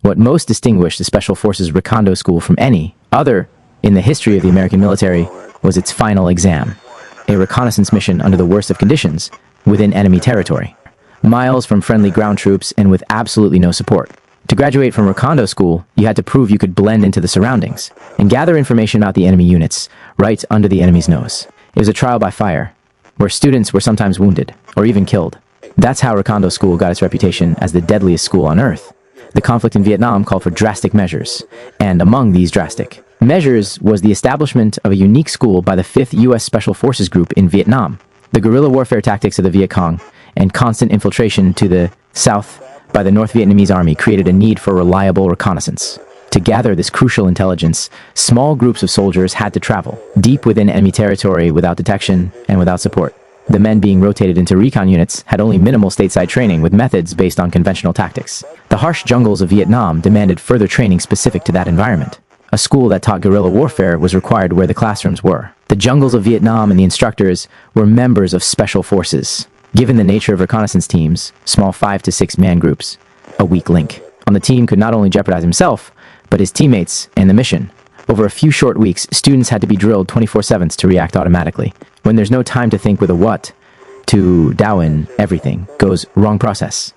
What most distinguished the Special Forces Recondo School from any other in the history of the American military was its final exam, a reconnaissance mission under the worst of conditions within enemy territory, miles from friendly ground troops and with absolutely no support. To graduate from Recondo School, you had to prove you could blend into the surroundings and gather information about the enemy units right under the enemy's nose. It was a trial by fire, where students were sometimes wounded or even killed. That's how Recondo School got its reputation as the deadliest school on Earth. The conflict in Vietnam called for drastic measures, and among these drastic measures was the establishment of a unique school by the 5th U.S. Special Forces Group in Vietnam. The guerrilla warfare tactics of the Viet Cong and constant infiltration to the south by the North Vietnamese Army created a need for reliable reconnaissance. To gather this crucial intelligence, small groups of soldiers had to travel deep within enemy territory without detection and without support. The men being rotated into recon units had only minimal stateside training with methods based on conventional tactics. The harsh jungles of Vietnam demanded further training specific to that environment. A school that taught guerrilla warfare was required where the classrooms were. The jungles of Vietnam and the instructors were members of special forces. Given the nature of reconnaissance teams, small 5 to 6 man groups, a weak link on the team could not only jeopardize himself, but his teammates and the mission. Over a few short weeks, students had to be drilled 24/7 to react automatically. When there's no time to think with a what, to Darwin, everything goes wrong process.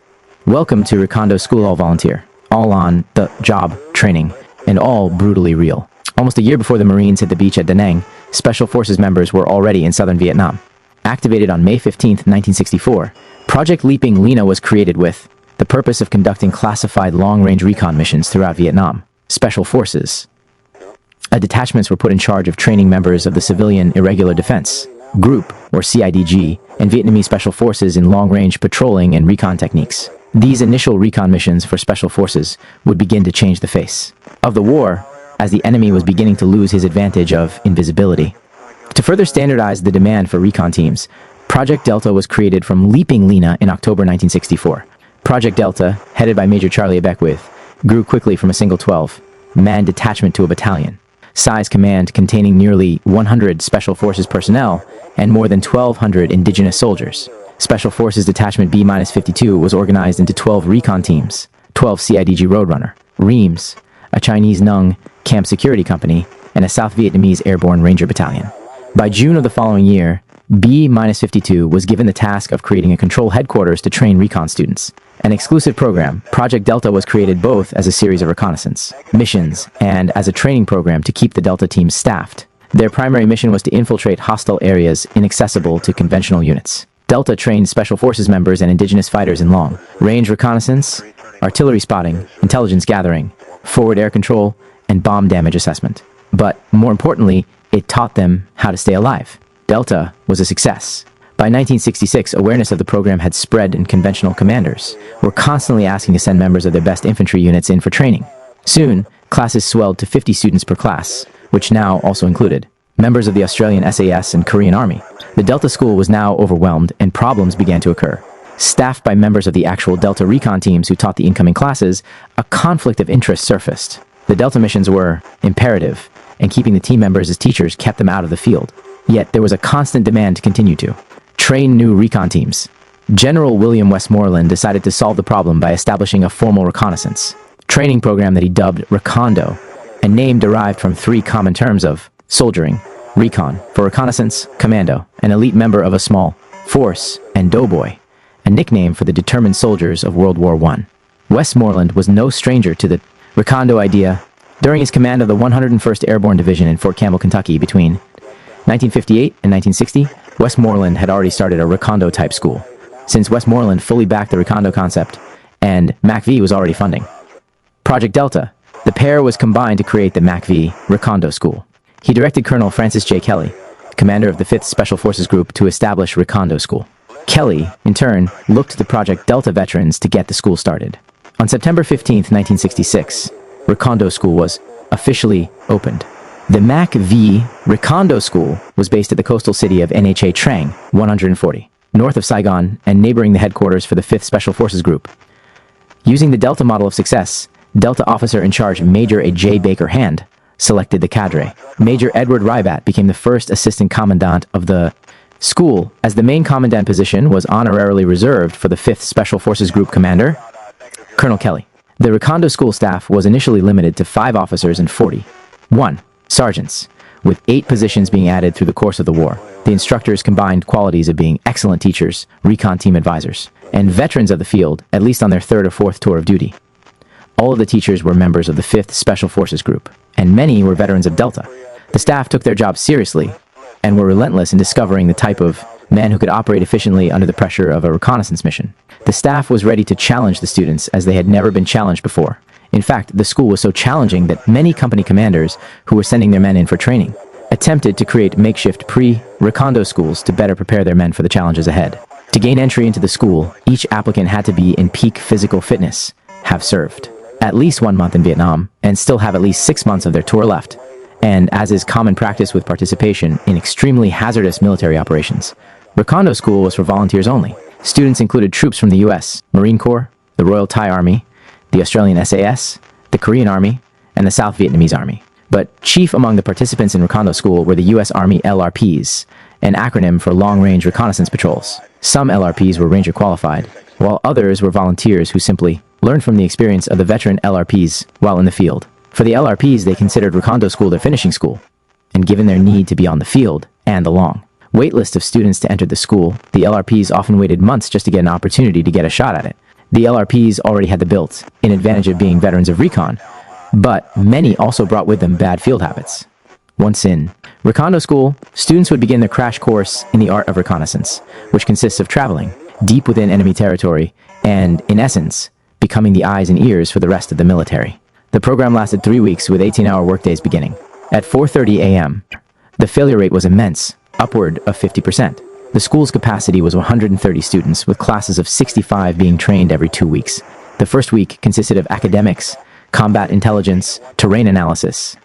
Welcome to Recondo School, all volunteer, all on the job training, and all brutally real. Almost a year before the Marines hit the beach at Da Nang, Special Forces members were already in southern Vietnam. Activated on May 15, 1964, Project Leaping Lena was created with the purpose of conducting classified long-range recon missions throughout Vietnam. Special Forces detachments were put in charge of training members of the Civilian Irregular Defense Group, or CIDG, and Vietnamese Special Forces in long-range patrolling and recon techniques. These initial recon missions for Special Forces would begin to change the face of the war as the enemy was beginning to lose his advantage of invisibility. To further standardize the demand for recon teams, Project Delta was created from Leaping Lena in October 1964. Project Delta, headed by Major Charlie Beckwith, grew quickly from a single 12-man detachment to a battalion. Size command containing nearly 100 Special Forces personnel and more than 1,200 indigenous soldiers. Special Forces Detachment B-52 was organized into 12 recon teams, 12 CIDG Roadrunner, REAMS, a Chinese Nung Camp Security Company, and a South Vietnamese Airborne Ranger Battalion. By June of the following year, B-52 was given the task of creating a control headquarters to train recon students. An exclusive program, Project Delta was created both as a series of reconnaissance missions and as a training program to keep the Delta teams staffed. Their primary mission was to infiltrate hostile areas inaccessible to conventional units. Delta trained Special Forces members and indigenous fighters in long-range reconnaissance, artillery spotting, intelligence gathering, forward air control, and bomb damage assessment. But more importantly, it taught them how to stay alive. Delta was a success. By 1966, awareness of the program had spread and conventional commanders were constantly asking to send members of their best infantry units in for training. Soon, classes swelled to 50 students per class, which now also included members of the Australian SAS and Korean Army. The Delta School was now overwhelmed and problems began to occur. Staffed by members of the actual Delta recon teams who taught the incoming classes, a conflict of interest surfaced. The Delta missions were imperative, and keeping the team members as teachers kept them out of the field. Yet there was a constant demand to continue to train new recon teams. General William Westmoreland decided to solve the problem by establishing a formal reconnaissance training program that he dubbed Recondo, a name derived from 3 common terms of soldiering, recon for reconnaissance, commando, an elite member of a small force, and doughboy, a nickname for the determined soldiers of World War I. Westmoreland was no stranger to the Recondo idea. During his command of the 101st Airborne Division in Fort Campbell, Kentucky between 1958 and 1960, Westmoreland had already started a Recondo-type school, since Westmoreland fully backed the Recondo concept, and MACV was already funding Project Delta. The pair was combined to create the MACV Recondo School. He directed Colonel Francis J. Kelly, commander of the 5th Special Forces Group, to establish Recondo School. Kelly, in turn, looked to Project Delta veterans to get the school started. On September 15, 1966, Recondo School was officially opened. The MACV Recondo School was based at the coastal city of Nha Trang, 140, north of Saigon and neighboring the headquarters for the 5th Special Forces Group. Using the Delta model of success, Delta officer in charge Major A. J. Baker Hand selected the cadre. Major Edward Rybat became the first assistant commandant of the school, as the main commandant position was honorarily reserved for the 5th Special Forces Group commander, Colonel Kelly. The Recondo school staff was initially limited to 5 officers and 41 sergeants, with 8 positions being added through the course of the war. The instructors combined qualities of being excellent teachers, recon team advisors, and veterans of the field, at least on their 3rd or 4th tour of duty. All of the teachers were members of the 5th Special Forces Group, and many were veterans of Delta. The staff took their job seriously and were relentless in discovering the type of men who could operate efficiently under the pressure of a reconnaissance mission. The staff was ready to challenge the students as they had never been challenged before. In fact, the school was so challenging that many company commanders who were sending their men in for training attempted to create makeshift pre-Recondo schools to better prepare their men for the challenges ahead. To gain entry into the school, each applicant had to be in peak physical fitness, have served at least 1 month in Vietnam, and still have at least 6 months of their tour left. And as is common practice with participation in extremely hazardous military operations, Recondo School was for volunteers only. Students included troops from the US, Marine Corps, the Royal Thai Army, the Australian SAS, the Korean Army, and the South Vietnamese Army. But chief among the participants in Recondo School were the US Army LRPs, an acronym for Long-Range Reconnaissance Patrols. Some LRPs were Ranger qualified, while others were volunteers who simply learned from the experience of the veteran LRPs while in the field. For the LRPs, they considered Recondo School their finishing school, and given their need to be on the field and the long waitlist of students to enter the school, the LRPs often waited months just to get an opportunity to get a shot at it. The LRPs already had the built-in advantage of being veterans of recon, but many also brought with them bad field habits. Once in Recondo School, students would begin their crash course in the art of reconnaissance, which consists of traveling deep within enemy territory and, in essence, becoming the eyes and ears for the rest of the military. The program lasted 3 weeks with 18-hour workdays beginning. At 4:30 a.m., the failure rate was immense, upward of 50%. The school's capacity was 130 students, with classes of 65 being trained every 2 weeks. The first week consisted of academics, combat intelligence, terrain analysis,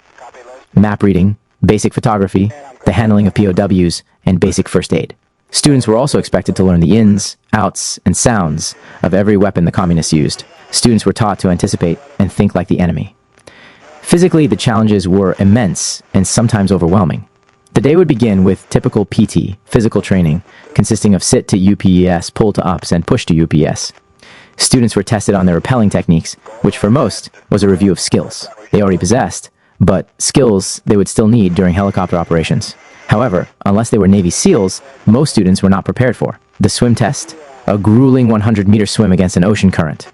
map reading, basic photography, the handling of POWs, and basic first aid. Students were also expected to learn the ins, outs, and sounds of every weapon the communists used. Students were taught to anticipate and think like the enemy. Physically, the challenges were immense and sometimes overwhelming. The day would begin with typical PT, physical training, consisting of sit to UPS, pull to ups, and push to UPS. Students were tested on their rappelling techniques, which for most was a review of skills they already possessed, but skills they would still need during helicopter operations. However, unless they were Navy SEALs, most students were not prepared for. The swim test, a grueling 100-meter swim against an ocean current.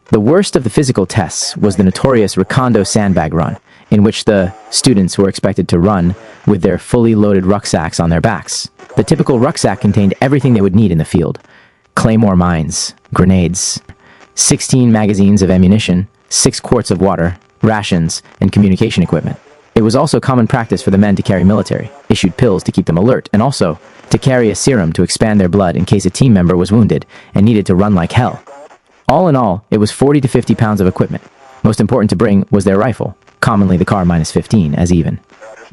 The worst of the physical tests was the notorious Recondo sandbag run, in which the students were expected to run with their fully loaded rucksacks on their backs. The typical rucksack contained everything they would need in the field: claymore mines, grenades, 16 magazines of ammunition, 6 quarts of water, rations, and communication equipment. It was also common practice for the men to carry military-issued pills to keep them alert, and also to carry a serum to expand their blood in case a team member was wounded and needed to run like hell. All in all, it was 40 to 50 pounds of equipment. Most important to bring was their rifle, commonly the Car -15, as even.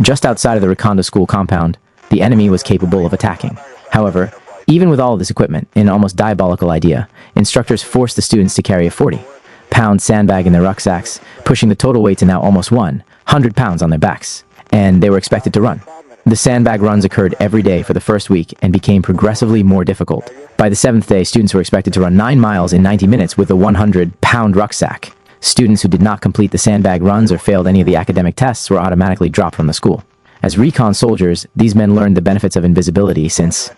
Just outside of the Recondo school compound, the enemy was capable of attacking. However, even with all of this equipment, in an almost diabolical idea, instructors forced the students to carry a 40-pound sandbag in their rucksacks, pushing the total weight to now almost 100 pounds on their backs, and they were expected to run. The sandbag runs occurred every day for the first week and became progressively more difficult. By the 7th day, students were expected to run 9 miles in 90 minutes with a 100-pound rucksack. Students who did not complete the sandbag runs or failed any of the academic tests were automatically dropped from the school. As recon soldiers, these men learned the benefits of invisibility since,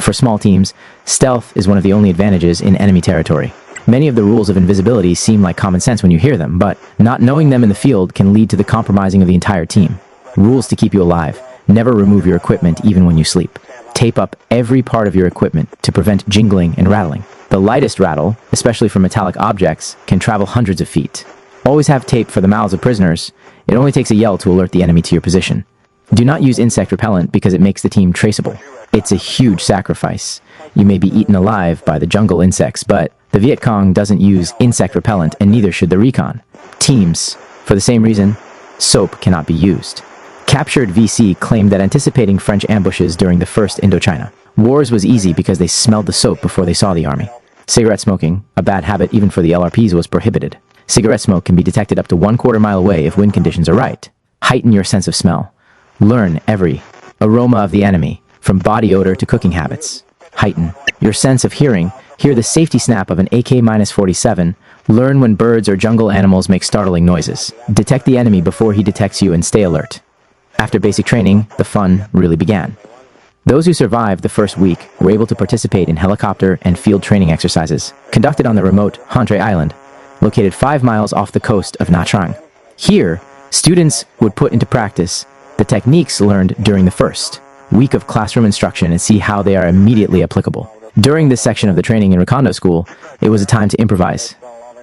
for small teams, stealth is one of the only advantages in enemy territory. Many of the rules of invisibility seem like common sense when you hear them, but not knowing them in the field can lead to the compromising of the entire team. Rules to keep you alive: never remove your equipment even when you sleep. Tape up every part of your equipment to prevent jingling and rattling. The lightest rattle, especially for metallic objects, can travel hundreds of feet. Always have tape for the mouths of prisoners. It only takes a yell to alert the enemy to your position. Do not use insect repellent because it makes the team traceable. It's a huge sacrifice. You may be eaten alive by the jungle insects, but the Viet Cong doesn't use insect repellent, and neither should the recon teams. For the same reason, soap cannot be used. Captured VC claimed that anticipating French ambushes during the First Indochina Wars was easy because they smelled the soap before they saw the army. Cigarette smoking, a bad habit even for the LRPs, was prohibited. Cigarette smoke can be detected up to 1/4 mile away if wind conditions are right. Heighten your sense of smell. Learn every aroma of the enemy, from body odor to cooking habits. Heighten your sense of hearing. Hear the safety snap of an AK-47 Learn when birds or jungle animals make startling noises. Detect the enemy before he detects you and stay alert. After basic training, the fun really began. Those who survived the first week were able to participate in helicopter and field training exercises conducted on the remote Hantre Island, located 5 miles off the coast of Nha Trang. Here, students would put into practice the techniques learned during the first week of classroom instruction and see how they are immediately applicable. During this section of the training in Recondo School, it was a time to improvise,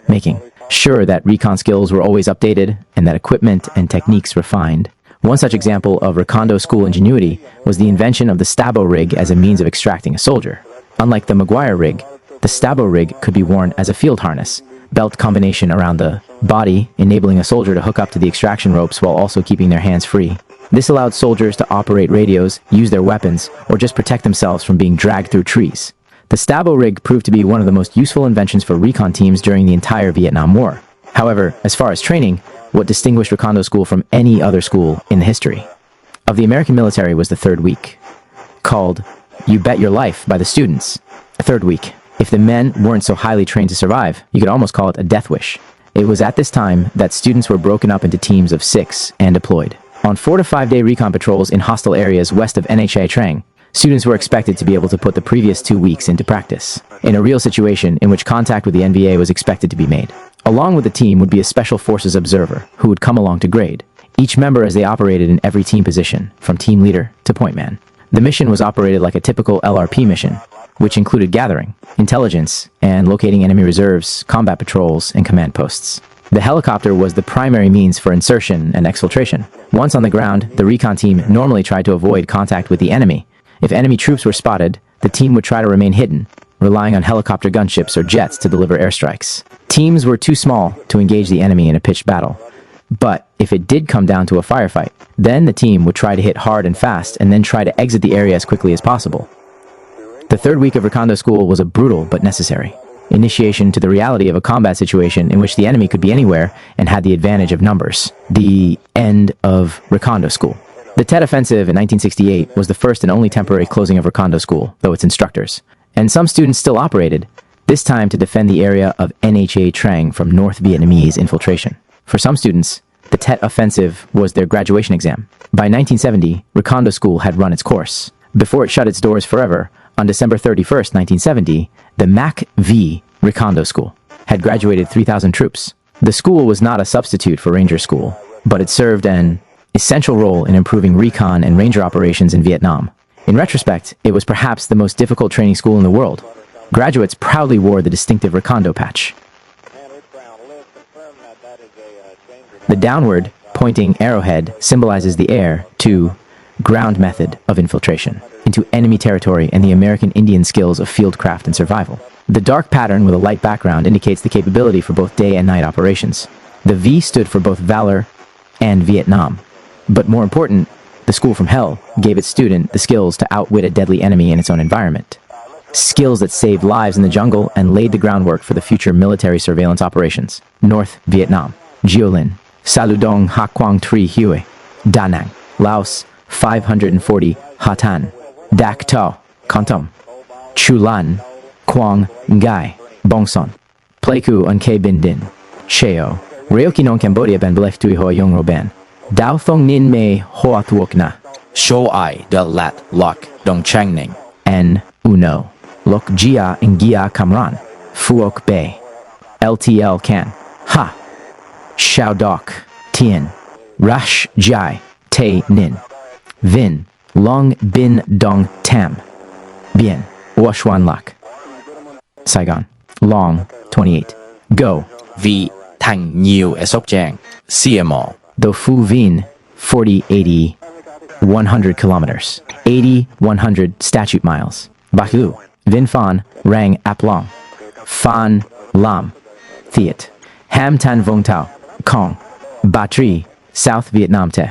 making sure that recon skills were always updated and that equipment and techniques refined. One such example of Recondo School ingenuity was the invention of the Stabo rig as a means of extracting a soldier. Unlike the Maguire rig, the Stabo rig could be worn as a field harness, belt combination around the body, enabling a soldier to hook up to the extraction ropes while also keeping their hands free. This allowed soldiers to operate radios, use their weapons, or just protect themselves from being dragged through trees. The Stabo rig proved to be one of the most useful inventions for recon teams during the entire Vietnam War. However, as far as training, what distinguished Recondo School from any other school in the history of the American military was the third week, called You Bet Your Life by the students. A third week. If the men weren't so highly trained to survive, you could almost call it a death wish. It was at this time that students were broken up into teams of 6 and deployed. On 4 to 5 day recon patrols in hostile areas west of Nha Trang, students were expected to be able to put the previous 2 weeks into practice, in a real situation in which contact with the NVA was expected to be made. Along with the team would be a Special Forces observer who would come along to grade each member as they operated in every team position, from team leader to point man. The mission was operated like a typical LRP mission, which included gathering, intelligence, and locating enemy reserves, combat patrols, and command posts. The helicopter was the primary means for insertion and exfiltration. Once on the ground, the recon team normally tried to avoid contact with the enemy. If enemy troops were spotted, the team would try to remain hidden, relying on helicopter gunships or jets to deliver airstrikes. Teams were too small to engage the enemy in a pitched battle. But if it did come down to a firefight, then the team would try to hit hard and fast and then try to exit the area as quickly as possible. The third week of Recondo School was a brutal but necessary initiation to the reality of a combat situation in which the enemy could be anywhere and had the advantage of numbers. The end of Recondo School. The Tet Offensive in 1968 was the first and only temporary closing of Recondo School, though its instructors and some students still operated, this time to defend the area of Nha Trang from North Vietnamese infiltration. For some students, the Tet Offensive was their graduation exam. By 1970, Recondo School had run its course. Before it shut its doors forever, on December 31st, 1970, the MAC-V Recondo School had graduated 3,000 troops. The school was not a substitute for Ranger School, but it served an essential role in improving recon and Ranger operations in Vietnam. In retrospect, it was perhaps the most difficult training school in the world. Graduates proudly wore the distinctive Recondo patch. The downward pointing arrowhead symbolizes the air to ground method of infiltration into enemy territory and the American Indian skills of fieldcraft and survival. The dark pattern with a light background indicates the capability for both day and night operations. The V stood for both valor and Vietnam. But more important, the School from Hell gave its student the skills to outwit a deadly enemy in its own environment. Skills that saved lives in the jungle and laid the groundwork for the future military surveillance operations. North Vietnam, Jiolin, Saludong Ha Quang Tri Hue, Da Nang, Laos, 540 Ha Tan, Dak To, Kontum, Chu Lan, Quang Ngai, Bong Son, Pleiku Un Ke Bin Din, Cheo, Reoki non Cambodia Ben Blech Tui Hoa Yong Ro Ben, Dao Thong Nin Me Hoa Thuok Na, Show I Del Lat Lok Dong Chang Ning, N Uno, Lok Jia Ngia Kamran, Phuoc Bay, LTL Can, Ha, Shao Dok, Tien, Rash Jai, Te Nin, Vin, Long Bin Dong Tam, Bien, Washuan Lak, Saigon, Long, 28, Go, Vi Thang Nhiêu E Sóc Giang, CMO, Do Phu Vin, 40, 80, 100 kilometers, 80, 100 statute miles, Baku, Vin Phan, Rang Ap Long, Phan Lam, Thiet, Ham Tan Vong Tao, Kong, Ba Tri, South Vietnam Te.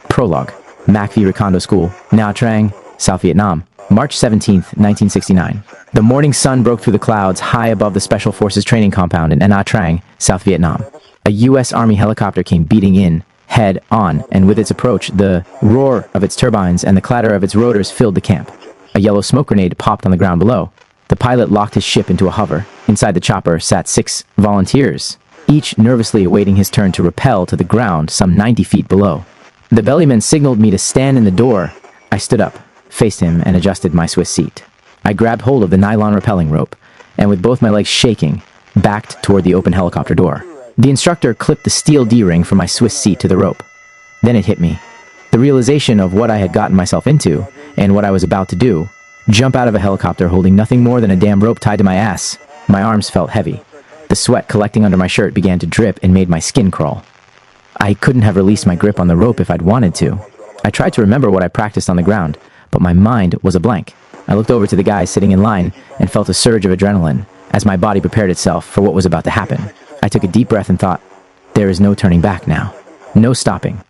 Prologue, MAC-V Recondo School, Nha Trang, South Vietnam, March 17, 1969. The morning sun broke through the clouds high above the Special Forces training compound in Nha Trang, South Vietnam. A U.S. Army helicopter came beating in, head on, and with its approach, the roar of its turbines and the clatter of its rotors filled the camp. A yellow smoke grenade popped on the ground below. The pilot locked his ship into a hover. Inside the chopper sat 6 volunteers, each nervously awaiting his turn to rappel to the ground some 90 feet below. The bellyman signaled me to stand in the door. I stood up, faced him, and adjusted my Swiss seat. I grabbed hold of the nylon rappelling rope, and with both my legs shaking, backed toward the open helicopter door. The instructor clipped the steel D-ring from my Swiss seat to the rope. Then it hit me. The realization of what I had gotten myself into, and what I was about to do. Jump out of a helicopter holding nothing more than a damn rope tied to my ass. My arms felt heavy. The sweat collecting under my shirt began to drip and made my skin crawl. I couldn't have released my grip on the rope if I'd wanted to. I tried to remember what I practiced on the ground, but my mind was a blank. I looked over to the guy sitting in line and felt a surge of adrenaline as my body prepared itself for what was about to happen. I took a deep breath and thought, there is no turning back now. No stopping.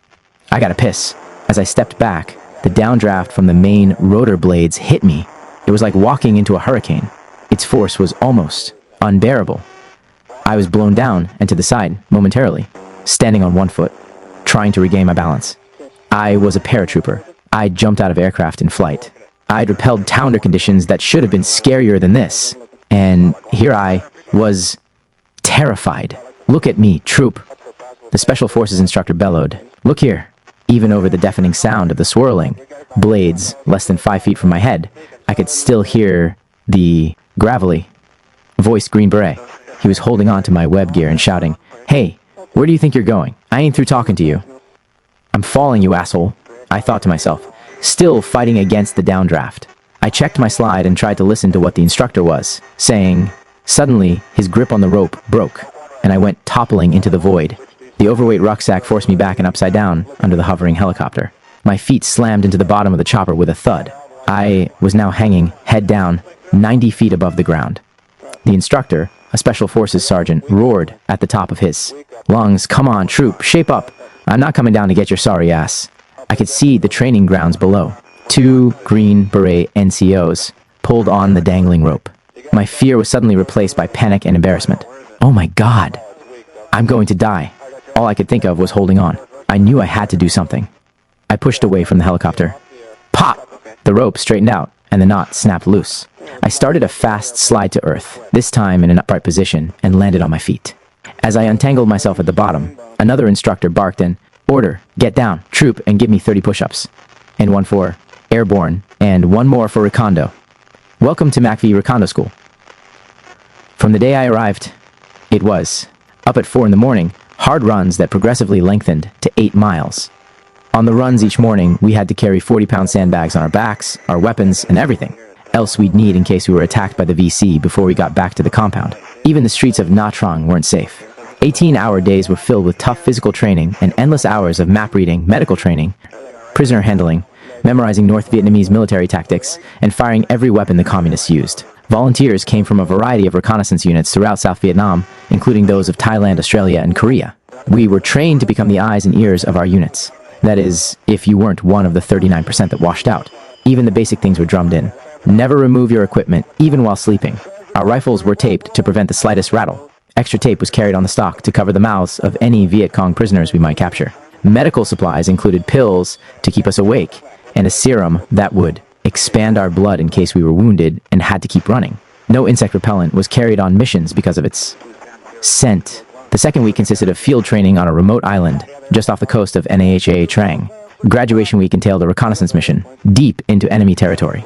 I gotta piss. As I stepped back, the downdraft from the main rotor blades hit me. It was like walking into a hurricane. Its force was almost unbearable. I was blown down and to the side momentarily, standing on one foot, trying to regain my balance. I was a paratrooper. I'd jumped out of aircraft in flight. I'd repelled towner conditions that should have been scarier than this. And here I was terrified. Look at me, troop. The Special Forces instructor bellowed. Look here. Even over the deafening sound of the swirling blades less than 5 feet from my head, I could still hear the gravelly voiced Green Beret. He was holding on to my web gear and shouting, "Hey, where do you think you're going? I ain't through talking to you." "I'm following you, asshole," I thought to myself, still fighting against the downdraft. I checked my slide and tried to listen to what the instructor was saying. Suddenly, his grip on the rope broke, and I went toppling into the void. The overweight rucksack forced me back and upside down under the hovering helicopter. My feet slammed into the bottom of the chopper with a thud. I was now hanging, head down, 90 feet above the ground. The instructor, a Special Forces sergeant, roared at the top of his lungs, "Come on, troop, shape up. I'm not coming down to get your sorry ass." I could see the training grounds below. 2 Green Beret NCOs pulled on the dangling rope. My fear was suddenly replaced by panic and embarrassment. Oh my God. I'm going to die. All I could think of was holding on. I knew I had to do something. I pushed away from the helicopter. Pop! The rope straightened out, and the knot snapped loose. I started a fast slide to earth, this time in an upright position, and landed on my feet. As I untangled myself at the bottom, another instructor barked in, "Order, get down, troop, and give me 30 push-ups." And one for Airborne, and one more for Recondo. Welcome to MACV Recondo School. From the day I arrived, it was, up at 4 in the morning, hard runs that progressively lengthened to 8 miles. On the runs each morning, we had to carry 40-pound sandbags on our backs, our weapons, and everything else we'd need in case we were attacked by the VC before we got back to the compound. Even the streets of Nha Trang weren't safe. 18-hour days were filled with tough physical training and endless hours of map reading, medical training, prisoner handling, memorizing North Vietnamese military tactics, and firing every weapon the communists used. Volunteers came from a variety of reconnaissance units throughout South Vietnam, including those of Thailand, Australia, and Korea. We were trained to become the eyes and ears of our units. That is, if you weren't one of the 39% that washed out. Even the basic things were drummed in. Never remove your equipment, even while sleeping. Our rifles were taped to prevent the slightest rattle. Extra tape was carried on the stock to cover the mouths of any Viet Cong prisoners we might capture. Medical supplies included pills to keep us awake, and a serum that would expand our blood in case we were wounded and had to keep running. No insect repellent was carried on missions because of its scent. The second week consisted of field training on a remote island just off the coast of Nha Trang. Graduation week entailed a reconnaissance mission deep into enemy territory.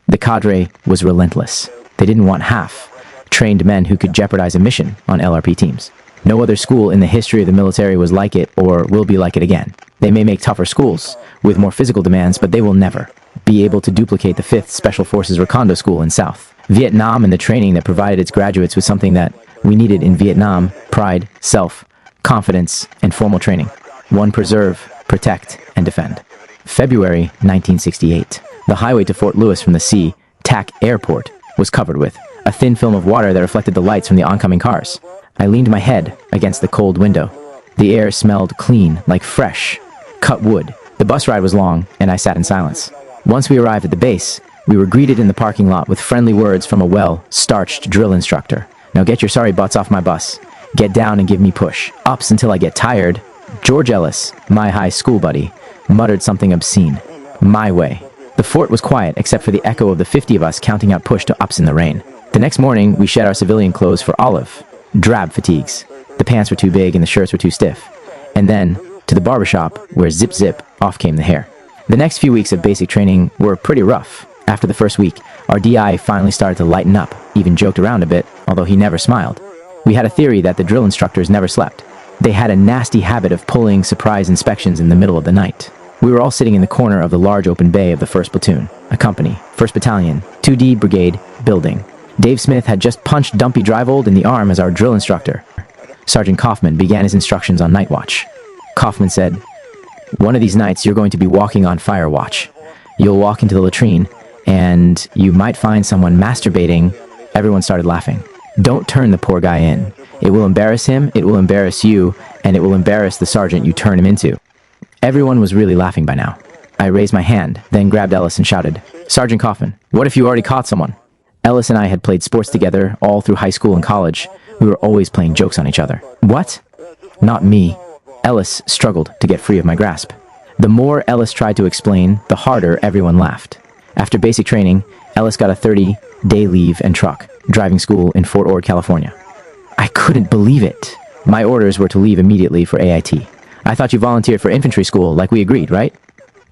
The cadre was relentless. They didn't want half trained men who could jeopardize a mission on LRP teams. No other school in the history of the military was like it or will be like it again. They may make tougher schools with more physical demands, but they will never be able to duplicate the 5th Special Forces Recondo School in South Vietnam, and the training that provided its graduates with something that we needed in Vietnam: pride, self, confidence, and formal training. One, preserve, protect, and defend. February 1968. The highway to Fort Lewis from the sea, TAC Airport, was covered with a thin film of water that reflected the lights from the oncoming cars. I leaned my head against the cold window. The air smelled clean, like fresh cut wood. The bus ride was long, and I sat in silence. Once we arrived at the base, we were greeted in the parking lot with friendly words from a well-starched drill instructor. "Now get your sorry butts off my bus. Get down and give me push-ups until I get tired." George Ellis, my high school buddy, muttered something obscene. "My way." The fort was quiet except for the echo of the 50 of us counting out push to ups in the rain. The next morning, we shed our civilian clothes for olive, drab fatigues. The pants were too big and the shirts were too stiff. And then, to the barbershop, where zip zip, off came the hair. The next few weeks of basic training were pretty rough. After the first week, our DI finally started to lighten up, even joked around a bit, although he never smiled. We had a theory that the drill instructors never slept. They had a nasty habit of pulling surprise inspections in the middle of the night. We were all sitting in the corner of the large open bay of the 1st Platoon, a company, 1st Battalion, 2D Brigade, building. Dave Smith had just punched Dumpy Dryvold in the arm as our drill instructor. Sergeant Kaufman began his instructions on night watch. Kaufman said, "One of these nights you're going to be walking on fire watch. You'll walk into the latrine, and you might find someone masturbating." Everyone started laughing. "Don't turn the poor guy in. It will embarrass him, it will embarrass you, and it will embarrass the sergeant you turn him into." Everyone was really laughing by now. I raised my hand, then grabbed Ellis and shouted, "Sergeant Kaufman, what if you already caught someone?" Ellis and I had played sports together all through high school and college. We were always playing jokes on each other. "What?" "Not me." Ellis struggled to get free of my grasp. The more Ellis tried to explain, the harder everyone laughed. After basic training, Ellis got a 30-day leave and truck, driving school in Fort Ord, California. I couldn't believe it. My orders were to leave immediately for AIT. "I thought you volunteered for infantry school like we agreed, right?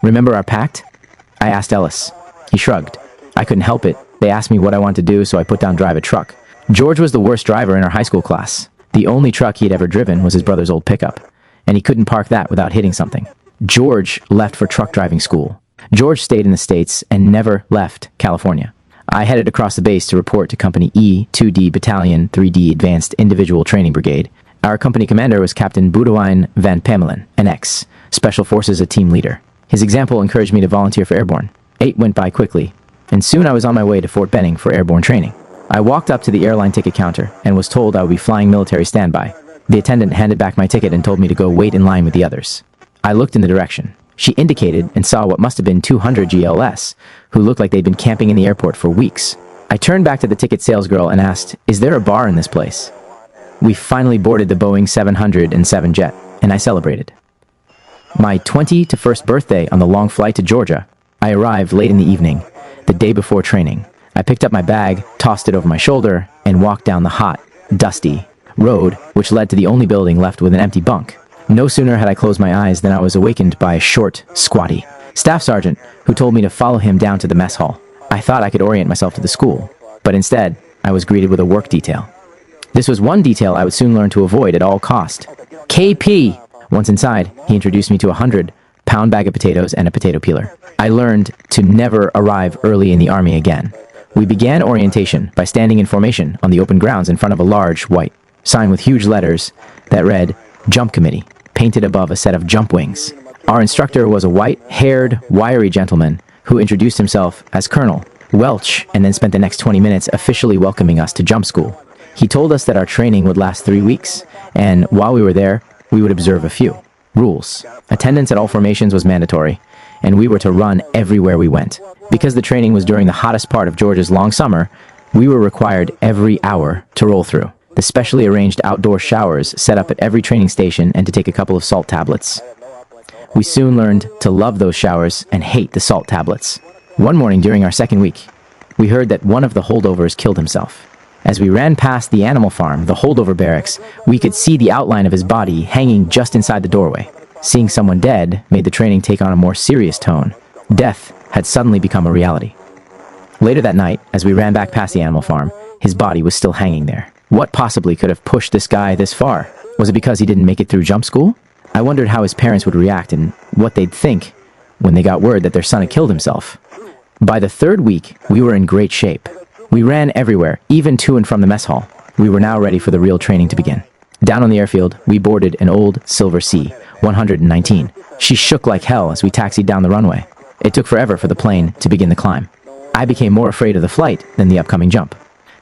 Remember our pact?" I asked Ellis. He shrugged. I couldn't help it. They asked me what I wanted to do, so I put down drive a truck. George was the worst driver in our high school class. The only truck he'd ever driven was his brother's old pickup, and he couldn't park that without hitting something. George left for truck driving school. George stayed in the States and never left California. I headed across the base to report to Company E, 2D Battalion, 3D Advanced Individual Training Brigade. Our company commander was Captain Boudewijn van Pamelen, an ex, Special Forces a team leader. His example encouraged me to volunteer for Airborne. 8 went by quickly, and soon I was on my way to Fort Benning for Airborne training. I walked up to the airline ticket counter and was told I would be flying military standby. The attendant handed back my ticket and told me to go wait in line with the others. I looked in the direction. She indicated and saw what must have been 200 GLS, who looked like they'd been camping in the airport for weeks. I turned back to the ticket salesgirl and asked, "Is there a bar in this place?" We finally boarded the Boeing 707 jet, and I celebrated. My 21st birthday on the long flight to Georgia, I arrived late in the evening, the day before training. I picked up my bag, tossed it over my shoulder, and walked down the hot, dusty road, which led to the only building left with an empty bunk. No sooner had I closed my eyes than I was awakened by a short, squatty staff sergeant who told me to follow him down to the mess hall. I thought I could orient myself to the school, but instead, I was greeted with a work detail. This was one detail I would soon learn to avoid at all cost. KP! Once inside, he introduced me to a 100-pound bag of potatoes and a potato peeler. I learned to never arrive early in the Army again. We began orientation by standing in formation on the open grounds in front of a large, white sign with huge letters that read, "Jump Committee," painted above a set of jump wings. Our instructor was a white-haired, wiry gentleman who introduced himself as Colonel Welch and then spent the next 20 minutes officially welcoming us to jump school. He told us that our training would last 3 weeks, and while we were there, we would observe a few rules. Attendance at all formations was mandatory, and we were to run everywhere we went. Because the training was during the hottest part of Georgia's long summer, we were required every hour to roll through the specially arranged outdoor showers set up at every training station and to take a couple of salt tablets. We soon learned to love those showers and hate the salt tablets. One morning during our second week, we heard that one of the holdovers killed himself. As we ran past the animal farm, the holdover barracks, we could see the outline of his body hanging just inside the doorway. Seeing someone dead made the training take on a more serious tone. Death had suddenly become a reality. Later that night, as we ran back past the animal farm, his body was still hanging there. What possibly could have pushed this guy this far? Was it because he didn't make it through jump school? I wondered how his parents would react and what they'd think when they got word that their son had killed himself. By the 3rd week, we were in great shape. We ran everywhere, even to and from the mess hall. We were now ready for the real training to begin. Down on the airfield, we boarded an old Silver Sea 119. She shook like hell as we taxied down the runway. It took forever for the plane to begin the climb. I became more afraid of the flight than the upcoming jump.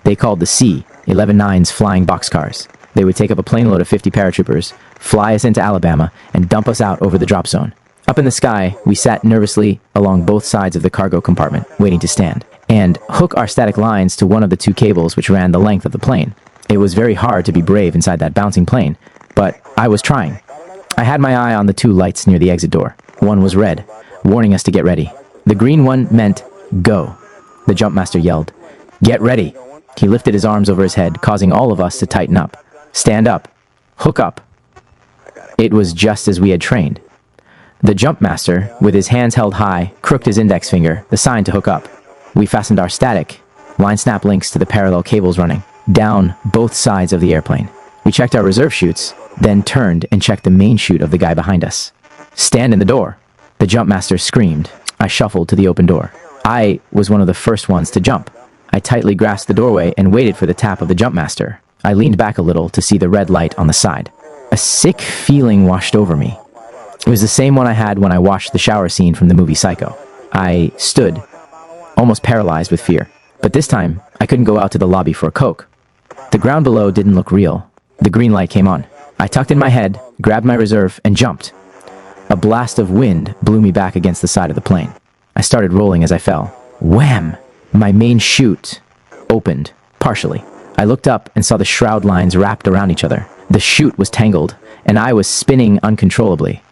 They called the C-11-9s flying boxcars. They would take up a plane load of 50 paratroopers, fly us into Alabama, and dump us out over the drop zone. Up in the sky, we sat nervously along both sides of the cargo compartment, waiting to stand, and hook our static lines to one of the 2 cables which ran the length of the plane. It was very hard to be brave inside that bouncing plane, but I was trying. I had my eye on the 2 lights near the exit door. One was red, warning us to get ready. The green one meant go. The jump master yelled, "Get ready." He lifted his arms over his head, causing all of us to tighten up. Stand up. Hook up. It was just as we had trained. The jump master, with his hands held high, crooked his index finger, the sign to hook up. We fastened our static line snap links to the parallel cables running down both sides of the airplane. We checked our reserve chutes, then turned and checked the main chute of the guy behind us. "Stand in the door." The jump master screamed. I shuffled to the open door. I was one of the first ones to jump. I tightly grasped the doorway and waited for the tap of the jump master. I leaned back a little to see the red light on the side. A sick feeling washed over me. It was the same one I had when I watched the shower scene from the movie Psycho. I stood, almost paralyzed with fear. But this time, I couldn't go out to the lobby for a Coke. The ground below didn't look real. The green light came on. I tucked in my head, grabbed my reserve, and jumped. A blast of wind blew me back against the side of the plane. I started rolling as I fell. Wham! My main chute opened, partially. I looked up and saw the shroud lines wrapped around each other. The chute was tangled, and I was spinning uncontrollably.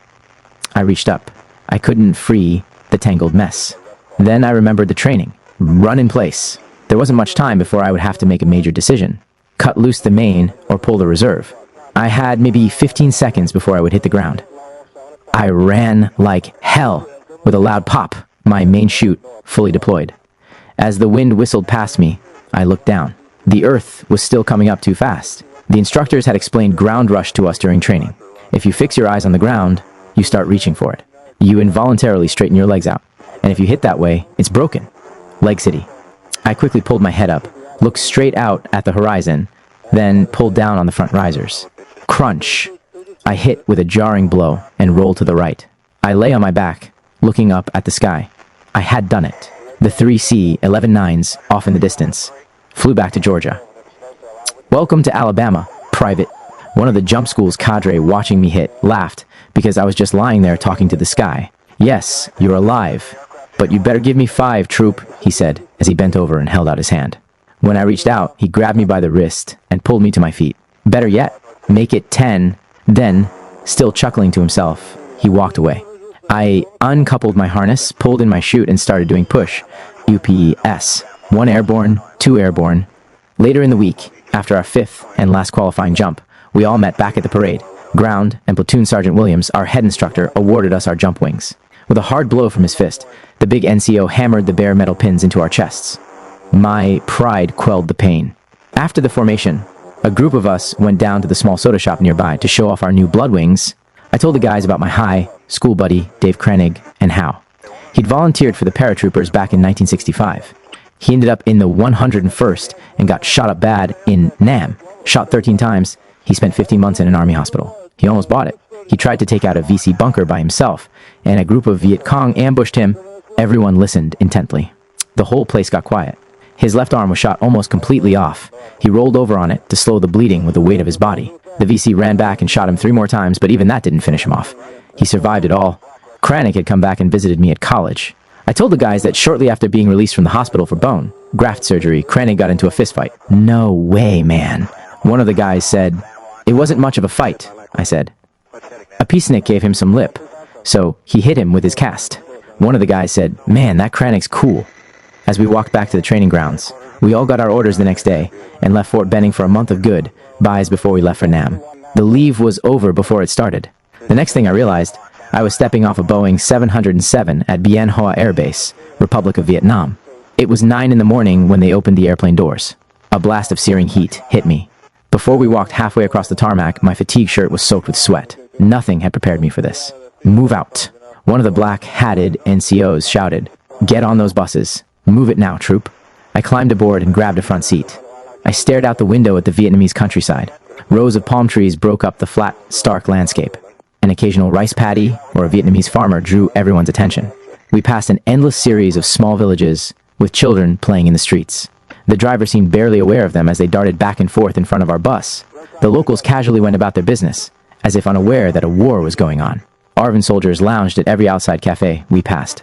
I reached up. I couldn't free the tangled mess. Then I remembered the training. Run in place. There wasn't much time before I would have to make a major decision. Cut loose the main or pull the reserve. I had maybe 15 seconds before I would hit the ground. I ran like hell. With a loud pop, my main chute fully deployed. As the wind whistled past me, I looked down. The earth was still coming up too fast. The instructors had explained ground rush to us during training. If you fix your eyes on the ground, you start reaching for it. You involuntarily straighten your legs out. And if you hit that way, it's broken. Leg city. I quickly pulled my head up, looked straight out at the horizon, then pulled down on the front risers. Crunch. I hit with a jarring blow and rolled to the right. I lay on my back, looking up at the sky. I had done it. The 3C-11-9s off in the distance. Flew back to Georgia. "Welcome to Alabama, Private." One of the jump school's cadre watching me hit laughed because I was just lying there talking to the sky. "Yes, you're alive, but you'd better give me 5, troop," he said as he bent over and held out his hand. When I reached out, he grabbed me by the wrist and pulled me to my feet. "Better yet, make it 10. Then, still chuckling to himself, he walked away. I uncoupled my harness, pulled in my chute, and started doing push. UPS. 1 airborne, 2 airborne. Later in the week, after our 5th and last qualifying jump, we all met back at the parade. Ground and Platoon Sergeant Williams, our head instructor, awarded us our jump wings. With a hard blow from his fist, the big NCO hammered the bare metal pins into our chests. My pride quelled the pain. After the formation, a group of us went down to the small soda shop nearby to show off our new blood wings. I told the guys about my high school buddy, Dave Krenig, and how he'd volunteered for the paratroopers back in 1965. He ended up in the 101st and got shot up bad in Nam. Shot 13 times, he spent 15 months in an army hospital. He almost bought it. He tried to take out a VC bunker by himself, and a group of Viet Cong ambushed him. Everyone listened intently. The whole place got quiet. His left arm was shot almost completely off. He rolled over on it to slow the bleeding with the weight of his body. The VC ran back and shot him 3 more times, but even that didn't finish him off. He survived it all. Kranick had come back and visited me at college. I told the guys that shortly after being released from the hospital for bone graft surgery, Kranick got into a fistfight. "No way, man." One of the guys said, "It wasn't much of a fight," I said. A peacenik gave him some lip, so he hit him with his cast. One of the guys said, "Man, that Kranick's cool." As we walked back to the training grounds, we all got our orders the next day and left Fort Benning for a month of good buys before we left for Nam. The leave was over before it started. The next thing I realized, I was stepping off a Boeing 707 at Bien Hoa Air Base, Republic of Vietnam. It was 9 in the morning when they opened the airplane doors. A blast of searing heat hit me. Before we walked halfway across the tarmac, my fatigue shirt was soaked with sweat. Nothing had prepared me for this. "Move out." One of the black-hatted NCOs shouted, "Get on those buses. Move it now, troop." I climbed aboard and grabbed a front seat. I stared out the window at the Vietnamese countryside. Rows of palm trees broke up the flat, stark landscape. An occasional rice paddy or a Vietnamese farmer drew everyone's attention. We passed an endless series of small villages with children playing in the streets. The driver seemed barely aware of them as they darted back and forth in front of our bus. The locals casually went about their business, as if unaware that a war was going on. ARVN soldiers lounged at every outside cafe we passed.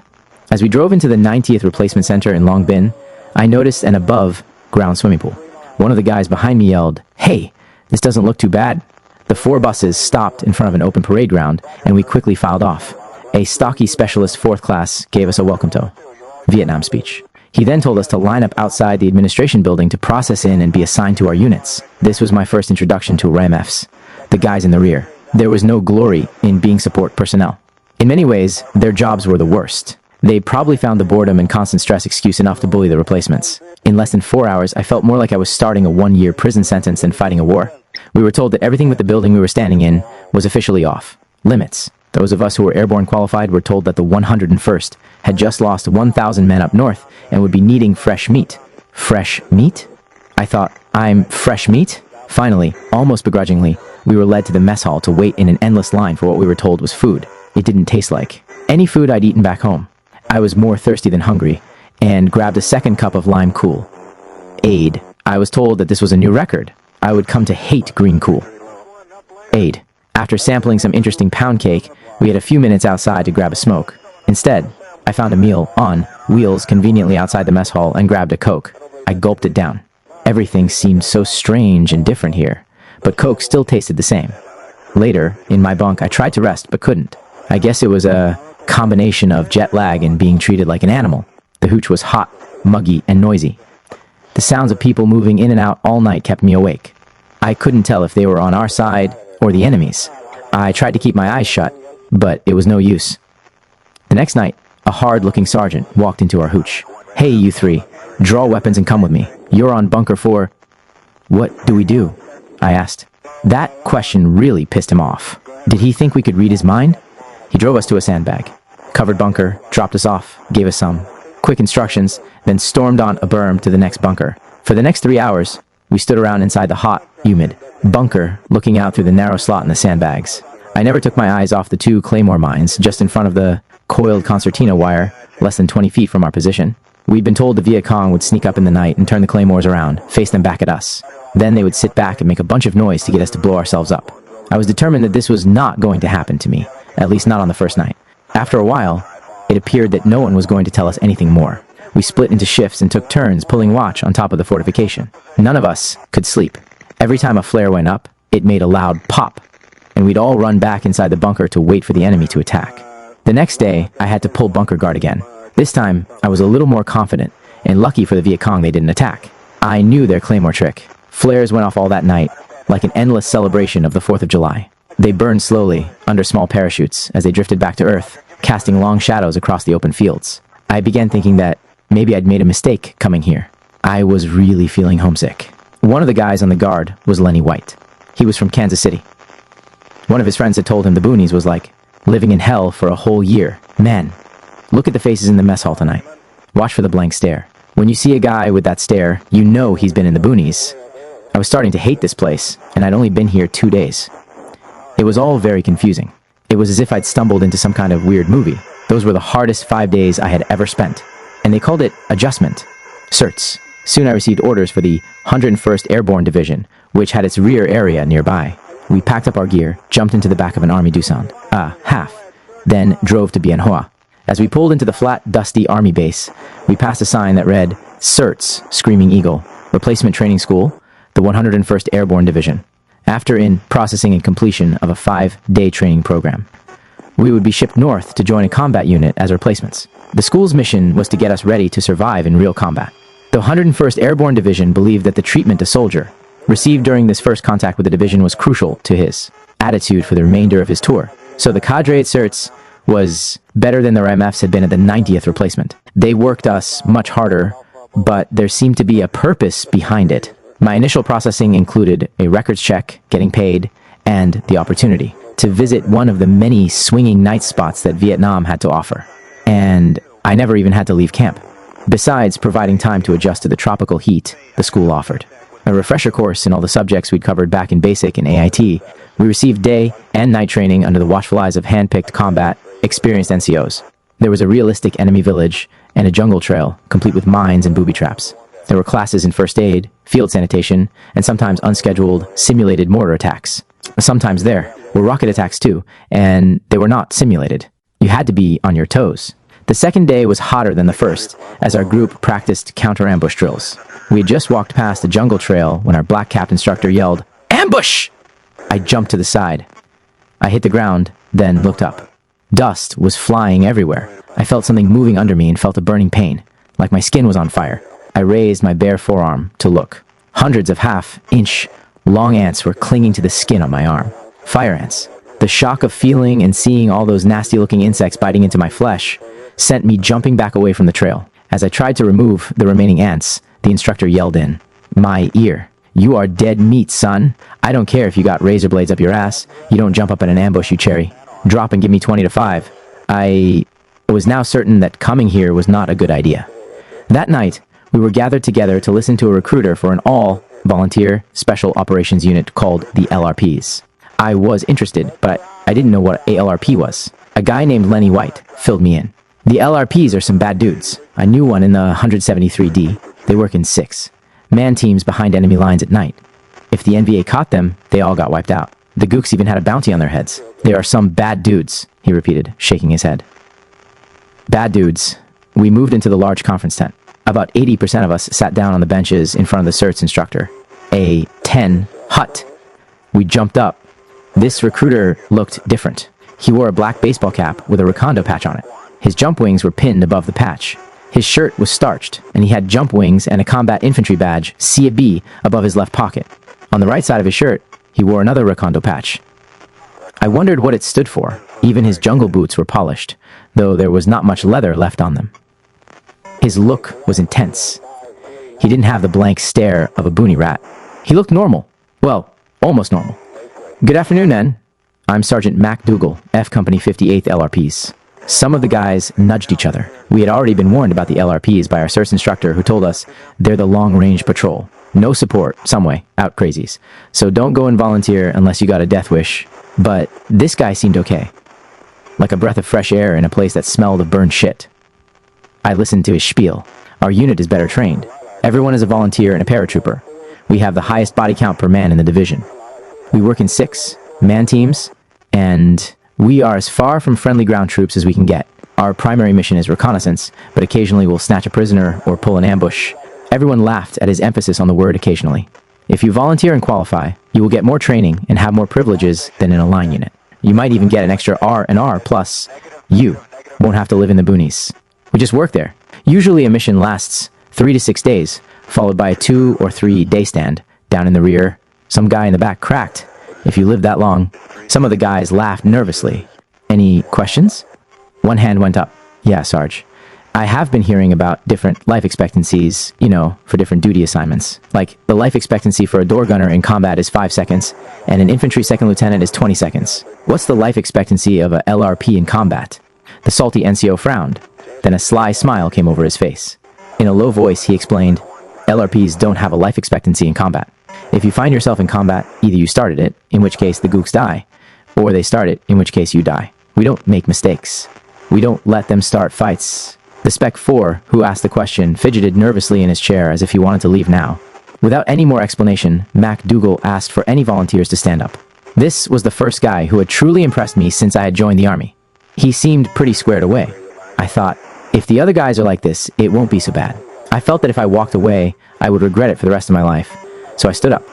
As we drove into the 90th Replacement Center in Long Binh, I noticed an above-ground swimming pool. One of the guys behind me yelled, "Hey, this doesn't look too bad." The 4 buses stopped in front of an open parade ground, and we quickly filed off. A stocky specialist 4th class gave us a welcome to Vietnam speech. He then told us to line up outside the administration building to process in and be assigned to our units. This was my first introduction to RAMFs, the guys in the rear. There was no glory in being support personnel. In many ways, their jobs were the worst. They probably found the boredom and constant stress excuse enough to bully the replacements. In less than 4 hours, I felt more like I was starting a 1-year prison sentence than fighting a war. We were told that everything with the building we were standing in was officially off limits. Those of us who were airborne qualified were told that the 101st had just lost 1,000 men up north and would be needing fresh meat. Fresh meat? I thought, I'm fresh meat? Finally, almost begrudgingly, we were led to the mess hall to wait in an endless line for what we were told was food. It didn't taste like any food I'd eaten back home. I was more thirsty than hungry and grabbed a second cup of lime cool. Aid. I was told that this was a new record. I would come to hate green cool. Aid. After sampling some interesting pound cake, we had a few minutes outside to grab a smoke. Instead, I found a meal on wheels conveniently outside the mess hall and grabbed a Coke. I gulped it down. Everything seemed so strange and different here, but Coke still tasted the same. Later, in my bunk, I tried to rest but couldn't. I guess it was a combination of jet lag and being treated like an animal. The hooch was hot, muggy, and noisy. The sounds of people moving in and out all night kept me awake. I couldn't tell if they were on our side or the enemy's. I tried to keep my eyes shut, but it was no use. The next night, a hard-looking sergeant walked into our hooch. Hey, you three, draw weapons and come with me. You're on bunker 4. What do we do? I asked. That question really pissed him off. Did he think we could read his mind? He drove us to a sandbag, covered bunker, dropped us off, gave us some quick instructions, then stormed on a berm to the next bunker. For the next 3 hours, we stood around inside the hot, humid bunker, looking out through the narrow slot in the sandbags. I never took my eyes off the 2 claymore mines just in front of the coiled concertina wire, less than 20 feet from our position. We'd been told the Viet Cong would sneak up in the night and turn the claymores around, face them back at us. Then they would sit back and make a bunch of noise to get us to blow ourselves up. I was determined that this was not going to happen to me, at least not on the first night. After a while, it appeared that no one was going to tell us anything more. We split into shifts and took turns pulling watch on top of the fortification. None of us could sleep. Every time a flare went up, it made a loud pop, and we'd all run back inside the bunker to wait for the enemy to attack. The next day, I had to pull bunker guard again. This time, I was a little more confident, and lucky for the Viet Cong they didn't attack. I knew their claymore trick. Flares went off all that night, like an endless celebration of the 4th of July. They burned slowly, under small parachutes, as they drifted back to Earth, casting long shadows across the open fields. I began thinking that maybe I'd made a mistake coming here. I was really feeling homesick. One of the guys on the guard was Lenny White. He was from Kansas City. One of his friends had told him the boonies was like living in hell for a whole year. Man, look at the faces in the mess hall tonight. Watch for the blank stare. When you see a guy with that stare, you know he's been in the boonies. I was starting to hate this place, and I'd only been here 2 days. It was all very confusing. It was as if I'd stumbled into some kind of weird movie. Those were the hardest 5 days I had ever spent. And they called it adjustment. CERTS. Soon I received orders for the 101st Airborne Division, which had its rear area nearby. We packed up our gear, jumped into the back of an Army Doosan, half, then drove to Bien Hoa. As we pulled into the flat, dusty Army base, we passed a sign that read, CERTS, Screaming Eagle, Replacement Training School, the 101st Airborne Division. After in processing and completion of a 5-day training program, we would be shipped north to join a combat unit as replacements. The school's mission was to get us ready to survive in real combat. The 101st Airborne Division believed that the treatment a soldier received during this first contact with the division was crucial to his attitude for the remainder of his tour. So the cadre at CERTS was better than the RMFs had been at the 90th replacement. They worked us much harder, but there seemed to be a purpose behind it. My initial processing included a records check, getting paid, and the opportunity to visit one of the many swinging night spots that Vietnam had to offer. And I never even had to leave camp, besides providing time to adjust to the tropical heat the school offered. A refresher course in all the subjects we'd covered back in basic and AIT, we received day and night training under the watchful eyes of hand-picked combat, experienced NCOs. There was a realistic enemy village and a jungle trail, complete with mines and booby traps. There were classes in first aid, field sanitation, and sometimes unscheduled, simulated mortar attacks. Sometimes there were rocket attacks too, and they were not simulated. You had to be on your toes. The second day was hotter than the first, as our group practiced counter-ambush drills. We had just walked past the jungle trail when our black-capped instructor yelled, "Ambush!" I jumped to the side. I hit the ground, then looked up. Dust was flying everywhere. I felt something moving under me and felt a burning pain, like my skin was on fire. I raised my bare forearm to look. Hundreds of half-inch long ants were clinging to the skin on my arm. Fire ants. The shock of feeling and seeing all those nasty-looking insects biting into my flesh sent me jumping back away from the trail. As I tried to remove the remaining ants, the instructor yelled in my ear, "You are dead meat, son. I don't care if you got razor blades up your ass. You don't jump up in an ambush, you cherry. Drop and give me 20 to 5. I was now certain that coming here was not a good idea. That night, we were gathered together to listen to a recruiter for an all-volunteer special operations unit called the LRPs. I was interested, but I didn't know what a LRP was. A guy named Lenny White filled me in. The LRPs are some bad dudes. I knew one in the 173D. They work in 6-man teams behind enemy lines at night. If the NVA caught them, they all got wiped out. The gooks even had a bounty on their heads. They are some bad dudes, he repeated, shaking his head. Bad dudes. We moved into the large conference tent. About 80% of us sat down on the benches in front of the CERTS instructor. A 10 hut. We jumped up. This recruiter looked different. He wore a black baseball cap with a Recondo patch on it. His jump wings were pinned above the patch. His shirt was starched, and he had jump wings and a combat infantry badge, CB, above his left pocket. On the right side of his shirt, he wore another Recondo patch. I wondered what it stood for. Even his jungle boots were polished, though there was not much leather left on them. His look was intense. He didn't have the blank stare of a boonie rat. He looked normal. Well, almost normal. Good afternoon, men. I'm Sergeant Mac Dougal, F Company 58th LRPs. Some of the guys nudged each other. We had already been warned about the LRPs by our CERTS instructor who told us they're the long-range patrol. No support, some way, out crazies. So don't go and volunteer unless you got a death wish. But this guy seemed okay. Like a breath of fresh air in a place that smelled of burned shit. I listened to his spiel. Our unit is better trained. Everyone is a volunteer and a paratrooper. We have the highest body count per man in the division. We work in 6-man teams, and we are as far from friendly ground troops as we can get. Our primary mission is reconnaissance, but occasionally we'll snatch a prisoner or pull an ambush. Everyone laughed at his emphasis on the word occasionally. If you volunteer and qualify, you will get more training and have more privileges than in a line unit. You might even get an extra R&R, plus you won't have to live in the boonies. We just work there. Usually a mission lasts 3 to 6 days, followed by a 2 or 3 day stand. Down in the rear, some guy in the back cracked. If you lived that long, some of the guys laughed nervously. Any questions? One hand went up. Yeah, Sarge. I have been hearing about different life expectancies, for different duty assignments. Like, the life expectancy for a door gunner in combat is 5 seconds, and an infantry second lieutenant is 20 seconds. What's the life expectancy of a LRP in combat? The salty NCO frowned. Then a sly smile came over his face. In a low voice, he explained, LRPs don't have a life expectancy in combat. If you find yourself in combat, either you started it, in which case the gooks die, or they start it, in which case you die. We don't make mistakes. We don't let them start fights. The Spec 4, who asked the question, fidgeted nervously in his chair as if he wanted to leave now. Without any more explanation, Mac Dougal asked for any volunteers to stand up. This was the first guy who had truly impressed me since I had joined the army. He seemed pretty squared away. I thought, if the other guys are like this, it won't be so bad. I felt that if I walked away, I would regret it for the rest of my life. So I stood up.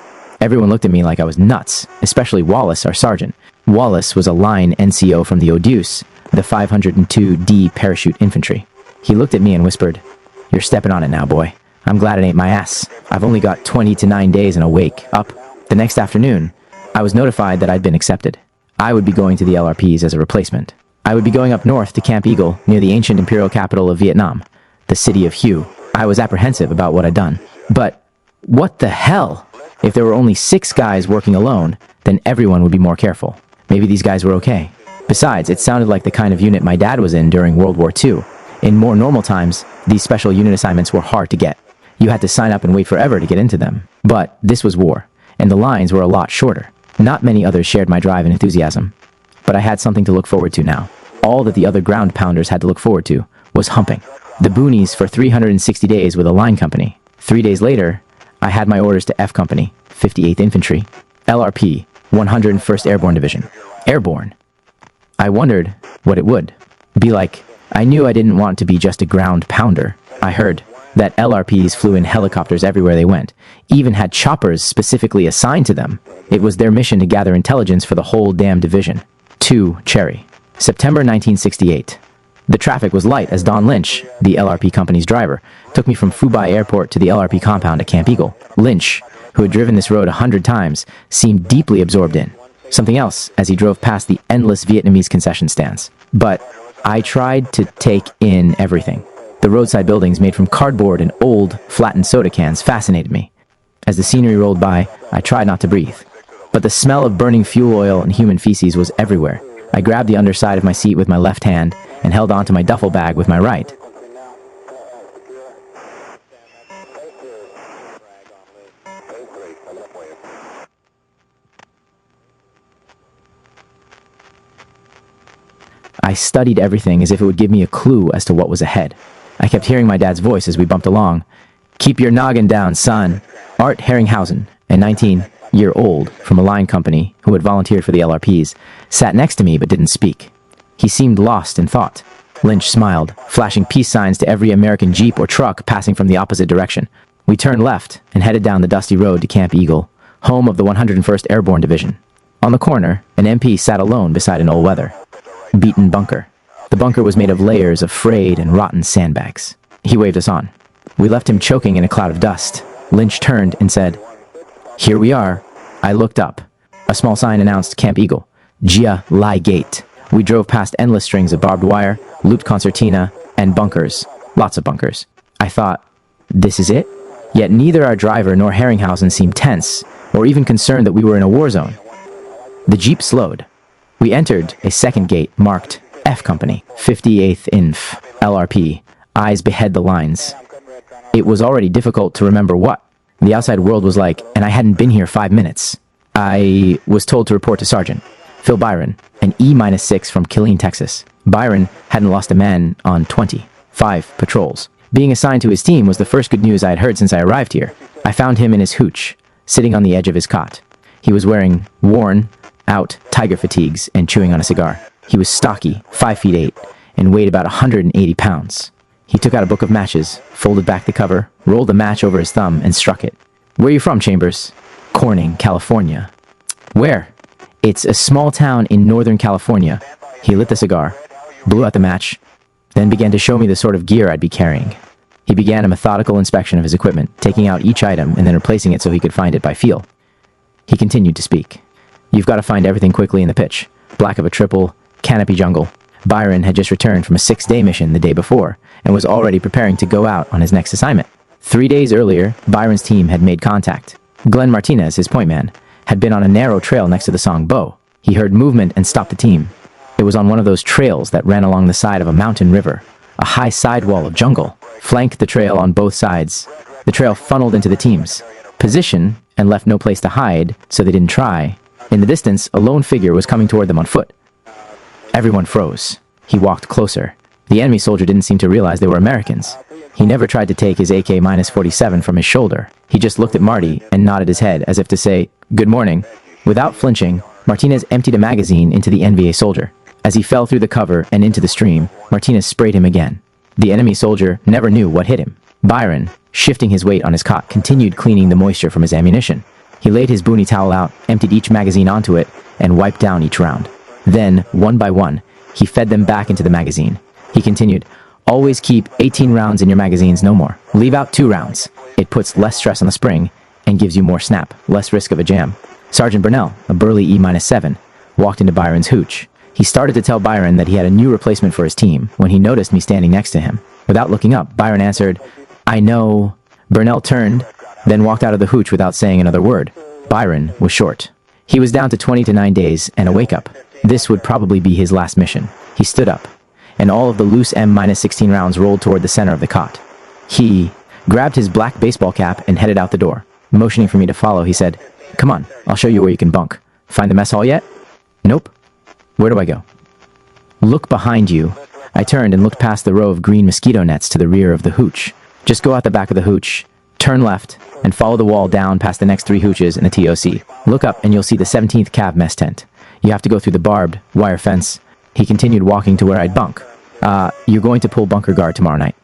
Everyone looked at me like I was nuts, especially Wallace, our sergeant. Wallace was a line NCO from the Odeuse, the 502D Parachute Infantry. He looked at me and whispered, "You're stepping on it now, boy. I'm glad it ain't my ass. I've only got 20 to 9 days and a wake up." The next afternoon, I was notified that I'd been accepted. I would be going to the LRPs as a replacement. I would be going up north to Camp Eagle, near the ancient imperial capital of Vietnam, the city of Hue. I was apprehensive about what I'd done. But what the hell? If there were only 6 guys working alone, then everyone would be more careful. Maybe these guys were okay. Besides, it sounded like the kind of unit my dad was in during World War II. In more normal times, these special unit assignments were hard to get. You had to sign up and wait forever to get into them. But this was war, and the lines were a lot shorter. Not many others shared my drive and enthusiasm. But I had something to look forward to now. All that the other ground pounders had to look forward to was humping the boonies for 360 days with a line company. 3 days later, I had my orders to F Company, 58th Infantry, LRP, 101st Airborne Division. Airborne. I wondered what it would be like. I knew I didn't want to be just a ground pounder. I heard that LRPs flew in helicopters everywhere they went, even had choppers specifically assigned to them. It was their mission to gather intelligence for the whole damn division. 2 Cherry. September 1968. The traffic was light as Don Lynch, the LRP company's driver, took me from Fubai Airport to the LRP compound at Camp Eagle. Lynch, who had driven this road 100 times, seemed deeply absorbed in something else as he drove past the endless Vietnamese concession stands. But I tried to take in everything. The roadside buildings made from cardboard and old, flattened soda cans fascinated me. As the scenery rolled by, I tried not to breathe. But the smell of burning fuel oil and human feces was everywhere. I grabbed the underside of my seat with my left hand and held onto my duffel bag with my right. I studied everything as if it would give me a clue as to what was ahead. I kept hearing my dad's voice as we bumped along. "Keep your noggin down, son." Art Herringhausen, a 19-year-old from a line company who had volunteered for the LRPs, sat next to me but didn't speak. He seemed lost in thought. Lynch smiled, flashing peace signs to every American Jeep or truck passing from the opposite direction. We turned left and headed down the dusty road to Camp Eagle, home of the 101st Airborne Division. On the corner, an MP sat alone beside an all-weather, beaten bunker. The bunker was made of layers of frayed and rotten sandbags. He waved us on. We left him choking in a cloud of dust. Lynch turned and said, "Here we are." I looked up. A small sign announced Camp Eagle, Gia Lai Gate. We drove past endless strings of barbed wire, looped concertina, and bunkers. Lots of bunkers. I thought, this is it? Yet neither our driver nor Herringhausen seemed tense, or even concerned that we were in a war zone. The Jeep slowed. We entered a second gate marked F Company, 58th Inf, LRP. Eyes behead the lines. It was already difficult to remember what the outside world was like, and I hadn't been here 5 minutes. I was told to report to Sergeant Phil Byron, an E-6 from Killeen, Texas. Byron hadn't lost a man on 25 patrols. Being assigned to his team was the first good news I had heard since I arrived here. I found him in his hooch, sitting on the edge of his cot. He was wearing worn-out tiger fatigues and chewing on a cigar. He was stocky, 5'8", and weighed about 180 pounds. He took out a book of matches, folded back the cover, rolled a match over his thumb, and struck it. "Where are you from, Chambers?" "Corning, California." "Where?" "It's a small town in Northern California." He lit the cigar, blew out the match, then began to show me the sort of gear I'd be carrying. He began a methodical inspection of his equipment, taking out each item and then replacing it so he could find it by feel. He continued to speak. "You've got to find everything quickly in the pitch. Black of a triple, canopy jungle." Byron had just returned from a 6-day mission the day before and was already preparing to go out on his next assignment. 3 days earlier, Byron's team had made contact. Glenn Martinez, his point man, had been on a narrow trail next to the Song Bo. He heard movement and stopped the team. It was on one of those trails that ran along the side of a mountain river. A high sidewall of jungle flanked the trail on both sides. The trail funneled into the team's position and left no place to hide, so they didn't try. In the distance, a lone figure was coming toward them on foot. Everyone froze. He walked closer. The enemy soldier didn't seem to realize they were Americans. He never tried to take his AK-47 from his shoulder. He just looked at Marty and nodded his head as if to say, "Good morning." Without flinching, Martinez emptied a magazine into the NVA soldier. As he fell through the cover and into the stream, Martinez sprayed him again. The enemy soldier never knew what hit him. Byron, shifting his weight on his cot, continued cleaning the moisture from his ammunition. He laid his boonie towel out, emptied each magazine onto it, and wiped down each round. Then, one by one, he fed them back into the magazine. He continued, "Always keep 18 rounds in your magazines, no more. Leave out 2 rounds. It puts less stress on the spring and gives you more snap, less risk of a jam." Sergeant Burnell, a burly E-7, walked into Byron's hooch. He started to tell Byron that he had a new replacement for his team when he noticed me standing next to him. Without looking up, Byron answered, "I know." Burnell turned, then walked out of the hooch without saying another word. Byron was short. He was down to 20 to 9 days and a wake-up. This would probably be his last mission. He stood up, and all of the loose M-16 rounds rolled toward the center of the cot. He grabbed his black baseball cap and headed out the door. Motioning for me to follow, he said, "Come on, I'll show you where you can bunk. Find the mess hall yet?" "Nope." "Where do I go?" "Look behind you." I turned and looked past the row of green mosquito nets to the rear of the hooch. "Just go out the back of the hooch, turn left, and follow the wall down past the next 3 hooches and the TOC. Look up and you'll see the 17th Cav mess tent. You have to go through the barbed wire fence." He continued walking to where I'd bunk. You're going to pull bunker guard tomorrow night.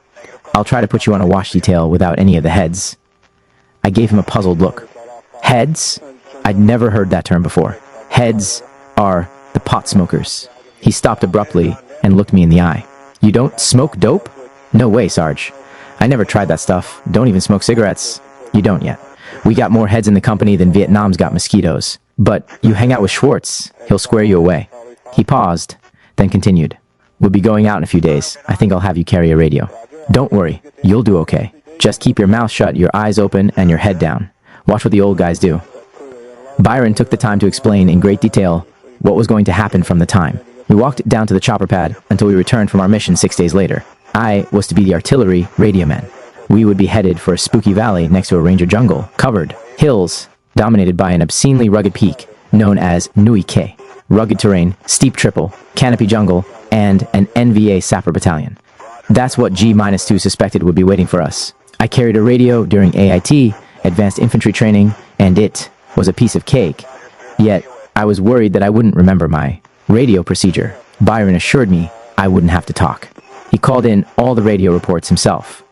I'll try to put you on a wash detail without any of the heads." I gave him a puzzled look. Heads? I'd never heard that term before. Heads are the pot smokers. He stopped abruptly and looked me in the eye. You don't smoke dope? No way, Sarge. I never tried that stuff. Don't even smoke cigarettes. You don't yet. We got more heads in the company than Vietnam's got mosquitoes. But you hang out with Schwartz, he'll square you away. He paused, then continued. We'll be going out in a few days. I think I'll have you carry a radio. Don't worry, you'll do okay. Just keep your mouth shut, your eyes open, and your head down. Watch what the old guys do. Byron took the time to explain in great detail what was going to happen from the time. We walked down to the chopper pad until we returned from our mission 6 days later. I was to be the artillery radio man. We would be headed for a spooky valley next to a ranger jungle, covered hills, dominated by an obscenely rugged peak known as Nui Ke. Rugged terrain, steep triple, canopy jungle, and an NVA sapper battalion. That's what G-2 suspected would be waiting for us. I carried a radio during AIT, advanced infantry training, and it was a piece of cake. Yet, I was worried that I wouldn't remember my radio procedure. Byron assured me I wouldn't have to talk. He called in all the radio reports himself.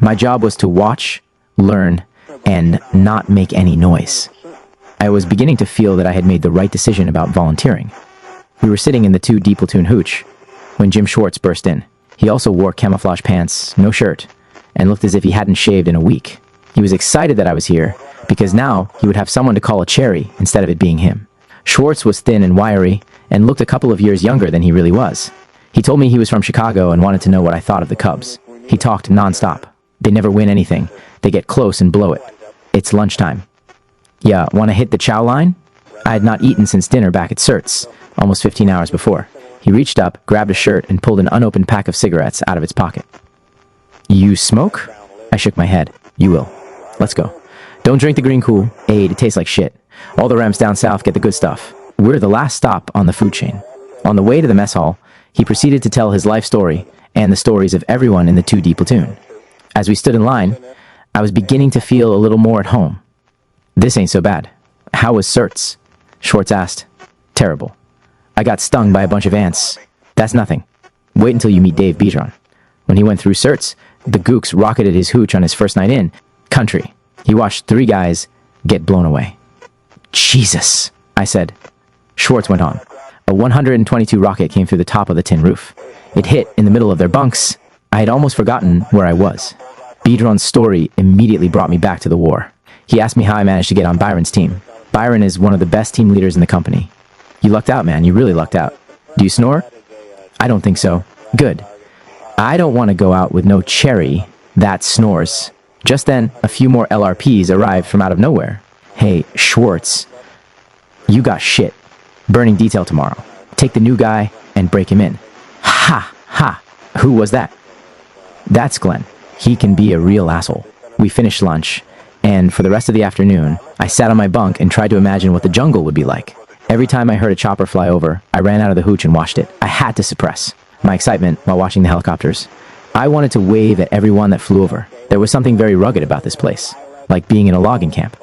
My job was to watch, learn, and not make any noise. I was beginning to feel that I had made the right decision about volunteering. We were sitting in the 2D platoon hooch when Jim Schwartz burst in. He also wore camouflage pants, no shirt, and looked as if he hadn't shaved in a week. He was excited that I was here because now he would have someone to call a cherry instead of it being him. Schwartz was thin and wiry and looked a couple of years younger than he really was. He told me he was from Chicago and wanted to know what I thought of the Cubs. He talked nonstop. They never win anything. They get close and blow it. It's lunchtime. Yeah, want to hit the chow line? I had not eaten since dinner back at Surt's, almost 15 hours before. He reached up, grabbed a shirt, and pulled an unopened pack of cigarettes out of its pocket. You smoke? I shook my head. You will. Let's go. Don't drink the green Kool-Aid, it tastes like shit. All the ramps down south get the good stuff. We're the last stop on the food chain. On the way to the mess hall, he proceeded to tell his life story and the stories of everyone in the 2D platoon. As we stood in line, I was beginning to feel a little more at home. This ain't so bad. How was Surt's? Schwartz asked. Terrible. I got stung by a bunch of ants. That's nothing. Wait until you meet Dave Biedron. When he went through Surt's, the Gooks rocketed his hooch on his first night in. Country. He watched 3 guys get blown away. Jesus, I said. Schwartz went on. A 122 rocket came through the top of the tin roof. It hit in the middle of their bunks. I had almost forgotten where I was. Biedron's story immediately brought me back to the war. He asked me how I managed to get on Byron's team. Byron is one of the best team leaders in the company. You lucked out, man. You really lucked out. Do you snore? I don't think so. Good. I don't want to go out with no cherry that snores. Just then, a few more LRPs arrived from out of nowhere. Hey, Schwartz, you got shit. Burning detail tomorrow. Take the new guy and break him in. Ha! Ha! Who was that? That's Glenn. He can be a real asshole. We finished lunch, and for the rest of the afternoon, I sat on my bunk and tried to imagine what the jungle would be like. Every time I heard a chopper fly over, I ran out of the hooch and watched it. I had to suppress my excitement while watching the helicopters. I wanted to wave at everyone that flew over. There was something very rugged about this place, like being in a logging camp.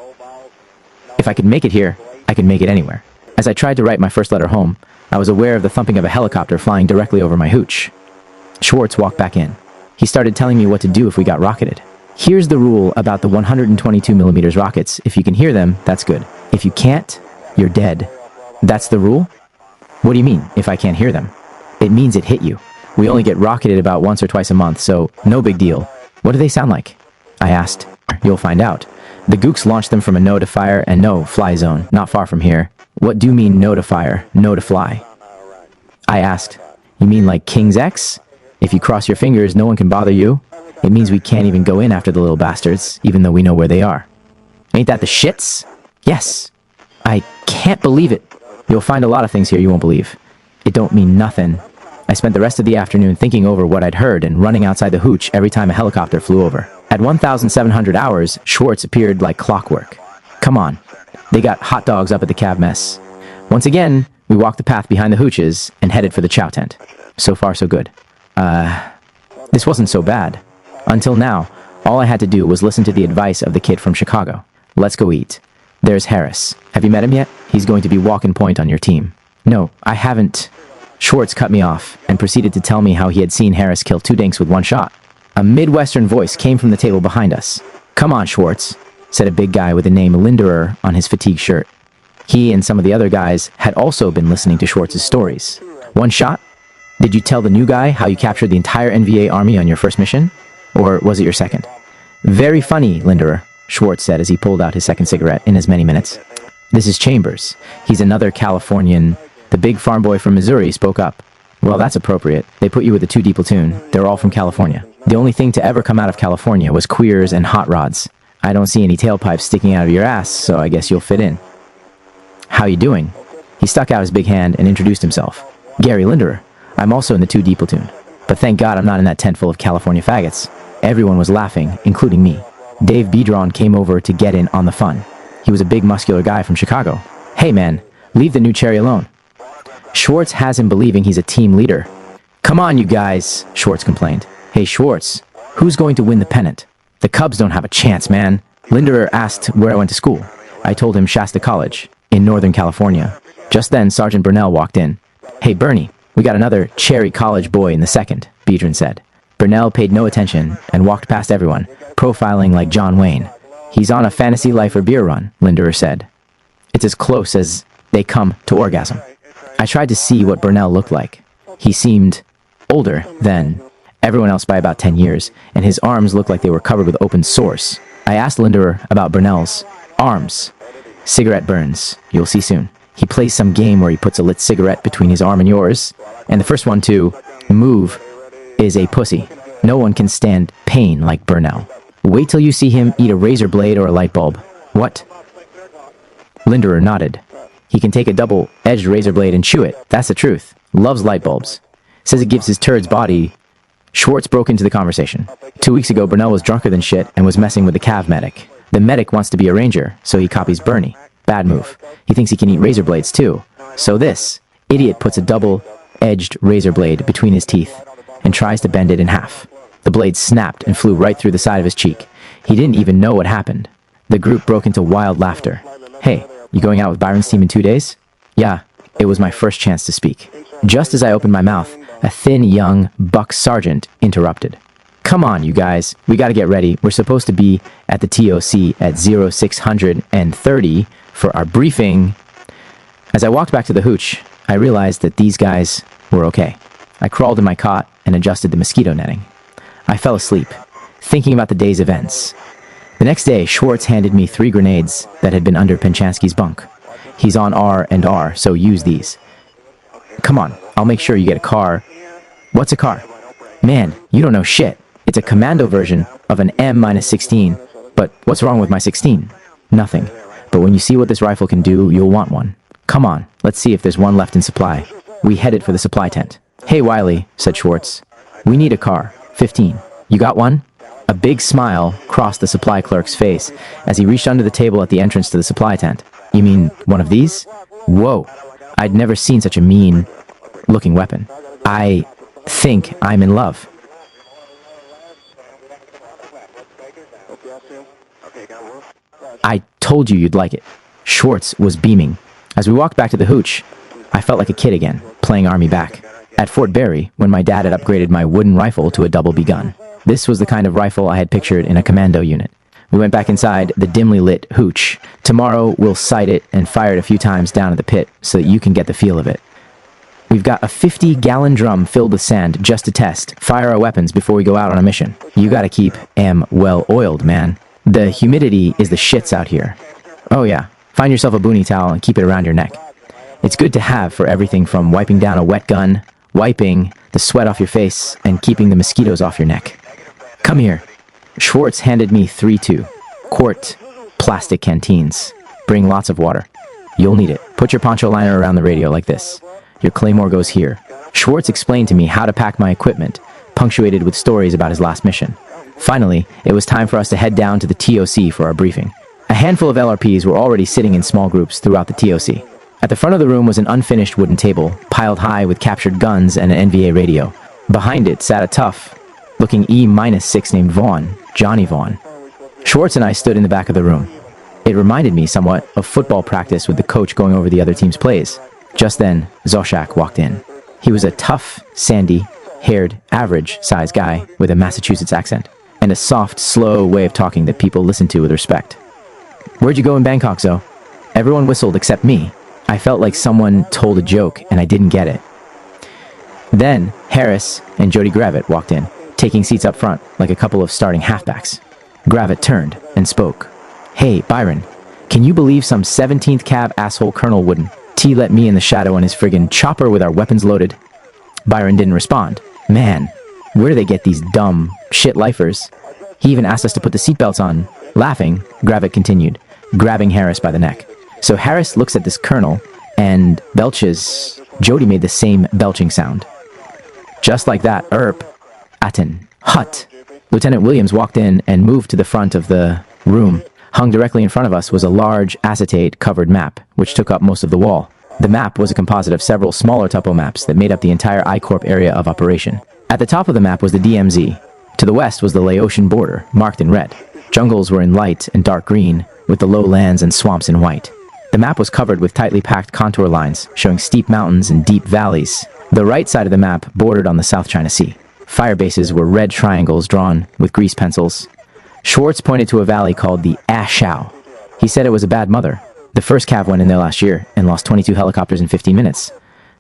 If I could make it here, I could make it anywhere. As I tried to write my first letter home, I was aware of the thumping of a helicopter flying directly over my hooch. Schwartz walked back in. He started telling me what to do if we got rocketed. Here's the rule about the 122mm rockets. If you can hear them, that's good. If you can't, you're dead. That's the rule? What do you mean, if I can't hear them? It means it hit you. We only get rocketed about once or twice a month, so no big deal. What do they sound like? I asked. You'll find out. The Gooks launched them from a no-to-fire and no-fly zone, not far from here. What do you mean no-to-fire, no-to-fly? I asked. You mean like King's X? If you cross your fingers, no one can bother you? It means we can't even go in after the little bastards, even though we know where they are. Ain't that the shits? Yes. I can't believe it. You'll find a lot of things here you won't believe. It don't mean nothing. I spent the rest of the afternoon thinking over what I'd heard and running outside the hooch every time a helicopter flew over. At 1,700 hours, Schwartz appeared like clockwork. Come on. They got hot dogs up at the cab mess. Once again, we walked the path behind the hooches and headed for the chow tent. So far, so good. This wasn't so bad. Until now, all I had to do was listen to the advice of the kid from Chicago. Let's go eat. There's Harris. Have you met him yet? He's going to be walking point on your team. No, I haven't. Schwartz cut me off and proceeded to tell me how he had seen Harris kill 2 dinks with 1 shot. A Midwestern voice came from the table behind us. Come on, Schwartz, said a big guy with the name Linderer on his fatigue shirt. He and some of the other guys had also been listening to Schwartz's stories. One shot? Did you tell the new guy how you captured the entire NVA army on your first mission? Or was it your second? Very funny, Linderer, Schwartz said as he pulled out his second cigarette in as many minutes. This is Chambers. He's another Californian. The big farm boy from Missouri spoke up. Well, that's appropriate. They put you with a 2D platoon. They're all from California. The only thing to ever come out of California was queers and hot rods. I don't see any tailpipes sticking out of your ass, so I guess you'll fit in. How you doing? He stuck out his big hand and introduced himself. Gary Linderer. I'm also in the 2D platoon. But thank God I'm not in that tent full of California faggots. Everyone was laughing, including me. Dave Bedron came over to get in on the fun. He was a big muscular guy from Chicago. Hey man, leave the new cherry alone. Schwartz has him believing he's a team leader. Come on, you guys, Schwartz complained. Hey Schwartz, who's going to win the pennant? The Cubs don't have a chance, man. Linderer asked where I went to school. I told him Shasta College, in Northern California. Just then, Sergeant Burnell walked in. Hey Bernie, we got another Cherry College boy in the second, Bedron said. Burnell paid no attention and walked past everyone, profiling like John Wayne. He's on a fantasy life or beer run, Linderer said. It's as close as they come to orgasm. I tried to see what Burnell looked like. He seemed older than everyone else by about 10 years, and his arms looked like they were covered with open sores. I asked Linderer about Burnell's arms. Cigarette burns. You'll see soon. He plays some game where he puts a lit cigarette between his arm and yours, and the first one to move is a pussy. No one can stand pain like Burnell. Wait till you see him eat a razor blade or a light bulb. What? Linderer nodded. He can take a double-edged razor blade and chew it. That's the truth. Loves light bulbs. Says it gives his turd's body. Schwartz broke into the conversation. 2 weeks ago, Burnell was drunker than shit and was messing with the Cav medic. The medic wants to be a ranger, so he copies Bernie. Bad move. He thinks he can eat razor blades too. So this idiot puts a double-edged razor blade between his teeth and tries to bend it in half. The blade snapped and flew right through the side of his cheek. He didn't even know what happened. The group broke into wild laughter. Hey, you going out with Byron's team in 2 days? Yeah, it was my first chance to speak. Just as I opened my mouth, a thin, young buck sergeant interrupted. Come on, you guys. We gotta get ready. We're supposed to be at the TOC at 0630 for our briefing. As I walked back to the hooch, I realized that these guys were okay. I crawled in my cot and adjusted the mosquito netting. I fell asleep, thinking about the day's events. The next day, Schwartz handed me 3 grenades that had been under Penchansky's bunk. He's on R&R, so use these. Come on, I'll make sure you get a car. What's a car? Man, you don't know shit. It's a commando version of an M-16. But what's wrong with my 16? Nothing. But when you see what this rifle can do, you'll want one. Come on, let's see if there's one left in supply. We headed for the supply tent. Hey, Wiley, said Schwartz. We need a car. 15. You got one? A big smile crossed the supply clerk's face as he reached under the table at the entrance to the supply tent. You mean one of these? Whoa. I'd never seen such a mean-looking weapon. I think I'm in love. I told you you'd like it. Schwartz was beaming. As we walked back to the hooch, I felt like a kid again, playing Army back. At Fort Berry, when my dad had upgraded my wooden rifle to a double B gun. This was the kind of rifle I had pictured in a commando unit. We went back inside the dimly lit hooch. Tomorrow, we'll sight it and fire it a few times down at the pit so that you can get the feel of it. We've got a 50-gallon drum filled with sand just to test, fire our weapons before we go out on a mission. You gotta keep M well-oiled, man. The humidity is the shits out here. Oh yeah, find yourself a boonie towel and keep it around your neck. It's good to have for everything from wiping down a wet gun, wiping the sweat off your face, and keeping the mosquitoes off your neck. Come here. Schwartz handed me 3 quart plastic canteens. Bring lots of water. You'll need it. Put your poncho liner around the radio like this. Your claymore goes here. Schwartz explained to me how to pack my equipment, punctuated with stories about his last mission. Finally, it was time for us to head down to the TOC for our briefing. A handful of LRPs were already sitting in small groups throughout the TOC. At the front of the room was an unfinished wooden table, piled high with captured guns and an NVA radio. Behind it sat a tough-looking E-6 named Vaughn, Johnny Vaughn. Schwartz and I stood in the back of the room. It reminded me somewhat of football practice with the coach going over the other team's plays. Just then, Zoshak walked in. He was a tough, sandy-haired, average-sized guy with a Massachusetts accent, and a soft, slow way of talking that people listened to with respect. Where'd you go in Bangkok, Zo? Everyone whistled except me. I felt like someone told a joke and I didn't get it. Then Harris and Jody Gravitt walked in, taking seats up front like a couple of starting halfbacks. Gravitt turned and spoke. "Hey, Byron, can you believe some 17th Cav asshole Colonel wouldn't let me in the shadow on his friggin' chopper with our weapons loaded?" Byron didn't respond. Man, where do they get these dumb shit lifers? He even asked us to put the seatbelts on. Laughing, Gravitt continued, grabbing Harris by the neck. So Harris looks at this colonel and belches. Jody made the same belching sound. Just like that, Aten, hut. Lieutenant Williams walked in and moved to the front of the room. Hung directly in front of us was a large acetate-covered map, which took up most of the wall. The map was a composite of several smaller topo maps that made up the entire I-Corp area of operation. At the top of the map was the DMZ. To the west was the Laotian border, marked in red. Jungles were in light and dark green, with the lowlands and swamps in white. The map was covered with tightly packed contour lines, showing steep mountains and deep valleys. The right side of the map bordered on the South China Sea. Fire bases were red triangles drawn with grease pencils. Schwartz pointed to a valley called the Ashau. He said it was a bad mother. The first Cav went in there last year and lost 22 helicopters in 15 minutes.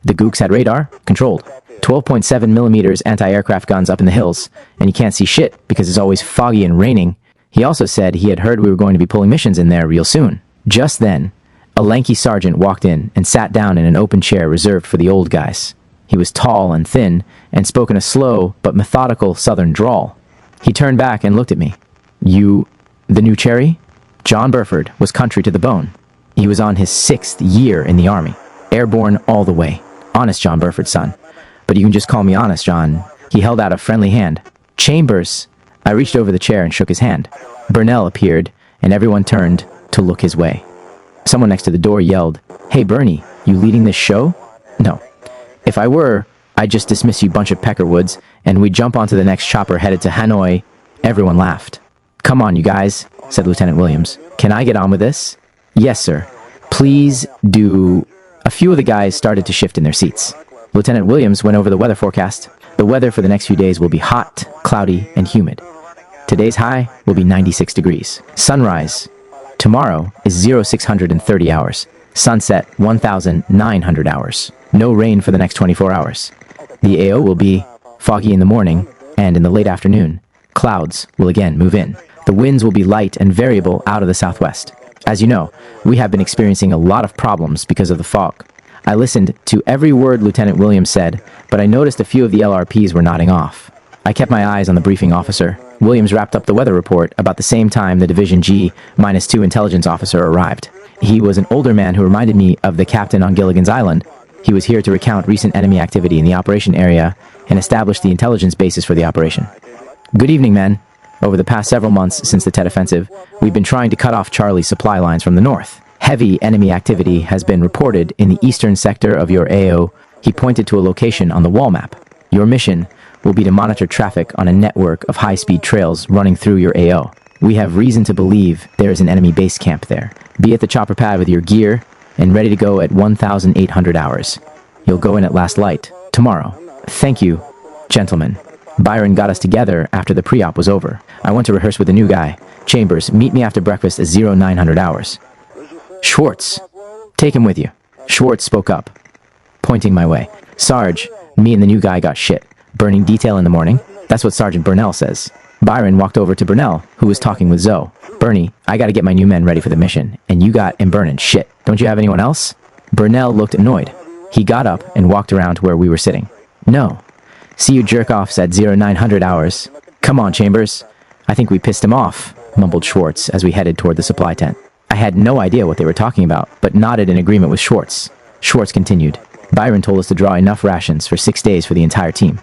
The Gooks had radar, controlled. 12.7 millimeters anti-aircraft guns up in the hills, and you can't see shit because it's always foggy and raining. He also said he had heard we were going to be pulling missions in there real soon. Just then, a lanky sergeant walked in and sat down in an open chair reserved for the old guys. He was tall and thin and spoke in a slow but methodical southern drawl. He turned back and looked at me. "You, the new cherry?" John Burford was country to the bone. He was on his 6th year in the Army. Airborne all the way. Honest John Burford's son. But you can just call me Honest John. He held out a friendly hand. "Chambers." I reached over the chair and shook his hand. Burnell appeared, and everyone turned to look his way. Someone next to the door yelled, "Hey Bernie, you leading this show?" No. If I were, I'd just dismiss you bunch of peckerwoods, and we'd jump onto the next chopper headed to Hanoi. Everyone laughed. "Come on, you guys," said Lieutenant Williams. "Can I get on with this?" "Yes, sir. Please do." A few of the guys started to shift in their seats. Lieutenant Williams went over the weather forecast. The weather for the next few days will be hot, cloudy, and humid. Today's high will be 96 degrees. Sunrise tomorrow is 0630 hours. Sunset 1900 hours. No rain for the next 24 hours. The AO will be foggy in the morning, and in the late afternoon, clouds will again move in. The winds will be light and variable out of the southwest. As you know, we have been experiencing a lot of problems because of the fog. I listened to every word Lieutenant Williams said, but I noticed a few of the LRPs were nodding off. I kept my eyes on the briefing officer. Williams wrapped up the weather report about the same time the Division G-2 intelligence officer arrived. He was an older man who reminded me of the captain on Gilligan's Island. He was here to recount recent enemy activity in the operation area and establish the intelligence basis for the operation. "Good evening, men. Over the past several months since the Tet Offensive, we've been trying to cut off Charlie's supply lines from the north. Heavy enemy activity has been reported in the eastern sector of your AO." He pointed to a location on the wall map. "Your mission will be to monitor traffic on a network of high-speed trails running through your AO. We have reason to believe there is an enemy base camp there. Be at the chopper pad with your gear and ready to go at 1800 hours. You'll go in at last light tomorrow." "Thank you, gentlemen." Byron got us together after the pre-op was over. I went to rehearse with the new guy. "Chambers, meet me after breakfast at 0900 hours. "Schwartz, take him with you." Schwartz spoke up, pointing my way. "Sarge, me and the new guy got shit. Burning detail in the morning. That's what Sergeant Burnell says." Byron walked over to Burnell, who was talking with Zoe. "Bernie, I gotta get my new men ready for the mission, and you got him burning shit. Don't you have anyone else?" Burnell looked annoyed. He got up and walked around to where we were sitting. "No. See you jerk-offs at 0900 hours. Come on, Chambers." "I think we pissed him off," mumbled Schwartz as we headed toward the supply tent. I had no idea what they were talking about, but nodded in agreement with Schwartz. Schwartz continued. "Byron told us to draw enough rations for 6 days for the entire team.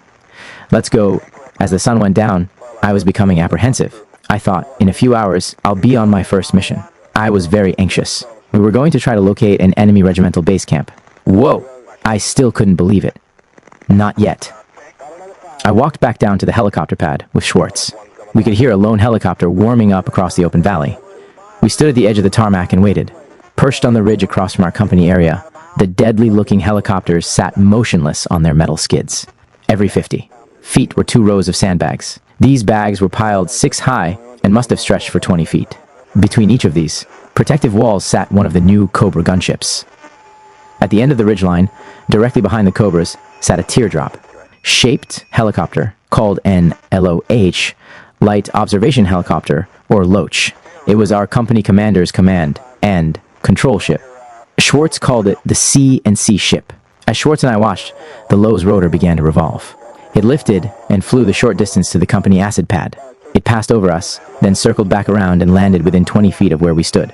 Let's go." As the sun went down, I was becoming apprehensive. I thought, in a few hours, I'll be on my first mission. I was very anxious. We were going to try to locate an enemy regimental base camp. Whoa! I still couldn't believe it. Not yet. I walked back down to the helicopter pad with Schwartz. We could hear a lone helicopter warming up across the open valley. We stood at the edge of the tarmac and waited. Perched on the ridge across from our company area, the deadly-looking helicopters sat motionless on their metal skids. Every 50 feet were 2 rows of sandbags. These bags were piled 6 high and must have stretched for 20 feet. Between each of these protective walls sat one of the new Cobra gunships. At the end of the ridgeline, directly behind the Cobras, sat a teardrop. shaped helicopter called an LOH, Light Observation Helicopter, or LOCH. It was our company commander's command and control ship. Schwartz called it the C&C ship. As Schwartz and I watched, the Lowe's rotor began to revolve. It lifted and flew the short distance to the company acid pad. It passed over us, then circled back around and landed within 20 feet of where we stood.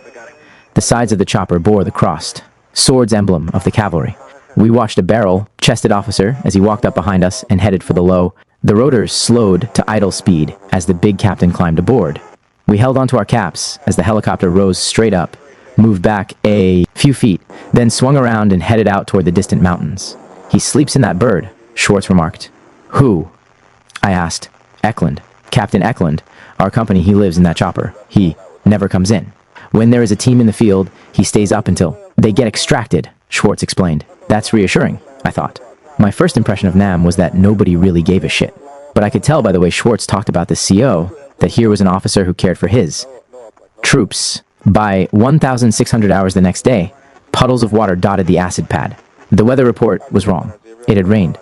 The sides of the chopper bore the crossed swords emblem of the cavalry. We watched a barrel-chested officer as he walked up behind us and headed for the low. The rotors slowed to idle speed as the big captain climbed aboard. We held onto our caps as the helicopter rose straight up, moved back a few feet, then swung around and headed out toward the distant mountains. "He sleeps in that bird," Schwartz remarked. "Who?" I asked. "Eklund. Captain Eklund. Our company, he lives in that chopper. He never comes in. When there is a team in the field, he stays up until they get extracted," Schwartz explained. "That's reassuring," I thought. My first impression of Nam was that nobody really gave a shit. But I could tell by the way Schwartz talked about the CO that here was an officer who cared for his troops. By 1,600 hours the next day, puddles of water dotted the acid pad. The weather report was wrong. It had rained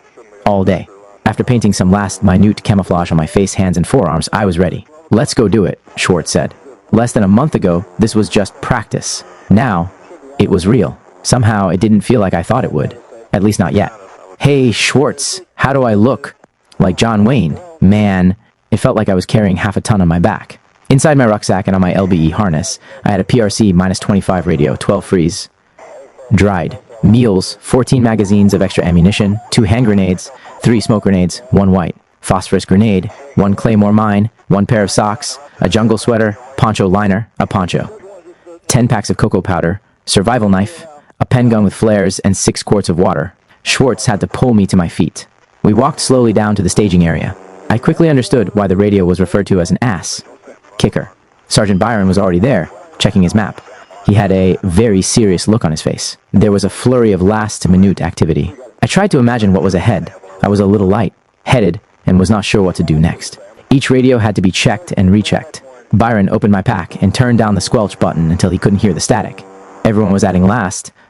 all day. After painting some last minute camouflage on my face, hands, and forearms, I was ready. "Let's go do it," Schwartz said. Less than a month ago, this was just practice. Now, it was real. Somehow, it didn't feel like I thought it would. At least not yet. "Hey, Schwartz, how do I look?" "Like John Wayne." "Man." It felt like I was carrying half a ton on my back. Inside my rucksack and on my LBE harness, I had a PRC -25 radio, 12 freeze. Dried. Meals, 14 magazines of extra ammunition, 2 hand grenades, 3 smoke grenades, 1 white. Phosphorus grenade, 1 claymore mine, 1 pair of socks, a jungle sweater, poncho liner, a poncho. 10 packs of cocoa powder, survival knife, a pen gun with flares, and 6 quarts of water. Schwartz had to pull me to my feet. We walked slowly down to the staging area. I quickly understood why the radio was referred to as an ass kicker. Sergeant Byron was already there, checking his map. He had a very serious look on his face. There was a flurry of last-minute activity. I tried to imagine what was ahead. I was a little light-headed and was not sure what to do next. Each radio had to be checked and rechecked. Byron opened my pack and turned down the squelch button until he couldn't hear the static. Everyone was adding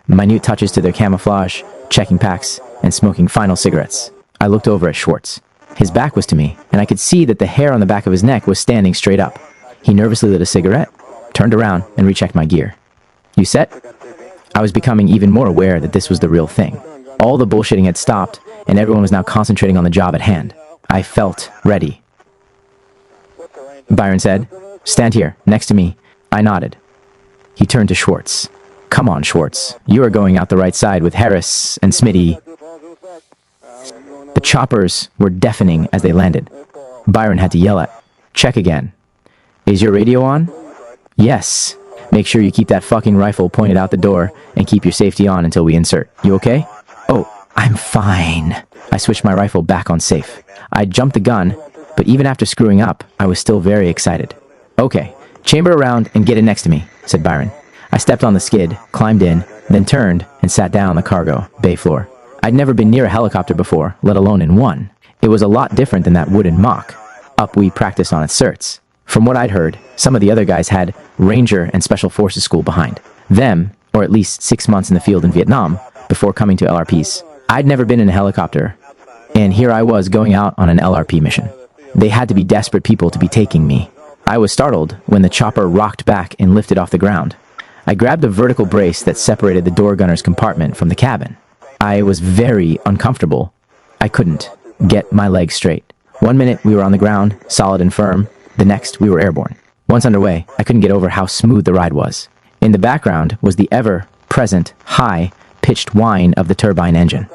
minute touches to their camouflage, checking packs, and smoking final cigarettes. I looked over at Schwartz. His back was to me, and I could see that the hair on the back of his neck was standing straight up. He nervously lit a cigarette, turned around, and rechecked my gear. "You set?" I was becoming even more aware that this was the real thing. All the bullshitting had stopped, and everyone was now concentrating on the job at hand. I felt ready. Byron said, "Stand here, next to me." I nodded. He turned to Schwartz. "Come on, Schwartz. You are going out the right side with Harris and Smitty." The choppers were deafening as they landed. Byron had to yell at, "Check again." "Is your radio on?" "Yes." "Make sure you keep that fucking rifle pointed out the door and keep your safety on until we insert. You okay?" "Oh, I'm fine." I switched my rifle back on safe. I jumped the gun, but even after screwing up, I was still very excited. "Okay, chamber around and get in next to me," said Byron. I stepped on the skid, climbed in, then turned and sat down on the cargo bay floor. I'd never been near a helicopter before, let alone in one. It was a lot different than that wooden mock up we practiced on at certs. From what I'd heard, some of the other guys had Ranger and Special Forces school behind them, or at least 6 months in the field in Vietnam before coming to LRPs. I'd never been in a helicopter, and here I was going out on an LRP mission. They had to be desperate people to be taking me. I was startled when the chopper rocked back and lifted off the ground. I grabbed a vertical brace that separated the door gunner's compartment from the cabin. I was very uncomfortable. I couldn't get my legs straight. 1 minute we were on the ground, solid and firm. The next we were airborne. Once underway, I couldn't get over how smooth the ride was. In the background was the ever-present, high-pitched whine of the turbine engine.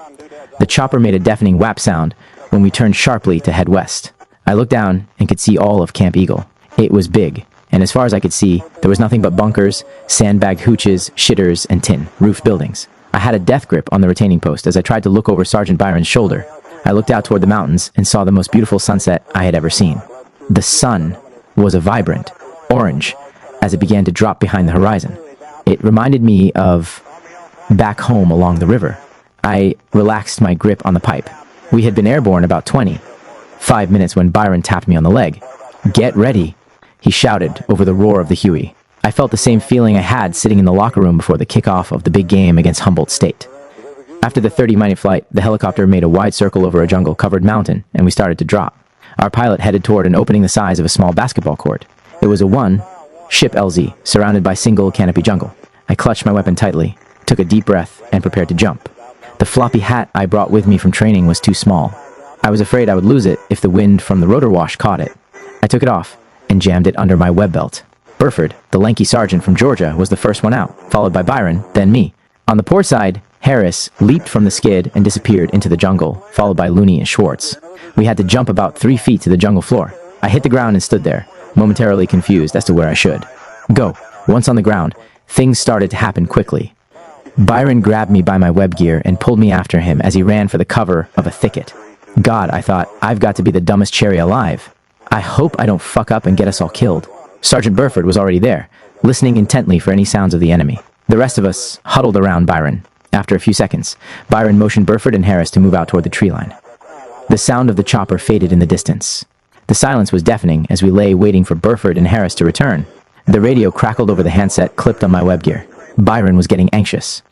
The chopper made a deafening whap sound when we turned sharply to head west. I looked down and could see all of Camp Eagle. It was big, and as far as I could see, there was nothing but bunkers, sandbag hooches, shitters, and tin roof buildings. I had a death grip on the retaining post as I tried to look over Sergeant Byron's shoulder. I looked out toward the mountains and saw the most beautiful sunset I had ever seen. The sun was a vibrant orange as it began to drop behind the horizon. It reminded me of back home along the river. I relaxed my grip on the pipe. We had been airborne about 25 minutes when Byron tapped me on the leg. "Get ready," he shouted over the roar of the Huey. I felt the same feeling I had sitting in the locker room before the kickoff of the big game against Humboldt State. After the 30-minute flight, the helicopter made a wide circle over a jungle-covered mountain, and we started to drop. Our pilot headed toward an opening the size of a small basketball court. It was a one-ship LZ, surrounded by single canopy jungle. I clutched my weapon tightly, took a deep breath, and prepared to jump. The floppy hat I brought with me from training was too small. I was afraid I would lose it if the wind from the rotor wash caught it. I took it off and jammed it under my web belt. Burford, the lanky sergeant from Georgia, was the first one out, followed by Byron, then me. On the port side, Harris leaped from the skid and disappeared into the jungle, followed by Looney and Schwartz. We had to jump about 3 feet to the jungle floor. I hit the ground and stood there, momentarily confused as to where I should go. Once on the ground, things started to happen quickly. Byron grabbed me by my web gear and pulled me after him as he ran for the cover of a thicket. God, I thought, I've got to be the dumbest cherry alive. I hope I don't fuck up and get us all killed. Sergeant Burford was already there, listening intently for any sounds of the enemy. The rest of us huddled around Byron. After a few seconds, Byron motioned Burford and Harris to move out toward the tree line. The sound of the chopper faded in the distance. The silence was deafening as we lay waiting for Burford and Harris to return. The radio crackled over the handset clipped on my web gear. Byron was getting anxious.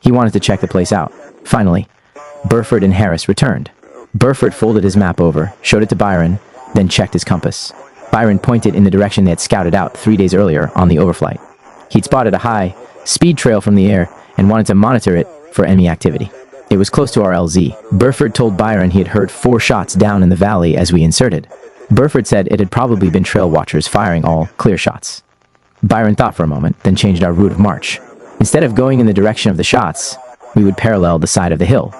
He wanted to check the place out. Finally, Burford and Harris returned. Burford folded his map over, showed it to Byron, then checked his compass. Byron pointed in the direction they had scouted out 3 days earlier on the overflight. He'd spotted a high-speed trail from the air and wanted to monitor it for enemy activity. It was close to our LZ. Burford told Byron he had heard 4 shots down in the valley as we inserted. Burford said it had probably been trail watchers firing all clear shots. Byron thought for a moment, then changed our route of march. Instead of going in the direction of the shots, we would parallel the side of the hill.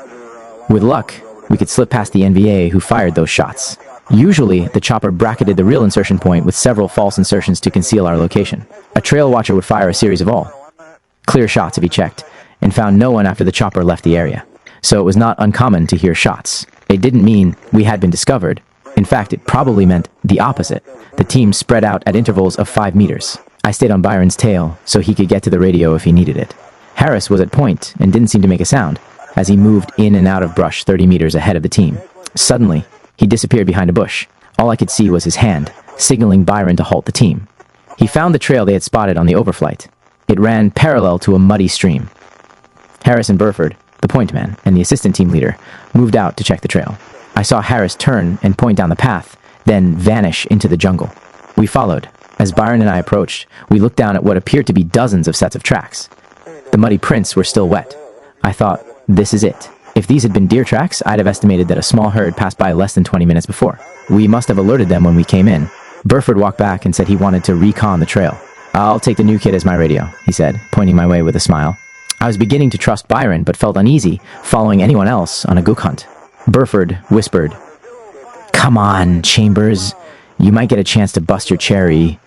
With luck, we could slip past the NVA who fired those shots. Usually, the chopper bracketed the real insertion point with several false insertions to conceal our location. A trail watcher would fire a series of all clear shots if he checked, and found no one after the chopper left the area. So it was not uncommon to hear shots. It didn't mean we had been discovered. In fact, it probably meant the opposite. The team spread out at intervals of 5 meters. I stayed on Byron's tail so he could get to the radio if he needed it. Harris was at point and didn't seem to make a sound as he moved in and out of brush 30 meters ahead of the team. Suddenly, he disappeared behind a bush. All I could see was his hand, signaling Byron to halt the team. He found the trail they had spotted on the overflight. It ran parallel to a muddy stream. Harris and Burford, the point man and the assistant team leader, moved out to check the trail. I saw Harris turn and point down the path, then vanish into the jungle. We followed. As Byron and I approached, we looked down at what appeared to be dozens of sets of tracks. The muddy prints were still wet. I thought, this is it. If these had been deer tracks, I'd have estimated that a small herd passed by less than 20 minutes before. We must have alerted them when we came in. Burford walked back and said he wanted to recon the trail. I'll take the new kid as my radio, he said, pointing my way with a smile. I was beginning to trust Byron, but felt uneasy following anyone else on a gook hunt. Burford whispered, "Come on, Chambers. You might get a chance to bust your cherry."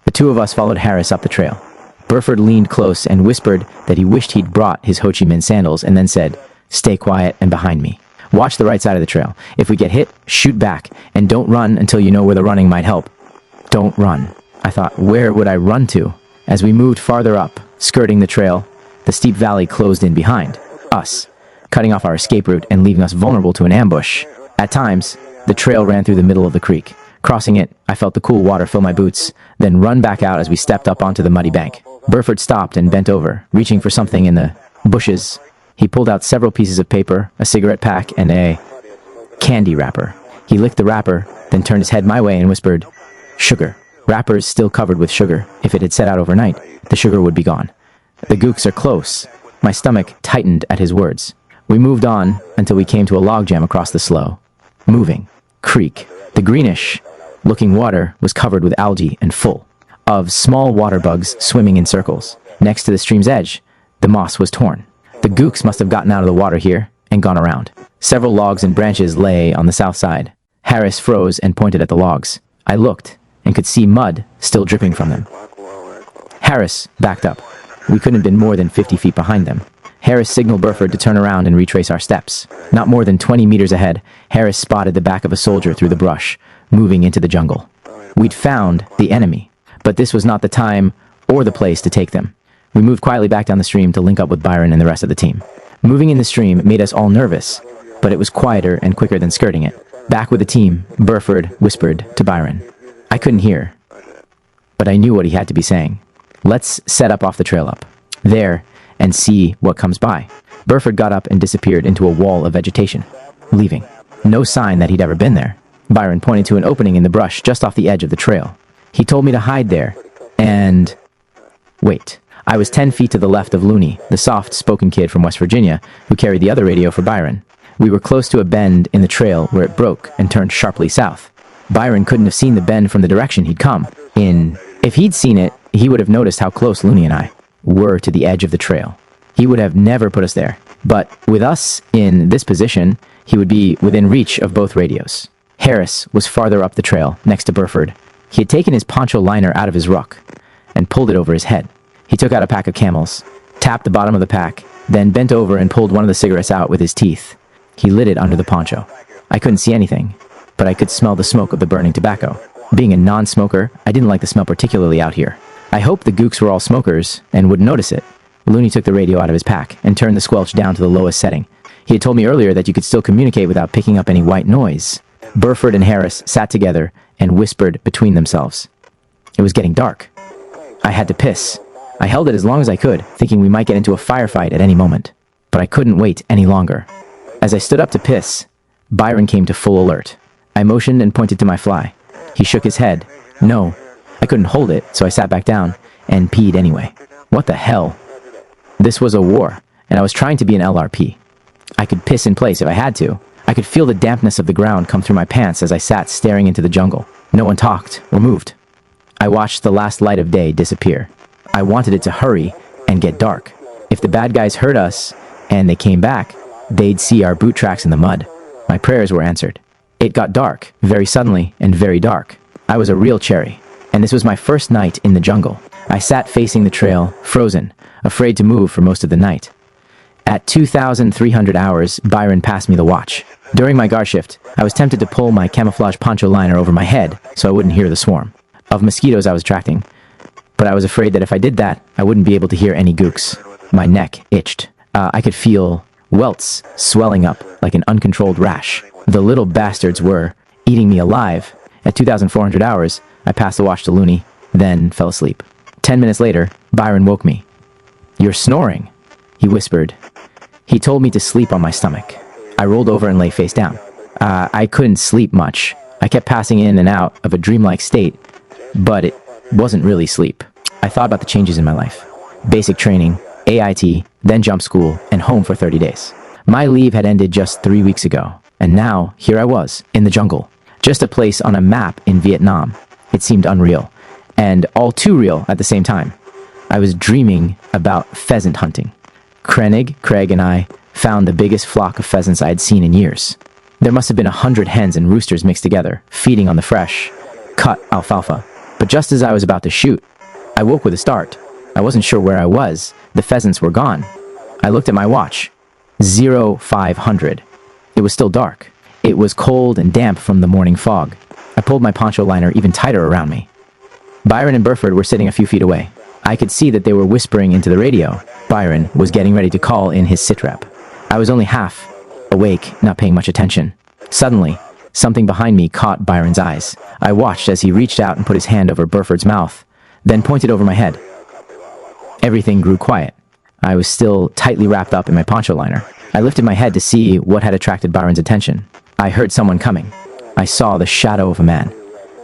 The two of us followed Harris up the trail. Burford leaned close and whispered that he wished he'd brought his Ho Chi Minh sandals and then said, "Stay quiet and behind me. Watch the right side of the trail. If we get hit, shoot back, and don't run until you know where the running might help. Don't run." I thought, where would I run to? As we moved farther up, skirting the trail, the steep valley closed in behind us, cutting off our escape route and leaving us vulnerable to an ambush. At times, the trail ran through the middle of the creek. Crossing it, I felt the cool water fill my boots, then run back out as we stepped up onto the muddy bank. Burford stopped and bent over, reaching for something in the bushes. He pulled out several pieces of paper, a cigarette pack, and a candy wrapper. He licked the wrapper, then turned his head my way and whispered, "Sugar." Wrappers still covered with sugar. If it had set out overnight, the sugar would be gone. The gooks are close. My stomach tightened at his words. We moved on until we came to a logjam across the slow moving creek. The greenish-looking water was covered with algae and full of small water bugs swimming in circles. Next to the stream's edge, the moss was torn. The gooks must have gotten out of the water here and gone around. Several logs and branches lay on the south side. Harris froze and pointed at the logs. I looked and could see mud still dripping from them. Harris backed up. We couldn't have been more than 50 feet behind them. Harris signaled Burford to turn around and retrace our steps. Not more than 20 meters ahead, Harris spotted the back of a soldier through the brush, moving into the jungle. We'd found the enemy, but this was not the time or the place to take them. We moved quietly back down the stream to link up with Byron and the rest of the team. Moving in the stream made us all nervous, but it was quieter and quicker than skirting it. Back with the team, Burford whispered to Byron. I couldn't hear, but I knew what he had to be saying. "Let's set up off the trail up there and see what comes by." Burford got up and disappeared into a wall of vegetation, leaving. No sign that he'd ever been there. Byron pointed to an opening in the brush just off the edge of the trail. He told me to hide there, and... wait. I was 10 feet to the left of Looney, the soft-spoken kid from West Virginia, who carried the other radio for Byron. We were close to a bend in the trail where it broke and turned sharply south. Byron couldn't have seen the bend from the direction he'd come. If he'd seen it, he would have noticed how close Looney and I were to the edge of the trail. He would have never put us there. But with us in this position, he would be within reach of both radios. Harris was farther up the trail, next to Burford. He had taken his poncho liner out of his ruck and pulled it over his head. He took out a pack of Camels, tapped the bottom of the pack, then bent over and pulled one of the cigarettes out with his teeth. He lit it under the poncho. I couldn't see anything, but I could smell the smoke of the burning tobacco. Being a non-smoker, I didn't like the smell particularly out here. I hoped the gooks were all smokers and wouldn't notice it. Looney took the radio out of his pack and turned the squelch down to the lowest setting. He had told me earlier that you could still communicate without picking up any white noise. Burford and Harris sat together and whispered between themselves. It was getting dark. I had to piss. I held it as long as I could, thinking we might get into a firefight at any moment. But I couldn't wait any longer. As I stood up to piss, Byron came to full alert. I motioned and pointed to my fly. He shook his head. No. I couldn't hold it, so I sat back down and peed anyway. What the hell? This was a war, and I was trying to be an LRP. I could piss in place if I had to. I could feel the dampness of the ground come through my pants as I sat staring into the jungle. No one talked or moved. I watched the last light of day disappear. I wanted it to hurry and get dark. If the bad guys heard us and they came back, they'd see our boot tracks in the mud. My prayers were answered. It got dark, very suddenly and very dark. I was a real cherry, and this was my first night in the jungle. I sat facing the trail, frozen, afraid to move for most of the night. At 2,300 hours, Byron passed me the watch. During my guard shift, I was tempted to pull my camouflage poncho liner over my head so I wouldn't hear the swarm of mosquitoes I was attracting. But I was afraid that if I did that, I wouldn't be able to hear any gooks. My neck itched. I could feel welts swelling up like an uncontrolled rash. The little bastards were eating me alive. At 2,400 hours, I passed the watch to Looney, then fell asleep. 10 minutes later, Byron woke me. "You're snoring," he whispered. He told me to sleep on my stomach. I rolled over and lay face down. I couldn't sleep much. I kept passing in and out of a dreamlike state, but it wasn't really sleep. I thought about the changes in my life. Basic training, AIT, then jump school, and home for 30 days. My leave had ended just 3 weeks ago, and now here I was, in the jungle. Just a place on a map in Vietnam. It seemed unreal, and all too real at the same time. I was dreaming about pheasant hunting. Craig, and I found the biggest flock of pheasants I had seen in years. There must have been 100 hens and roosters mixed together, feeding on the fresh, cut alfalfa. But just as I was about to shoot, I woke with a start. I wasn't sure where I was. The pheasants were gone. I looked at my watch. 0500. It was still dark. It was cold and damp from the morning fog. I pulled my poncho liner even tighter around me. Byron and Burford were sitting a few feet away. I could see that they were whispering into the radio. Byron was getting ready to call in his sitrep. I was only half awake, not paying much attention. Suddenly, something behind me caught Byron's eyes. I watched as he reached out and put his hand over Burford's mouth, then pointed over my head. Everything grew quiet. I was still tightly wrapped up in my poncho liner. I lifted my head to see what had attracted Byron's attention. I heard someone coming. I saw the shadow of a man.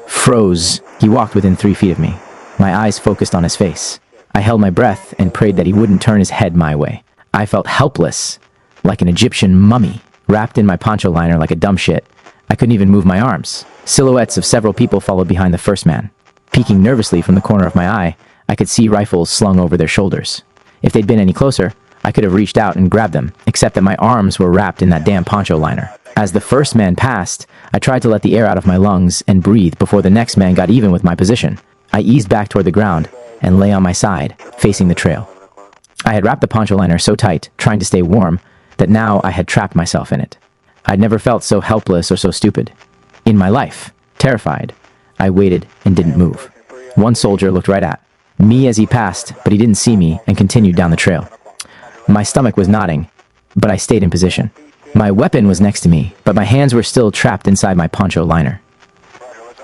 Froze. He walked within 3 feet of me. My eyes focused on his face. I held my breath and prayed that he wouldn't turn his head my way. I felt helpless, like an Egyptian mummy, wrapped in my poncho liner like a dumb shit. I couldn't even move my arms. Silhouettes of several people followed behind the first man. Peeking nervously from the corner of my eye, I could see rifles slung over their shoulders. If they'd been any closer, I could have reached out and grabbed them, except that my arms were wrapped in that damn poncho liner. As the first man passed, I tried to let the air out of my lungs and breathe before the next man got even with my position. I eased back toward the ground and lay on my side, facing the trail. I had wrapped the poncho liner so tight, trying to stay warm, that now I had trapped myself in it. I'd never felt so helpless or so stupid. In my life, terrified, I waited and didn't move. One soldier looked right at me as he passed, but he didn't see me and continued down the trail. My stomach was knotting, but I stayed in position. My weapon was next to me, but my hands were still trapped inside my poncho liner.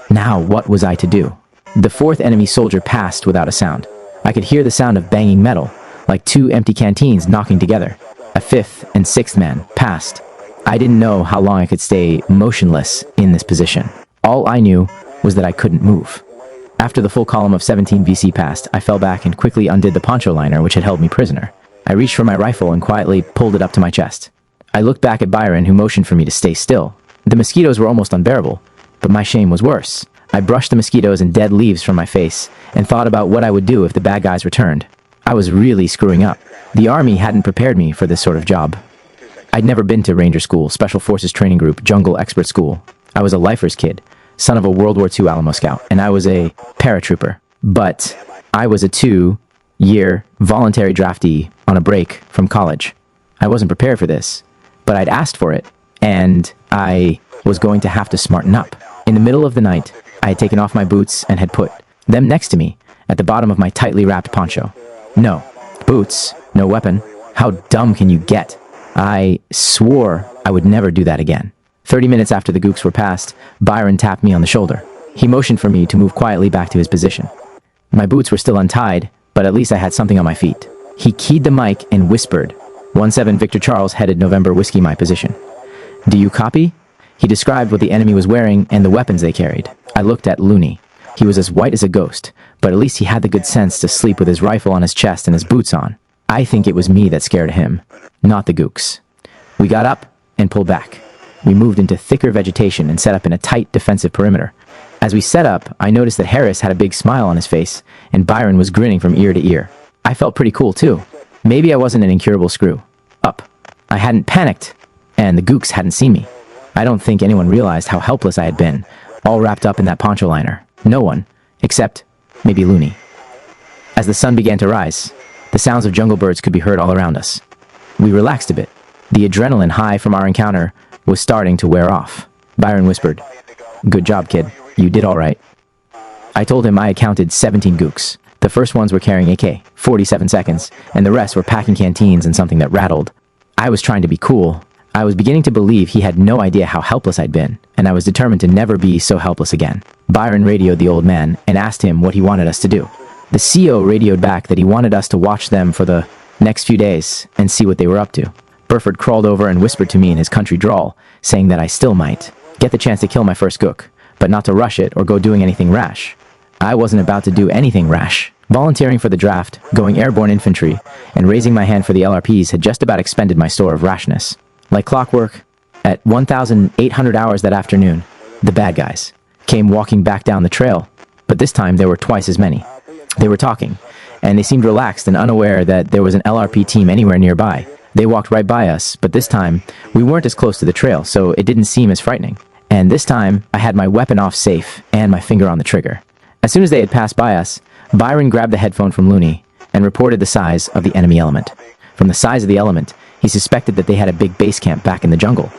Now what was I to do? The fourth enemy soldier passed without a sound. I could hear the sound of banging metal, like two empty canteens knocking together. A fifth and sixth man passed. I didn't know how long I could stay motionless in this position. All I knew was that I couldn't move. After the full column of 17 VC passed, I fell back and quickly undid the poncho liner which had held me prisoner. I reached for my rifle and quietly pulled it up to my chest. I looked back at Byron, who motioned for me to stay still. The mosquitoes were almost unbearable, but my shame was worse. I brushed the mosquitoes and dead leaves from my face and thought about what I would do if the bad guys returned. I was really screwing up. The Army hadn't prepared me for this sort of job. I'd never been to Ranger School, Special Forces Training Group, Jungle Expert School. I was a lifer's kid, son of a World War II Alamo Scout, and I was a paratrooper. But I was a 2-year voluntary draftee on a break from college. I wasn't prepared for this, but I'd asked for it, and I was going to have to smarten up. In the middle of the night, I had taken off my boots and had put them next to me at the bottom of my tightly wrapped poncho. No. Boots. No weapon. How dumb can you get? I swore I would never do that again. 30 minutes after the gooks were passed, Byron tapped me on the shoulder. He motioned for me to move quietly back to his position. My boots were still untied, but at least I had something on my feet. He keyed the mic and whispered, 17 Victor Charles headed November Whiskey my position. Do you copy? He described what the enemy was wearing and the weapons they carried. I looked at Looney. He was as white as a ghost, but at least he had the good sense to sleep with his rifle on his chest and his boots on. I think it was me that scared him, not the gooks. We got up and pulled back. We moved into thicker vegetation and set up in a tight defensive perimeter. As we set up, I noticed that Harris had a big smile on his face, and Byron was grinning from ear to ear. I felt pretty cool, too. Maybe I wasn't an incurable screw. Up. I hadn't panicked, and the gooks hadn't seen me. I don't think anyone realized how helpless I had been, all wrapped up in that poncho liner. No one, except maybe Looney. As the sun began to rise, the sounds of jungle birds could be heard all around us. We relaxed a bit. The adrenaline high from our encounter was starting to wear off. Byron whispered, "Good job, kid. You did all right." I told him I had counted 17 gooks. The first ones were carrying AK, 47 seconds, and the rest were packing canteens and something that rattled. I was trying to be cool. I was beginning to believe he had no idea how helpless I'd been, and I was determined to never be so helpless again. Byron radioed the old man and asked him what he wanted us to do. The CO radioed back that he wanted us to watch them for the next few days and see what they were up to. Burford crawled over and whispered to me in his country drawl, saying that I still might get the chance to kill my first gook, but not to rush it or go doing anything rash. I wasn't about to do anything rash. Volunteering for the draft, going airborne infantry, and raising my hand for the LRPs had just about expended my store of rashness. Like clockwork, at 1,800 hours that afternoon, the bad guys came walking back down the trail, but this time there were twice as many. They were talking, and they seemed relaxed and unaware that there was an LRP team anywhere nearby. They walked right by us, but this time we weren't as close to the trail, so it didn't seem as frightening. And this time I had my weapon off safe and my finger on the trigger. As soon as they had passed by us, Byron grabbed the headphone from Looney and reported the size of the enemy element. From the size of the element, he suspected that they had a big base camp back in the jungle,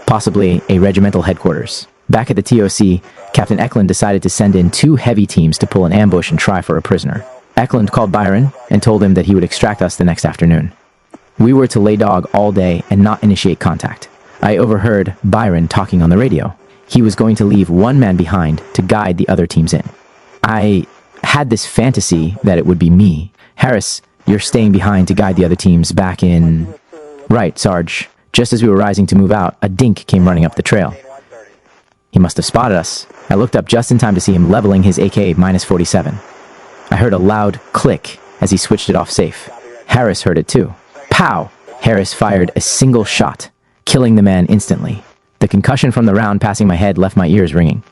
possibly a regimental headquarters. Back at the TOC, Captain Eklund decided to send in 2 heavy teams to pull an ambush and try for a prisoner. Eklund called Byron and told him that he would extract us the next afternoon. We were to lay dog all day and not initiate contact. I overheard Byron talking on the radio. He was going to leave 1 man behind to guide the other teams in. I had this fantasy that it would be me. "Harris, you're staying behind to guide the other teams back in..." "Right, Sarge." Just as we were rising to move out, a dink came running up the trail. He must have spotted us. I looked up just in time to see him leveling his AK-47. I heard a loud click as he switched it off safe. Harris heard it too. Pow! Harris fired a single shot, killing the man instantly. The concussion from the round passing my head left my ears ringing.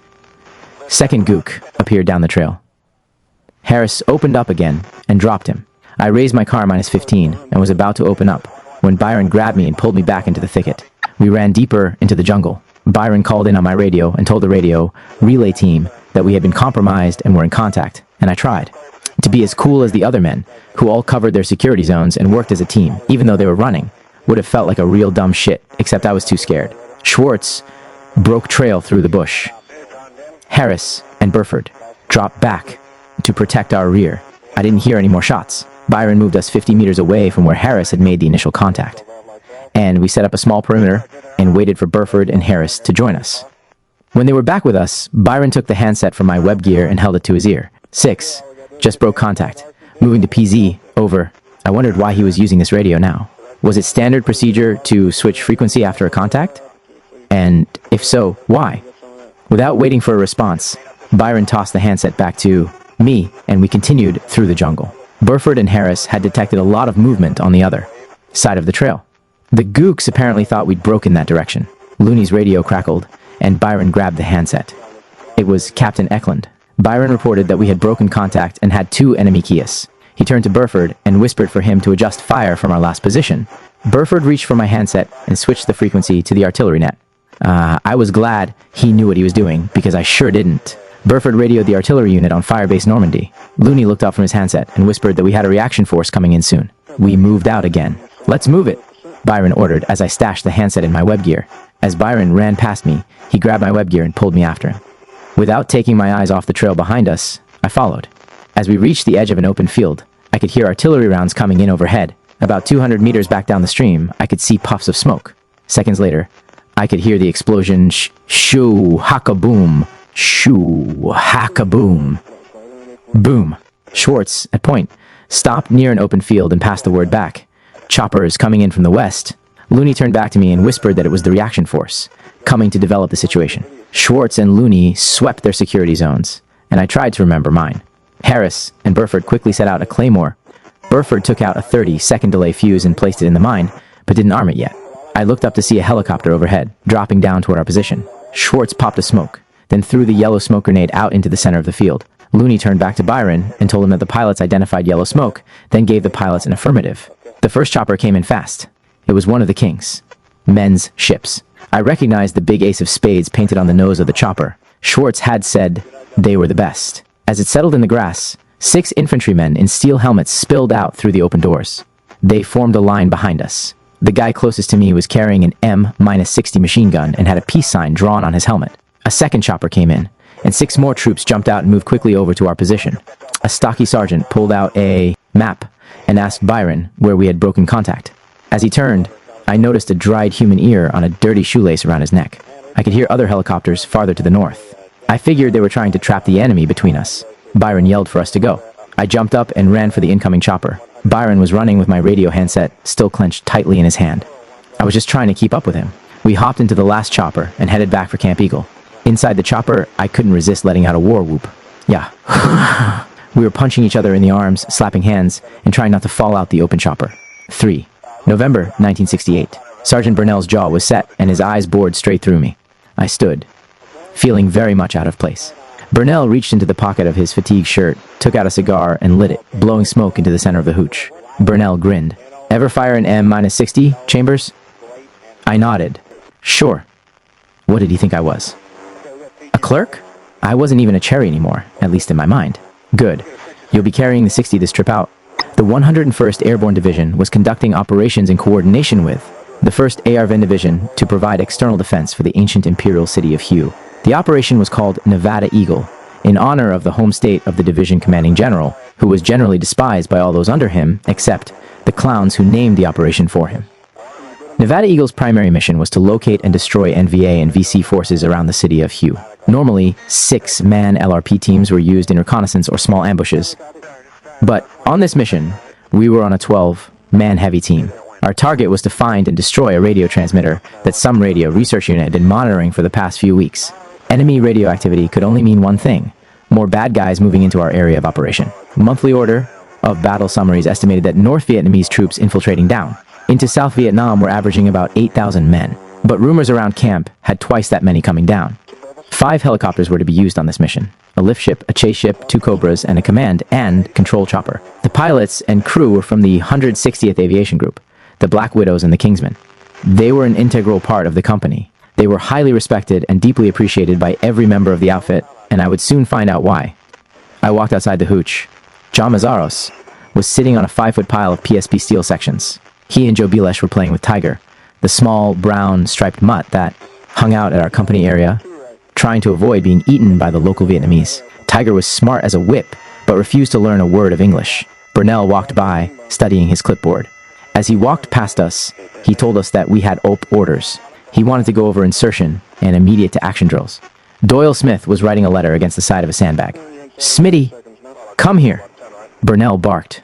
Second gook appeared down the trail. Harris opened up again and dropped him. I raised my car -15 and was about to open up when Byron grabbed me and pulled me back into the thicket. We ran deeper into the jungle. Byron called in on my radio and told the radio relay team that we had been compromised and were in contact, and I tried to be as cool as the other men, who all covered their security zones and worked as a team, even though they were running. Would have felt like a real dumb shit, except I was too scared. Schwartz broke trail through the bush. Harris and Burford dropped back to protect our rear. I didn't hear any more shots. Byron moved us 50 meters away from where Harris had made the initial contact. And we set up a small perimeter and waited for Burford and Harris to join us. When they were back with us, Byron took the handset from my web gear and held it to his ear. 6. Just broke contact. Moving to PZ. Over. I wondered why he was using this radio now. Was it standard procedure to switch frequency after a contact? And if so, why? Without waiting for a response, Byron tossed the handset back to me, and we continued through the jungle. Burford and Harris had detected a lot of movement on the other side of the trail. The gooks apparently thought we'd broken that direction. Looney's radio crackled, and Byron grabbed the handset. It was Captain Eklund. Byron reported that we had broken contact and had 2 enemy Kias. He turned to Burford and whispered for him to adjust fire from our last position. Burford reached for my handset and switched the frequency to the artillery net. I was glad he knew what he was doing, because I sure didn't. Burford radioed the artillery unit on Firebase Normandy. Looney looked up from his handset and whispered that we had a reaction force coming in soon. We moved out again. "Let's move it," Byron ordered as I stashed the handset in my web gear. As Byron ran past me, he grabbed my web gear and pulled me after him. Without taking my eyes off the trail behind us, I followed. As we reached the edge of an open field, I could hear artillery rounds coming in overhead. About 200 meters back down the stream, I could see puffs of smoke. Seconds later, I could hear the explosion shoo, haka-boom, shoo, haka-boom. Boom. Schwartz, at point, stopped near an open field and passed the word back. Choppers coming in from the west. Looney turned back to me and whispered that it was the reaction force, coming to develop the situation. Schwartz and Looney swept their security zones, and I tried to remember mine. Harris and Burford quickly set out a claymore. Burford took out a 30-second delay fuse and placed it in the mine, but didn't arm it yet. I looked up to see a helicopter overhead, dropping down toward our position. Schwartz popped a smoke, then threw the yellow smoke grenade out into the center of the field. Looney turned back to Byron and told him that the pilots identified yellow smoke, then gave the pilots an affirmative. The first chopper came in fast. It was one of the King's men's ships. I recognized the big ace of spades painted on the nose of the chopper. Schwartz had said they were the best. As it settled in the grass, 6 infantrymen in steel helmets spilled out through the open doors. They formed a line behind us. The guy closest to me was carrying an M-60 machine gun and had a peace sign drawn on his helmet. A second chopper came in, and 6 more troops jumped out and moved quickly over to our position. A stocky sergeant pulled out a map and asked Byron where we had broken contact. As he turned, I noticed a dried human ear on a dirty shoelace around his neck. I could hear other helicopters farther to the north. I figured they were trying to trap the enemy between us. Byron yelled for us to go. I jumped up and ran for the incoming chopper. Byron was running with my radio handset still clenched tightly in his hand. I was just trying to keep up with him. We hopped into the last chopper and headed back for Camp Eagle. Inside the chopper, I couldn't resist letting out a war whoop. Yeah. We were punching each other in the arms, slapping hands, and trying not to fall out the open chopper. 3. November 1968. Sergeant Burnell's jaw was set and his eyes bored straight through me. I stood, feeling very much out of place. Burnell reached into the pocket of his fatigue shirt, took out a cigar, and lit it, blowing smoke into the center of the hooch. Burnell grinned. "Ever fire an M-60, Chambers?" I nodded. "Sure." What did he think I was? A clerk? I wasn't even a cherry anymore, at least in my mind. "Good. You'll be carrying the 60 this trip out." The 101st Airborne Division was conducting operations in coordination with the 1st ARVN Division to provide external defense for the ancient imperial city of Hugh. The operation was called Nevada Eagle, in honor of the home state of the division commanding general, who was generally despised by all those under him, except the clowns who named the operation for him. Nevada Eagle's primary mission was to locate and destroy NVA and VC forces around the city of Hugh. Normally, 6-man LRP teams were used in reconnaissance or small ambushes. But on this mission, we were on a 12-man heavy team. Our target was to find and destroy a radio transmitter that some radio research unit had been monitoring for the past few weeks. Enemy radio activity could only mean one thing: more bad guys moving into our area of operation. Monthly order of battle summaries estimated that North Vietnamese troops infiltrating down into South Vietnam were averaging about 8,000 men, but rumors around camp had twice that many coming down. 5 helicopters were to be used on this mission: a lift ship, a chase ship, 2 Cobras, and a command and control chopper. The pilots and crew were from the 160th Aviation Group, the Black Widows and the Kingsmen. They were an integral part of the company. They were highly respected and deeply appreciated by every member of the outfit, and I would soon find out why. I walked outside the hooch. John Mazzaros was sitting on a 5-foot pile of PSP steel sections. He and Joe Bilesh were playing with Tiger, the small, brown, striped mutt that hung out at our company area, trying to avoid being eaten by the local Vietnamese. Tiger was smart as a whip, but refused to learn a word of English. Burnell walked by, studying his clipboard. As he walked past us, he told us that we had OP orders. He wanted to go over insertion and immediate-to-action drills. Doyle Smith was writing a letter against the side of a sandbag. "Smitty, come here," Burnell barked.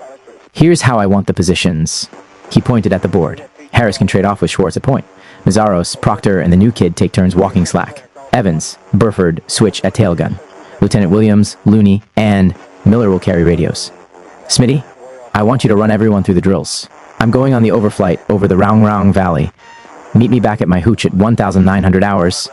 "Here's how I want the positions." He pointed at the board. Harris can trade off with Schwartz at point. Mazaros, Proctor, and the new kid take turns walking slack. Evans, Burford switch at tailgun. Lieutenant Williams, Looney, and Miller will carry radios. Smitty, I want you to run everyone through the drills. I'm going on the overflight over the Raung Raung Valley. Meet me back at my hooch at 1,900 hours.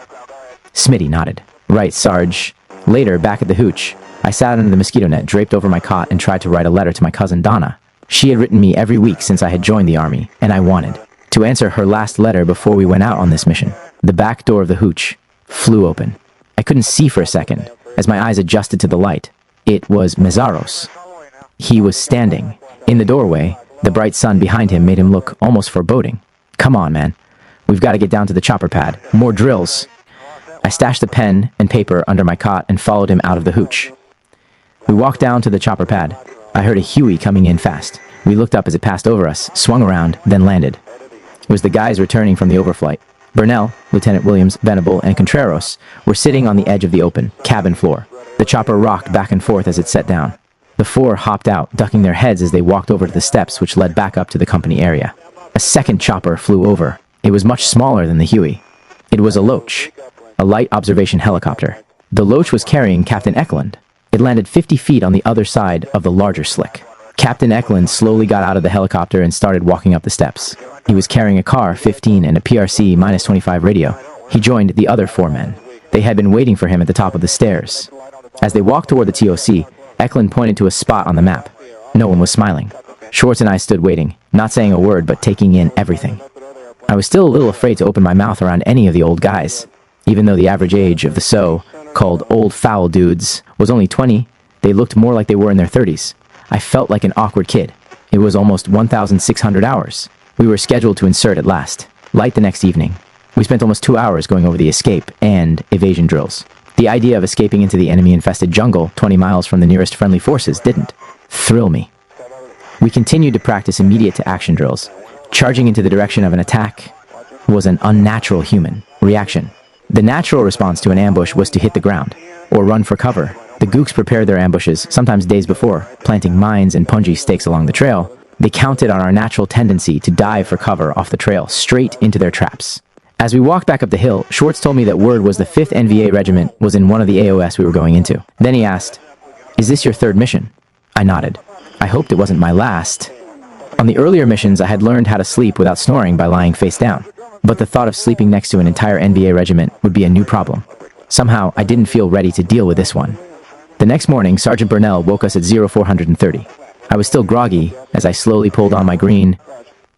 Smitty nodded. Right, Sarge. Later, back at the hooch, I sat under the mosquito net draped over my cot and tried to write a letter to my cousin Donna. She had written me every week since I had joined the army, and I wanted to answer her last letter before we went out on this mission. The back door of the hooch flew open. I couldn't see for a second as my eyes adjusted to the light. It was Mazaros. He was standing in the doorway. The bright sun behind him made him look almost foreboding. Come on, man. We've got to get down to the chopper pad. More drills. I stashed the pen and paper under my cot and followed him out of the hooch. We walked down to the chopper pad. I heard a Huey coming in fast. We looked up as it passed over us, swung around, then landed. It was the guys returning from the overflight. Burnell, Lieutenant Williams, Venable, and Contreras were sitting on the edge of the open cabin floor. The chopper rocked back and forth as it set down. The four hopped out, ducking their heads as they walked over to the steps which led back up to the company area. A second chopper flew over. It was much smaller than the Huey. It was a Loach, a light observation helicopter. The Loach was carrying Captain Eklund. It landed 50 feet on the other side of the larger slick. Captain Eklund slowly got out of the helicopter and started walking up the steps. He was carrying a car 15 and a PRC-25 radio. He joined the other four men. They had been waiting for him at the top of the stairs. As they walked toward the TOC, Eklund pointed to a spot on the map. No one was smiling. Schwartz and I stood waiting, not saying a word but taking in everything. I was still a little afraid to open my mouth around any of the old guys. Even though the average age of the so-called old foul dudes was only 20, they looked more like they were in their 30s. I felt like an awkward kid. It was almost 1,600 hours. We were scheduled to insert at last, light the next evening. We spent almost 2 hours going over the escape and evasion drills. The idea of escaping into the enemy-infested jungle 20 miles from the nearest friendly forces didn't thrill me. We continued to practice immediate-to-action drills. Charging into the direction of an attack was an unnatural human reaction. The natural response to an ambush was to hit the ground or run for cover. The Gooks prepared their ambushes, sometimes days before, planting mines and punji stakes along the trail. They counted on our natural tendency to dive for cover off the trail, straight into their traps. As we walked back up the hill, Schwartz told me that word was the 5th NVA Regiment was in one of the AOS we were going into. Then he asked, "Is this your third mission?" I nodded. I hoped it wasn't my last. On the earlier missions, I had learned how to sleep without snoring by lying face down. But the thought of sleeping next to an entire NVA regiment would be a new problem. Somehow, I didn't feel ready to deal with this one. The next morning, Sergeant Burnell woke us at 0430. I was still groggy as I slowly pulled on my green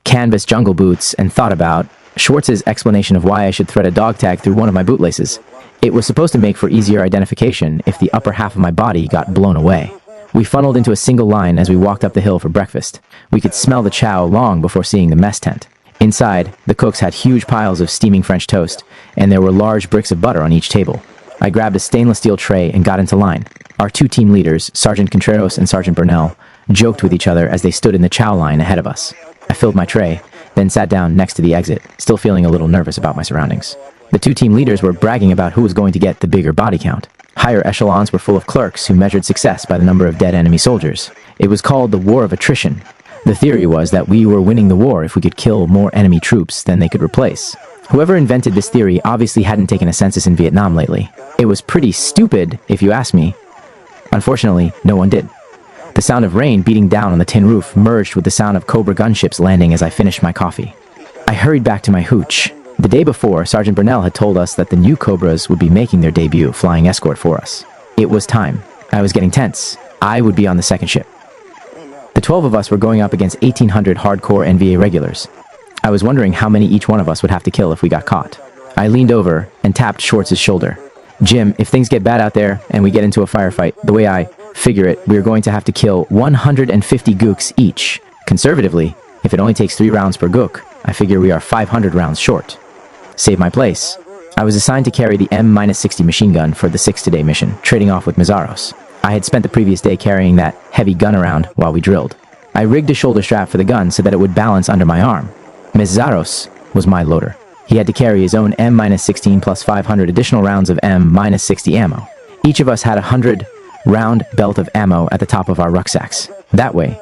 canvas jungle boots and thought about Schwartz's explanation of why I should thread a dog tag through one of my bootlaces. It was supposed to make for easier identification if the upper half of my body got blown away. We funneled into a single line as we walked up the hill for breakfast. We could smell the chow long before seeing the mess tent. Inside, the cooks had huge piles of steaming French toast, and there were large bricks of butter on each table. I grabbed a stainless steel tray and got into line. Our two team leaders, Sergeant Contreras and Sergeant Burnell, joked with each other as they stood in the chow line ahead of us. I filled my tray, then sat down next to the exit, still feeling a little nervous about my surroundings. The two team leaders were bragging about who was going to get the bigger body count. Higher echelons were full of clerks who measured success by the number of dead enemy soldiers. It was called the War of Attrition. The theory was that we were winning the war if we could kill more enemy troops than they could replace. Whoever invented this theory obviously hadn't taken a census in Vietnam lately. It was pretty stupid, if you ask me. Unfortunately, no one did. The sound of rain beating down on the tin roof merged with the sound of Cobra gunships landing as I finished my coffee. I hurried back to my hooch. The day before, Sergeant Burnell had told us that the new Cobras would be making their debut flying escort for us. It was time. I was getting tense. I would be on the second ship. The 12 of us were going up against 1,800 hardcore NVA regulars. I was wondering how many each one of us would have to kill if we got caught. I leaned over and tapped Schwartz's shoulder. "Jim, if things get bad out there and we get into a firefight, the way I figure it, we're going to have to kill 150 gooks each. Conservatively, if it only takes 3 rounds per gook, I figure we are 500 rounds short. Save my place." I was assigned to carry the M-60 machine gun for the 6 today mission, trading off with Mazaros. I had spent the previous day carrying that heavy gun around while we drilled. I rigged a shoulder strap for the gun so that it would balance under my arm. Mazaros was my loader. He had to carry his own M-16 plus 500 additional rounds of M-60 ammo. Each of us had a 100-round belt of ammo at the top of our rucksacks. That way,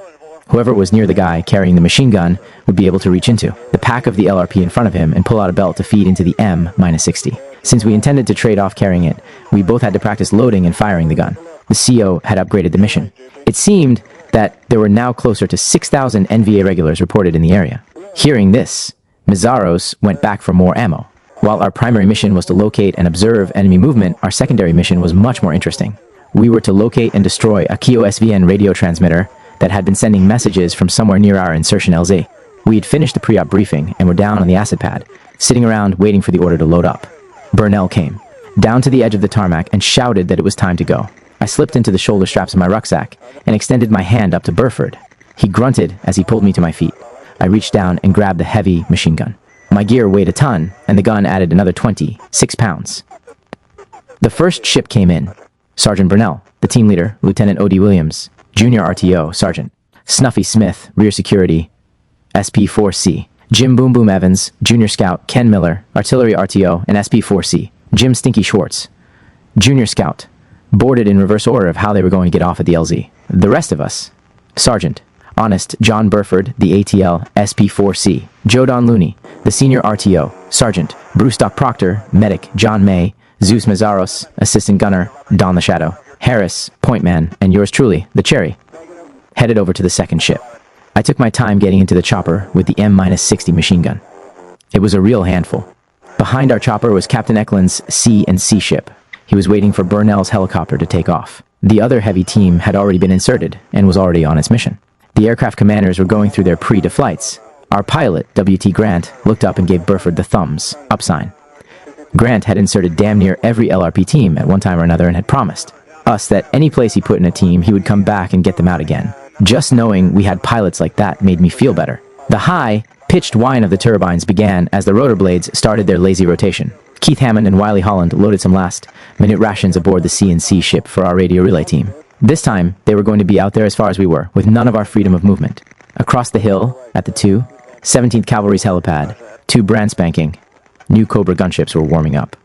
Whoever was near the guy carrying the machine gun would be able to reach into the pack of the LRP in front of him and pull out a belt to feed into the M-60. Since we intended to trade off carrying it, we both had to practice loading and firing the gun. The CO had upgraded the mission. It seemed that there were now closer to 6,000 NVA regulars reported in the area. Hearing this, Mizaros went back for more ammo. While our primary mission was to locate and observe enemy movement, our secondary mission was much more interesting. We were to locate and destroy a KIO-SVN radio transmitter that had been sending messages from somewhere near our insertion LZ. We had finished the pre-op briefing and were down on the acid pad, sitting around waiting for the order to load up. Burnell came, down to the edge of the tarmac and shouted that it was time to go. I slipped into the shoulder straps of my rucksack and extended my hand up to Burford. He grunted as he pulled me to my feet. I reached down and grabbed the heavy machine gun. My gear weighed a ton, and the gun added another 6 pounds. The first ship came in. Sergeant Burnell, the team leader, Lieutenant O.D. Williams, Junior RTO, Sergeant. Snuffy Smith, Rear Security, SP-4C. Jim Boom Boom Evans, Junior Scout, Ken Miller, Artillery RTO, and SP-4C. Jim Stinky Schwartz, Junior Scout, boarded in reverse order of how they were going to get off at the LZ. The rest of us, Sergeant, Honest John Burford, the ATL, SP-4C. Joe Don Looney, the Senior RTO, Sergeant. Bruce Doc Proctor, Medic, John May, Zeus Mazaros, Assistant Gunner, Don the Shadow. Harris, Point Man, and yours truly, the Cherry, headed over to the second ship. I took my time getting into the chopper with the M-60 machine gun. It was a real handful. Behind our chopper was Captain Eklund's C&C ship. He was waiting for Burnell's helicopter to take off. The other heavy team had already been inserted and was already on its mission. The aircraft commanders were going through their pre-deflights. Our pilot, W.T. Grant, looked up and gave Burford the thumbs up sign. Grant had inserted damn near every LRP team at one time or another and had promised us that any place he put in a team, he would come back and get them out again. Just knowing we had pilots like that made me feel better. The high-pitched whine of the turbines began as the rotor blades started their lazy rotation. Keith Hammond and Wiley Holland loaded some last-minute rations aboard the C&C ship for our radio relay team. This time, they were going to be out there as far as we were, with none of our freedom of movement. Across the hill, at the 17th Cavalry's helipad, 2 brand spanking new Cobra gunships were warming up.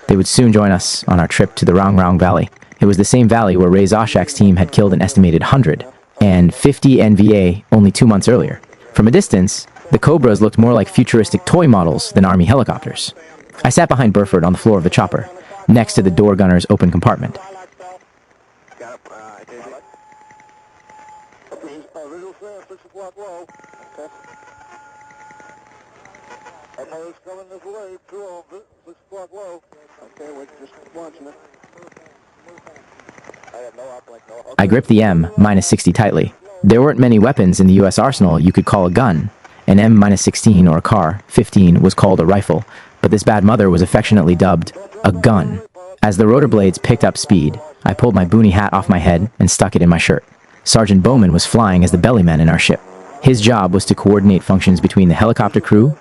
They would soon join us on our trip to the Rong Valley. It was the same valley where Ray Zoshak's team had killed an estimated 150 NVA only 2 months earlier. From a distance, the Cobras looked more like futuristic toy models than Army helicopters. I sat behind Burford on the floor of the chopper, next to the door gunner's open compartment. I gripped the M-60 tightly. There weren't many weapons in the U.S. arsenal you could call a gun. An M-16 or a CAR-15 was called a rifle, but this bad mother was affectionately dubbed a gun. As the rotor blades picked up speed, I pulled my boonie hat off my head and stuck it in my shirt. Sergeant Bowman was flying as the bellyman in our ship. His job was to coordinate functions between the helicopter crew,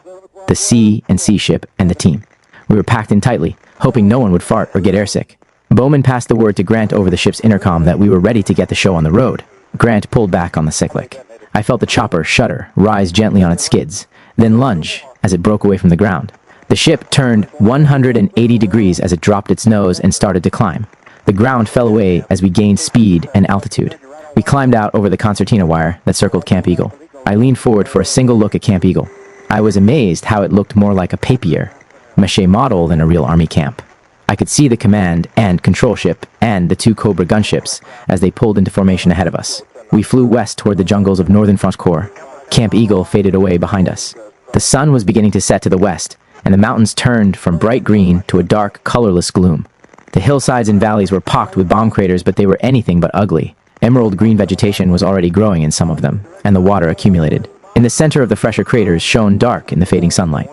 the C&C ship, and the team. We were packed in tightly, hoping no one would fart or get airsick. Bowman passed the word to Grant over the ship's intercom that we were ready to get the show on the road. Grant pulled back on the cyclic. I felt the chopper shudder, rise gently on its skids, then lunge as it broke away from the ground. The ship turned 180 degrees as it dropped its nose and started to climb. The ground fell away as we gained speed and altitude. We climbed out over the concertina wire that circled Camp Eagle. I leaned forward for a single look at Camp Eagle. I was amazed how it looked more like a papier-mâché model than a real Army camp. I could see the command and control ship and the 2 Cobra gunships as they pulled into formation ahead of us. We flew west toward the jungles of northern Franche-Comté. Camp Eagle faded away behind us. The sun was beginning to set to the west, and the mountains turned from bright green to a dark, colorless gloom. The hillsides and valleys were pocked with bomb craters, but they were anything but ugly. Emerald green vegetation was already growing in some of them, and the water accumulated. In the center of the fresher craters shone dark in the fading sunlight.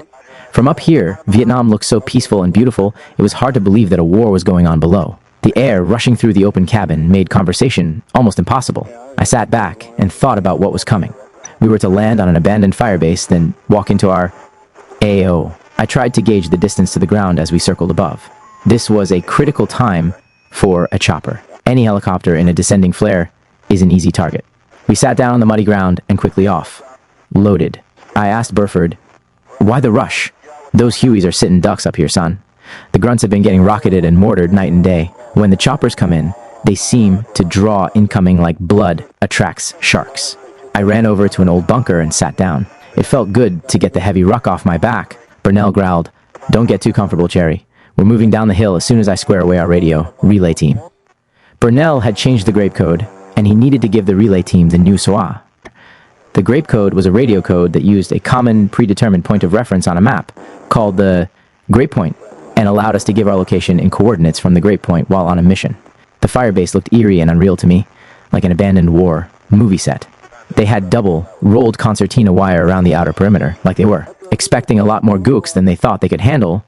From up here, Vietnam looked so peaceful and beautiful, it was hard to believe that a war was going on below. The air rushing through the open cabin made conversation almost impossible. I sat back and thought about what was coming. We were to land on an abandoned firebase, then walk into our AO. I tried to gauge the distance to the ground as we circled above. This was a critical time for a chopper. Any helicopter in a descending flare is an easy target. We sat down on the muddy ground and quickly off. Loaded. I asked Burford, "Why the rush? Those Hueys are sitting ducks up here, son. The grunts have been getting rocketed and mortared night and day. When the choppers come in, they seem to draw incoming like blood attracts sharks." I ran over to an old bunker and sat down. It felt good to get the heavy ruck off my back. Burnell growled, "Don't get too comfortable, Cherry. We're moving down the hill as soon as I square away our radio relay team." Burnell had changed the grape code, and he needed to give the relay team the new SOA. The grape code was a radio code that used a common predetermined point of reference on a map called the grape point and allowed us to give our location in coordinates from the grape point while on a mission. The firebase looked eerie and unreal to me, like an abandoned war movie set. They had double, rolled concertina wire around the outer perimeter, like they were, expecting a lot more gooks than they thought they could handle,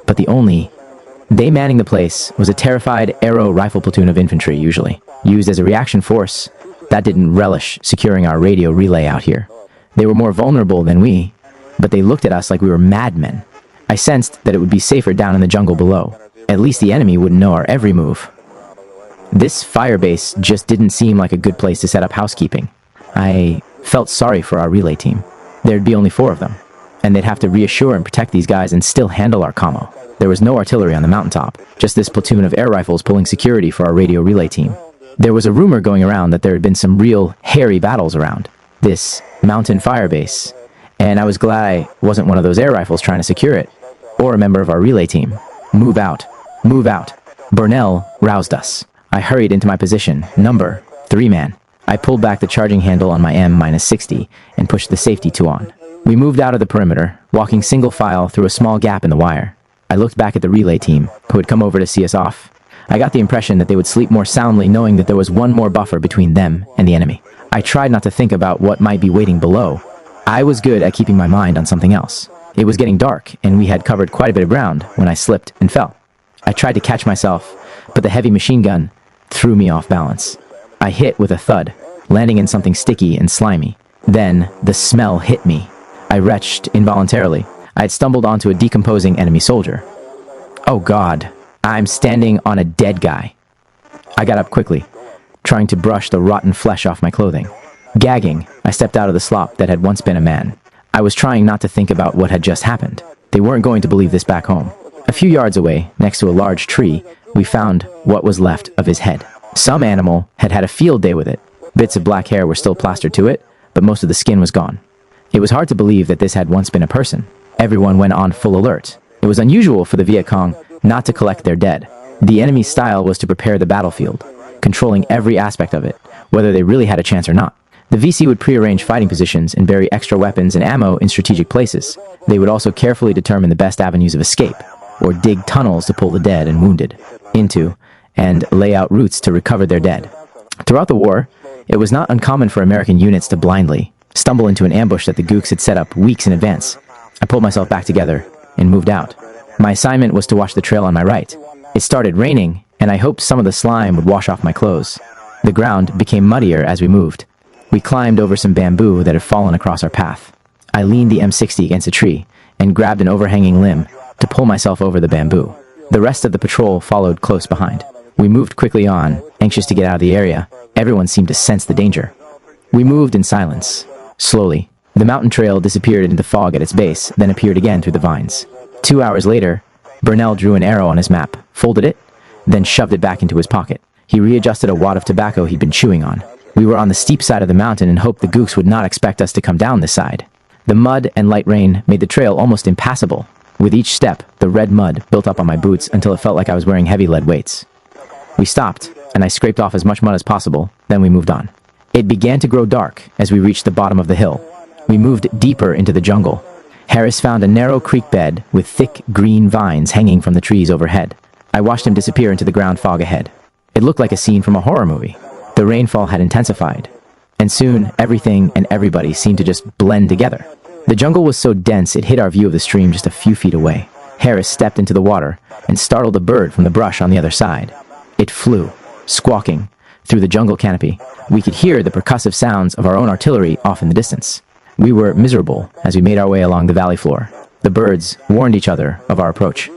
but they manning the place was a terrified arrow rifle platoon of infantry, usually, used as a reaction force that didn't relish securing our radio relay out here. They were more vulnerable than we, but they looked at us like we were madmen. I sensed that it would be safer down in the jungle below. At least the enemy wouldn't know our every move. This firebase just didn't seem like a good place to set up housekeeping. I felt sorry for our relay team. There'd be only 4 of them, and they'd have to reassure and protect these guys and still handle our commo. There was no artillery on the mountaintop, just this platoon of air rifles pulling security for our radio relay team. There was a rumor going around that there had been some real hairy battles around this mountain firebase, and I was glad I wasn't one of those air rifles trying to secure it, or a member of our relay team. Move out. Move out. Burnell roused us. I hurried into my position, number 3-man. I pulled back the charging handle on my M-60 and pushed the safety 2 on. We moved out of the perimeter, walking single file through a small gap in the wire. I looked back at the relay team, who had come over to see us off. I got the impression that they would sleep more soundly knowing that there was one more buffer between them and the enemy. I tried not to think about what might be waiting below. I was good at keeping my mind on something else. It was getting dark, and we had covered quite a bit of ground when I slipped and fell. I tried to catch myself, but the heavy machine gun threw me off balance. I hit with a thud, landing in something sticky and slimy. Then, the smell hit me. I retched involuntarily. I had stumbled onto a decomposing enemy soldier. Oh God, I'm standing on a dead guy. I got up quickly, trying to brush the rotten flesh off my clothing. Gagging, I stepped out of the slop that had once been a man. I was trying not to think about what had just happened. They weren't going to believe this back home. A few yards away, next to a large tree, we found what was left of his head. Some animal had had a field day with it. Bits of black hair were still plastered to it, but most of the skin was gone. It was hard to believe that this had once been a person. Everyone went on full alert. It was unusual for the Viet Cong not to collect their dead. The enemy's style was to prepare the battlefield, controlling every aspect of it, whether they really had a chance or not. The VC would prearrange fighting positions and bury extra weapons and ammo in strategic places. They would also carefully determine the best avenues of escape, or dig tunnels to pull the dead and wounded into, and lay out routes to recover their dead. Throughout the war, it was not uncommon for American units to blindly stumble into an ambush that the Gooks had set up weeks in advance. I pulled myself back together and moved out. My assignment was to watch the trail on my right. It started raining, and I hoped some of the slime would wash off my clothes. The ground became muddier as we moved. We climbed over some bamboo that had fallen across our path. I leaned the M60 against a tree and grabbed an overhanging limb to pull myself over the bamboo. The rest of the patrol followed close behind. We moved quickly on, anxious to get out of the area. Everyone seemed to sense the danger. We moved in silence. Slowly, the mountain trail disappeared into the fog at its base, then appeared again through the vines. 2 hours later, Burnell drew an arrow on his map, folded it, then shoved it back into his pocket. He readjusted a wad of tobacco he'd been chewing on. We were on the steep side of the mountain and hoped the Gooks would not expect us to come down this side. The mud and light rain made the trail almost impassable. With each step, the red mud built up on my boots until it felt like I was wearing heavy lead weights. We stopped, and I scraped off as much mud as possible, then we moved on. It began to grow dark as we reached the bottom of the hill. We moved deeper into the jungle. Harris found a narrow creek bed with thick green vines hanging from the trees overhead. I watched him disappear into the ground fog ahead. It looked like a scene from a horror movie. The rainfall had intensified, and soon everything and everybody seemed to just blend together. The jungle was so dense it hid our view of the stream just a few feet away. Harris stepped into the water and startled a bird from the brush on the other side. It flew, squawking, through the jungle canopy. We could hear the percussive sounds of our own artillery off in the distance. We were miserable as we made our way along the valley floor. The birds warned each other of our approach.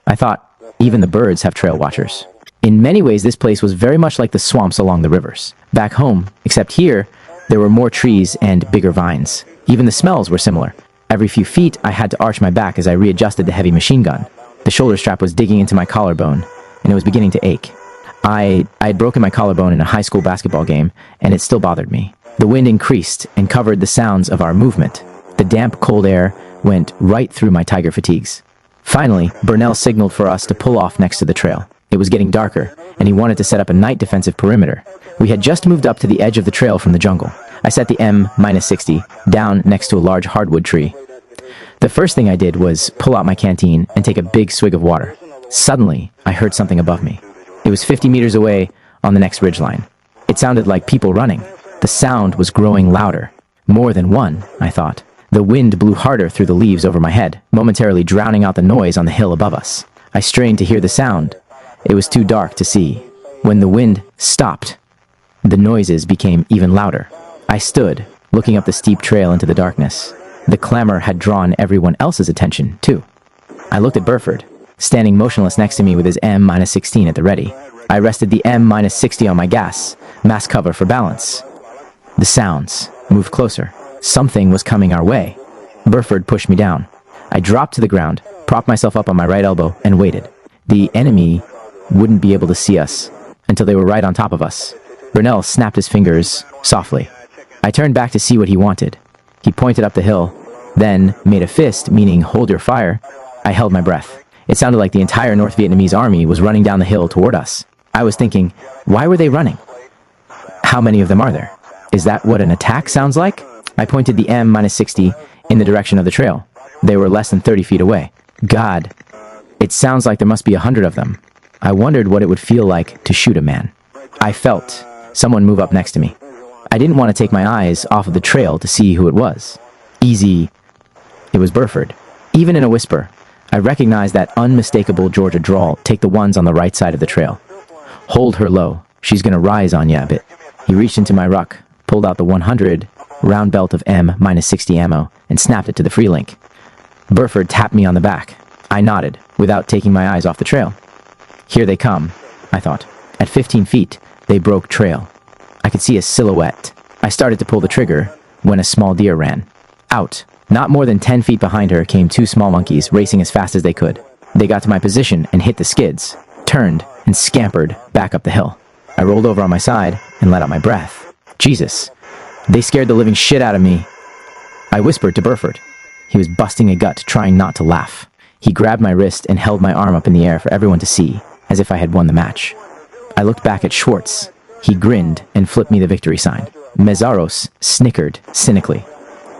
I thought, even the birds have trail watchers. In many ways, this place was very much like the swamps along the rivers. Back home, except here, there were more trees and bigger vines. Even the smells were similar. Every few feet, I had to arch my back as I readjusted the heavy machine gun. The shoulder strap was digging into my collarbone, and it was beginning to ache. I'd broken my collarbone in a high school basketball game, and it still bothered me. The wind increased and covered the sounds of our movement. The damp, cold air went right through my tiger fatigues. Finally, Burnell signaled for us to pull off next to the trail. It was getting darker, and he wanted to set up a night defensive perimeter. We had just moved up to the edge of the trail from the jungle. I set the M-60 down next to a large hardwood tree. The first thing I did was pull out my canteen and take a big swig of water. Suddenly, I heard something above me. It was 50 meters away on the next ridgeline. It sounded like people running. The sound was growing louder. More than one, I thought. The wind blew harder through the leaves over my head, momentarily drowning out the noise on the hill above us. I strained to hear the sound. It was too dark to see. When the wind stopped, the noises became even louder. I stood, looking up the steep trail into the darkness. The clamor had drawn everyone else's attention, too. I looked at Burford, standing motionless next to me with his M-16 at the ready. I rested the M-60 on my gas, mask cover for balance. The sounds moved closer. Something was coming our way. Burford pushed me down. I dropped to the ground, propped myself up on my right elbow, and waited. The enemy wouldn't be able to see us until they were right on top of us. Burnell snapped his fingers softly. I turned back to see what he wanted. He pointed up the hill, then made a fist, meaning hold your fire. I held my breath. It sounded like the entire North Vietnamese army was running down the hill toward us. I was thinking, why were they running? How many of them are there? Is that what an attack sounds like? I pointed the M-60 in the direction of the trail. They were less than 30 feet away. God, it sounds like there must be 100 of them. I wondered what it would feel like to shoot a man. I felt someone move up next to me. I didn't want to take my eyes off of the trail to see who it was. Easy. It was Burford. Even in a whisper, I recognized that unmistakable Georgia drawl, take the ones on the right side of the trail. Hold her low. She's gonna rise on ya a bit. He reached into my ruck, pulled out the 100 round belt of M-60 ammo, and snapped it to the free link. Burford tapped me on the back. I nodded, without taking my eyes off the trail. Here they come, I thought. At 15 feet, they broke trail. I could see a silhouette. I started to pull the trigger when a small deer ran. Out. Not more than 10 feet behind her came two small monkeys racing as fast as they could. They got to my position and hit the skids, turned, and scampered back up the hill. I rolled over on my side and let out my breath. Jesus. They scared the living shit out of me. I whispered to Burford. He was busting a gut, trying not to laugh. He grabbed my wrist and held my arm up in the air for everyone to see, as if I had won the match. I looked back at Schwartz. He grinned and flipped me the victory sign. Mezaros snickered cynically.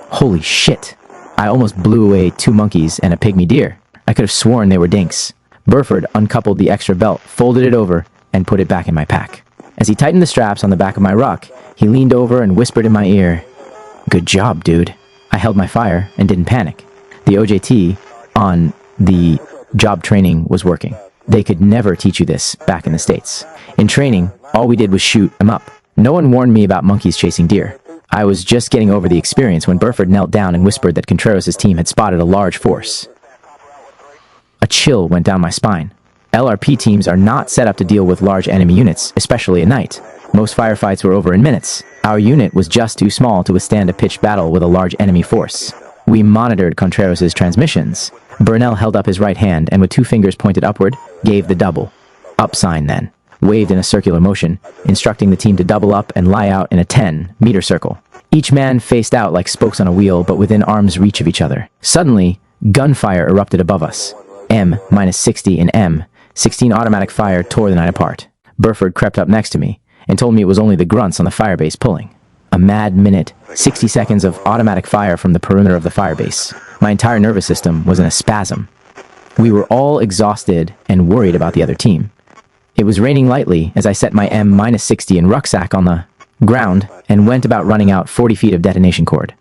Holy shit. I almost blew away two monkeys and a pygmy deer. I could have sworn they were dinks. Burford uncoupled the extra belt, folded it over, and put it back in my pack. As he tightened the straps on the back of my ruck, he leaned over and whispered in my ear, "Good job, dude." I held my fire and didn't panic. The OJT on the job training was working. They could never teach you this back in the States. In training, all we did was shoot them up. No one warned me about monkeys chasing deer. I was just getting over the experience when Burford knelt down and whispered that Contreras' team had spotted a large force. A chill went down my spine. LRP teams are not set up to deal with large enemy units, especially at night. Most firefights were over in minutes. Our unit was just too small to withstand a pitched battle with a large enemy force. We monitored Contreras' transmissions. Burnell held up his right hand and with two fingers pointed upward, gave the double up sign then, waved in a circular motion, instructing the team to double up and lie out in a 10-meter circle. Each man faced out like spokes on a wheel, but within arm's reach of each other. Suddenly, gunfire erupted above us. M-60 and M-16 automatic fire tore the night apart. Burford crept up next to me and told me it was only the grunts on the firebase pulling. A mad minute, 60 seconds of automatic fire from the perimeter of the firebase. My entire nervous system was in a spasm. We were all exhausted and worried about the other team. It was raining lightly as I set my M-60 and rucksack on the ground and went about running out 40 feet of detonation cord.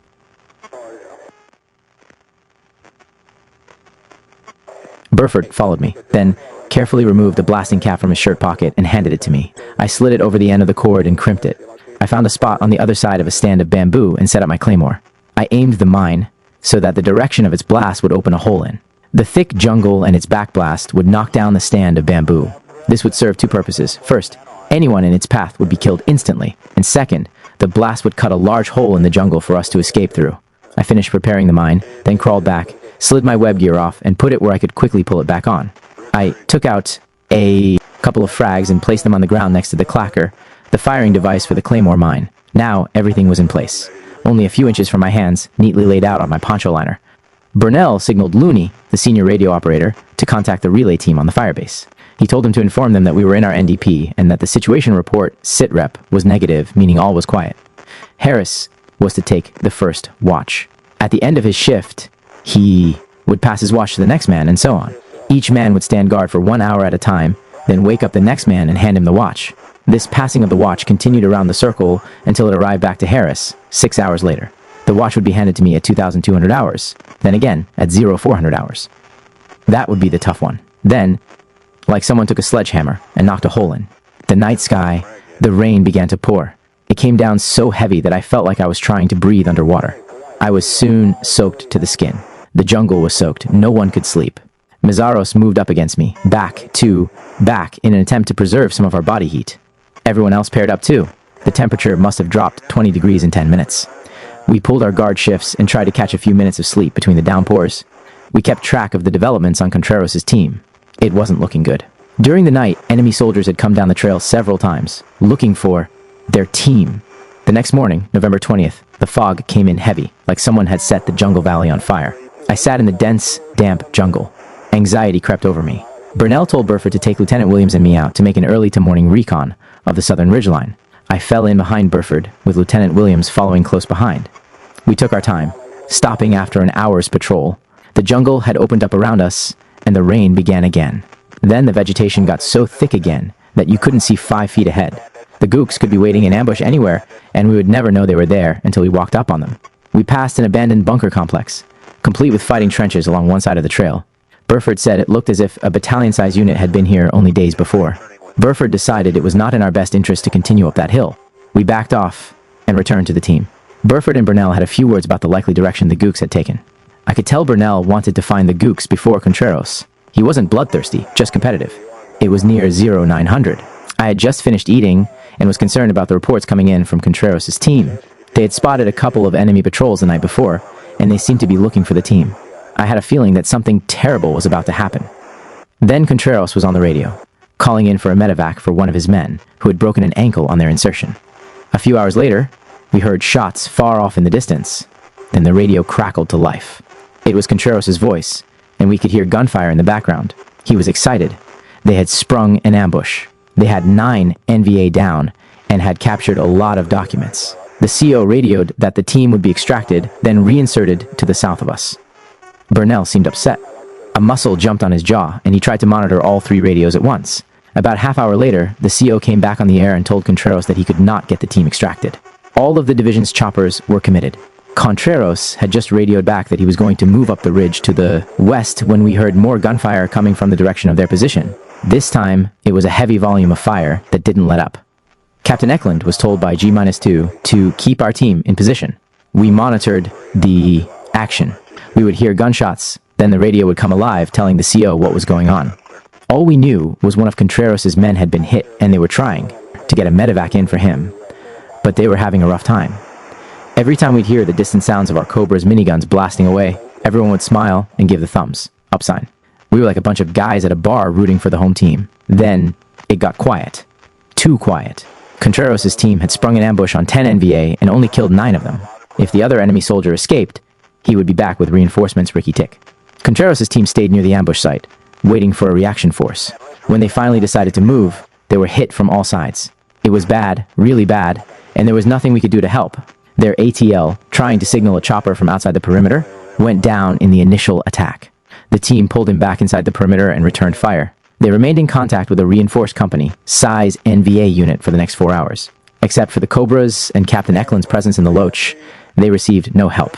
Burford followed me, then carefully removed the blasting cap from his shirt pocket and handed it to me. I slid it over the end of the cord and crimped it. I found a spot on the other side of a stand of bamboo and set up my claymore. I aimed the mine so that the direction of its blast would open a hole in. The thick jungle and its backblast would knock down the stand of bamboo. This would serve two purposes. First, anyone in its path would be killed instantly, and second, the blast would cut a large hole in the jungle for us to escape through. I finished preparing the mine, then crawled back, slid my web gear off, and put it where I could quickly pull it back on. I took out a couple of frags and placed them on the ground next to the clacker the firing device for the Claymore mine. Now, everything was in place. Only a few inches from my hands, neatly laid out on my poncho liner. Burnell signaled Looney, the senior radio operator, to contact the relay team on the firebase. He told him to inform them that we were in our NDP and that the situation report, sitrep, was negative, meaning all was quiet. Harris was to take the first watch. At the end of his shift, he would pass his watch to the next man, and so on. Each man would stand guard for 1 hour at a time, then wake up the next man and hand him the watch. This passing of the watch continued around the circle until it arrived back to Harris 6 hours later. The watch would be handed to me at 2,200 hours, then again at 0400 hours. That would be the tough one. Then, like someone took a sledgehammer and knocked a hole in the night sky, the rain began to pour. It came down so heavy that I felt like I was trying to breathe underwater. I was soon soaked to the skin. The jungle was soaked. No one could sleep. Mizaros moved up against me, back in an attempt to preserve some of our body heat. Everyone else paired up too. The temperature must have dropped 20 degrees in 10 minutes. We pulled our guard shifts and tried to catch a few minutes of sleep between the downpours. We kept track of the developments on Contreras' team. It wasn't looking good. During the night, enemy soldiers had come down the trail several times, looking for their team. The next morning, November 20th, the fog came in heavy, like someone had set the jungle valley on fire. I sat in the dense, damp jungle. Anxiety crept over me. Burnell told Burford to take Lieutenant Williams and me out to make an early-to-morning recon of the southern ridgeline. I fell in behind Burford, with Lieutenant Williams following close behind. We took our time, stopping after an hour's patrol. The jungle had opened up around us, and the rain began again. Then the vegetation got so thick again that you couldn't see 5 feet ahead. The gooks could be waiting in ambush anywhere, and we would never know they were there until we walked up on them. We passed an abandoned bunker complex, complete with fighting trenches along one side of the trail. Burford said it looked as if a battalion-sized unit had been here only days before. Burford decided it was not in our best interest to continue up that hill. We backed off and returned to the team. Burford and Burnell had a few words about the likely direction the gooks had taken. I could tell Burnell wanted to find the gooks before Contreras. He wasn't bloodthirsty, just competitive. It was near 0900. I had just finished eating and was concerned about the reports coming in from Contreras' team. They had spotted a couple of enemy patrols the night before, and they seemed to be looking for the team. I had a feeling that something terrible was about to happen. Then Contreras was on the radio, calling in for a medevac for one of his men, who had broken an ankle on their insertion. A few hours later, we heard shots far off in the distance. Then the radio crackled to life. It was Contreras' voice, and we could hear gunfire in the background. He was excited. They had sprung an ambush. They had 9 NVA down and had captured a lot of documents. The CO radioed that the team would be extracted, then reinserted to the south of us. Burnell seemed upset. A muscle jumped on his jaw, and he tried to monitor all 3 radios at once. About half hour later, the CO came back on the air and told Contreras that he could not get the team extracted. All of the division's choppers were committed. Contreras had just radioed back that he was going to move up the ridge to the west when we heard more gunfire coming from the direction of their position. This time, it was a heavy volume of fire that didn't let up. Captain Eklund was told by G-2 to keep our team in position. We monitored the action. We would hear gunshots, then the radio would come alive telling the CO what was going on. All we knew was one of Contreras' men had been hit, and they were trying to get a medevac in for him, but they were having a rough time. Every time we'd hear the distant sounds of our Cobra's miniguns blasting away, everyone would smile and give the thumbs up sign. We were like a bunch of guys at a bar rooting for the home team. Then it got quiet. Too quiet. Contreras' team had sprung an ambush on 10 NVA and only killed 9 of them. If the other enemy soldier escaped, he would be back with reinforcements ricky-tick. Contreras' team stayed near the ambush site, waiting for a reaction force. When they finally decided to move, they were hit from all sides. It was bad, really bad, and there was nothing we could do to help. Their ATL, trying to signal a chopper from outside the perimeter, went down in the initial attack. The team pulled him back inside the perimeter and returned fire. They remained in contact with a reinforced company, size NVA unit for the next 4 hours. Except for the Cobras and Captain Eklund's presence in the Loach, they received no help.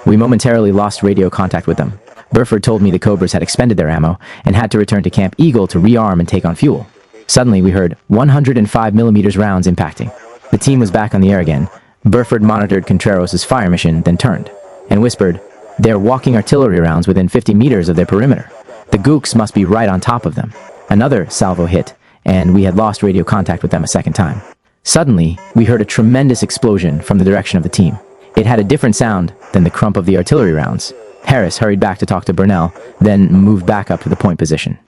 We momentarily lost radio contact with them. Burford told me the Cobras had expended their ammo and had to return to Camp Eagle to rearm and take on fuel. Suddenly, we heard 105mm rounds impacting. The team was back on the air again. Burford monitored Contreras' fire mission, then turned and whispered, "They're walking artillery rounds within 50 meters of their perimeter. The gooks must be right on top of them." Another salvo hit, and we had lost radio contact with them a second time. Suddenly, we heard a tremendous explosion from the direction of the team. It had a different sound than the crump of the artillery rounds. Harris hurried back to talk to Burnell, then moved back up to the point position.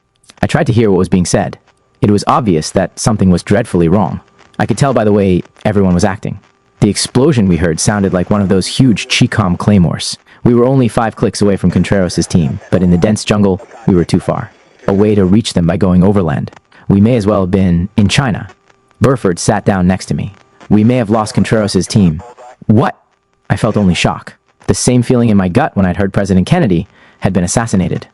I tried to hear what was being said. It was obvious that something was dreadfully wrong. I could tell by the way everyone was acting. The explosion we heard sounded like one of those huge Chicom claymores. We were only 5 clicks away from Contreras' team, but in the dense jungle, we were too far. A way to reach them by going overland. We may as well have been in China. Burford sat down next to me. We may have lost Contreras' team. What? I felt only shock. The same feeling in my gut when I'd heard President Kennedy had been assassinated.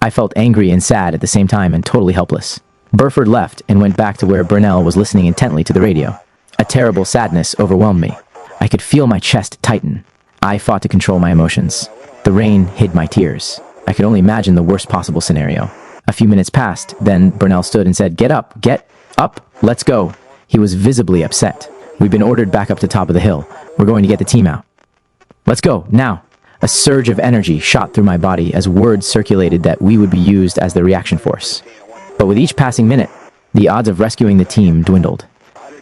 I felt angry and sad at the same time and totally helpless. Burford left and went back to where Burnell was listening intently to the radio. A terrible sadness overwhelmed me. I could feel my chest tighten. I fought to control my emotions. The rain hid my tears. I could only imagine the worst possible scenario. A few minutes passed, then Burnell stood and said, get up, let's go." He was visibly upset. "We've been ordered back up to top of the hill. We're going to get the team out. Let's go, now." A surge of energy shot through my body as words circulated that we would be used as the reaction force. But with each passing minute, the odds of rescuing the team dwindled.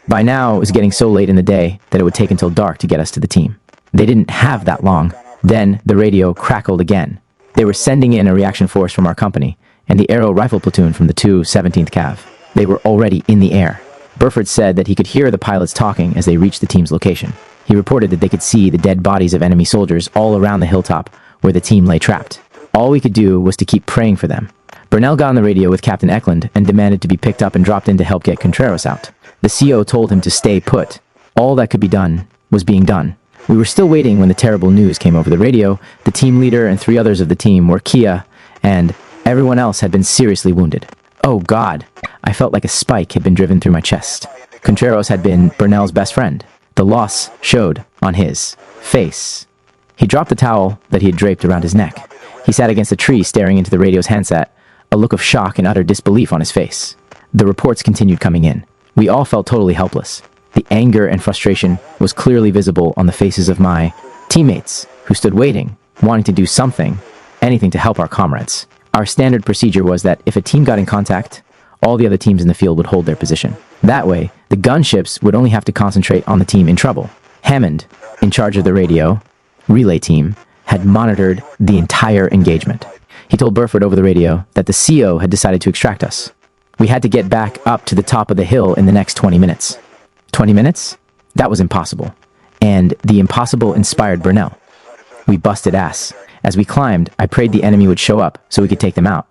By now, it was getting so late in the day that it would take until dark to get us to the team. They didn't have that long. Then the radio crackled again. They were sending in a reaction force from our company and the aero rifle platoon from the 217th Cav. They were already in the air. Burford said that he could hear the pilots talking as they reached the team's location. He reported that they could see the dead bodies of enemy soldiers all around the hilltop where the team lay trapped. All we could do was to keep praying for them. Burnell got on the radio with Captain Eklund and demanded to be picked up and dropped in to help get Contreras out. The CO told him to stay put. All that could be done was being done. We were still waiting when the terrible news came over the radio. The team leader and 3 others of the team were Kia, and everyone else had been seriously wounded. Oh God, I felt like a spike had been driven through my chest. Contreras had been Burnell's best friend. The loss showed on his face. He dropped the towel that he had draped around his neck. He sat against a tree staring into the radio's handset, a look of shock and utter disbelief on his face. The reports continued coming in. We all felt totally helpless. The anger and frustration was clearly visible on the faces of my teammates, who stood waiting, wanting to do something, anything to help our comrades. Our standard procedure was that if a team got in contact, all the other teams in the field would hold their position. That way, the gunships would only have to concentrate on the team in trouble. Hammond, in charge of the radio relay team, had monitored the entire engagement. He told Burford over the radio that the CO had decided to extract us. We had to get back up to the top of the hill in the next 20 minutes. 20 minutes? That was impossible. And the impossible inspired Burnell. We busted ass. As we climbed, I prayed the enemy would show up so we could take them out.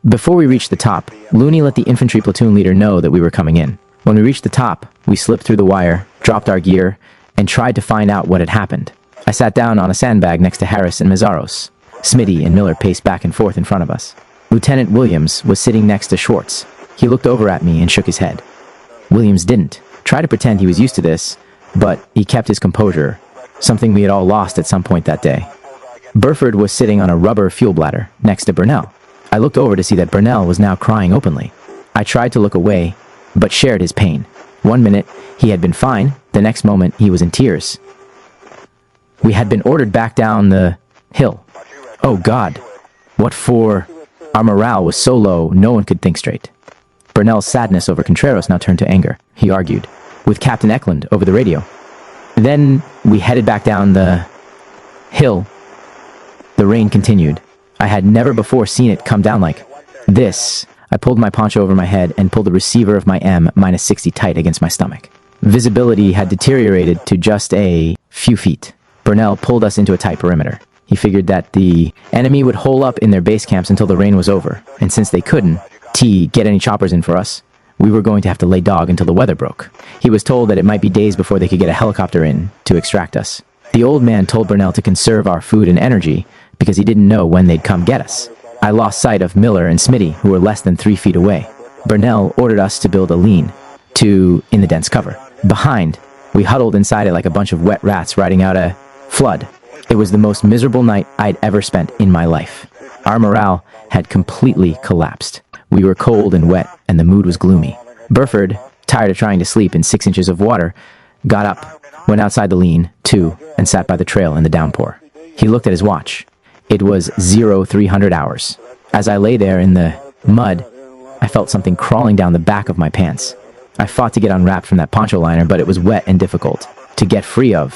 Before we reached the top, Looney let the infantry platoon leader know that we were coming in. When we reached the top, we slipped through the wire, dropped our gear, and tried to find out what had happened. I sat down on a sandbag next to Harris and Mazaros. Smitty and Miller paced back and forth in front of us. Lieutenant Williams was sitting next to Schwartz. He looked over at me and shook his head. Williams didn't. Tried to pretend he was used to this, but he kept his composure, something we had all lost at some point that day. Burford was sitting on a rubber fuel bladder next to Burnell. I looked over to see that Burnell was now crying openly. I tried to look away, but shared his pain. 1 minute, he had been fine. The next moment, he was in tears. We had been ordered back down the hill. Oh God, what for? Our morale was so low, no one could think straight. Burnell's sadness over Contreras now turned to anger. He argued with Captain Eklund over the radio. Then we headed back down the hill. The rain continued. I had never before seen it come down like this. I pulled my poncho over my head and pulled the receiver of my M-60 tight against my stomach. Visibility had deteriorated to just a few feet. Burnell pulled us into a tight perimeter. He figured that the enemy would hole up in their base camps until the rain was over, and since they couldn't get any choppers in for us, we were going to have to lay dog until the weather broke. He was told that it might be days before they could get a helicopter in to extract us. The old man told Burnell to conserve our food and energy because he didn't know when they'd come get us. I lost sight of Miller and Smitty, who were less than 3 feet away. Burnell ordered us to build a lean in the dense cover. Behind, we huddled inside it like a bunch of wet rats riding out a flood. It was the most miserable night I'd ever spent in my life. Our morale had completely collapsed. We were cold and wet, and the mood was gloomy. Burford, tired of trying to sleep in 6 inches of water, got up, went outside the lean, and sat by the trail in the downpour. He looked at his watch. It was 0300 hours. As I lay there in the mud, I felt something crawling down the back of my pants. I fought to get unwrapped from that poncho liner, but it was wet and difficult to get free of.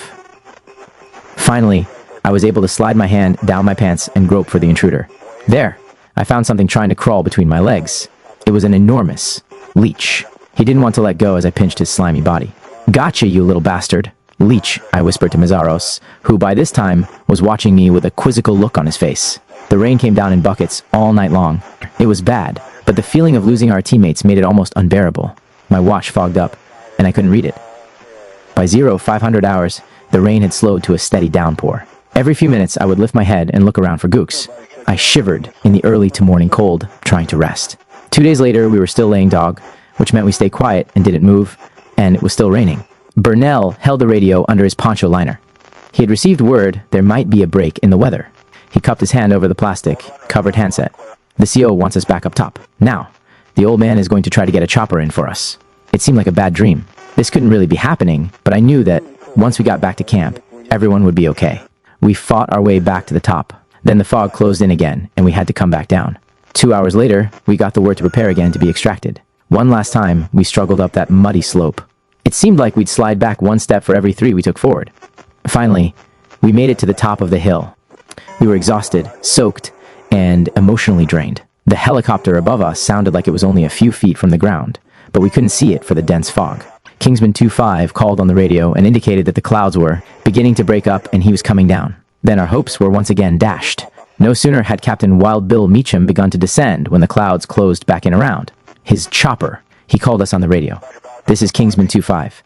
Finally, I was able to slide my hand down my pants and grope for the intruder. There, I found something trying to crawl between my legs. It was an enormous leech. He didn't want to let go as I pinched his slimy body. "Gotcha, you little bastard. Leech," I whispered to Mazaros, who by this time was watching me with a quizzical look on his face. The rain came down in buckets all night long. It was bad, but the feeling of losing our teammates made it almost unbearable. My watch fogged up, and I couldn't read it. By 0500 hours, the rain had slowed to a steady downpour. Every few minutes, I would lift my head and look around for Gooks. I shivered in the early to morning cold, trying to rest. 2 days later, we were still laying dog, which meant we stayed quiet and didn't move, and it was still raining. Burnell held the radio under his poncho liner. He had received word there might be a break in the weather. He cupped his hand over the plastic, covered handset. "The CO wants us back up top. Now, the old man is going to try to get a chopper in for us." It seemed like a bad dream. This couldn't really be happening, but I knew that once we got back to camp, everyone would be okay. We fought our way back to the top. Then the fog closed in again, and we had to come back down. 2 hours later, we got the word to prepare again to be extracted. One last time, we struggled up that muddy slope. It seemed like we'd slide back one step for every 3 we took forward. Finally, we made it to the top of the hill. We were exhausted, soaked, and emotionally drained. The helicopter above us sounded like it was only a few feet from the ground, but we couldn't see it for the dense fog. Kingsman 25 called on the radio and indicated that the clouds were beginning to break up and he was coming down. Then our hopes were once again dashed. No sooner had Captain Wild Bill Meacham begun to descend when the clouds closed back in around. His chopper. He called us on the radio. "This is Kingsman 25.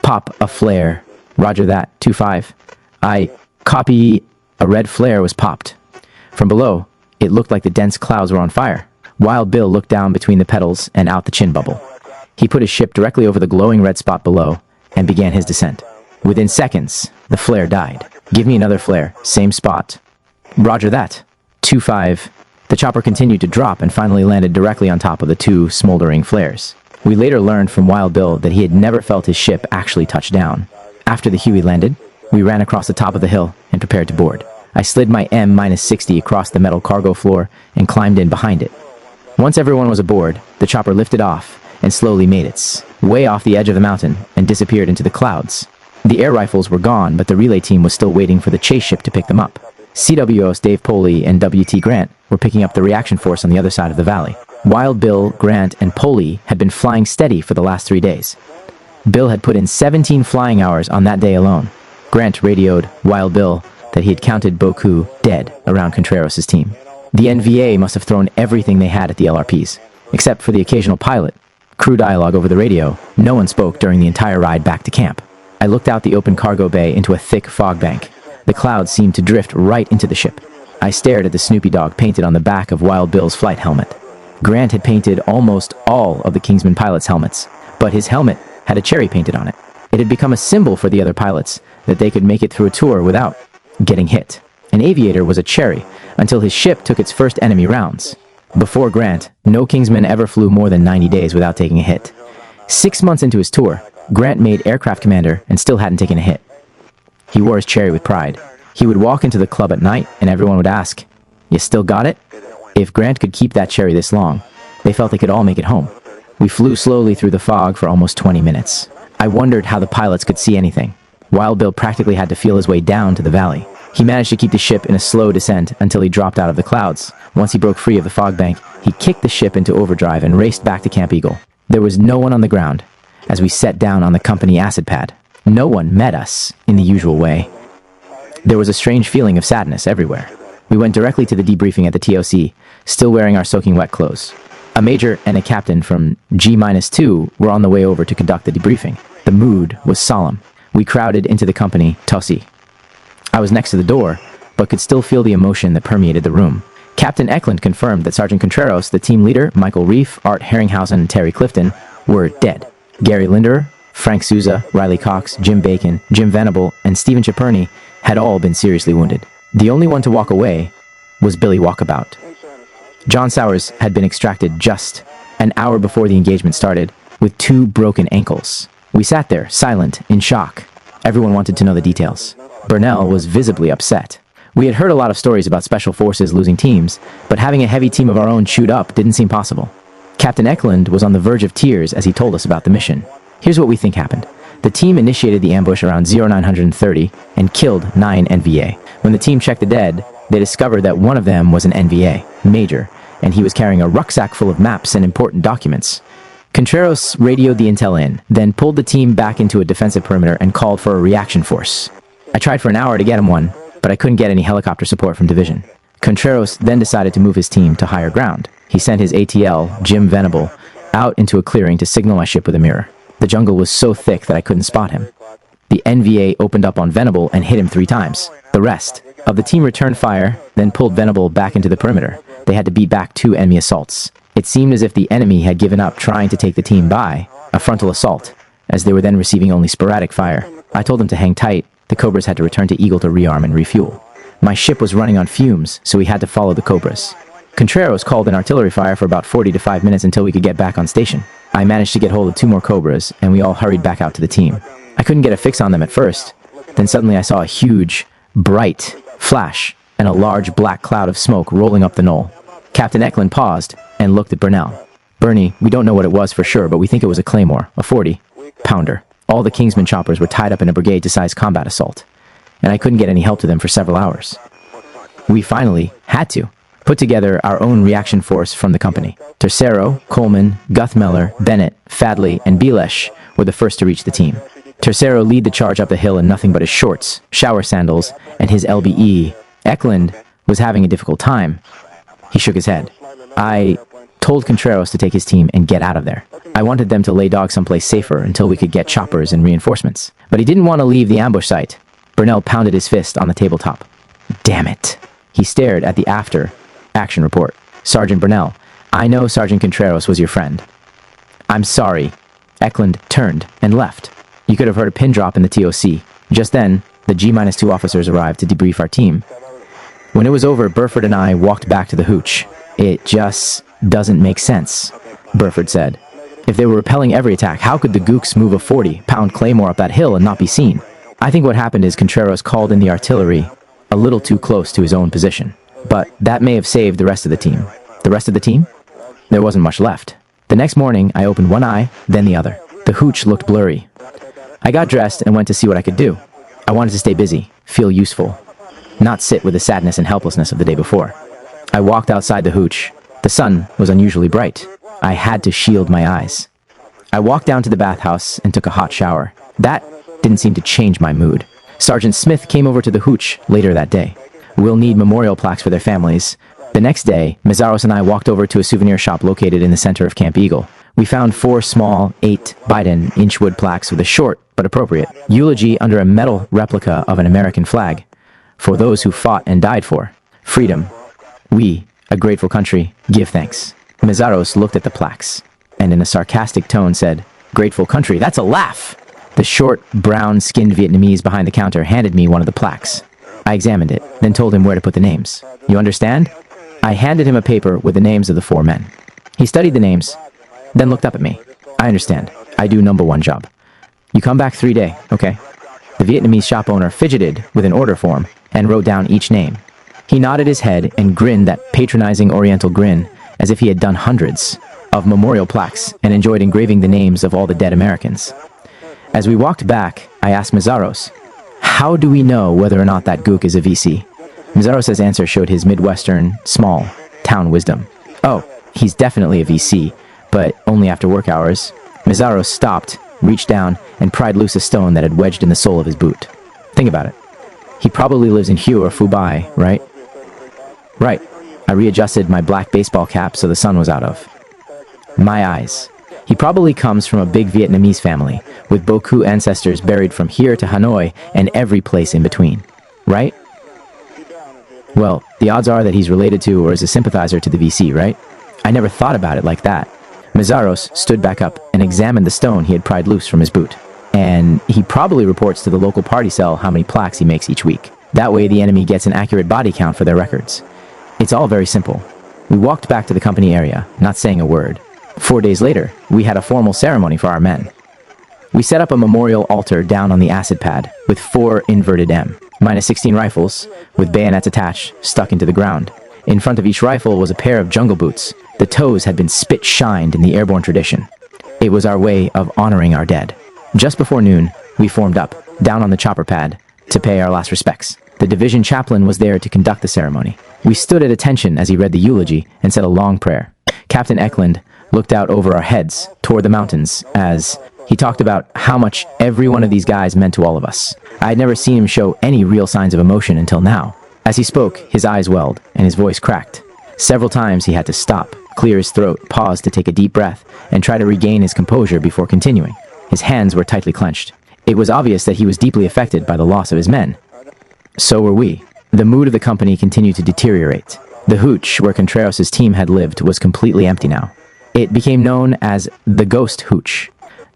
Pop a flare. Roger that, 25. I copy." A red flare was popped. From below, it looked like the dense clouds were on fire. Wild Bill looked down between the pedals and out the chin bubble. He put his ship directly over the glowing red spot below and began his descent. Within seconds, the flare died. "Give me another flare. Same spot." "Roger that. 25. The chopper continued to drop and finally landed directly on top of the 2 smoldering flares. We later learned from Wild Bill that he had never felt his ship actually touch down. After the Huey landed, we ran across the top of the hill and prepared to board. I slid my M-60 across the metal cargo floor and climbed in behind it. Once everyone was aboard, the chopper lifted off and slowly made its way off the edge of the mountain and disappeared into the clouds. The air rifles were gone, but the relay team was still waiting for the chase ship to pick them up. CWOs Dave Poley and WT Grant were picking up the reaction force on the other side of the valley. Wild Bill, Grant, and Poley had been flying steady for the last 3 days. Bill had put in 17 flying hours on that day alone. Grant radioed Wild Bill that he had counted Boku dead around Contreras' team. The NVA must have thrown everything they had at the LRPs, except for the occasional pilot. Crew dialogue over the radio. No one spoke during the entire ride back to camp. I looked out the open cargo bay into a thick fog bank. The clouds seemed to drift right into the ship. I stared at the Snoopy dog painted on the back of Wild Bill's flight helmet. Grant had painted almost all of the Kingsman pilots' helmets, but his helmet had a cherry painted on it. It had become a symbol for the other pilots that they could make it through a tour without getting hit. An aviator was a cherry until his ship took its first enemy rounds. Before Grant, no Kingsman ever flew more than 90 days without taking a hit. 6 months into his tour, Grant made aircraft commander and still hadn't taken a hit. He wore his cherry with pride. He would walk into the club at night and everyone would ask, "You still got it?" If Grant could keep that cherry this long, they felt they could all make it home. We flew slowly through the fog for almost 20 minutes. I wondered how the pilots could see anything. Wild Bill practically had to feel his way down to the valley. He managed to keep the ship in a slow descent until he dropped out of the clouds. Once he broke free of the fog bank, he kicked the ship into overdrive and raced back to Camp Eagle. There was no one on the ground as we set down on the company acid pad. No one met us in the usual way. There was a strange feeling of sadness everywhere. We went directly to the debriefing at the TOC, still wearing our soaking wet clothes. A major and a captain from G-2 were on the way over to conduct the debriefing. The mood was solemn. We crowded into the company TOC. I was next to the door, but could still feel the emotion that permeated the room. Captain Eklund confirmed that Sergeant Contreras, the team leader, Michael Reef, Art Herringhausen, and Terry Clifton were dead. Gary Linderer, Frank Souza, Riley Cox, Jim Bacon, Jim Venable, and Stephen Ciperni had all been seriously wounded. The only one to walk away was Billy Walkabout. John Sowers had been extracted just an hour before the engagement started, with 2 broken ankles. We sat there, silent, in shock. Everyone wanted to know the details. Burnell was visibly upset. We had heard a lot of stories about special forces losing teams, but having a heavy team of our own chewed up didn't seem possible. Captain Eklund was on the verge of tears as he told us about the mission. Here's what we think happened. The team initiated the ambush around 0930 and killed 9 NVA. When the team checked the dead, they discovered that one of them was an NVA, Major, and he was carrying a rucksack full of maps and important documents. Contreras radioed the intel in, then pulled the team back into a defensive perimeter and called for a reaction force. I tried for an hour to get him one, but I couldn't get any helicopter support from Division. Contreras then decided to move his team to higher ground. He sent his ATL, Jim Venable, out into a clearing to signal my ship with a mirror. The jungle was so thick that I couldn't spot him. The NVA opened up on Venable and hit him 3 times. The rest of the team returned fire, then pulled Venable back into the perimeter. They had to beat back 2 enemy assaults. It seemed as if the enemy had given up trying to take the team by a frontal assault, as they were then receiving only sporadic fire. I told them to hang tight. The Cobras had to return to Eagle to rearm and refuel. My ship was running on fumes, so we had to follow the Cobras. Contreras called an artillery fire for about 40 to 5 minutes until we could get back on station. I managed to get hold of 2 more Cobras, and we all hurried back out to the team. I couldn't get a fix on them at first. Then suddenly I saw a huge, bright flash and a large black cloud of smoke rolling up the knoll. Captain Eklund paused and looked at Burnell. "Bernie, we don't know what it was for sure, but we think it was a Claymore, a 40-pounder. All the Kingsman choppers were tied up in a brigade-sized combat assault, and I couldn't get any help to them for several hours. We finally had to put together our own reaction force from the company. Tercero, Coleman, Guthmeller, Bennett, Fadley, and Bilesh were the first to reach the team. Tercero lead the charge up the hill in nothing but his shorts, shower sandals, and his LBE. Eklund was having a difficult time. He shook his head. I told Contreras to take his team and get out of there. I wanted them to lay dog someplace safer until we could get choppers and reinforcements. But he didn't want to leave the ambush site. Burnell pounded his fist on the tabletop. Damn it. He stared at the after action report. Sergeant Burnell, I know Sergeant Contreras was your friend. I'm sorry. Eklund turned and left. You could have heard a pin drop in the TOC. Just then, the G-2 officers arrived to debrief our team. When it was over, Burford and I walked back to the hooch. It just doesn't make sense, Burford said. If they were repelling every attack, how could the Gooks move a 40-pound Claymore up that hill and not be seen? I think what happened is Contreras called in the artillery a little too close to his own position. But that may have saved the rest of the team. The rest of the team? There wasn't much left. The next morning, I opened one eye, then the other. The hooch looked blurry. I got dressed and went to see what I could do. I wanted to stay busy, feel useful, not sit with the sadness and helplessness of the day before. I walked outside the hooch. The sun was unusually bright. I had to shield my eyes. I walked down to the bathhouse and took a hot shower. That didn't seem to change my mood. Sergeant Smith came over to the hooch later that day. We'll need memorial plaques for their families. The next day, Mazaros and I walked over to a souvenir shop located in the center of Camp Eagle. We found 4 small 8-by-10-inch wood plaques with a short but appropriate eulogy under a metal replica of an American flag for those who fought and died for freedom. We, a grateful country, give thanks. Mazaros looked at the plaques and in a sarcastic tone said, "Grateful country, that's a laugh!" The short, brown-skinned Vietnamese behind the counter handed me one of the plaques. I examined it, then told him where to put the names. You understand? I handed him a paper with the names of the 4 men. He studied the names, then looked up at me. I understand. I do number 1 job. You come back 3 days, okay? The Vietnamese shop owner fidgeted with an order form and wrote down each name. He nodded his head and grinned that patronizing oriental grin as if he had done hundreds of memorial plaques and enjoyed engraving the names of all the dead Americans. As we walked back, I asked Mazaros, how do we know whether or not that Gook is a VC? Mazaros' answer showed his Midwestern, small, town wisdom. Oh, he's definitely a VC, but only after work hours. Mazaros stopped, reached down, and pried loose a stone that had wedged in the sole of his boot. Think about it. He probably lives in Hue or Phu-Bai, right? Right. I readjusted my black baseball cap so the sun was out of my eyes. He probably comes from a big Vietnamese family, with beaucoup ancestors buried from here to Hanoi and every place in between. Right? Well, the odds are that he's related to or is a sympathizer to the VC, right? I never thought about it like that. Mazaros stood back up and examined the stone he had pried loose from his boot. And he probably reports to the local party cell how many plaques he makes each week. That way the enemy gets an accurate body count for their records. It's all very simple. We walked back to the company area, not saying a word. 4 days later, we had a formal ceremony for our men. We set up a memorial altar down on the acid pad with 4 inverted M-16 rifles with bayonets attached, stuck into the ground. In front of each rifle was a pair of jungle boots. The toes had been spit-shined in the Airborne tradition. It was our way of honoring our dead. Just before noon, we formed up, down on the chopper pad, to pay our last respects. The division chaplain was there to conduct the ceremony. We stood at attention as he read the eulogy and said a long prayer. Captain Eklund looked out over our heads toward the mountains as he talked about how much every one of these guys meant to all of us. I had never seen him show any real signs of emotion until now. As he spoke, his eyes welled and his voice cracked. Several times he had to stop, clear his throat, pause to take a deep breath, and try to regain his composure before continuing. His hands were tightly clenched. It was obvious that he was deeply affected by the loss of his men. So were we. The mood of the company continued to deteriorate. The hooch where Contreras' team had lived was completely empty now. It became known as the Ghost Hooch.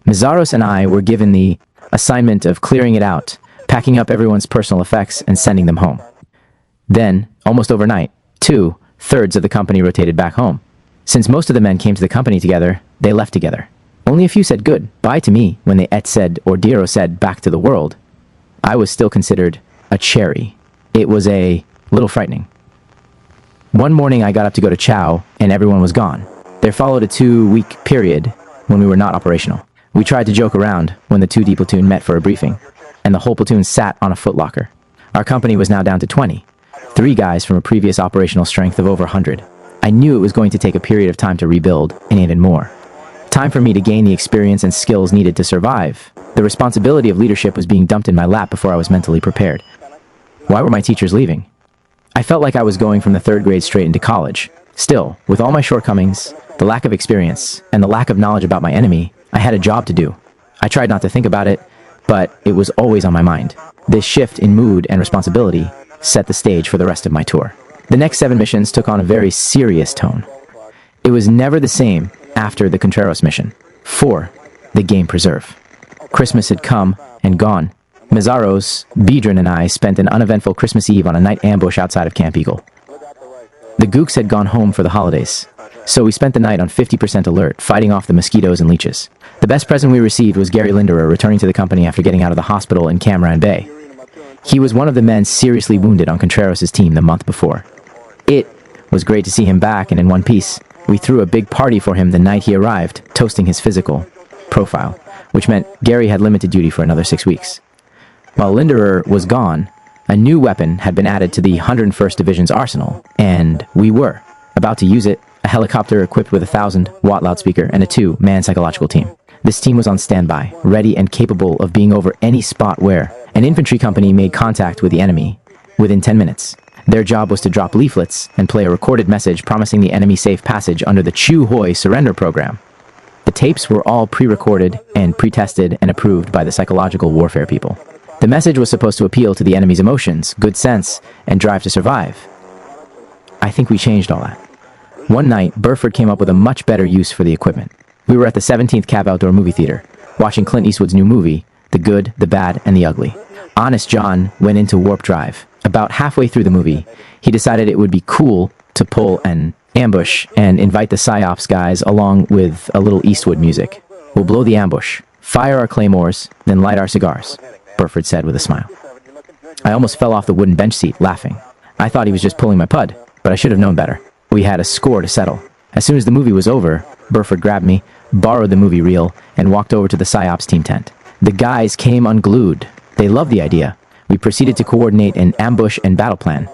Mizaros and I were given the assignment of clearing it out, packing up everyone's personal effects and sending them home. Then, almost overnight, 2/3 of the company rotated back home. Since most of the men came to the company together, they left together. Only a few said goodbye to me when they said or Diro said back to the world. I was still considered a cherry. It was a little frightening. One morning I got up to go to chow and everyone was gone. There followed a 2-week period when we were not operational. We tried to joke around when the 2D platoon met for a briefing, and the whole platoon sat on a footlocker. Our company was now down to 20. 3 guys from a previous operational strength of over 100. I knew it was going to take a period of time to rebuild, and even more. Time for me to gain the experience and skills needed to survive. The responsibility of leadership was being dumped in my lap before I was mentally prepared. Why were my teachers leaving? I felt like I was going from the 3rd grade straight into college. Still, with all my shortcomings, the lack of experience, and the lack of knowledge about my enemy, I had a job to do. I tried not to think about it, but it was always on my mind. This shift in mood and responsibility set the stage for the rest of my tour. The next 7 missions took on a very serious tone. It was never the same after the Contreras mission. 4. The Game Preserve. Christmas had come and gone. Mizaros, Bedrin, and I spent an uneventful Christmas Eve on a night ambush outside of Camp Eagle. The Gooks had gone home for the holidays, so we spent the night on 50% alert, fighting off the mosquitoes and leeches. The best present we received was Gary Linderer returning to the company after getting out of the hospital in Camaran Bay. He was one of the men seriously wounded on Contreras' team the month before. It was great to see him back and in one piece. We threw a big party for him the night he arrived, toasting his physical profile, which meant Gary had limited duty for another 6 weeks. While Linderer was gone, a new weapon had been added to the 101st Division's arsenal, and we were about to use it, a helicopter equipped with a 1,000-watt loudspeaker and a 2-man psychological team. This team was on standby, ready and capable of being over any spot where an infantry company made contact with the enemy within 10 minutes. Their job was to drop leaflets and play a recorded message promising the enemy safe passage under the Chu Hoi surrender program. The tapes were all pre-recorded and pre-tested and approved by the psychological warfare people. The message was supposed to appeal to the enemy's emotions, good sense, and drive to survive. I think we changed all that. One night, Burford came up with a much better use for the equipment. We were at the 17th Cav Outdoor Movie Theater, watching Clint Eastwood's new movie, The Good, the Bad, and the Ugly. Honest John went into warp drive. About halfway through the movie, he decided it would be cool to pull an ambush and invite the PsyOps guys along with a little Eastwood music. We'll blow the ambush, fire our claymores, then light our cigars, Burford said with a smile. I almost fell off the wooden bench seat, laughing. I thought he was just pulling my pud, but I should have known better. We had a score to settle. As soon as the movie was over, Burford grabbed me, borrowed the movie reel, and walked over to the PsyOps team tent. The guys came unglued. They loved the idea. We proceeded to coordinate an ambush and battle plan,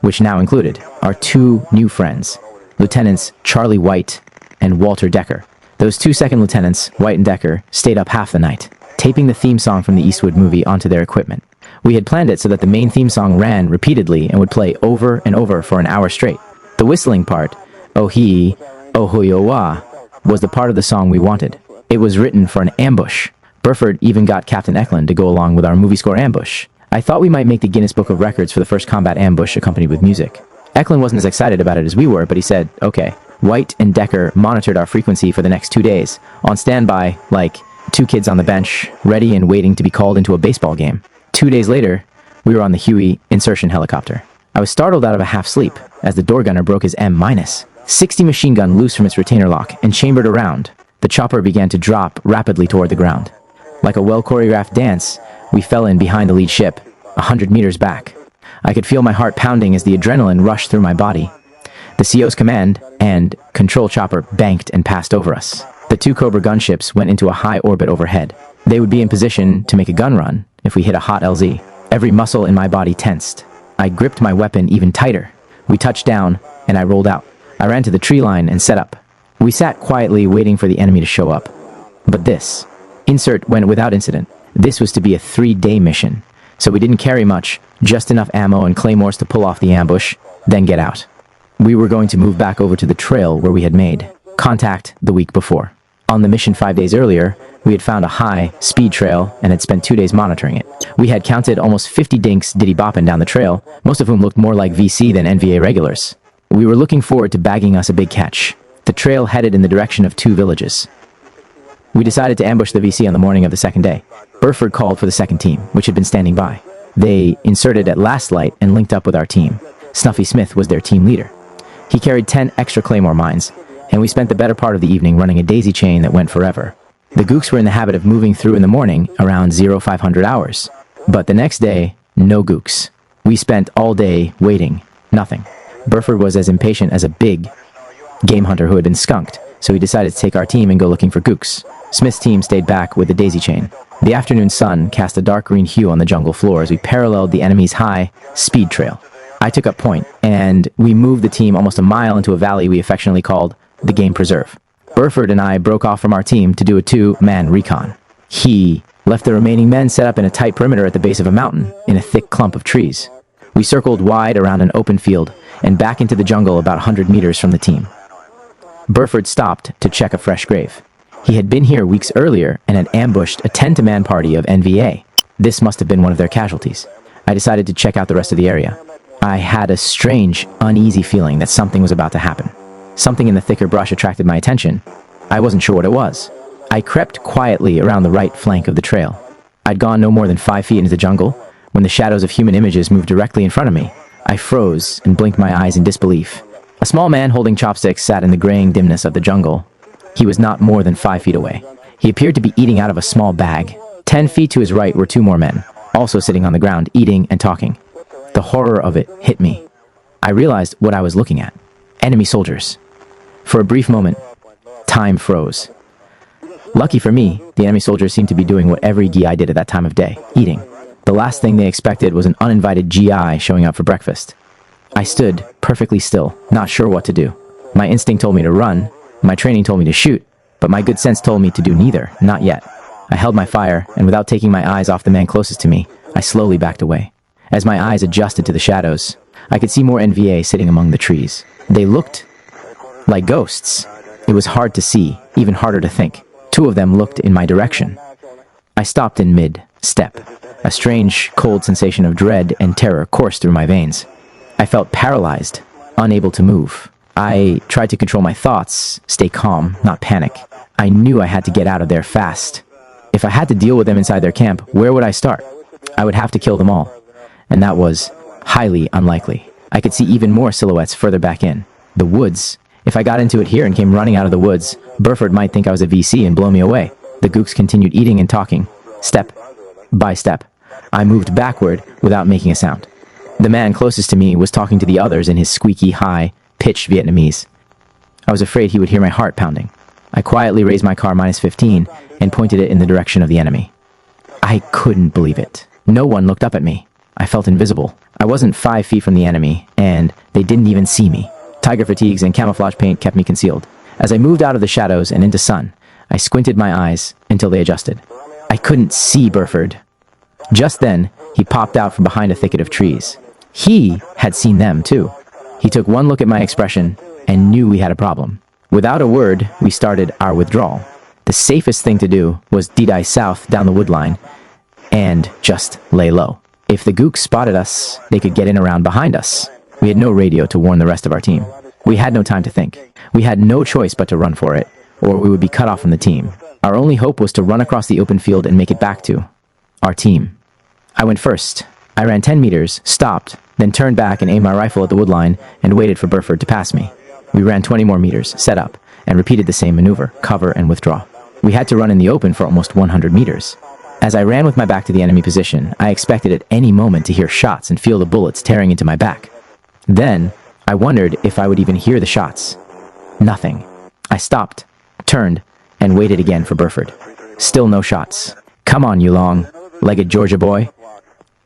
which now included our 2 new friends, Lieutenants Charlie White and Walter Decker. Those 2 second lieutenants, White and Decker, stayed up half the night, taping the theme song from the Eastwood movie onto their equipment. We had planned it so that the main theme song ran repeatedly and would play over and over for an hour straight. The whistling part, oh he, oh huyowa, was the part of the song we wanted. It was written for an ambush. Burford even got Captain Eklund to go along with our movie score ambush. I thought we might make the Guinness Book of Records for the first combat ambush accompanied with music. Eklund wasn't as excited about it as we were, but he said, okay. White and Decker monitored our frequency for the next 2 days, on standby like 2 kids on the bench, ready and waiting to be called into a baseball game. 2 days later, we were on the Huey insertion helicopter. I was startled out of a half sleep as the door gunner broke his M-60 machine gun loose from its retainer lock and chambered around. The chopper began to drop rapidly toward the ground. Like a well-choreographed dance, we fell in behind the lead ship, 100 meters back. I could feel my heart pounding as the adrenaline rushed through my body. The CO's command and control chopper banked and passed over us. The 2 Cobra gunships went into a high orbit overhead. They would be in position to make a gun run if we hit a hot LZ. Every muscle in my body tensed. I gripped my weapon even tighter. We touched down, and I rolled out. I ran to the tree line and set up. We sat quietly waiting for the enemy to show up. But this insert went without incident. This was to be a 3-day mission, so we didn't carry much, just enough ammo and claymores to pull off the ambush, then get out. We were going to move back over to the trail where we had made contact the week before. On the mission 5 days earlier, we had found a high-speed trail and had spent 2 days monitoring it. We had counted almost 50 dinks diddy-bopping down the trail, most of whom looked more like VC than NVA regulars. We were looking forward to bagging us a big catch. The trail headed in the direction of 2 villages. We decided to ambush the VC on the morning of the second day. Burford called for the second team, which had been standing by. They inserted at last light and linked up with our team. Snuffy Smith was their team leader. He carried 10 extra claymore mines, and we spent the better part of the evening running a daisy chain that went forever. The gooks were in the habit of moving through in the morning around 0500 hours. But the next day, no gooks. We spent all day waiting. Nothing. Burford was as impatient as a big game hunter who had been skunked, so he decided to take our team and go looking for gooks. Smith's team stayed back with the daisy chain. The afternoon sun cast a dark green hue on the jungle floor as we paralleled the enemy's high-speed trail. I took up point, and we moved the team almost a mile into a valley we affectionately called the Game Preserve. Burford and I broke off from our team to do a 2-man recon. He left the remaining men set up in a tight perimeter at the base of a mountain in a thick clump of trees. We circled wide around an open field and back into the jungle about 100 meters from the team. Burford stopped to check a fresh grave. He had been here weeks earlier and had ambushed a 10-man party of NVA. This must have been one of their casualties. I decided to check out the rest of the area. I had a strange, uneasy feeling that something was about to happen. Something in the thicker brush attracted my attention. I wasn't sure what it was. I crept quietly around the right flank of the trail. I'd gone no more than 5 feet into the jungle when the shadows of human images moved directly in front of me. I froze and blinked my eyes in disbelief. A small man holding chopsticks sat in the graying dimness of the jungle. He was not more than 5 feet away. He appeared to be eating out of a small bag. 10 feet to his right were 2 more men, also sitting on the ground, eating and talking. The horror of it hit me. I realized what I was looking at. Enemy soldiers. For a brief moment, time froze. Lucky for me, the enemy soldiers seemed to be doing what every GI did at that time of day, eating. The last thing they expected was an uninvited GI showing up for breakfast. I stood perfectly still, not sure what to do. My instinct told me to run, my training told me to shoot, but my good sense told me to do neither, not yet. I held my fire, and without taking my eyes off the man closest to me, I slowly backed away. As my eyes adjusted to the shadows, I could see more NVA sitting among the trees. They looked like ghosts. It was hard to see, even harder to think. 2 of them looked in my direction. I stopped in mid-step. A strange, cold sensation of dread and terror coursed through my veins. I felt paralyzed, unable to move. I tried to control my thoughts, stay calm, not panic. I knew I had to get out of there fast. If I had to deal with them inside their camp, where would I start? I would have to kill them all. And that was highly unlikely. I could see even more silhouettes further back in. The woods. If I got into it here and came running out of the woods, Burford might think I was a VC and blow me away. The gooks continued eating and talking. Step by step, I moved backward without making a sound. The man closest to me was talking to the others in his squeaky, high-pitched Vietnamese. I was afraid he would hear my heart pounding. I quietly raised my car -15 and pointed it in the direction of the enemy. I couldn't believe it. No one looked up at me. I felt invisible. I wasn't 5 feet from the enemy, and they didn't even see me. Tiger fatigues and camouflage paint kept me concealed. As I moved out of the shadows and into sun, I squinted my eyes until they adjusted. I couldn't see Burford. Just then, he popped out from behind a thicket of trees. He had seen them, too. He took one look at my expression and knew we had a problem. Without a word, we started our withdrawal. The safest thing to do was dive south down the woodline and just lay low. If the gooks spotted us, they could get in around behind us. We had no radio to warn the rest of our team. We had no time to think. We had no choice but to run for it, or we would be cut off from the team. Our only hope was to run across the open field and make it back to our team. I went first. I ran 10 meters, stopped, then turned back and aimed my rifle at the woodline and waited for Burford to pass me. We ran 20 more meters, set up, and repeated the same maneuver, cover and withdraw. We had to run in the open for almost 100 meters. As I ran with my back to the enemy position, I expected at any moment to hear shots and feel the bullets tearing into my back. Then, I wondered if I would even hear the shots. Nothing. I stopped, turned, and waited again for Burford. Still no shots. "Come on, you long-legged Georgia boy,"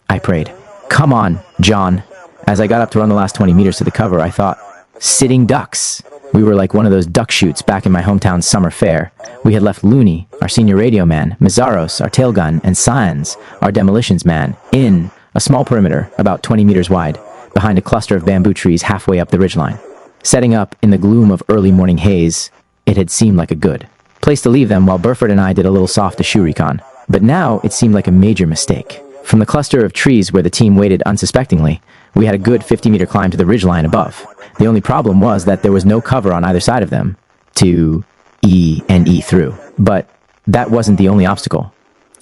I prayed. "Come on, John." As I got up to run the last 20 meters to the cover, I thought, sitting ducks. We were like one of those duck shoots back in my hometown summer fair. We had left Looney, our senior radio man, Mazaros, our tail gun, and Science, our demolitions man, in a small perimeter about 20 meters wide, behind a cluster of bamboo trees halfway up the ridgeline. Setting up in the gloom of early morning haze, it had seemed like a good place to leave them while Burford and I did a little soft issue recon. But now it seemed like a major mistake. From the cluster of trees where the team waited unsuspectingly, we had a good 50-meter climb to the ridgeline above. The only problem was that there was no cover on either side of them to E and E through. But that wasn't the only obstacle.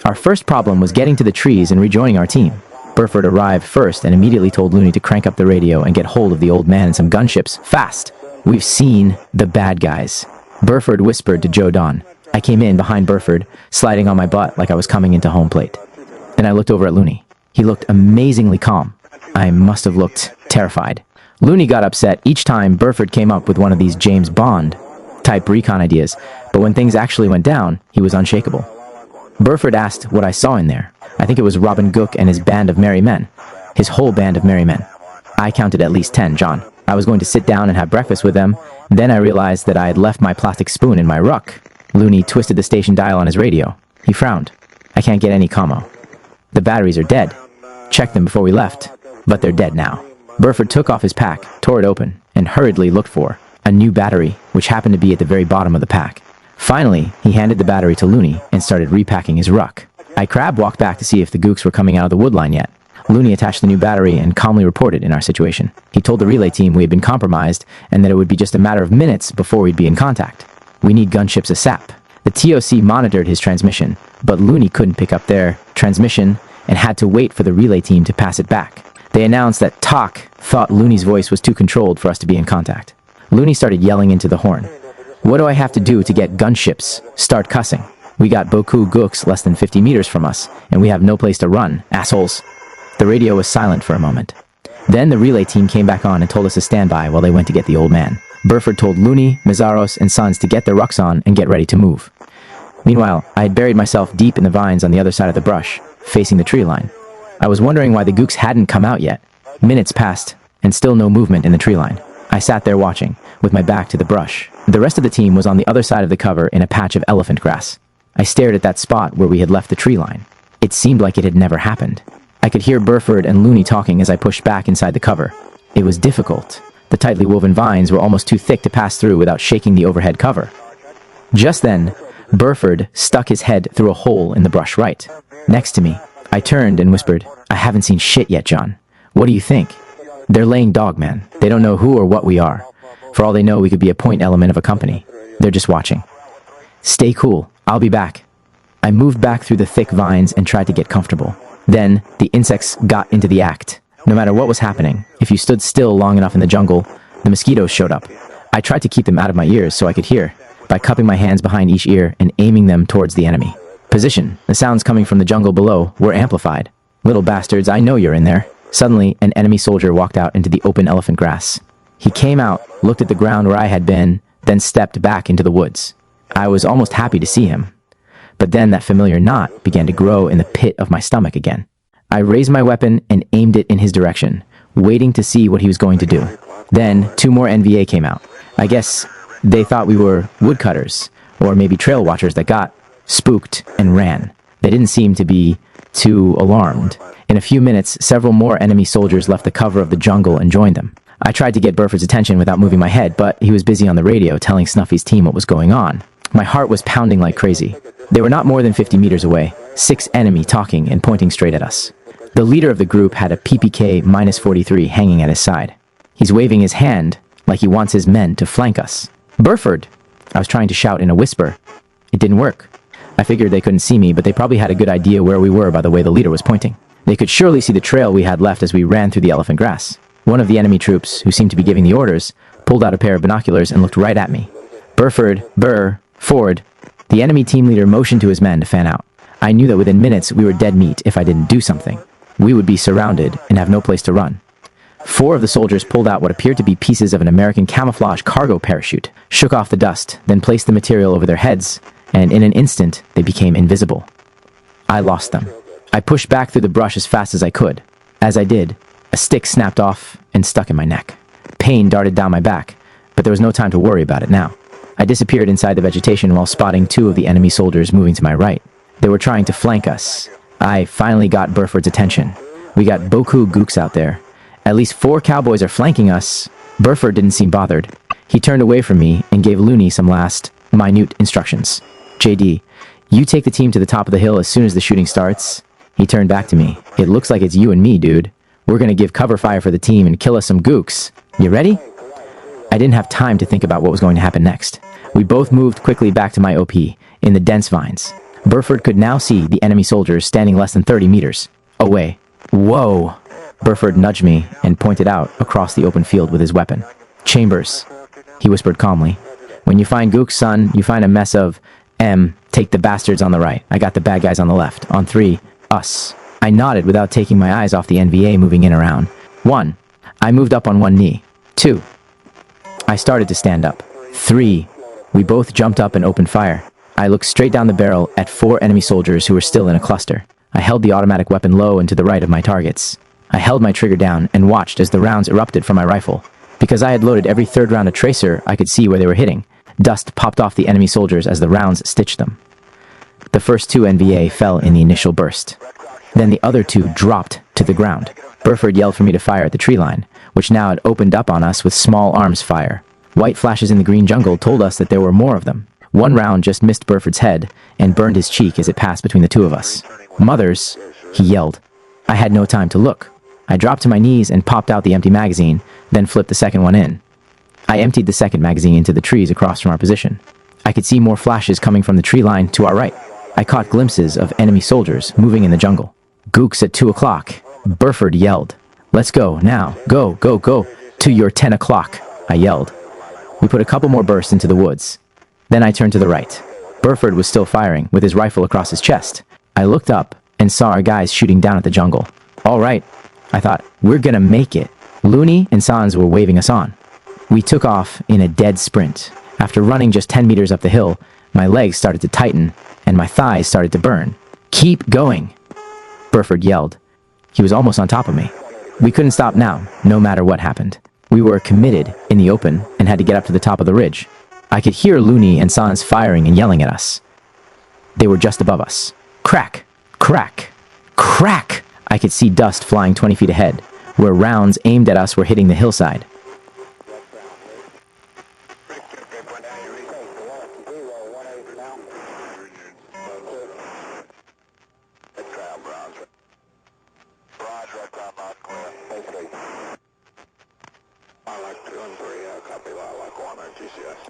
Our first problem was getting to the trees and rejoining our team. Burford arrived first and immediately told Looney to crank up the radio and get hold of the old man and some gunships, fast. We've seen the bad guys. Burford whispered to Joe Don. I came in behind Burford, sliding on my butt like I was coming into home plate. Then I looked over at Looney. He looked amazingly calm. I must have looked terrified. Looney got upset each time Burford came up with one of these James Bond type recon ideas, but when things actually went down, he was unshakable. Burford asked what I saw in there. I think it was Robin Gook and his band of merry men. His whole band of merry men. I counted at least 10, John. I was going to sit down and have breakfast with them. Then I realized that I had left my plastic spoon in my ruck. Looney twisted the station dial on his radio. He frowned. I can't get any commo. The batteries are dead. Checked them before we left, but they're dead now. Burford took off his pack, tore it open, and hurriedly looked for a new battery, which happened to be at the very bottom of the pack. Finally, he handed the battery to Looney and started repacking his ruck. I crab walked back to see if the gooks were coming out of the wood line yet. Looney attached the new battery and calmly reported in our situation. He told the relay team we had been compromised and that it would be just a matter of minutes before we'd be in contact. We need gunships ASAP. The TOC monitored his transmission, but Looney couldn't pick up their transmission and had to wait for the relay team to pass it back. They announced that Talk thought Looney's voice was too controlled for us to be in contact. Looney started yelling into the horn. What do I have to do to get gunships? Start cussing. We got Boku Gooks less than 50 meters from us, and we have no place to run, assholes. The radio was silent for a moment. Then the relay team came back on and told us to stand by while they went to get the old man. Burford told Looney, Mazaros, and Sons to get their rucks on and get ready to move. Meanwhile, I had buried myself deep in the vines on the other side of the brush, facing the tree line. I was wondering why the gooks hadn't come out yet. Minutes passed, and still no movement in the tree line. I sat there watching, with my back to the brush. The rest of the team was on the other side of the cover in a patch of elephant grass. I stared at that spot where we had left the tree line. It seemed like it had never happened. I could hear Burford and Looney talking as I pushed back inside the cover. It was difficult. The tightly woven vines were almost too thick to pass through without shaking the overhead cover. Just then, Burford stuck his head through a hole in the brush right, next to me. I turned and whispered, I haven't seen shit yet, John. What do you think? They're laying dog, man. They don't know who or what we are. For all they know, we could be a point element of a company. They're just watching. Stay cool. I'll be back. I moved back through the thick vines and tried to get comfortable. Then, the insects got into the act. No matter what was happening, if you stood still long enough in the jungle, the mosquitoes showed up. I tried to keep them out of my ears so I could hear, by cupping my hands behind each ear and aiming them towards the enemy. Position. The sounds coming from the jungle below were amplified. Little bastards, I know you're in there. Suddenly, an enemy soldier walked out into the open elephant grass. He came out, looked at the ground where I had been, then stepped back into the woods. I was almost happy to see him. But then that familiar knot began to grow in the pit of my stomach again. I raised my weapon and aimed it in his direction, waiting to see what he was going to do. Then, 2 more NVA came out. I guess they thought we were woodcutters, or maybe trail watchers that got spooked and ran. They didn't seem to be too alarmed. In a few minutes, several more enemy soldiers left the cover of the jungle and joined them. I tried to get Burford's attention without moving my head, but he was busy on the radio telling Snuffy's team what was going on. My heart was pounding like crazy. They were not more than 50 meters away, 6 enemy talking and pointing straight at us. The leader of the group had a PPK-43 hanging at his side. He's waving his hand like he wants his men to flank us. Burford! I was trying to shout in a whisper. It didn't work. I figured they couldn't see me, but they probably had a good idea where we were by the way the leader was pointing. They could surely see the trail we had left as we ran through the elephant grass. One of the enemy troops, who seemed to be giving the orders, pulled out a pair of binoculars and looked right at me. Burford, Ford. The enemy team leader motioned to his men to fan out. I knew that within minutes we were dead meat if I didn't do something. We would be surrounded and have no place to run. 4 of the soldiers pulled out what appeared to be pieces of an American camouflage cargo parachute, shook off the dust, then placed the material over their heads, and in an instant they became invisible. I lost them. I pushed back through the brush as fast as I could. As I did, a stick snapped off and stuck in my neck. Pain darted down my back. but there was no time to worry about it now. I disappeared inside the vegetation while spotting 2 of the enemy soldiers moving to my right. They were trying to flank us. I finally got Burford's attention. We got beaucoup gooks out there. At least 4 cowboys are flanking us. Burford didn't seem bothered. He turned away from me and gave Looney some last, minute instructions. JD, you take the team to the top of the hill as soon as the shooting starts. He turned back to me. It looks like it's you and me, dude. We're gonna give cover fire for the team and kill us some gooks. You ready? I didn't have time to think about what was going to happen next. We both moved quickly back to my OP, in the dense vines. Burford could now see the enemy soldiers standing less than 30 meters away. Whoa! Burford nudged me and pointed out across the open field with his weapon. Chambers, he whispered calmly. When you find gooks, son, you find a mess of take the bastards on the right. I got the bad guys on the left. On 3, us. I nodded without taking my eyes off the NVA moving in around. 1. I moved up on 1 knee. 2. I started to stand up. 3. We both jumped up and opened fire. I looked straight down the barrel at 4 enemy soldiers who were still in a cluster. I held the automatic weapon low and to the right of my targets. I held my trigger down and watched as the rounds erupted from my rifle. Because I had loaded every 3rd round a tracer, I could see where they were hitting. Dust popped off the enemy soldiers as the rounds stitched them. The first 2 NVA fell in the initial burst. Then the other 2 dropped to the ground. Burford yelled for me to fire at the tree line, which now had opened up on us with small arms fire. White flashes in the green jungle told us that there were more of them. 1 round just missed Burford's head and burned his cheek as it passed between the 2 of us. Mothers, he yelled. I had no time to look. I dropped to my knees and popped out the empty magazine, then flipped the second one in. I emptied the second magazine into the trees across from our position. I could see more flashes coming from the tree line to our right. I caught glimpses of enemy soldiers moving in the jungle. Gooks at 2 o'clock. Burford yelled. Let's go, now. Go, go, go. To your 10 o'clock, I yelled. We put a couple more bursts into the woods. Then I turned to the right. Burford was still firing, with his rifle across his chest. I looked up and saw our guys shooting down at the jungle. All right, I thought, we're gonna make it. Looney and Sans were waving us on. We took off in a dead sprint. After running just 10 meters up the hill, my legs started to tighten and my thighs started to burn. Keep going, Burford yelled. He was almost on top of me. We couldn't stop now, no matter what happened. We were committed in the open and had to get up to the top of the ridge. I could hear Looney and Sans firing and yelling at us. They were just above us. Crack, crack, crack! I could see dust flying 20 feet ahead, where rounds aimed at us were hitting the hillside.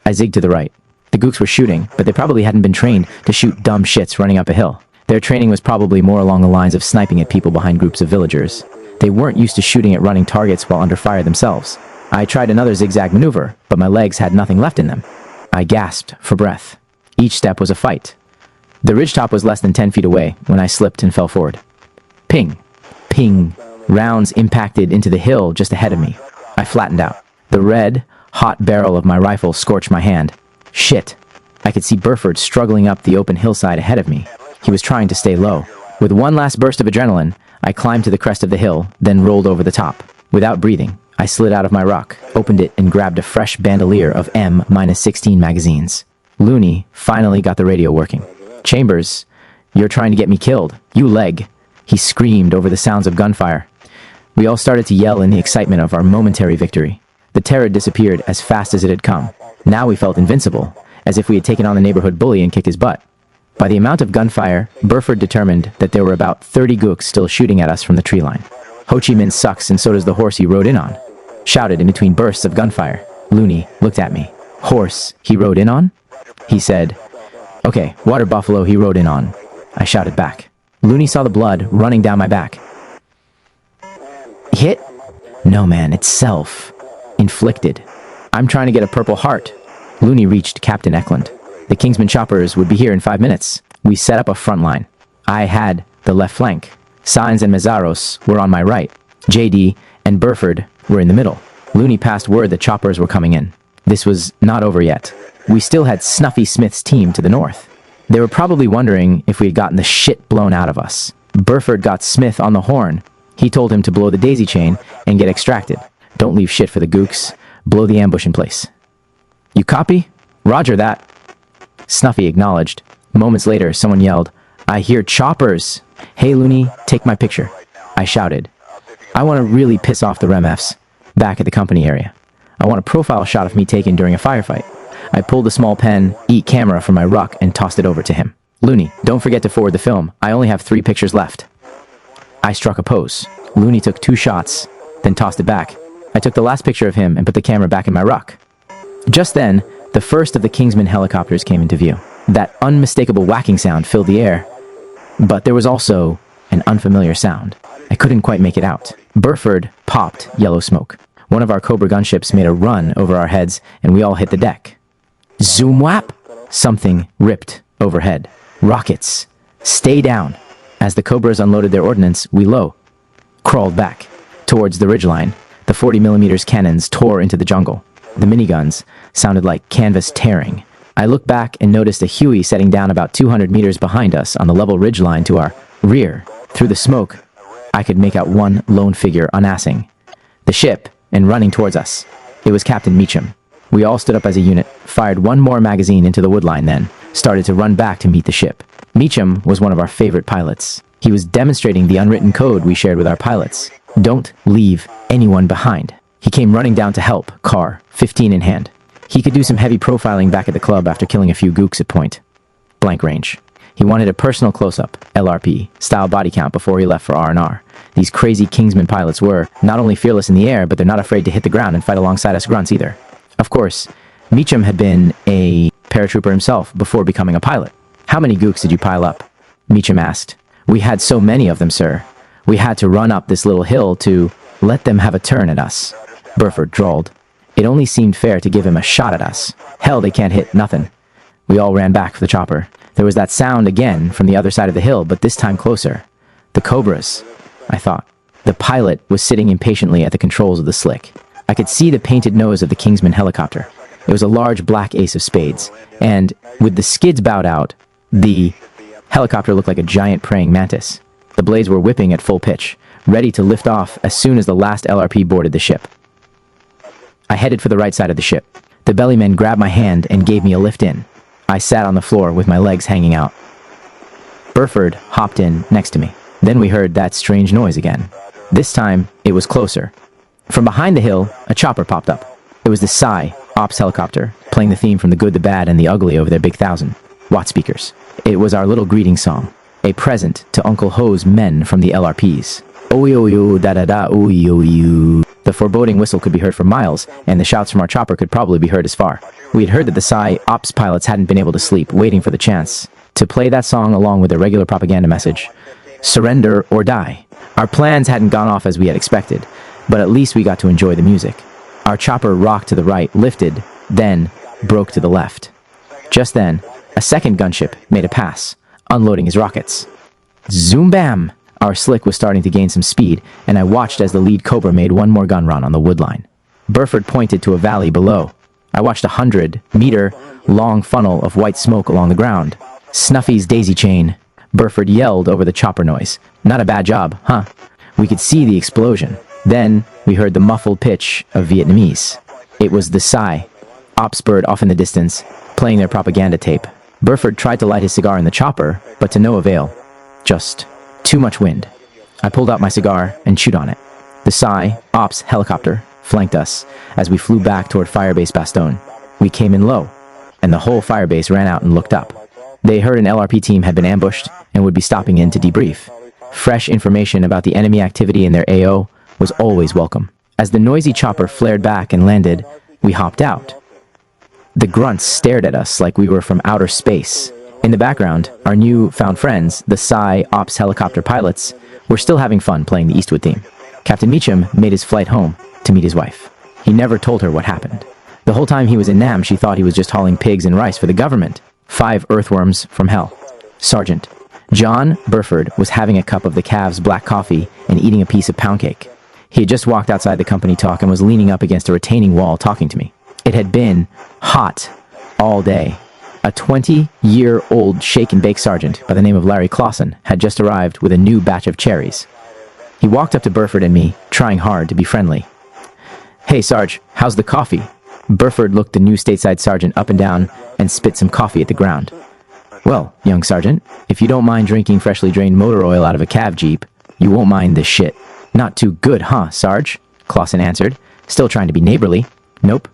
I zigged to the right. The gooks were shooting, but they probably hadn't been trained to shoot dumb shits running up a hill. Their training was probably more along the lines of sniping at people behind groups of villagers. They weren't used to shooting at running targets while under fire themselves. I tried another zigzag maneuver, but my legs had nothing left in them. I gasped for breath. Each step was a fight. The ridgetop was less than 10 feet away when I slipped and fell forward. Ping, ping. Rounds impacted into the hill just ahead of me. I flattened out. The red, hot barrel of my rifle scorched my hand. Shit. I could see Burford struggling up the open hillside ahead of me. He was trying to stay low. With one last burst of adrenaline, I climbed to the crest of the hill, then rolled over the top. Without breathing, I slid out of my ruck, opened it, and grabbed a fresh bandolier of M-16 magazines. Looney finally got the radio working. Chambers, you're trying to get me killed. You leg. He screamed over the sounds of gunfire. We all started to yell in the excitement of our momentary victory. The terror disappeared as fast as it had come. Now we felt invincible, as if we had taken on the neighborhood bully and kicked his butt. By the amount of gunfire, Burford determined that there were about 30 gooks still shooting at us from the tree line. Ho Chi Minh sucks and so does the horse he rode in on. Shouted in between bursts of gunfire. Looney looked at me. Horse he rode in on? He said, okay, water buffalo he rode in on. I shouted back. Looney saw the blood running down my back. Hit? No, man, it's self. Inflicted. I'm trying to get a Purple Heart. Looney reached Captain Eklund. The Kingsman choppers would be here in 5 minutes. We set up a front line. I had the left flank. Sainz and Mazaros were on my right. JD and Burford were in the middle. Looney passed word that choppers were coming in. This was not over yet. We still had Snuffy Smith's team to the north. They were probably wondering if we had gotten the shit blown out of us. Burford got Smith on the horn. He told him to blow the daisy chain and get extracted. Don't leave shit for the gooks. Blow the ambush in place. You copy? Roger that. Snuffy acknowledged. Moments later, someone yelled, I hear choppers. Hey, Looney, take my picture. I shouted. I want to really piss off the REMFs back at the company area. I want a profile shot of me taken during a firefight. I pulled a small pen, eat camera from my ruck and tossed it over to him. Looney, don't forget to forward the film. I only have 3 pictures left. I struck a pose. Looney took 2 shots, then tossed it back. I took the last picture of him and put the camera back in my ruck. Just then, the first of the Kingsman helicopters came into view. That unmistakable whacking sound filled the air, but there was also an unfamiliar sound. I couldn't quite make it out. Burford popped yellow smoke. One of our Cobra gunships made a run over our heads, and we all hit the deck. Zoom whap! Something ripped overhead. Rockets! Stay down! As the Cobras unloaded their ordnance, we crawled back towards the ridgeline. The 40mm cannons tore into the jungle. The miniguns sounded like canvas tearing. I looked back and noticed a Huey setting down about 200 meters behind us on the level ridgeline to our rear. Through the smoke, I could make out one lone figure unassing the ship and running towards us. It was Captain Meacham. We all stood up as a unit, fired one more magazine into the woodline, then started to run back to meet the ship. Meacham was one of our favorite pilots. He was demonstrating the unwritten code we shared with our pilots. Don't leave anyone behind. He came running down to help, car 15 in hand. He could do some heavy profiling back at the club after killing a few gooks at point blank range. He wanted a personal close-up, LRP, style body count before he left for R&R. These crazy Kingsman pilots were not only fearless in the air, but they're not afraid to hit the ground and fight alongside us grunts either. Of course, Meacham had been a paratrooper himself before becoming a pilot. How many gooks did you pile up? Meacham asked. We had so many of them, sir. We had to run up this little hill to let them have a turn at us. Burford drawled. It only seemed fair to give him a shot at us. Hell, they can't hit nothing. We all ran back for the chopper. There was that sound again from the other side of the hill, but this time closer. The Cobras, I thought. The pilot was sitting impatiently at the controls of the slick. I could see the painted nose of the Kingsman helicopter. It was a large black ace of spades, and with the skids bowed out, the helicopter looked like a giant praying mantis. The blades were whipping at full pitch, ready to lift off as soon as the last LRP boarded the ship. I headed for the right side of the ship. The bellyman grabbed my hand and gave me a lift in. I sat on the floor with my legs hanging out. Burford hopped in next to me. Then we heard that strange noise again. This time, it was closer. From behind the hill, a chopper popped up. It was the Psy Ops helicopter, playing the theme from The Good, the Bad, and the Ugly over their big 1,000-watt speakers. It was our little greeting song, a present to Uncle Ho's men from the LRPs. Oyo da da da oyo. The foreboding whistle could be heard for miles, and the shouts from our chopper could probably be heard as far. We had heard that the Psy Ops pilots hadn't been able to sleep, waiting for the chance to play that song along with their regular propaganda message. Surrender or die. Our plans hadn't gone off as we had expected, but at least we got to enjoy the music. Our chopper rocked to the right, lifted, then broke to the left. Just then, a second gunship made a pass, unloading his rockets. Zoom bam! Our slick was starting to gain some speed, and I watched as the lead Cobra made one more gun run on the woodline. Burford pointed to a valley below. I watched a 100-meter-long funnel of white smoke along the ground. Snuffy's daisy chain. Burford yelled over the chopper noise. Not a bad job, huh? We could see the explosion. Then, we heard the muffled pitch of Vietnamese. It was the Psy Ops bird off in the distance, playing their propaganda tape. Burford tried to light his cigar in the chopper, but to no avail. Just too much wind. I pulled out my cigar and chewed on it. The Psy Ops helicopter flanked us as we flew back toward Firebase Bastogne. We came in low, and the whole firebase ran out and looked up. They heard an LRP team had been ambushed and would be stopping in to debrief. Fresh information about the enemy activity in their AO was always welcome. As the noisy chopper flared back and landed, we hopped out. The grunts stared at us like we were from outer space. In the background, our new-found friends, the Psy Ops helicopter pilots, were still having fun playing the Eastwood theme. Captain Meacham made his flight home to meet his wife. He never told her what happened. The whole time he was in Nam, she thought he was just hauling pigs and rice for the government. 5 earthworms from hell. Sergeant John Burford was having a cup of the calves' black coffee and eating a piece of pound cake. He had just walked outside the company talk and was leaning up against a retaining wall talking to me. It had been hot all day. A 20-year-old shake-and-bake sergeant by the name of Larry Clausen had just arrived with a new batch of cherries. He walked up to Burford and me, trying hard to be friendly. "Hey, Sarge, how's the coffee?" Burford looked the new stateside sergeant up and down and spit some coffee at the ground. "Well, young sergeant, if you don't mind drinking freshly drained motor oil out of a cav jeep, you won't mind this shit." "Not too good, huh, Sarge?" Clausen answered, still trying to be neighborly. "Nope.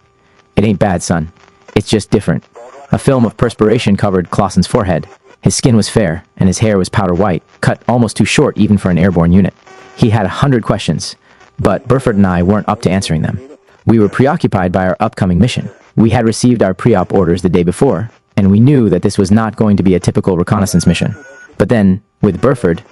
It ain't bad, son. It's just different." A film of perspiration covered Clausen's forehead. His skin was fair, and his hair was powder white, cut almost too short even for an airborne unit. He had 100 questions, but Burford and I weren't up to answering them. We were preoccupied by our upcoming mission. We had received our pre-op orders the day before, and we knew that this was not going to be a typical reconnaissance mission. But then, with Burford,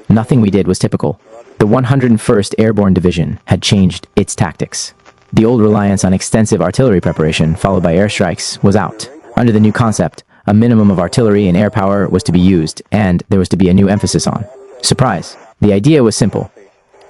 nothing we did was typical. The 101st Airborne Division had changed its tactics. The old reliance on extensive artillery preparation, followed by airstrikes, was out. Under the new concept, a minimum of artillery and air power was to be used, and there was to be a new emphasis on surprise. The idea was simple: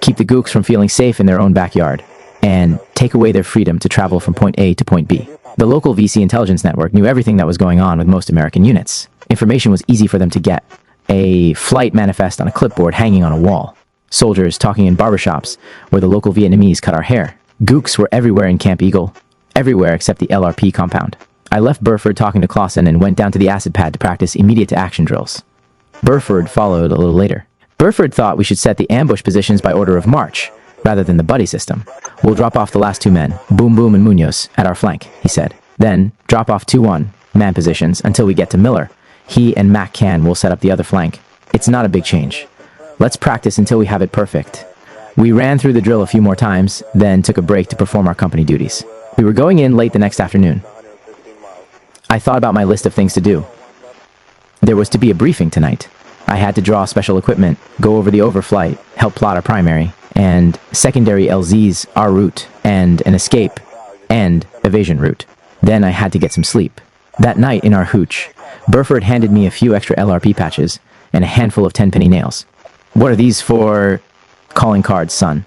keep the gooks from feeling safe in their own backyard, and take away their freedom to travel from point A to point B. The local VC intelligence network knew everything that was going on with most American units. Information was easy for them to get. A flight manifest on a clipboard hanging on a wall. Soldiers talking in barbershops where the local Vietnamese cut our hair. Gooks were everywhere in Camp Eagle, everywhere except the LRP compound. I left Burford talking to Clausen and went down to the acid pad to practice immediate-to-action drills. Burford followed a little later. Burford thought we should set the ambush positions by order of march, rather than the buddy system. "We'll drop off the last two men, Boom Boom and Munoz, at our flank," he said. "Then, drop off 2-1 man positions until we get to Miller. He and Mac Can will set up the other flank. It's not a big change. Let's practice until we have it perfect." We ran through the drill a few more times, then took a break to perform our company duties. We were going in late the next afternoon. I thought about my list of things to do. There was to be a briefing tonight. I had to draw special equipment, go over the overflight, help plot our primary and secondary LZs, our route, and an escape and evasion route. Then I had to get some sleep. That night in our hooch, Burford handed me a few extra LRP patches and a handful of 10-penny nails. "What are these for?" "Calling cards, son.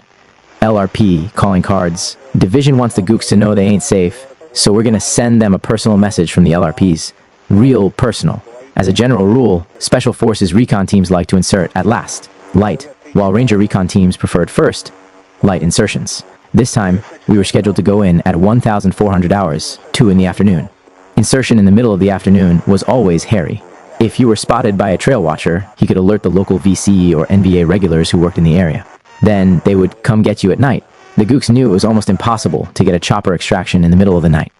LRP calling cards. Division wants the gooks to know they ain't safe, so we're gonna send them a personal message from the LRPs. Real personal. As a general rule, Special Forces recon teams like to insert at last, light, while Ranger recon teams preferred first, light insertions. This time, we were scheduled to go in at 1,400 hours, 2 in the afternoon. Insertion in the middle of the afternoon was always hairy. If you were spotted by a trail watcher, he could alert the local VC or NVA regulars who worked in the area. Then they would come get you at night. The gooks knew it was almost impossible to get a chopper extraction in the middle of the night.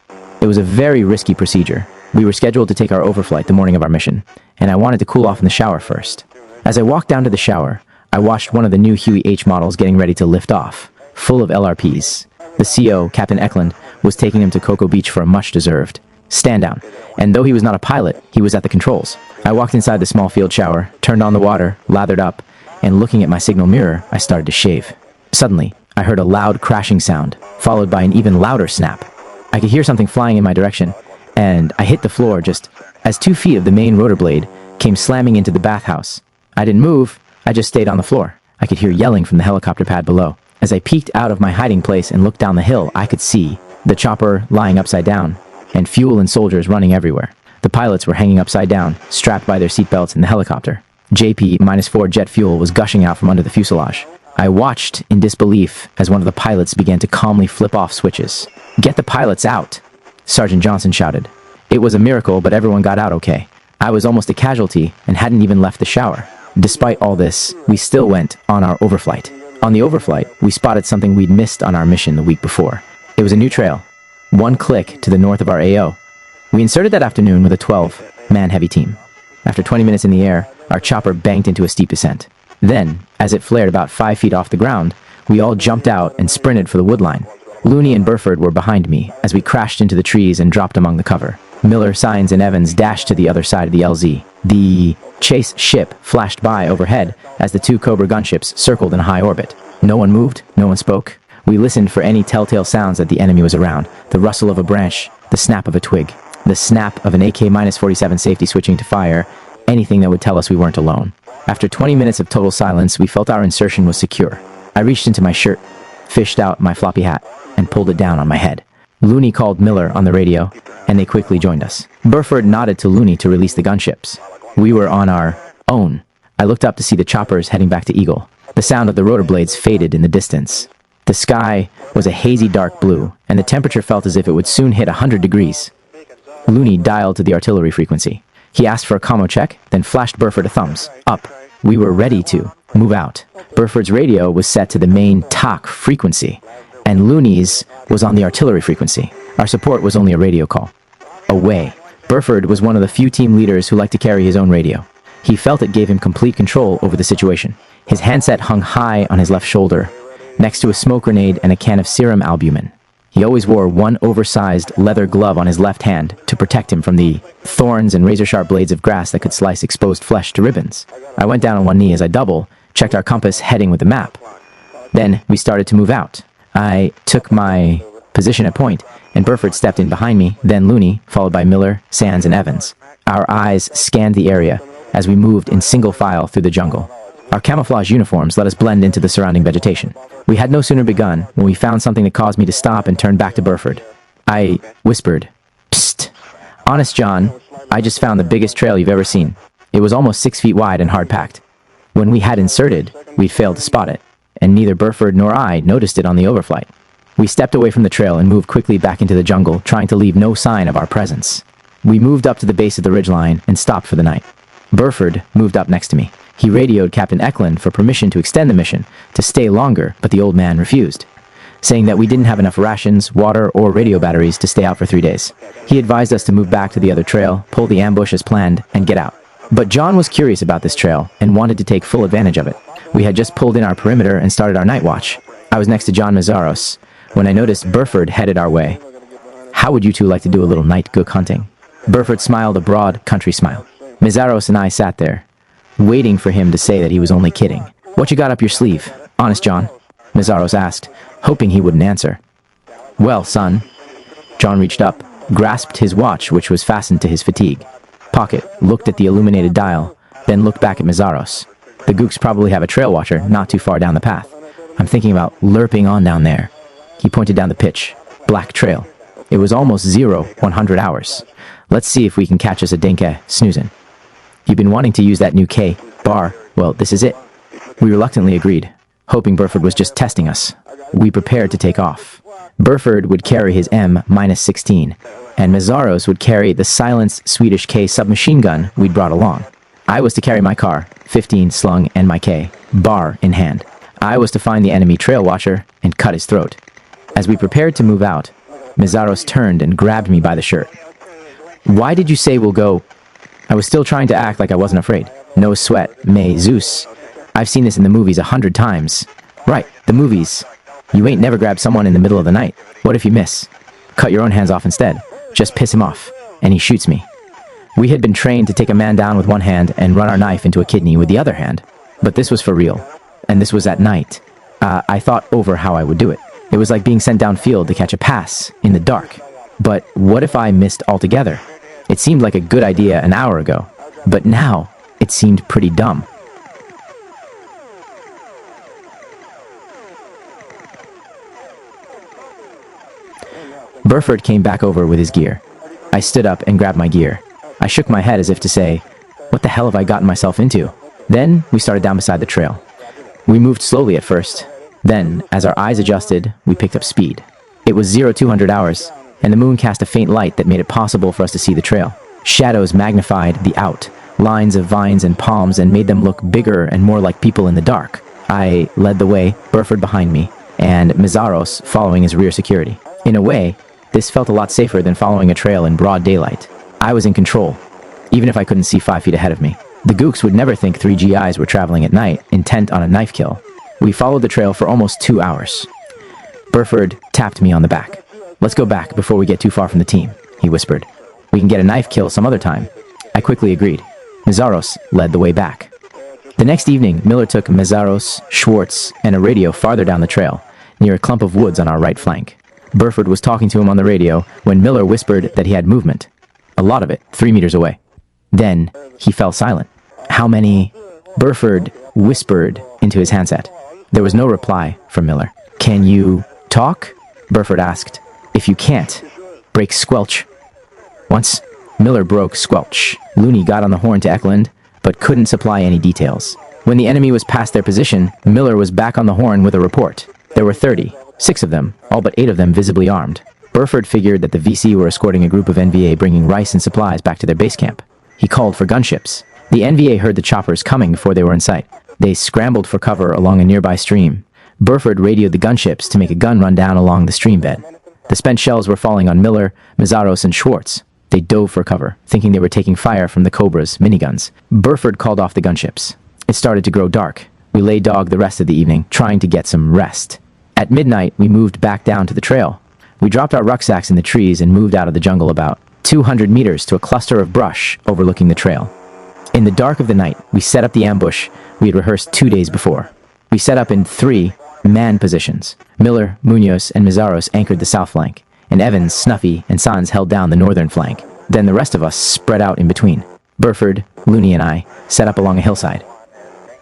It was a very risky procedure. We were scheduled to take our overflight the morning of our mission, and I wanted to cool off in the shower first. As I walked down to the shower, I watched one of the new Huey H models getting ready to lift off, full of LRPs. The CO, Captain Eklund, was taking him to Cocoa Beach for a much-deserved stand-down, and though he was not a pilot, he was at the controls. I walked inside the small field shower, turned on the water, lathered up, and looking at my signal mirror, I started to shave. Suddenly, I heard a loud crashing sound, followed by an even louder snap. I could hear something flying in my direction, and I hit the floor just as 2 feet of the main rotor blade came slamming into the bathhouse. I didn't move, I just stayed on the floor. I could hear yelling from the helicopter pad below. As I peeked out of my hiding place and looked down the hill, I could see the chopper lying upside down, and fuel and soldiers running everywhere. The pilots were hanging upside down, strapped by their seatbelts in the helicopter. JP-4 jet fuel was gushing out from under the fuselage. I watched in disbelief as one of the pilots began to calmly flip off switches. "Get the pilots out!" Sergeant Johnson shouted. It was a miracle, but everyone got out okay. I was almost a casualty and hadn't even left the shower. Despite all this, we still went on our overflight. On the overflight, we spotted something we'd missed on our mission the week before. It was a new trail, 1 click to the north of our AO. We inserted that afternoon with a 12-man heavy team. After 20 minutes in the air, our chopper banked into a steep descent. Then, as it flared about 5 feet off the ground, we all jumped out and sprinted for the woodline. Looney and Burford were behind me as we crashed into the trees and dropped among the cover. Miller, Sines, and Evans dashed to the other side of the LZ. The chase ship flashed by overhead as the 2 Cobra gunships circled in a high orbit. No one moved, no one spoke. We listened for any telltale sounds that the enemy was around. The rustle of a branch, the snap of a twig, the snap of an AK-47 safety switching to fire, anything that would tell us we weren't alone. After 20 minutes of total silence, we felt our insertion was secure. I reached into my shirt, fished out my floppy hat, and pulled it down on my head. Looney called Miller on the radio, and they quickly joined us. Burford nodded to Looney to release the gunships. We were on our own. I looked up to see the choppers heading back to Eagle. The sound of the rotor blades faded in the distance. The sky was a hazy dark blue, and the temperature felt as if it would soon hit 100 degrees. Looney dialed to the artillery frequency. He asked for a commo check, then flashed Burford a thumbs up. We were ready to move out. Burford's radio was set to the main TOC frequency, and Looney's was on the artillery frequency. Our support was only a radio call. Away. Burford was one of the few team leaders who liked to carry his own radio. He felt it gave him complete control over the situation. His handset hung high on his left shoulder, next to a smoke grenade and a can of serum albumin. He always wore one oversized leather glove on his left hand to protect him from the thorns and razor-sharp blades of grass that could slice exposed flesh to ribbons. I went down on one knee as I checked our compass heading with the map. Then we started to move out. I took my position at point, and Burford stepped in behind me, then Looney, followed by Miller, Sands, and Evans. Our eyes scanned the area as we moved in single file through the jungle. Our camouflage uniforms let us blend into the surrounding vegetation. We had no sooner begun when we found something that caused me to stop and turn back to Burford. I whispered, "Psst. Honest, John, I just found the biggest trail you've ever seen. It was almost 6 feet wide and hard-packed. When we had inserted, we'd failed to spot it, and neither Burford nor I noticed it on the overflight." We stepped away from the trail and moved quickly back into the jungle, trying to leave no sign of our presence. We moved up to the base of the ridgeline and stopped for the night. Burford moved up next to me. He radioed Captain Eklund for permission to extend the mission, to stay longer, but the old man refused, saying that we didn't have enough rations, water, or radio batteries to stay out for 3 days. He advised us to move back to the other trail, pull the ambush as planned, and get out. But John was curious about this trail and wanted to take full advantage of it. We had just pulled in our perimeter and started our night watch. I was next to John Mazaros when I noticed Burford headed our way. "How would you two like to do a little night gook hunting?" Burford smiled a broad country smile. Mazaros and I sat there, waiting for him to say that he was only kidding. "What you got up your sleeve? Honest, John?" Mazaros asked, hoping he wouldn't answer. "Well, son." John reached up, grasped his watch, which was fastened to his fatigue pocket, looked at the illuminated dial, then looked back at Mazaros. "The gooks probably have a trail watcher not too far down the path. I'm thinking about lerping on down there." He pointed down the pitch. Black trail. It was almost 100 hours. "Let's see if we can catch us a dinka snoozin'. You've been wanting to use that new K bar. Well, this is it." We reluctantly agreed, hoping Burford was just testing us. We prepared to take off. Burford would carry his M-16, and Mazaros would carry the silenced Swedish K submachine gun we'd brought along. I was to carry my car, 15 slung, and my K bar in hand. I was to find the enemy trail watcher and cut his throat. As we prepared to move out, Mazaros turned and grabbed me by the shirt. "Why did you say we'll go?" I was still trying to act like I wasn't afraid. "No sweat, May, Zeus. I've seen this in the movies 100 times. "Right, the movies. You ain't never grabbed someone in the middle of the night. What if you miss? Cut your own hands off instead. Just piss him off, and he shoots me." We had been trained to take a man down with one hand and run our knife into a kidney with the other hand. But this was for real, and this was at night. I thought over how I would do it. It was like being sent downfield to catch a pass in the dark. But what if I missed altogether? It seemed like a good idea an hour ago, but now it seemed pretty dumb. Burford came back over with his gear. I stood up and grabbed my gear. I shook my head as if to say, "What the hell have I gotten myself into?" Then we started down beside the trail. We moved slowly at first. Then, as our eyes adjusted, we picked up speed. It was 0200 hours, and the moon cast a faint light that made it possible for us to see the trail. Shadows magnified the outlines of vines and palms and made them look bigger and more like people in the dark. I led the way, Burford behind me, and Mazaros following as rear security. In a way, this felt a lot safer than following a trail in broad daylight. I was in control, even if I couldn't see 5 feet ahead of me. The gooks would never think 3 GIs were traveling at night, intent on a knife kill. We followed the trail for almost 2 hours. Burford tapped me on the back. "Let's go back before we get too far from the team," he whispered. "We can get a knife kill some other time." I quickly agreed. Mazaros led the way back. The next evening, Miller took Mazaros, Schwartz, and a radio farther down the trail, near a clump of woods on our right flank. Burford was talking to him on the radio when Miller whispered that he had movement. A lot of it, 3 meters away. Then he fell silent. "How many?" Burford whispered into his handset. There was no reply from Miller. "Can you talk?" Burford asked. "If you can't, break squelch." Once, Miller broke squelch. Looney got on the horn to Eklund, but couldn't supply any details. When the enemy was past their position, Miller was back on the horn with a report. There There were 30, 6 of them, all but 8 of them visibly armed. Burford figured that the VC were escorting a group of NVA bringing rice and supplies back to their base camp. He called for gunships. The NVA heard the choppers coming before they were in sight. They scrambled for cover along a nearby stream. Burford radioed the gunships to make a gun run down along the stream bed. The spent shells were falling on Miller, Mazaros, and Schwartz. They dove for cover, thinking they were taking fire from the Cobra's miniguns. Burford called off the gunships. It started to grow dark. We lay dog the rest of the evening, trying to get some rest. At midnight, we moved back down to the trail. We dropped our rucksacks in the trees and moved out of the jungle about 200 meters to a cluster of brush overlooking the trail. In the dark of the night, we set up the ambush we had rehearsed 2 days before. We set up in 3 man positions. Miller, Munoz, and Mazaros anchored the south flank, and Evans, Snuffy, and Sanz held down the northern flank. Then the rest of us spread out in between. Burford, Looney, and I set up along a hillside.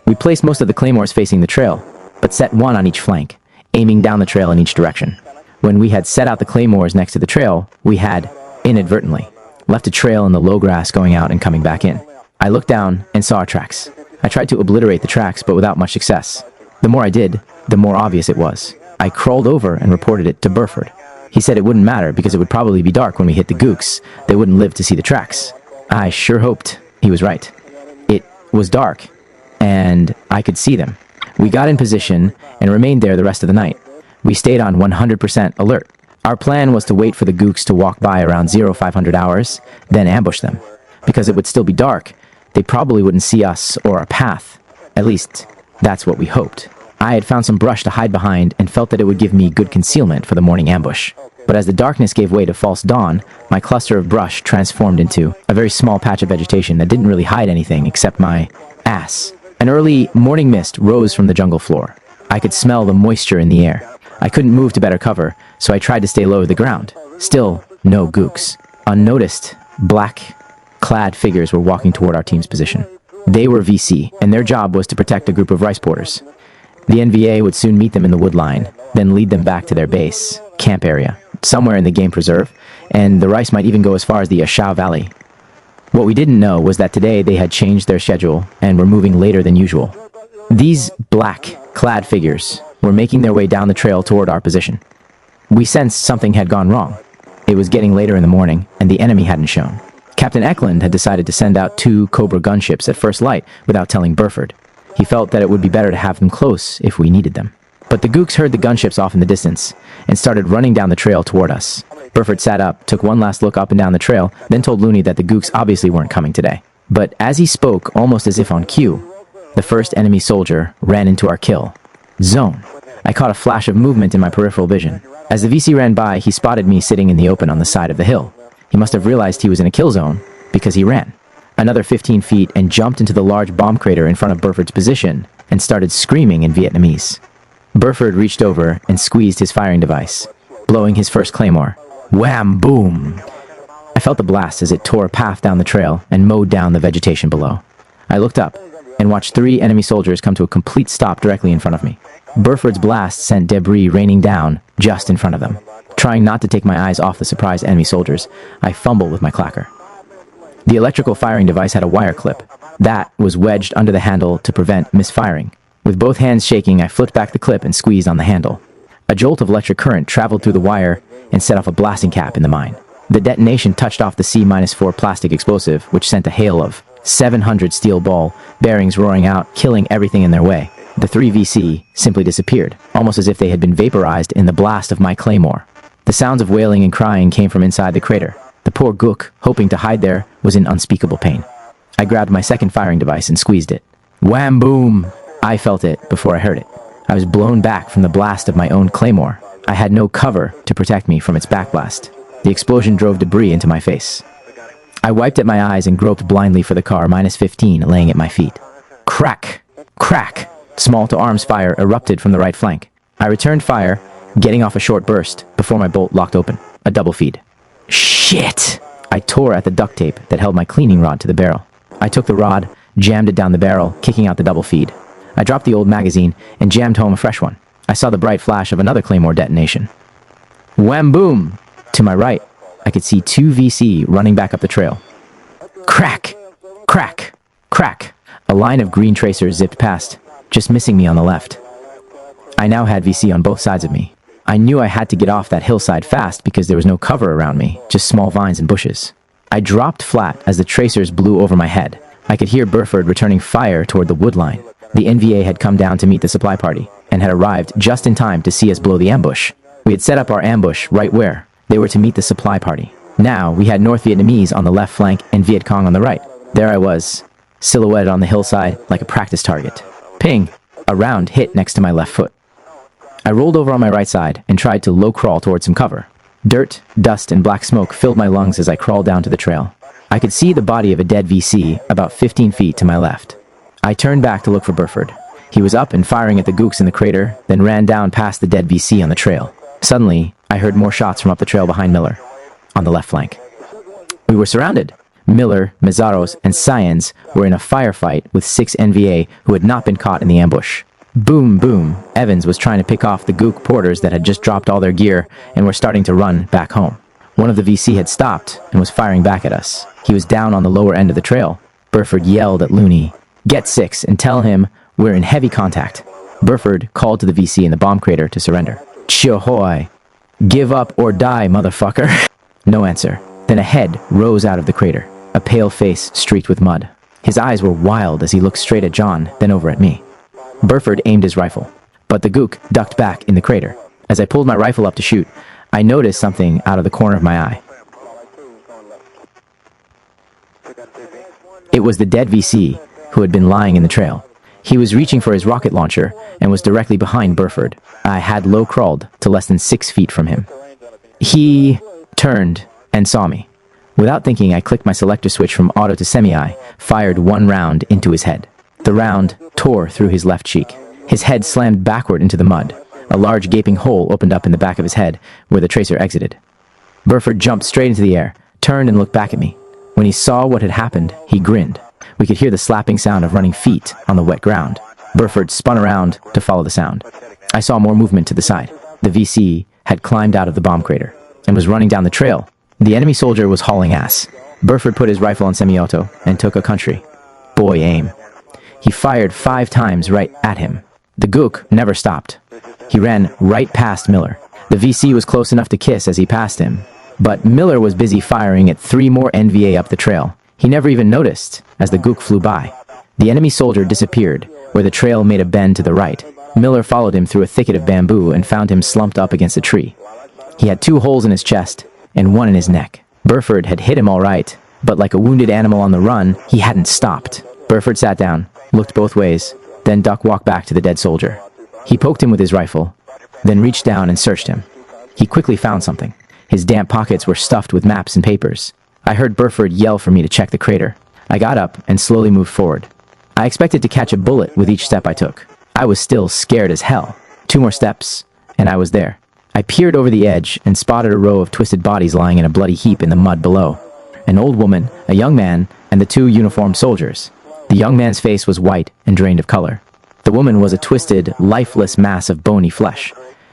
We placed most of the claymores facing the trail, but set one on each flank, aiming down the trail in each direction. When we had set out the claymores next to the trail, we had, inadvertently, left a trail in the low grass going out and coming back in. I looked down and saw our tracks. I tried to obliterate the tracks, but without much success. The more I did, the more obvious it was. I crawled over and reported it to Burford. He said it wouldn't matter because it would probably be dark when we hit the gooks. They wouldn't live to see the tracks. I sure hoped he was right. It was dark, and I could see them. We got in position and remained there the rest of the night. We stayed on 100% alert. Our plan was to wait for the gooks to walk by around 0500 hours, then ambush them. Because it would still be dark, they probably wouldn't see us or our path. At least, that's what we hoped. I had found some brush to hide behind and felt that it would give me good concealment for the morning ambush. But as the darkness gave way to false dawn, my cluster of brush transformed into a very small patch of vegetation that didn't really hide anything except my ass. An early morning mist rose from the jungle floor. I could smell the moisture in the air. I couldn't move to better cover, so I tried to stay low to the ground. Still, no gooks. Unnoticed, black-clad figures were walking toward our team's position. They were VC, and their job was to protect a group of rice porters. The NVA would soon meet them in the wood line, then lead them back to their base, camp area, somewhere in the game preserve, and the rice might even go as far as the Ashau Valley. What we didn't know was that today they had changed their schedule and were moving later than usual. These black-clad figures were making their way down the trail toward our position. We sensed something had gone wrong. It was getting later in the morning, and the enemy hadn't shown. Captain Eklund had decided to send out 2 Cobra gunships at first light without telling Burford. He felt that it would be better to have them close if we needed them. But the gooks heard the gunships off in the distance and started running down the trail toward us. Burford sat up, took one last look up and down the trail, then told Looney that the gooks obviously weren't coming today. But as he spoke, almost as if on cue, the first enemy soldier ran into our kill zone. I caught a flash of movement in my peripheral vision. As the VC ran by, he spotted me sitting in the open on the side of the hill. He must have realized he was in a kill zone because he ran another 15 feet and jumped into the large bomb crater in front of Burford's position and started screaming in Vietnamese. Burford reached over and squeezed his firing device, blowing his first claymore. Wham! Boom! I felt the blast as it tore a path down the trail and mowed down the vegetation below. I looked up and watched 3 enemy soldiers come to a complete stop directly in front of me. Burford's blast sent debris raining down just in front of them. Trying not to take my eyes off the surprised enemy soldiers, I fumbled with my clacker. The electrical firing device had a wire clip. That was wedged under the handle to prevent misfiring. With both hands shaking, I flipped back the clip and squeezed on the handle. A jolt of electric current traveled through the wire and set off a blasting cap in the mine. The detonation touched off the C-4 plastic explosive, which sent a hail of 700 steel ball bearings roaring out, killing everything in their way. The 3 VC simply disappeared, almost as if they had been vaporized in the blast of my claymore. The sounds of wailing and crying came from inside the crater. The poor gook, hoping to hide there, was in unspeakable pain. I grabbed my second firing device and squeezed it. Wham boom! I felt it before I heard it. I was blown back from the blast of my own claymore. I had no cover to protect me from its backblast. The explosion drove debris into my face. I wiped at my eyes and groped blindly for the car -15 laying at my feet. Crack! Crack! Small to arms fire erupted from the right flank. I returned fire, getting off a short burst before my bolt locked open. A double feed. Shit! I tore at the duct tape that held my cleaning rod to the barrel. I took the rod, jammed it down the barrel, kicking out the double feed. I dropped the old magazine and jammed home a fresh one. I saw the bright flash of another claymore detonation. Wham boom! To my right, I could see 2 VC running back up the trail. Crack! Crack! Crack! A line of green tracers zipped past, just missing me on the left. I now had VC on both sides of me. I knew I had to get off that hillside fast because there was no cover around me, just small vines and bushes. I dropped flat as the tracers blew over my head. I could hear Burford returning fire toward the wood line. The NVA had come down to meet the supply party and had arrived just in time to see us blow the ambush. We had set up our ambush right where they were to meet the supply party. Now we had North Vietnamese on the left flank and Viet Cong on the right. There I was, silhouetted on the hillside like a practice target. Ping! A round hit next to my left foot. I rolled over on my right side and tried to low crawl towards some cover. Dirt, dust, and black smoke filled my lungs as I crawled down to the trail. I could see the body of a dead VC about 15 feet to my left. I turned back to look for Burford. He was up and firing at the gooks in the crater, then ran down past the dead VC on the trail. Suddenly, I heard more shots from up the trail behind Miller, on the left flank. We were surrounded. Miller, Mazaros, and Cyans were in a firefight with 6 NVA who had not been caught in the ambush. Boom, boom. Evans was trying to pick off the gook porters that had just dropped all their gear and were starting to run back home. One of the VC had stopped and was firing back at us. He was down on the lower end of the trail. Burford yelled at Looney, "Get 6 and tell him we're in heavy contact." Burford called to the VC in the bomb crater to surrender. "Chihoy! Give up or die, motherfucker!" No answer. Then a head rose out of the crater, a pale face streaked with mud. His eyes were wild as he looked straight at John, then over at me. Burford aimed his rifle, but the gook ducked back in the crater. As I pulled my rifle up to shoot, I noticed something out of the corner of my eye. It was the dead VC who had been lying in the trail. He was reaching for his rocket launcher and was directly behind Burford. I had low crawled to less than 6 feet from him. He turned and saw me. Without thinking, I clicked my selector switch from auto to semi-eye, fired 1 round into his head. The round tore through his left cheek. His head slammed backward into the mud. A large gaping hole opened up in the back of his head, where the tracer exited. Burford jumped straight into the air, turned and looked back at me. When he saw what had happened, he grinned. We could hear the slapping sound of running feet on the wet ground. Burford spun around to follow the sound. I saw more movement to the side. The VC had climbed out of the bomb crater and was running down the trail. The enemy soldier was hauling ass. Burford put his rifle on semi-auto and took a country. Boy aim. He fired 5 times right at him. The gook never stopped. He ran right past Miller. The VC was close enough to kiss as he passed him, but Miller was busy firing at 3 more NVA up the trail. He never even noticed as the gook flew by. The enemy soldier disappeared where the trail made a bend to the right. Miller followed him through a thicket of bamboo and found him slumped up against a tree. He had 2 holes in his chest and 1 in his neck. Burford had hit him all right, but like a wounded animal on the run, he hadn't stopped. Burford sat down, looked both ways, then duck walked back to the dead soldier. He poked him with his rifle, then reached down and searched him. He quickly found something. His damp pockets were stuffed with maps and papers. I heard Burford yell for me to check the crater. I got up and slowly moved forward. I expected to catch a bullet with each step I took. I was still scared as hell. 2 more steps, and I was there. I peered over the edge and spotted a row of twisted bodies lying in a bloody heap in the mud below. An old woman, a young man, and the 2 uniformed soldiers. The young man's face was white and drained of color. The woman was a twisted, lifeless mass of bony flesh.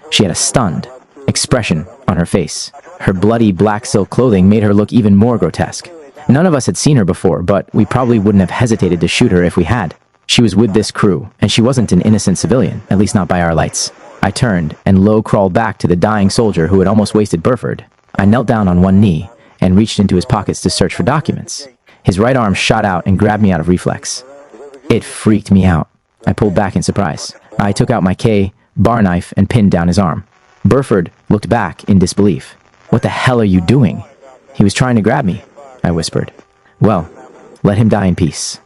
She had a stunned expression on her face. Her bloody black silk clothing made her look even more grotesque. None of us had seen her before, but we probably wouldn't have hesitated to shoot her if we had. She was with this crew, and she wasn't an innocent civilian, at least not by our lights. I turned and low crawled back to the dying soldier who had almost wasted Burford. I knelt down on one knee and reached into his pockets to search for documents. His right arm shot out and grabbed me out of reflex. It freaked me out. I pulled back in surprise. I took out my K bar knife and pinned down his arm. Burford looked back in disbelief. "What the hell are you doing?" "He was trying to grab me," I whispered. "Well, let him die in peace.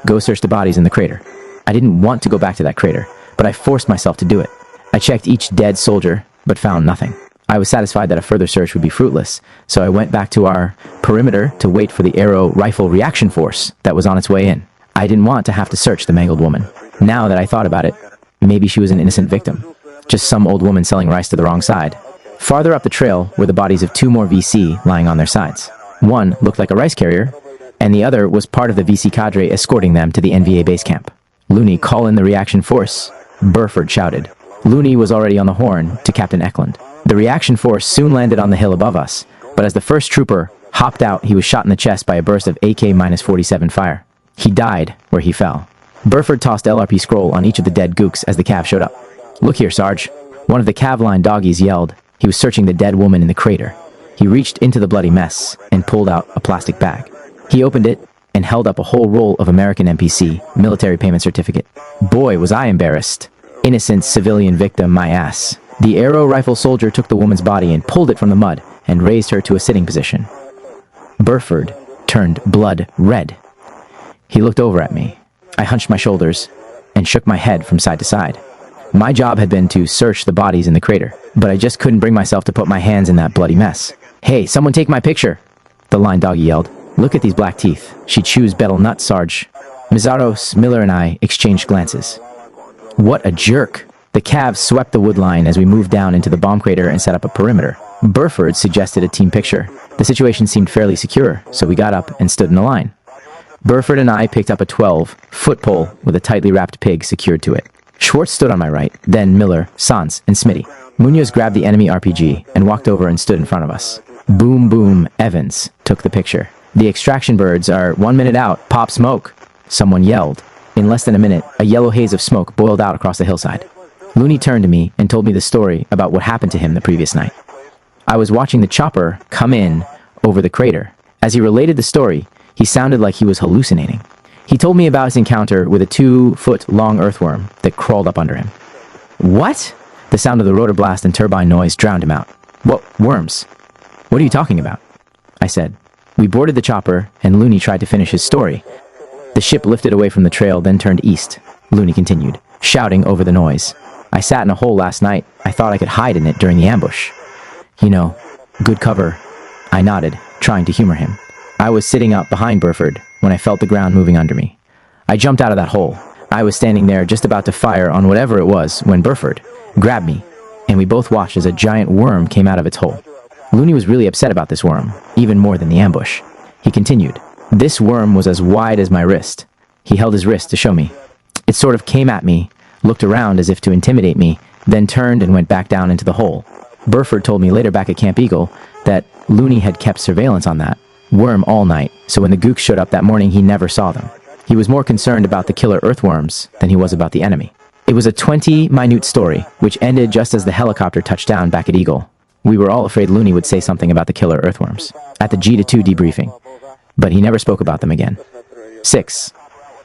Go search the bodies in the crater." I didn't want to go back to that crater, but I forced myself to do it. I checked each dead soldier, but found nothing. I was satisfied that a further search would be fruitless, so I went back to our perimeter to wait for the Arrow rifle reaction force that was on its way in. I didn't want to have to search the mangled woman. Now that I thought about it, maybe she was an innocent victim. Just some old woman selling rice to the wrong side. Farther up the trail were the bodies of 2 more VC lying on their sides. One looked like a rice carrier, and the other was part of the VC cadre escorting them to the NVA base camp. "Looney, call in the reaction force," Burford shouted. Looney was already on the horn to Captain Eklund. The reaction force soon landed on the hill above us, but as the first trooper hopped out, he was shot in the chest by a burst of AK-47 fire. He died where he fell. Burford tossed LRP scroll on each of the dead gooks as the cav showed up. Look here, Sarge. One of the cav line doggies yelled. He was searching the dead woman in the crater. He reached into the bloody mess and pulled out a plastic bag. He opened it and held up a whole roll of American MPC, military payment certificate. Boy, was I embarrassed. Innocent civilian victim, my ass. The arrow rifle soldier took the woman's body and pulled it from the mud and raised her to a sitting position. Burford turned blood red. He looked over at me. I hunched my shoulders and shook my head from side to side. My job had been to search the bodies in the crater, but I just couldn't bring myself to put my hands in that bloody mess. Hey, someone take my picture! The line doggy yelled. Look at these black teeth. She chews betel nuts, Sarge. Mizaros, Miller, and I exchanged glances. What a jerk! The Cavs swept the wood line as we moved down into the bomb crater and set up a perimeter. Burford suggested a team picture. The situation seemed fairly secure, so we got up and stood in a line. Burford and I picked up a 12-foot pole with a tightly wrapped pig secured to it. Schwartz stood on my right, then Miller, Sanz, and Smitty. Munoz grabbed the enemy RPG and walked over and stood in front of us. Boom Boom Evans took the picture. The extraction birds are 1 minute out. Pop smoke! Someone yelled. In less than a minute, a yellow haze of smoke boiled out across the hillside. Looney turned to me and told me the story about what happened to him the previous night. I was watching the chopper come in over the crater. As he related the story, he sounded like he was hallucinating. He told me about his encounter with a 2-foot-long earthworm that crawled up under him. What? The sound of the rotor blast and turbine noise drowned him out. What worms? What are you talking about? I said. We boarded the chopper, and Looney tried to finish his story. The ship lifted away from the trail, then turned east. Looney continued, shouting over the noise. I sat in a hole last night. I thought I could hide in it during the ambush. You know, good cover. I nodded, trying to humor him. I was sitting up behind Burford when I felt the ground moving under me. I jumped out of that hole. I was standing there just about to fire on whatever it was when Burford grabbed me, and we both watched as a giant worm came out of its hole. Looney was really upset about this worm, even more than the ambush. He continued, This worm was as wide as my wrist. He held his wrist to show me. It sort of came at me, looked around as if to intimidate me, then turned and went back down into the hole. Burford told me later back at Camp Eagle that Looney had kept surveillance on that worm all night, so when the gooks showed up that morning, he never saw them. He was more concerned about the killer earthworms than he was about the enemy. It was a 20-minute story, which ended just as the helicopter touched down back at Eagle. We were all afraid Looney would say something about the killer earthworms at the G-2 debriefing, but he never spoke about them again. 6.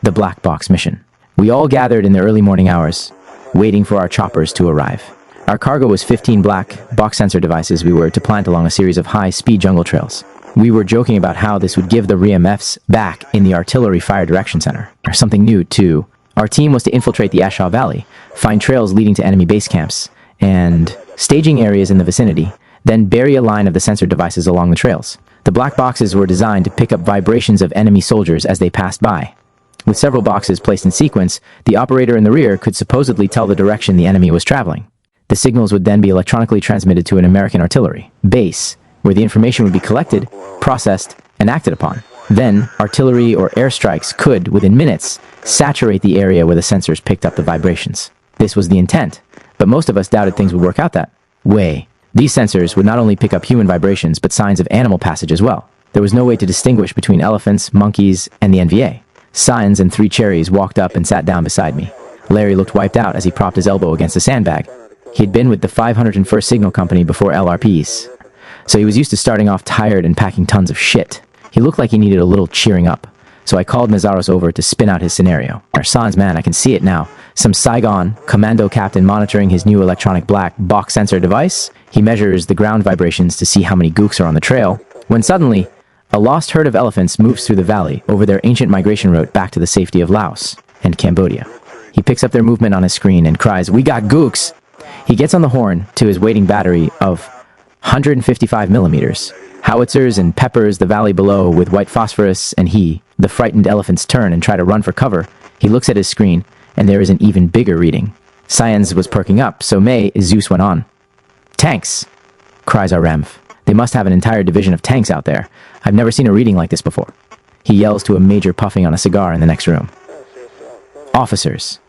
The Black Box Mission. We all gathered in the early morning hours, waiting for our choppers to arrive. Our cargo was 15 black box sensor devices we were to plant along a series of high-speed jungle trails. We were joking about how this would give the RMFs back in the Artillery Fire Direction Center, or something new, too. Our team was to infiltrate the Ashaw Valley, find trails leading to enemy base camps, and staging areas in the vicinity, then bury a line of the sensor devices along the trails. The black boxes were designed to pick up vibrations of enemy soldiers as they passed by. With several boxes placed in sequence, the operator in the rear could supposedly tell the direction the enemy was traveling. The signals would then be electronically transmitted to an American artillery base, where the information would be collected, processed, and acted upon. Then, artillery or airstrikes could, within minutes, saturate the area where the sensors picked up the vibrations. This was the intent, but most of us doubted things would work out that way. These sensors would not only pick up human vibrations, but signs of animal passage as well. There was no way to distinguish between elephants, monkeys, and the NVA. Signs and 3 cherries walked up and sat down beside me. Larry looked wiped out as he propped his elbow against a sandbag. He had been with the 501st Signal Company before LRRPs, so he was used to starting off tired and packing tons of shit. He looked like he needed a little cheering up, so I called Nazaros over to spin out his scenario. Our Sans man, I can see it now. Some Saigon commando captain monitoring his new electronic black box sensor device. He measures the ground vibrations to see how many gooks are on the trail, when suddenly, a lost herd of elephants moves through the valley over their ancient migration route back to the safety of Laos and Cambodia. He picks up their movement on his screen and cries, "We got gooks!" He gets on the horn to his waiting battery of 155 millimeters. Howitzers and peppers the valley below with white phosphorus, and the frightened elephants turn and try to run for cover. He looks at his screen, and there is an even bigger reading. Science was perking up, so Zeus went on. "Tanks!" cries our Remf. "They must have an entire division of tanks out there. I've never seen a reading like this before." He yells to a major puffing on a cigar in the next room. "Officers!"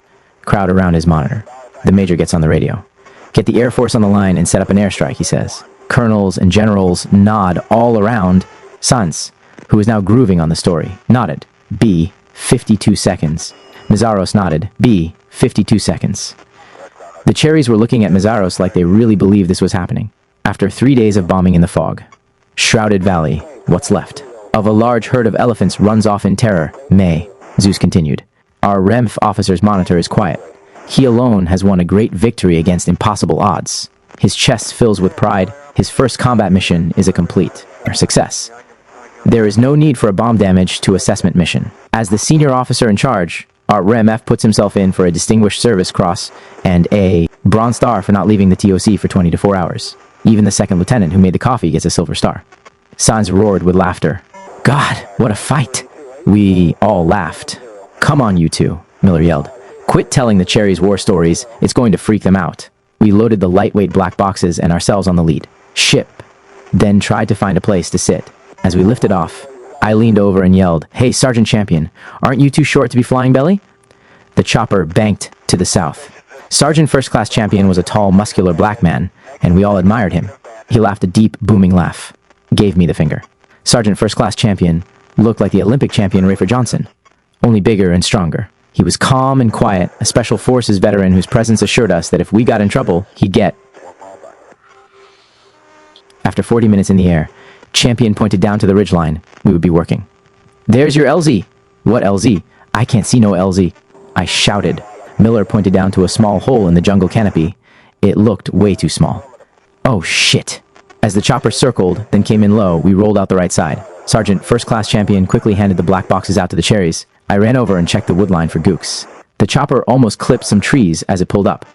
crowd around his monitor. The major gets on the radio. "Get the Air Force on the line and set up an airstrike," he says. Colonels and generals nod all around. Sans, who is now grooving on the story, nodded. B, 52 seconds. Mizaros nodded. B, 52 seconds. The cherries were looking at Mazaros like they really believed this was happening. After 3 days of bombing in the fog, shrouded valley, what's left of a large herd of elephants runs off in terror. May, Zeus continued. Our REMF officer's monitor is quiet. He alone has won a great victory against impossible odds. His chest fills with pride. His first combat mission is a complete success. There is no need for a bomb damage to assessment mission. As the senior officer in charge, our REMF puts himself in for a Distinguished Service Cross and a Bronze Star for not leaving the TOC for 20 to 4 hours. Even the second lieutenant who made the coffee gets a Silver Star. Sans roared with laughter. God, what a fight! We all laughed. Come on, you two, Miller yelled. Quit telling the cherries war stories. It's going to freak them out. We loaded the lightweight black boxes and ourselves on the lead ship, then tried to find a place to sit. As we lifted off, I leaned over and yelled, Hey, Sergeant Champion, aren't you too short to be flying belly? The chopper banked to the south. Sergeant First Class Champion was a tall, muscular black man, and we all admired him. He laughed a deep, booming laugh, gave me the finger. Sergeant First Class Champion looked like the Olympic champion Rafer Johnson, only bigger and stronger. He was calm and quiet, a Special Forces veteran whose presence assured us that if we got in trouble, he'd get. After 40 minutes in the air, Champion pointed down to the ridgeline. We would be working. There's your LZ. What LZ? I can't see no LZ. I shouted. Miller pointed down to a small hole in the jungle canopy. It looked way too small. Oh shit. As the chopper circled, then came in low, we rolled out the right side. Sergeant First Class Champion quickly handed the black boxes out to the cherries. I ran over and checked the woodline for gooks. The chopper almost clipped some trees as it pulled up.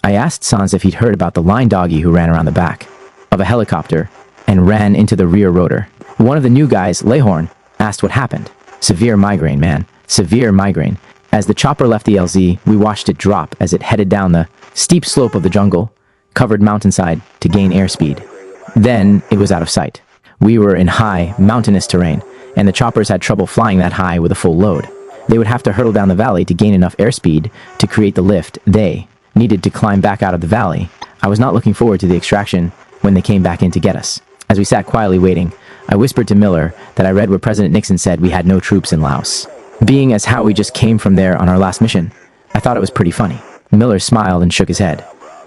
I asked Sans if he'd heard about the line doggy who ran around the back of a helicopter and ran into the rear rotor. One of the new guys, Lehorn, asked what happened. Severe migraine, man. Severe migraine. As the chopper left the LZ, we watched it drop as it headed down the steep slope of the jungle, covered mountainside to gain airspeed. Then it was out of sight. We were in high, mountainous terrain, and the choppers had trouble flying that high with a full load. They would have to hurtle down the valley to gain enough airspeed to create the lift they needed to climb back out of the valley. I was not looking forward to the extraction when they came back in to get us. As we sat quietly waiting, I whispered to Miller that I read where President Nixon said we had no troops in Laos. Being as how we just came from there on our last mission, I thought it was pretty funny. Miller smiled and shook his head.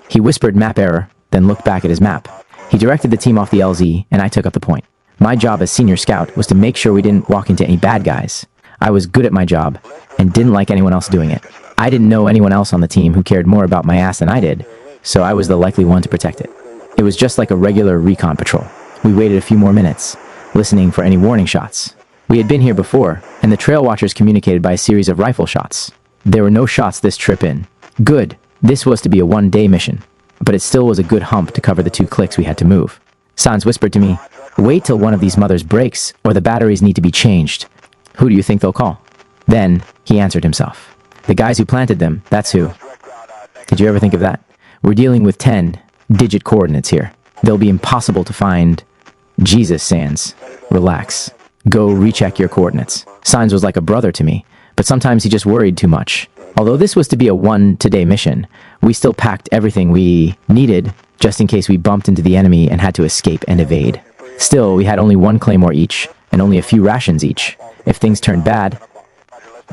He whispered map error, then looked back at his map. He directed the team off the LZ, and I took up the point. My job as senior scout was to make sure we didn't walk into any bad guys. I was good at my job, and didn't like anyone else doing it. I didn't know anyone else on the team who cared more about my ass than I did, so I was the likely one to protect it. It was just like a regular recon patrol. We waited a few more minutes, listening for any warning shots. We had been here before, and the trail watchers communicated by a series of rifle shots. There were no shots this trip in. Good. This was to be a one-day mission, but it still was a good hump to cover the 2 clicks we had to move. Sans whispered to me, Wait till one of these mothers breaks, or the batteries need to be changed. Who do you think they'll call? Then, he answered himself. The guys who planted them, that's who. Did you ever think of that? We're dealing with 10-digit coordinates here. They'll be impossible to find. Jesus, Sans. Relax. Go recheck your coordinates. Sans was like a brother to me, but sometimes he just worried too much. Although this was to be a one-today mission, we still packed everything we needed just in case we bumped into the enemy and had to escape and evade. Still, we had only 1 claymore each, and only a few rations each. If things turned bad,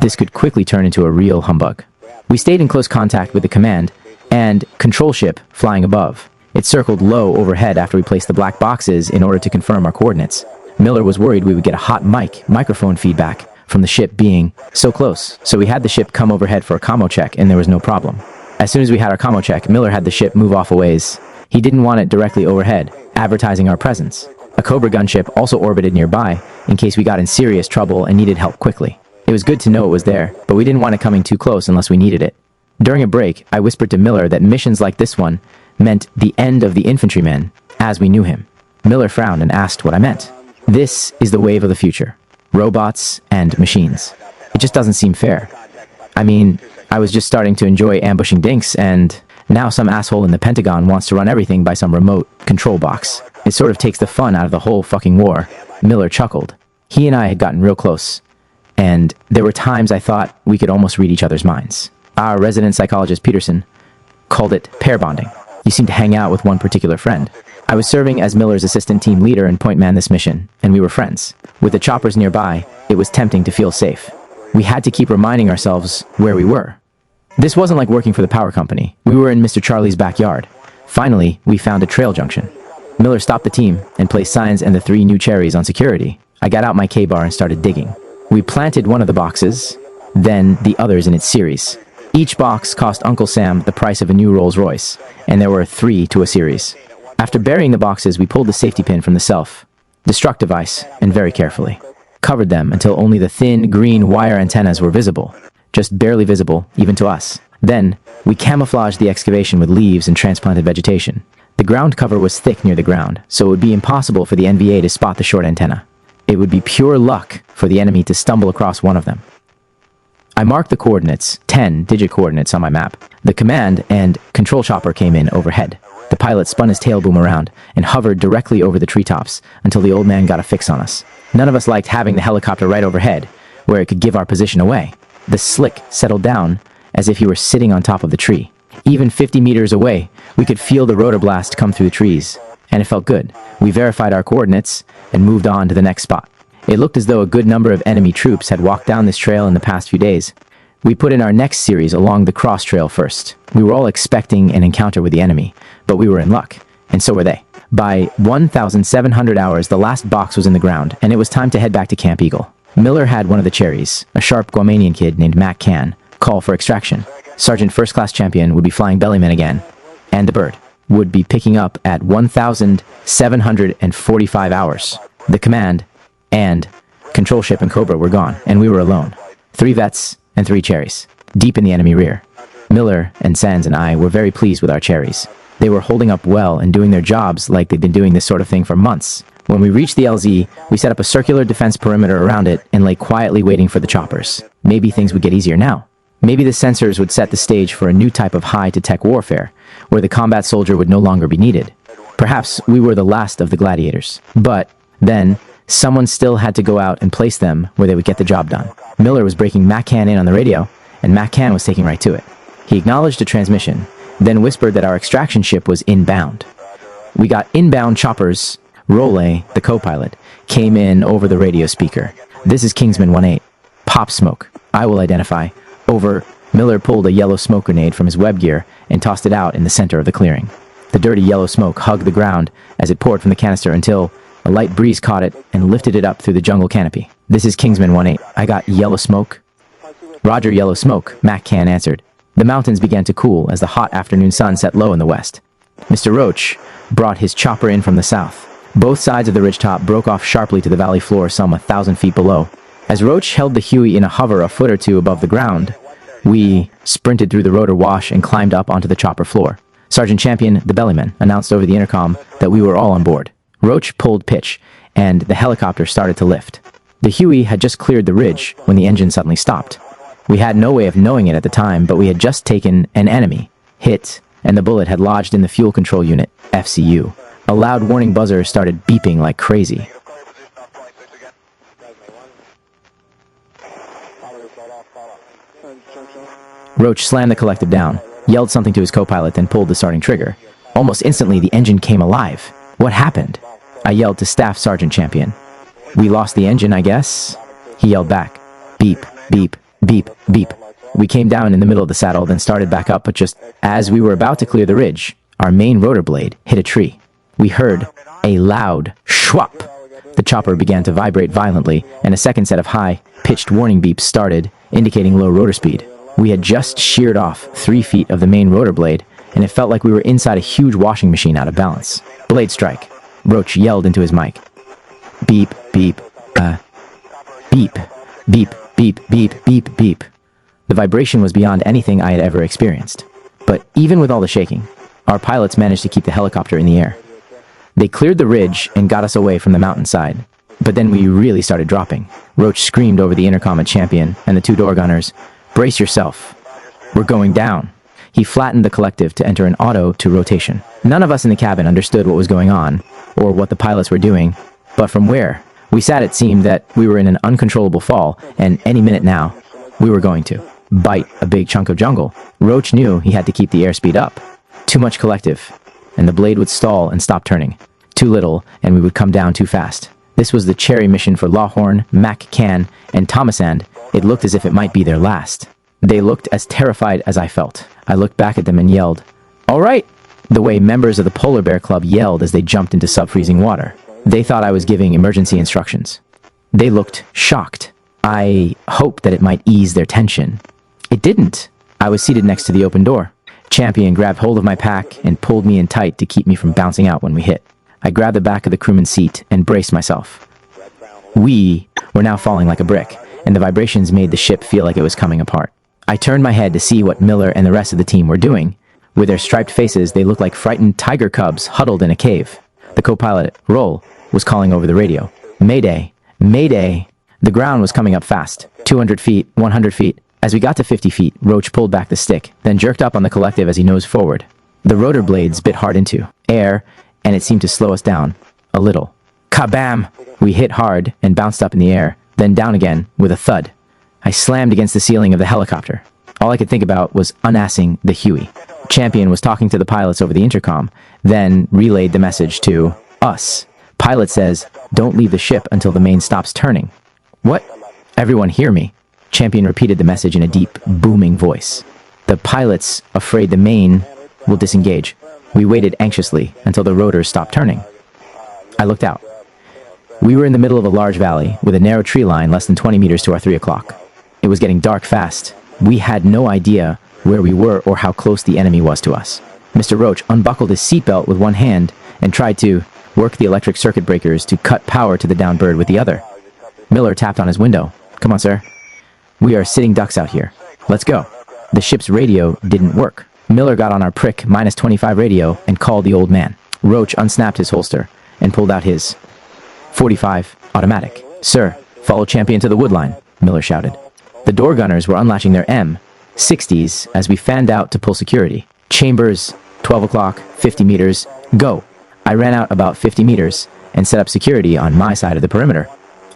this could quickly turn into a real humbug. We stayed in close contact with the command and control ship flying above. It circled low overhead after we placed the black boxes in order to confirm our coordinates. Miller was worried we would get a hot microphone feedback from the ship being so close, so we had the ship come overhead for a commo check, and there was no problem. As soon as we had our commo check, Miller had the ship move off a ways. He didn't want it directly overhead, advertising our presence. A Cobra gunship also orbited nearby, in case we got in serious trouble and needed help quickly. It was good to know it was there, but we didn't want it coming too close unless we needed it. During a break, I whispered to Miller that missions like this one meant the end of the infantryman, as we knew him. Miller frowned and asked what I meant. This is the wave of the future. Robots and machines. It just doesn't seem fair. I mean, I was just starting to enjoy ambushing dinks, and now some asshole in the Pentagon wants to run everything by some remote control box. It sort of takes the fun out of the whole fucking war. Miller chuckled. He and I had gotten real close, and there were times I thought we could almost read each other's minds. Our resident psychologist, Peterson, called it pair bonding. You seem to hang out with one particular friend. I was serving as Miller's assistant team leader and point man this mission, and we were friends. With the choppers nearby, it was tempting to feel safe. We had to keep reminding ourselves where we were. This wasn't like working for the power company. We were in Mr. Charlie's backyard. Finally, we found a trail junction. Miller stopped the team and placed signs and the 3 new cherries on security. I got out my K-bar and started digging. We planted one of the boxes, then the others in its series. Each box cost Uncle Sam the price of a new Rolls Royce, and there were 3 to a series. After burying the boxes, we pulled the safety pin from the self-destruct device and very carefully covered them until only the thin green wire antennas were visible, just barely visible even to us. Then, we camouflaged the excavation with leaves and transplanted vegetation. The ground cover was thick near the ground, so it would be impossible for the NVA to spot the short antenna. It would be pure luck for the enemy to stumble across one of them. I marked the coordinates, 10-digit coordinates on my map. The command and control chopper came in overhead. The pilot spun his tail boom around and hovered directly over the treetops until the old man got a fix on us. None of us liked having the helicopter right overhead, where it could give our position away. The slick settled down as if he were sitting on top of the tree. Even 50 meters away, we could feel the rotor blast come through the trees, and it felt good. We verified our coordinates and moved on to the next spot. It looked as though a good number of enemy troops had walked down this trail in the past few days. We put in our next series along the cross trail first. We were all expecting an encounter with the enemy, but we were in luck, and so were they. By 1,700 hours, the last box was in the ground, and it was time to head back to Camp Eagle. Miller had one of the cherries, a sharp Guamanian kid named Mac Can, call for extraction. Sergeant First Class Champion would be flying Bellyman again, and the bird would be picking up at 1,745 hours. The command and control ship and Cobra were gone, and we were alone. 3 vets and 3 cherries, deep in the enemy rear. Miller and Sands and I were very pleased with our cherries. They were holding up well and doing their jobs like they'd been doing this sort of thing for months. When we reached the LZ, we set up a circular defense perimeter around it and lay quietly waiting for the choppers. Maybe things would get easier now. Maybe the sensors would set the stage for a new type of high-to-tech warfare, where the combat soldier would no longer be needed. Perhaps we were the last of the gladiators. But then, someone still had to go out and place them where they would get the job done. Miller was breaking Mac-Can in on the radio, and Mac-Can was taking right to it. He acknowledged a transmission, then whispered that our extraction ship was inbound. We got inbound choppers. Role, the co-pilot, came in over the radio speaker. "This is Kingsman 1-8. Pop smoke. I will identify." Over. Miller pulled a yellow smoke grenade from his web gear and tossed it out in the center of the clearing. The dirty yellow smoke hugged the ground as it poured from the canister until a light breeze caught it and lifted it up through the jungle canopy. "This is Kingsman 1-8. I got yellow smoke." "Roger, yellow smoke," Mac-Can answered. The mountains began to cool as the hot afternoon sun set low in the west. Mr. Roach brought his chopper in from the south. Both sides of the ridgetop broke off sharply to the valley floor some 1,000 feet below. As Roach held the Huey in a hover a foot or two above the ground, we sprinted through the rotor wash and climbed up onto the chopper floor. Sergeant Champion, the Bellyman, announced over the intercom that we were all on board. Roach pulled pitch, and the helicopter started to lift. The Huey had just cleared the ridge when the engine suddenly stopped. We had no way of knowing it at the time, but we had just taken an enemy hit, and the bullet had lodged in the fuel control unit, FCU. A loud warning buzzer started beeping like crazy. Roach slammed the collective down, yelled something to his co-pilot, then pulled the starting trigger. Almost instantly, the engine came alive. What happened? I yelled to Staff Sergeant Champion. "We lost the engine, I guess?" He yelled back. Beep, beep, beep, beep. We came down in the middle of the saddle, then started back up, but just as we were about to clear the ridge, our main rotor blade hit a tree. We heard a loud schwap. The chopper began to vibrate violently, and a second set of high-pitched warning beeps started, indicating low rotor speed. We had just sheared off 3 feet of the main rotor blade, and it felt like we were inside a huge washing machine out of balance. "Blade strike," Roach yelled into his mic. Beep, beep, beep, beep, beep, beep, beep, beep. The vibration was beyond anything I had ever experienced. But even with all the shaking, our pilots managed to keep the helicopter in the air. They cleared the ridge and got us away from the mountainside. But then we really started dropping. Roach screamed over the intercom at Champion and the 2 door gunners, "Brace yourself. We're going down." He flattened the collective to enter an auto to rotation. None of us in the cabin understood what was going on, or what the pilots were doing, but from where we sat it seemed that we were in an uncontrollable fall, and any minute now, we were going to bite a big chunk of jungle. Roach knew he had to keep the airspeed up. Too much collective, and the blade would stall and stop turning. Too little, and we would come down too fast. This was the cherry mission for Lawhorn, Mac Can, and Thomasand. It looked as if it might be their last. They looked as terrified as I felt. I looked back at them and yelled, "All right!" the way members of the Polar Bear Club yelled as they jumped into sub-freezing water. They thought I was giving emergency instructions. They looked shocked. I hoped that it might ease their tension. It didn't. I was seated next to the open door. Champion grabbed hold of my pack and pulled me in tight to keep me from bouncing out when we hit. I grabbed the back of the crewman's seat and braced myself. We were now falling like a brick, and the vibrations made the ship feel like it was coming apart. I turned my head to see what Miller and the rest of the team were doing. With their striped faces, they looked like frightened tiger cubs huddled in a cave. The co-pilot, Roll, was calling over the radio. "Mayday! Mayday!" The ground was coming up fast. 200 feet, 100 feet. As we got to 50 feet, Roach pulled back the stick, then jerked up on the collective as he nosed forward. The rotor blades bit hard into air, and it seemed to slow us down. A little. Kabam! We hit hard and bounced up in the air, then down again with a thud. I slammed against the ceiling of the helicopter. All I could think about was unassing the Huey. Champion was talking to the pilots over the intercom, then relayed the message to us. Pilot says, "Don't leave the ship until the main stops turning." What? Everyone hear me. Champion repeated the message in a deep, booming voice. The pilots, afraid the main will disengage. We waited anxiously until the rotors stopped turning. I looked out. We were in the middle of a large valley with a narrow tree line less than 20 meters to our 3 o'clock. It was getting dark fast. We had no idea where we were or how close the enemy was to us. Mr. Roach unbuckled his seatbelt with one hand and tried to work the electric circuit breakers to cut power to the downed bird with the other. Miller tapped on his window. "Come on, sir. We are sitting ducks out here. Let's go." The ship's radio didn't work. Miller got on our prick -25 radio and called the old man. Roach unsnapped his holster and pulled out his .45 automatic. "Sir, follow Champion to the woodline," Miller shouted. The door gunners were unlatching their M60s as we fanned out to pull security. Chambers, 12 o'clock, 50 meters, go. I ran out about 50 meters and set up security on my side of the perimeter.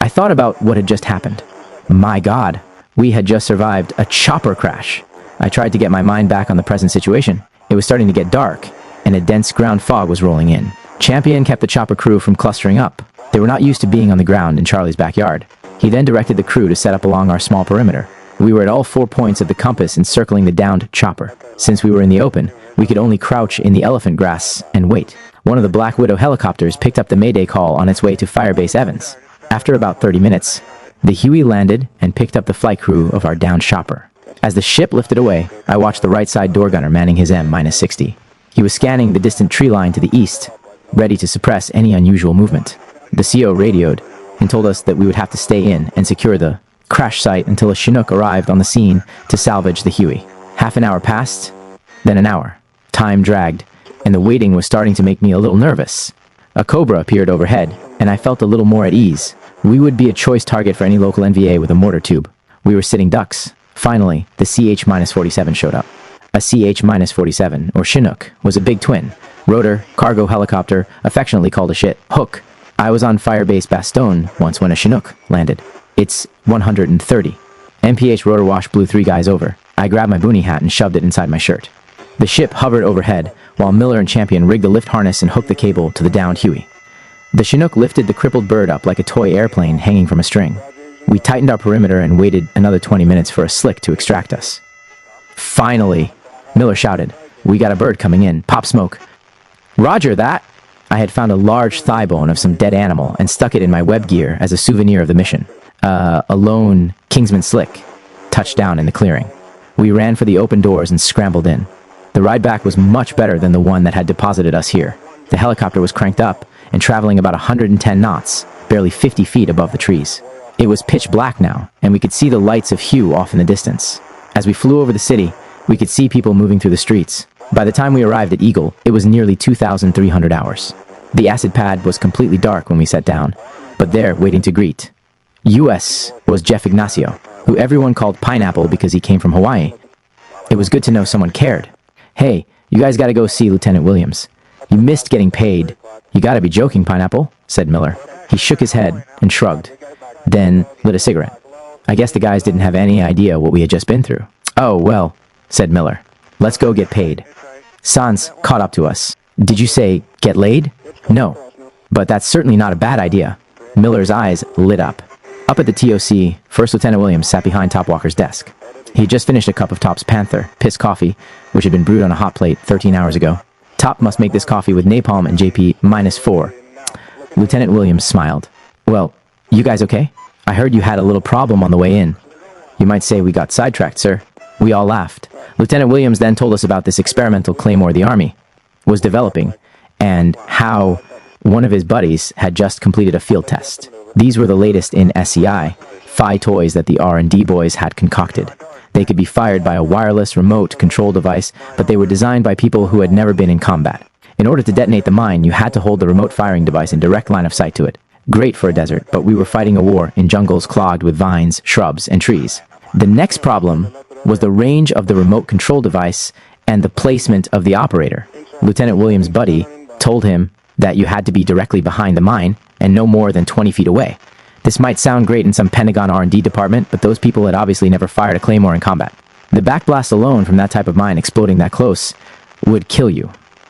I thought about what had just happened. My God, we had just survived a chopper crash. I tried to get my mind back on the present situation. It was starting to get dark, and a dense ground fog was rolling in. Champion kept the chopper crew from clustering up. They were not used to being on the ground in Charlie's backyard. He then directed the crew to set up along our small perimeter. We were at all 4 points of the compass encircling the downed chopper. Since we were in the open, we could only crouch in the elephant grass and wait. One of the Black Widow helicopters picked up the Mayday call on its way to Firebase Evans. After about 30 minutes, the Huey landed and picked up the flight crew of our downed chopper. As the ship lifted away, I watched the right side door gunner manning his M-60. He was scanning the distant tree line to the east, ready to suppress any unusual movement. The CO radioed and told us that we would have to stay in and secure the crash site until a Chinook arrived on the scene to salvage the Huey. Half an hour passed, then an hour. Time dragged, and the waiting was starting to make me a little nervous. A Cobra appeared overhead, and I felt a little more at ease. We would be a choice target for any local NVA with a mortar tube. We were sitting ducks. Finally, the CH-47 showed up. A CH-47, or Chinook, was a big twin. Rotor, cargo helicopter, affectionately called a shit hook. I was on Firebase Bastogne once when a Chinook landed. It's 130. MPH rotor wash blew 3 guys over. I grabbed my boonie hat and shoved it inside my shirt. The ship hovered overhead, while Miller and Champion rigged the lift harness and hooked the cable to the downed Huey. The Chinook lifted the crippled bird up like a toy airplane hanging from a string. We tightened our perimeter and waited another 20 minutes for a slick to extract us. Finally, Miller shouted, "We got a bird coming in. Pop smoke." "Roger that." I had found a large thigh bone of some dead animal and stuck it in my web gear as a souvenir of the mission. A lone Kingsman Slick touched down in the clearing. We ran for the open doors and scrambled in. The ride back was much better than the one that had deposited us here. The helicopter was cranked up and traveling about 110 knots, barely 50 feet above the trees. It was pitch black now, and we could see the lights of Hue off in the distance. As we flew over the city, we could see people moving through the streets. By the time we arrived at Eagle, it was nearly 2,300 hours. The acid pad was completely dark when we sat down, but there, waiting to greet, US was Jeff Ignacio, who everyone called Pineapple because he came from Hawaii. It was good to know someone cared. "Hey, you guys gotta go see Lieutenant Williams. You missed getting paid." "You gotta be joking, Pineapple," said Miller. He shook his head and shrugged, then lit a cigarette. I guess the guys didn't have any idea what we had just been through. "Oh, well," said Miller. "Let's go get paid." Sans caught up to us. "Did you say get laid?" "No, but that's certainly not a bad idea." Miller's eyes lit up. Up at the TOC, First Lieutenant Williams sat behind Top Walker's desk. He had just finished a cup of Top's Panther, piss coffee, which had been brewed on a hot plate 13 hours ago. Top must make this coffee with napalm and JP -4. Lieutenant Williams smiled. Well, you guys okay? I heard you had a little problem on the way in. You might say we got sidetracked, sir. We all laughed. Lieutenant Williams then told us about this experimental claymore the Army was developing and how one of his buddies had just completed a field test. These were the latest in SCI, Phi toys that the R&D boys had concocted. They could be fired by a wireless remote control device, but they were designed by people who had never been in combat. In order to detonate the mine, you had to hold the remote firing device in direct line of sight to it. Great for a desert, but we were fighting a war in jungles clogged with vines, shrubs, and trees. The next problem was the range of the remote control device and the placement of the operator. Lieutenant Williams' buddy told him that you had to be directly behind the mine and no more than 20 feet away. This might sound great in some Pentagon R&D department, but those people had obviously never fired a claymore in combat. The backblast alone from that type of mine exploding that close would kill you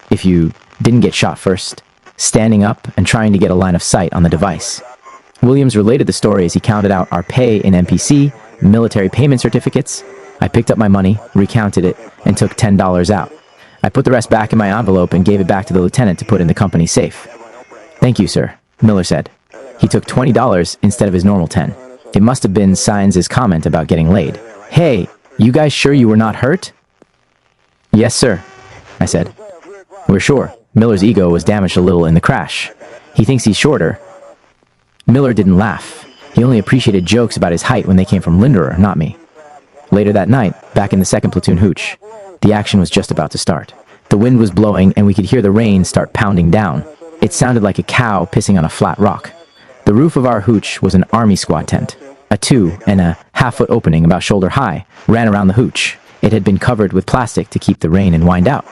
if you didn't get shot first, standing up and trying to get a line of sight on the device. Williams related the story as he counted out our pay in MPC, military payment certificates. I picked up my money, recounted it, and took $10 out. I put the rest back in my envelope and gave it back to the lieutenant to put in the company safe. Thank you, sir, Miller said. He took $20 instead of his normal 10. It must have been Saenz' comment about getting laid. Hey, you guys sure you were not hurt? Yes, sir, I said. We're sure. Miller's ego was damaged a little in the crash. He thinks he's shorter. Miller didn't laugh. He only appreciated jokes about his height when they came from Linderer, not me. Later that night, back in the 2nd Platoon hooch, the action was just about to start. The wind was blowing and we could hear the rain start pounding down. It sounded like a cow pissing on a flat rock. The roof of our hooch was an army squad tent. A 2.5-foot opening about shoulder high ran around the hooch. It had been covered with plastic to keep the rain and wind out.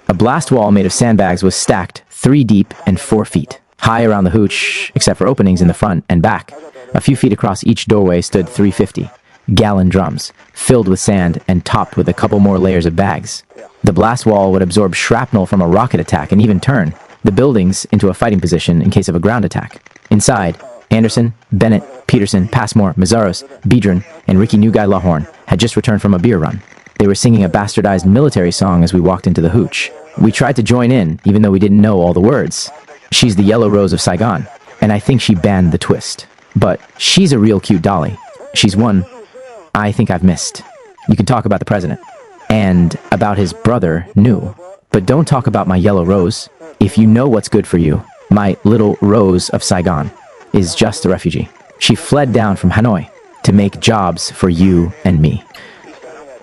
A blast wall made of sandbags was stacked 3 deep and 4 feet high around the hooch, except for openings in the front and back. A few feet across each doorway stood 350-gallon drums, filled with sand and topped with a couple more layers of bags. The blast wall would absorb shrapnel from a rocket attack and even turn the buildings into a fighting position in case of a ground attack. Inside, Anderson, Bennett, Peterson, Passmore, Mazzaros, Biedron, and Ricky New Guy Lahorn had just returned from a beer run. They were singing a bastardized military song as we walked into the hooch. We tried to join in, even though we didn't know all the words. She's the Yellow Rose of Saigon, and I think she banned the twist. But she's a real cute dolly. She's one I think I've missed. You can talk about the president and about his brother, Nu, but don't talk about my Yellow Rose. If you know what's good for you, my little Rose of Saigon is just a refugee. She fled down from Hanoi to make jobs for you and me.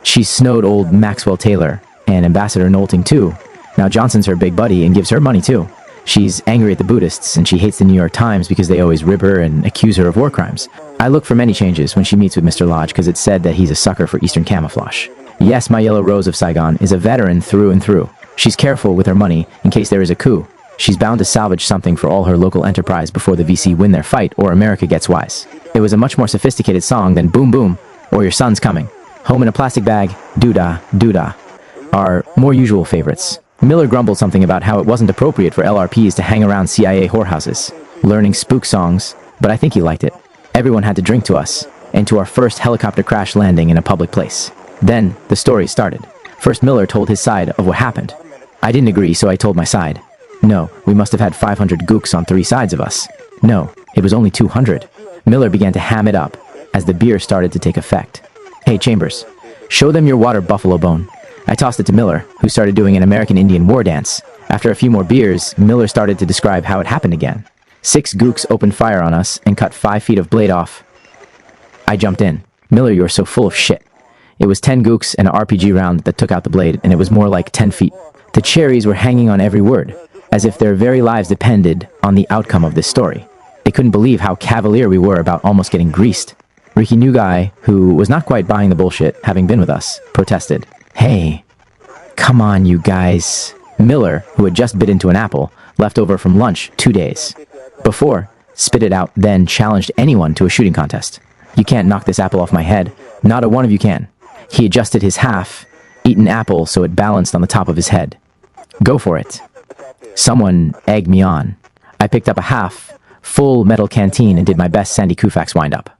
She snowed old Maxwell Taylor and Ambassador Knowlting too. Now Johnson's her big buddy and gives her money too. She's angry at the Buddhists and she hates the New York Times because they always rib her and accuse her of war crimes. I look for many changes when she meets with Mr. Lodge because it's said that he's a sucker for Eastern camouflage. Yes, my Yellow Rose of Saigon is a veteran through and through. She's careful with her money in case there is a coup. She's bound to salvage something for all her local enterprise before the VC win their fight or America gets wise. It was a much more sophisticated song than Boom Boom or Your Son's Coming. Home in a Plastic Bag, Doodah, Doodah are more usual favorites. Miller grumbled something about how it wasn't appropriate for LRPs to hang around CIA whorehouses, learning spook songs, but I think he liked it. Everyone had to drink to us, and to our first helicopter crash landing in a public place. Then, the story started. First Miller told his side of what happened. I didn't agree, so I told my side. No, we must have had 500 gooks on 3 sides of us. No, it was only 200. Miller began to ham it up as the beer started to take effect. Hey, Chambers, show them your water buffalo bone. I tossed it to Miller, who started doing an American Indian war dance. After a few more beers, Miller started to describe how it happened again. 6 gooks opened fire on us and cut 5 feet of blade off. I jumped in. Miller, you're so full of shit. It was 10 gooks and an RPG round that took out the blade, and it was more like 10 feet. The cherries were hanging on every word, as if their very lives depended on the outcome of this story. They couldn't believe how cavalier we were about almost getting greased. Ricky New Guy, who was not quite buying the bullshit, having been with us, protested. Hey, come on, you guys. Miller, who had just bit into an apple, left over from lunch 2 days before, spit it out, then challenged anyone to a shooting contest. You can't knock this apple off my head. Not a one of you can. He adjusted his half-eaten apple so it balanced on the top of his head. Go for it. Someone egged me on. I picked up a half-full metal canteen and did my best Sandy Koufax wind-up.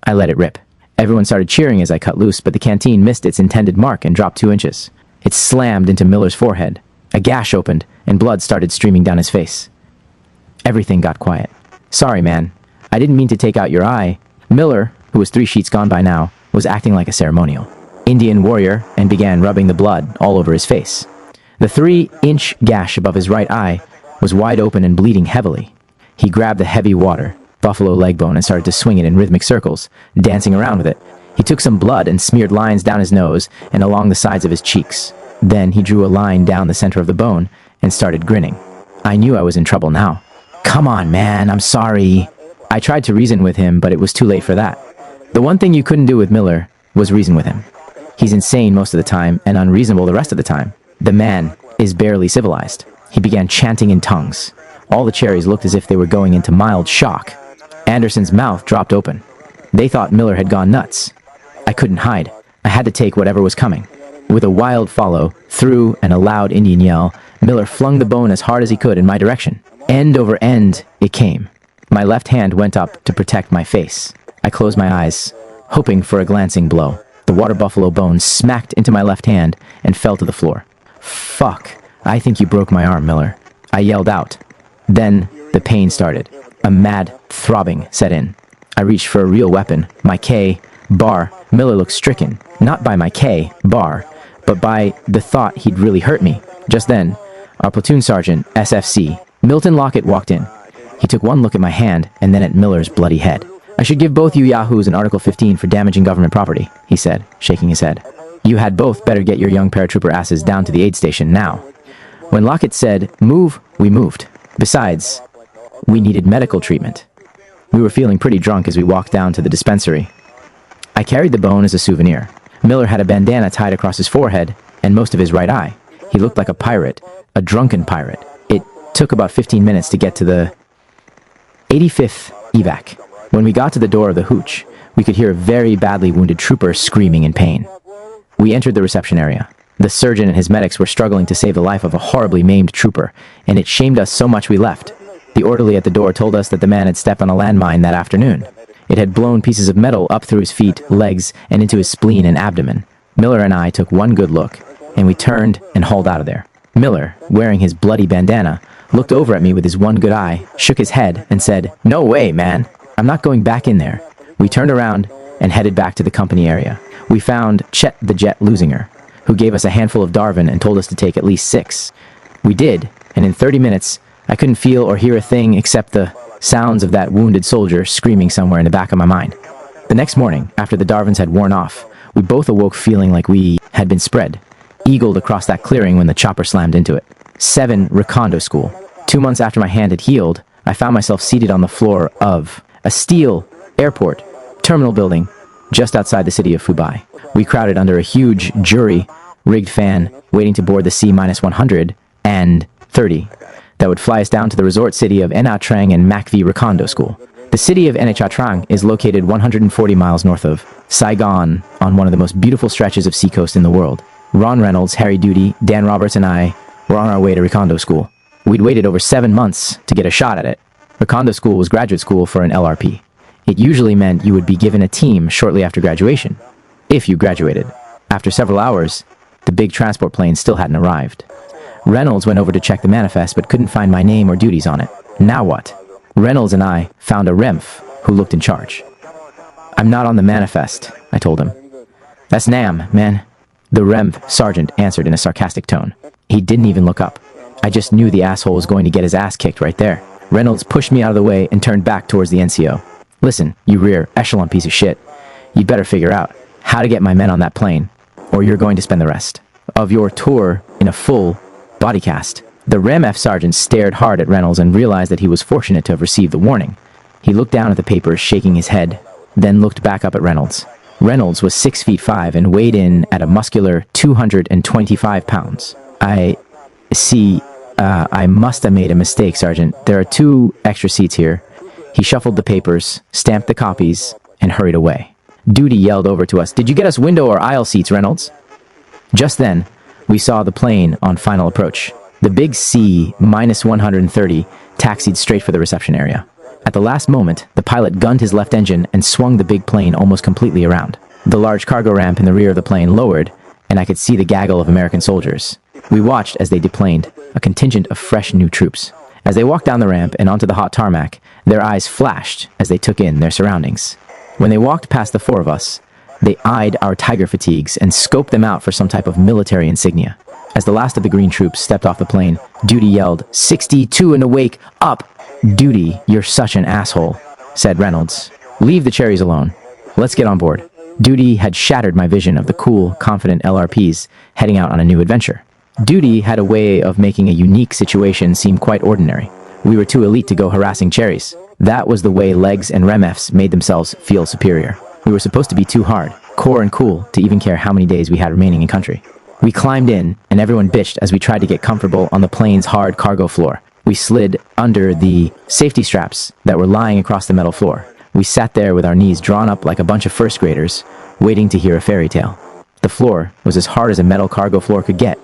I let it rip. Everyone started cheering as I cut loose, but the canteen missed its intended mark and dropped 2 inches. It slammed into Miller's forehead. A gash opened, and blood started streaming down his face. Everything got quiet. Sorry, man. I didn't mean to take out your eye. Miller, who was 3 sheets gone by now, was acting like a ceremonial Indian warrior and began rubbing the blood all over his face. The 3-inch gash above his right eye was wide open and bleeding heavily. He grabbed the heavy water, buffalo leg bone, and started to swing it in rhythmic circles, dancing around with it. He took some blood and smeared lines down his nose and along the sides of his cheeks. Then he drew a line down the center of the bone and started grinning. I knew I was in trouble now. Come on, man, I'm sorry. I tried to reason with him, but it was too late for that. The one thing you couldn't do with Miller was reason with him. He's insane most of the time and unreasonable the rest of the time. The man is barely civilized. He began chanting in tongues. All the cherries looked as if they were going into mild shock. Anderson's mouth dropped open. They thought Miller had gone nuts. I couldn't hide. I had to take whatever was coming. With a wild follow, through and a loud Indian yell, Miller flung the bone as hard as he could in my direction. End over end, it came. My left hand went up to protect my face. I closed my eyes, hoping for a glancing blow. The water buffalo bone smacked into my left hand and fell to the floor. Fuck, I think you broke my arm, Miller. I yelled out. Then the pain started. A mad throbbing set in. I reached for a real weapon, my K-bar. Miller looked stricken, not by my K-bar, but by the thought he'd really hurt me. Just then, our platoon sergeant, SFC, Milton Lockett, walked in. He took one look at my hand and then at Miller's bloody head. I should give both you yahoos an Article 15 for damaging government property, he said, shaking his head. You had both better get your young paratrooper asses down to the aid station now. When Lockett said, move, we moved. Besides, we needed medical treatment. We were feeling pretty drunk as we walked down to the dispensary. I carried the bone as a souvenir. Miller had a bandana tied across his forehead and most of his right eye. He looked like a pirate, a drunken pirate. It took about 15 minutes to get to the 85th evac. When we got to the door of the hooch, we could hear a very badly wounded trooper screaming in pain. We entered the reception area. The surgeon and his medics were struggling to save the life of a horribly maimed trooper, and it shamed us so much we left. The orderly at the door told us that the man had stepped on a landmine that afternoon. It had blown pieces of metal up through his feet, legs, and into his spleen and abdomen. Miller and I took one good look, and we turned and hauled out of there. Miller, wearing his bloody bandana, looked over at me with his one good eye, shook his head, and said, "No way, man. I'm not going back in there." We turned around and headed back to the company area. We found Chet the Jet Lusinger, who gave us a handful of Darvin and told us to take at least 6. We did, and in 30 minutes, I couldn't feel or hear a thing except the sounds of that wounded soldier screaming somewhere in the back of my mind. The next morning, after the Darvins had worn off, we both awoke feeling like we had been spread, eagled across that clearing when the chopper slammed into it. 7 Recondo School. 2 months after my hand had healed, I found myself seated on the floor of a steel airport terminal building just outside the city of Fubai. We crowded under a huge jury-rigged fan waiting to board the C-100 and 30 that would fly us down to the resort city of Nha Trang and Macvi Recondo School. The city of Nha Trang is located 140 miles north of Saigon on one of the most beautiful stretches of seacoast in the world. Ron Reynolds, Harry Duty, Dan Roberts, and I were on our way to Recondo School. We'd waited over 7 months to get a shot at it. Recondo School was graduate school for an LRP. It usually meant you would be given a team shortly after graduation, if you graduated. After several hours, the big transport plane still hadn't arrived. Reynolds went over to check the manifest but couldn't find my name or duties on it. Now what? Reynolds and I found a Remph who looked in charge. "I'm not on the manifest," I told him. "That's Nam, man," the Remph sergeant answered in a sarcastic tone. He didn't even look up. I just knew the asshole was going to get his ass kicked right there. Reynolds pushed me out of the way and turned back towards the NCO. "Listen, you rear echelon piece of shit. You'd better figure out how to get my men on that plane, or you're going to spend the rest of your tour in a full body cast." The REMF sergeant stared hard at Reynolds and realized that he was fortunate to have received the warning. He looked down at the papers, shaking his head, then looked back up at Reynolds. Reynolds was 6'5" and weighed in at a muscular 225 pounds. "I see, I must have made a mistake, Sergeant. There are 2 extra seats here." He shuffled the papers, stamped the copies, and hurried away. Duty yelled over to us, "Did you get us window or aisle seats, Reynolds?" Just then, we saw the plane on final approach. The big C-130 taxied straight for the reception area. At the last moment, the pilot gunned his left engine and swung the big plane almost completely around. The large cargo ramp in the rear of the plane lowered, and I could see the gaggle of American soldiers. We watched as they deplaned, a contingent of fresh new troops. As they walked down the ramp and onto the hot tarmac, their eyes flashed as they took in their surroundings. When they walked past the four of us, they eyed our tiger fatigues and scoped them out for some type of military insignia. As the last of the green troops stepped off the plane, Duty yelled, "62 in the wake, up!" "Duty, you're such an asshole," said Reynolds. "Leave the cherries alone. Let's get on board." Duty had shattered my vision of the cool, confident LRPs heading out on a new adventure. Duty had a way of making a unique situation seem quite ordinary. We were too elite to go harassing cherries. That was the way Legs and REMFs made themselves feel superior. We were supposed to be too hard, core and cool to even care how many days we had remaining in country. We climbed in, and everyone bitched as we tried to get comfortable on the plane's hard cargo floor. We slid under the safety straps that were lying across the metal floor. We sat there with our knees drawn up like a bunch of first graders, waiting to hear a fairy tale. The floor was as hard as a metal cargo floor could get.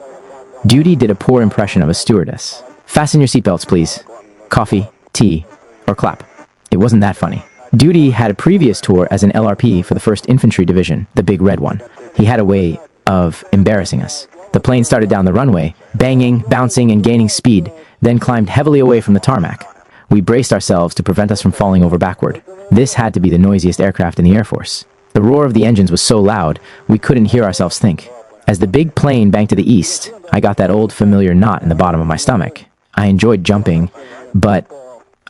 Duty did a poor impression of a stewardess. "Fasten your seatbelts, please. Coffee, tea, or clap." It wasn't that funny. Duty had a previous tour as an LRP for the 1st Infantry Division, the big red one. He had a way of embarrassing us. The plane started down the runway, banging, bouncing, and gaining speed, then climbed heavily away from the tarmac. We braced ourselves to prevent us from falling over backward. This had to be the noisiest aircraft in the Air Force. The roar of the engines was so loud, we couldn't hear ourselves think. As the big plane banked to the east, I got that old familiar knot in the bottom of my stomach. I enjoyed jumping, but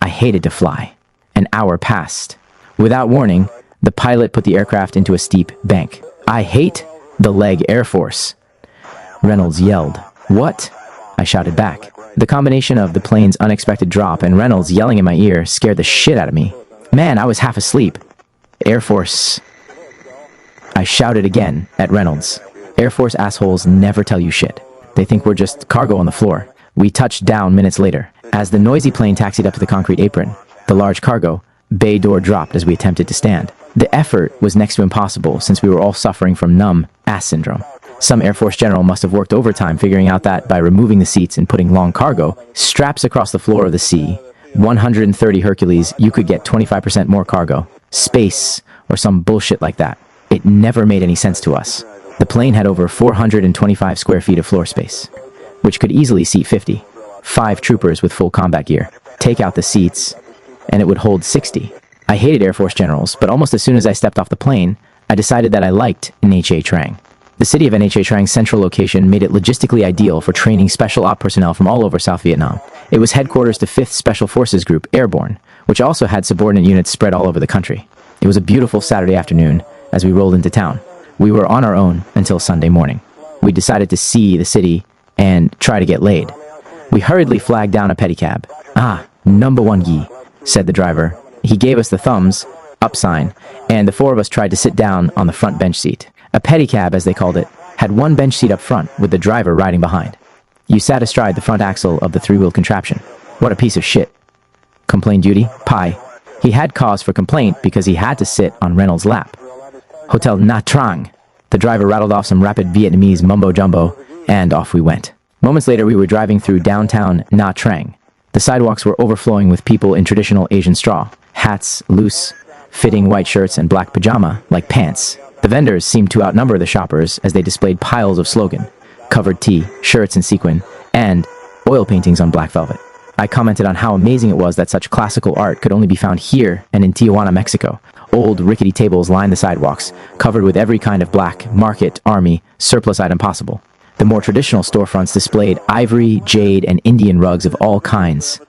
I hated to fly. An hour passed. Without warning, the pilot put the aircraft into a steep bank. "I hate the Leg Air Force," Reynolds yelled. "What?" I shouted back. The combination of the plane's unexpected drop and Reynolds yelling in my ear scared the shit out of me. Man, I was half asleep. "Air Force," I shouted again at Reynolds. Air Force assholes never tell you shit. They think we're just cargo on the floor. We touched down minutes later. As the noisy plane taxied up to the concrete apron, the large cargo bay door dropped as we attempted to stand. The effort was next to impossible since we were all suffering from numb ass syndrome. Some Air Force general must have worked overtime figuring out that by removing the seats and putting long cargo straps across the floor of the C-130 Hercules, you could get 25% more cargo, space, or some bullshit like that. It never made any sense to us. The plane had over 425 square feet of floor space, which could easily seat 50. 5 troopers with full combat gear. Take out the seats, and it would hold 60. I hated Air Force generals, but almost as soon as I stepped off the plane, I decided that I liked NHA Trang. The city of NHA Trang's central location made it logistically ideal for training special op personnel from all over South Vietnam. It was headquarters to 5th Special Forces Group, Airborne, which also had subordinate units spread all over the country. It was a beautiful Saturday afternoon as we rolled into town. We were on our own until Sunday morning. We decided to see the city and try to get laid. We hurriedly flagged down a pedicab. "Ah, number 1 Yi," said the driver. He gave us the thumbs up sign, and the 4 of us tried to sit down on the front bench seat. A pedicab, as they called it, had 1 bench seat up front with the driver riding behind. You sat astride the front axle of the 3-wheel contraption. "What a piece of shit," complained Duty. Pie. He had cause for complaint because he had to sit on Reynolds' lap. "Hotel Nha Trang." The driver rattled off some rapid Vietnamese mumbo-jumbo, and off we went. Moments later, we were driving through downtown Nha Trang. The sidewalks were overflowing with people in traditional Asian straw. Hats, loose, fitting white shirts, and black pajama, like pants. The vendors seemed to outnumber the shoppers as they displayed piles of slogan, covered tee, shirts in sequin, and oil paintings on black velvet. I commented on how amazing it was that such classical art could only be found here and in Tijuana, Mexico. Old, rickety tables lined the sidewalks, covered with every kind of black, market, army, surplus item possible. The more traditional storefronts displayed ivory, jade, and Indian rugs of all kinds.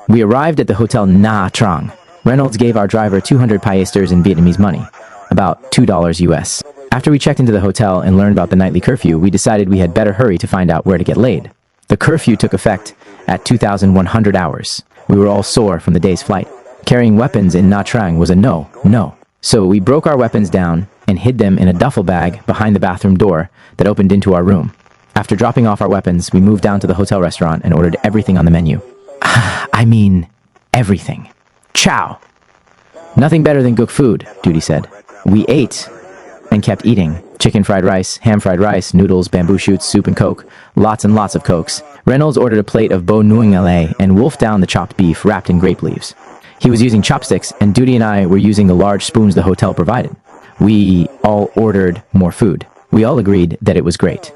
We arrived at the Hotel Nha Trang. Reynolds gave our driver 200 piasters in Vietnamese money, about $2 US. After we checked into the hotel and learned about the nightly curfew, we decided we had better hurry to find out where to get laid. The curfew took effect at 2,100 hours. We were all sore from the day's flight. Carrying weapons in Nha Trang was a no. So we broke our weapons down and hid them in a duffel bag behind the bathroom door that opened into our room. After dropping off our weapons, we moved down to the hotel restaurant and ordered everything on the menu. I mean, everything. Chow. Nothing better than cooked food, Duty said. We ate and kept eating. Chicken fried rice, ham fried rice, noodles, bamboo shoots, soup and coke. Lots and lots of cokes. Reynolds ordered a plate of bo nuing la and wolfed down the chopped beef wrapped in grape leaves. He was using chopsticks, and Duty and I were using the large spoons the hotel provided. We all ordered more food. We all agreed that it was great.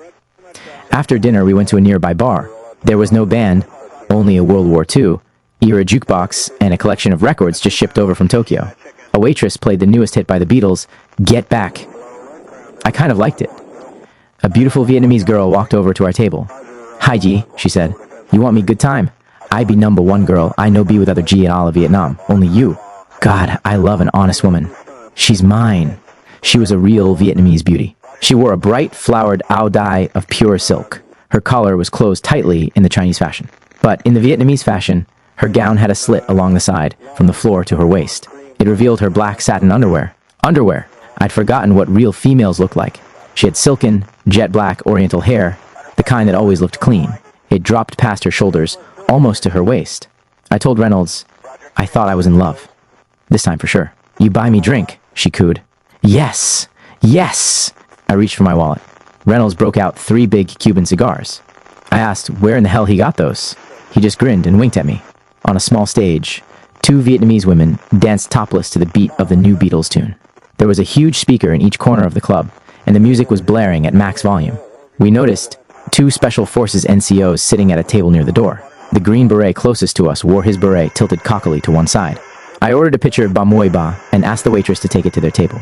After dinner, we went to a nearby bar. There was no band, only a World War II era jukebox and a collection of records just shipped over from Tokyo. A waitress played the newest hit by the Beatles, Get Back. I kind of liked it. A beautiful Vietnamese girl walked over to our table. Hi G, she said. You want me good time? I be number one girl. I no be with other G in all of Vietnam. Only you. God, I love an honest woman. She's mine. She was a real Vietnamese beauty. She wore a bright, flowered ao dai of pure silk. Her collar was closed tightly in the Chinese fashion. But in the Vietnamese fashion, her gown had a slit along the side, from the floor to her waist. It revealed her black satin underwear. Underwear! I'd forgotten what real females looked like. She had silken, jet black oriental hair, the kind that always looked clean. It dropped past her shoulders, almost to her waist. I told Reynolds, I thought I was in love. This time for sure. You buy me drink, she cooed. Yes! Yes! I reached for my wallet. Reynolds broke out 3 big Cuban cigars. I asked where in the hell he got those. He just grinned and winked at me. On a small stage, 2 Vietnamese women danced topless to the beat of the new Beatles tune. There was a huge speaker in each corner of the club, and the music was blaring at max volume. We noticed 2 Special Forces NCOs sitting at a table near the door. The green beret closest to us wore his beret tilted cockily to one side. I ordered a pitcher of Ba Moi Ba and asked the waitress to take it to their table.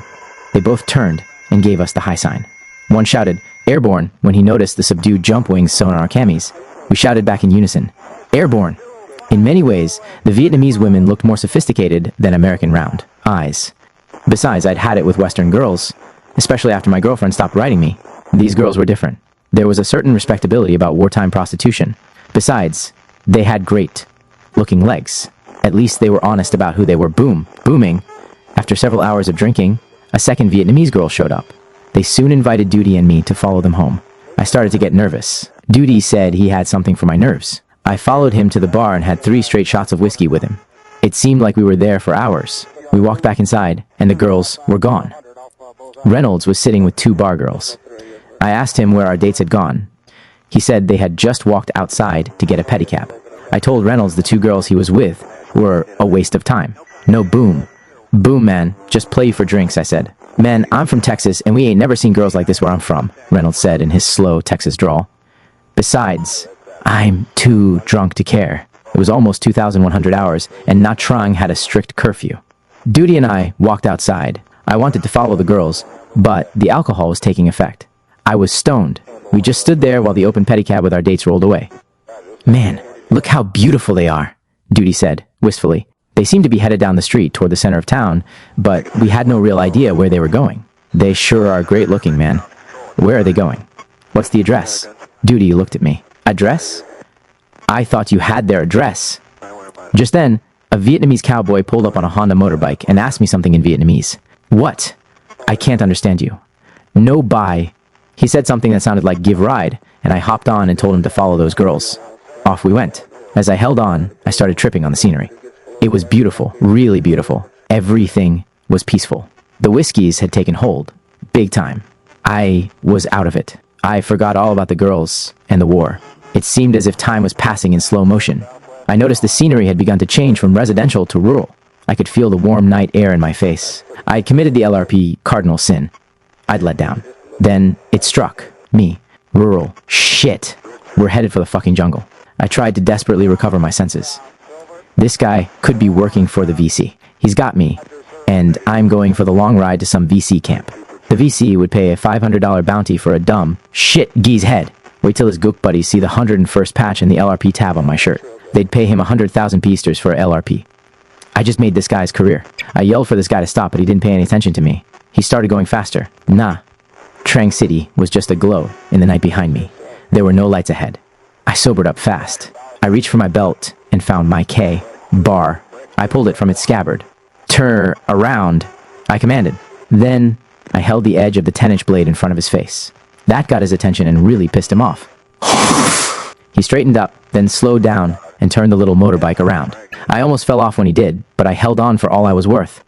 They both turned and gave us the high sign. One shouted, Airborne, when he noticed the subdued jump wings sewn on our camis. We shouted back in unison, Airborne! In many ways, the Vietnamese women looked more sophisticated than American round eyes. Besides, I'd had it with Western girls, especially after my girlfriend stopped writing me. These girls were different. There was a certain respectability about wartime prostitution. Besides, they had great-looking legs. At least they were honest about who they were booming. After several hours of drinking, a second Vietnamese girl showed up. They soon invited Duty and me to follow them home. I started to get nervous. Duty said he had something for my nerves. I followed him to the bar and had 3 straight shots of whiskey with him. It seemed like we were there for hours. We walked back inside, and the girls were gone. Reynolds was sitting with 2 bar girls. I asked him where our dates had gone. He said they had just walked outside to get a pedicab. I told Reynolds the 2 girls he was with were a waste of time. No boom. Boom, man. Just play you for drinks, I said. Man, I'm from Texas, and we ain't never seen girls like this where I'm from, Reynolds said in his slow Texas drawl. Besides, I'm too drunk to care. It was almost 2,100 hours, and Nha Trang had a strict curfew. Duty and I walked outside. I wanted to follow the girls, but the alcohol was taking effect. I was stoned. We just stood there while the open pedicab with our dates rolled away. Man, look how beautiful they are, Duty said, wistfully. They seemed to be headed down the street toward the center of town, but we had no real idea where they were going. They sure are great looking, man. Where are they going? What's the address? Duty looked at me. Address? I thought you had their address. Just then, a Vietnamese cowboy pulled up on a Honda motorbike and asked me something in Vietnamese. What? I can't understand you. No bye. He said something that sounded like give ride, and I hopped on and told him to follow those girls. Off we went. As I held on, I started tripping on the scenery. It was beautiful, really beautiful. Everything was peaceful. The whiskeys had taken hold, big time. I was out of it. I forgot all about the girls and the war. It seemed as if time was passing in slow motion. I noticed the scenery had begun to change from residential to rural. I could feel the warm night air in my face. I had committed the LRP cardinal sin. I'd let down. Then it struck me. Rural. Shit. We're headed for the fucking jungle. I tried to desperately recover my senses. This guy could be working for the VC. He's got me, and I'm going for the long ride to some VC camp. The VC would pay a $500 bounty for a dumb shit gee's head. Wait till his gook buddies see the 101st patch and the LRP tab on my shirt. They'd pay him 100,000 piasters for a LRP. I just made this guy's career. I yelled for this guy to stop, but he didn't pay any attention to me. He started going faster. Nha Trang City was just a glow in the night behind me. There were no lights ahead. I sobered up fast. I reached for my belt and found my K bar. I pulled it from its scabbard. Turn around, I commanded. Then I held the edge of the 10-inch blade in front of his face. That got his attention and really pissed him off. He straightened up, then slowed down and turned the little motorbike around. I almost fell off when he did, but I held on for all I was worth.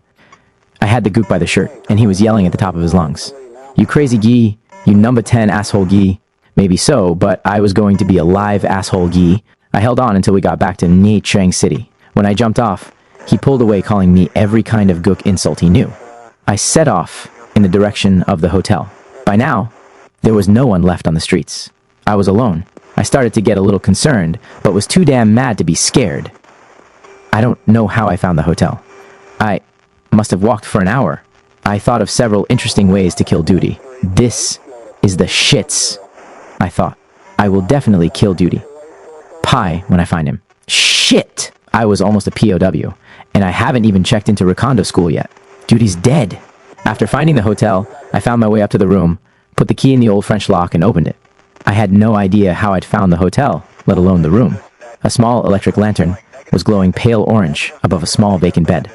I had the gook by the shirt, and he was yelling at the top of his lungs. You crazy gee, you number 10 asshole gee. Maybe so, but I was going to be a live asshole gee. I held on until we got back to Nha Trang City. When I jumped off, He pulled away, calling me every kind of gook insult he knew. I set off in the direction of the hotel. By now, there was no one left on the streets. I was alone. I started to get a little concerned, but was too damn mad to be scared. I don't know how I found the hotel. I must have walked for an hour. I thought of several interesting ways to kill Duty. This is the shits, I thought. I will definitely kill Duty. Pie when I find him. Shit! I was almost a POW, and I haven't even checked into Recondo school yet. Duty's dead. After finding the hotel, I found my way up to the room, put the key in the old French lock, and opened it. I had no idea how I'd found the hotel, let alone the room. A small electric lantern was glowing pale orange above a small vacant bed.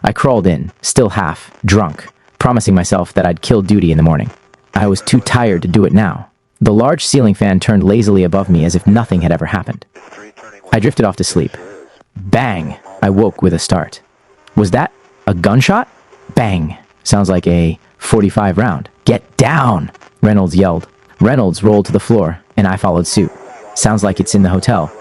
I crawled in, still half drunk, promising myself that I'd kill Duty in the morning. I was too tired to do it now. The large ceiling fan turned lazily above me as if nothing had ever happened. I drifted off to sleep. Bang! I woke with a start. Was that a gunshot? Bang! Sounds like a .45 round. Get down! Reynolds yelled. Reynolds rolled to the floor, and I followed suit. Sounds like it's in the hotel.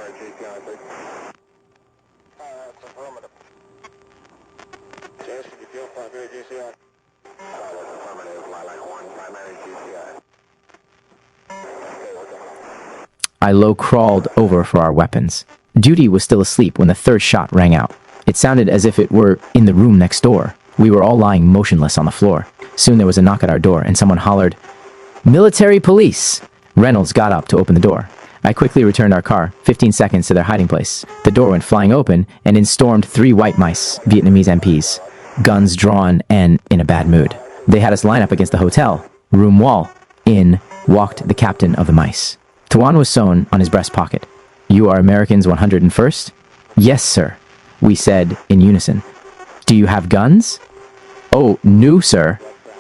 I low-crawled over for our weapons. Duty was still asleep when the third shot rang out. It sounded as if it were in the room next door. We were all lying motionless on the floor. Soon there was a knock at our door, and someone hollered, "Military police!" Reynolds got up to open the door. I quickly returned our car, 15 seconds to their hiding place. The door went flying open, and in stormed 3 white mice, Vietnamese MPs, guns drawn and in a bad mood. They had us line up against the hotel. Room wall. In walked the captain of the mice. Tuan was sewn on his breast pocket. "You are Americans 101st? "Yes, sir," we said in unison. "Do you have guns?" "Oh, no, sir."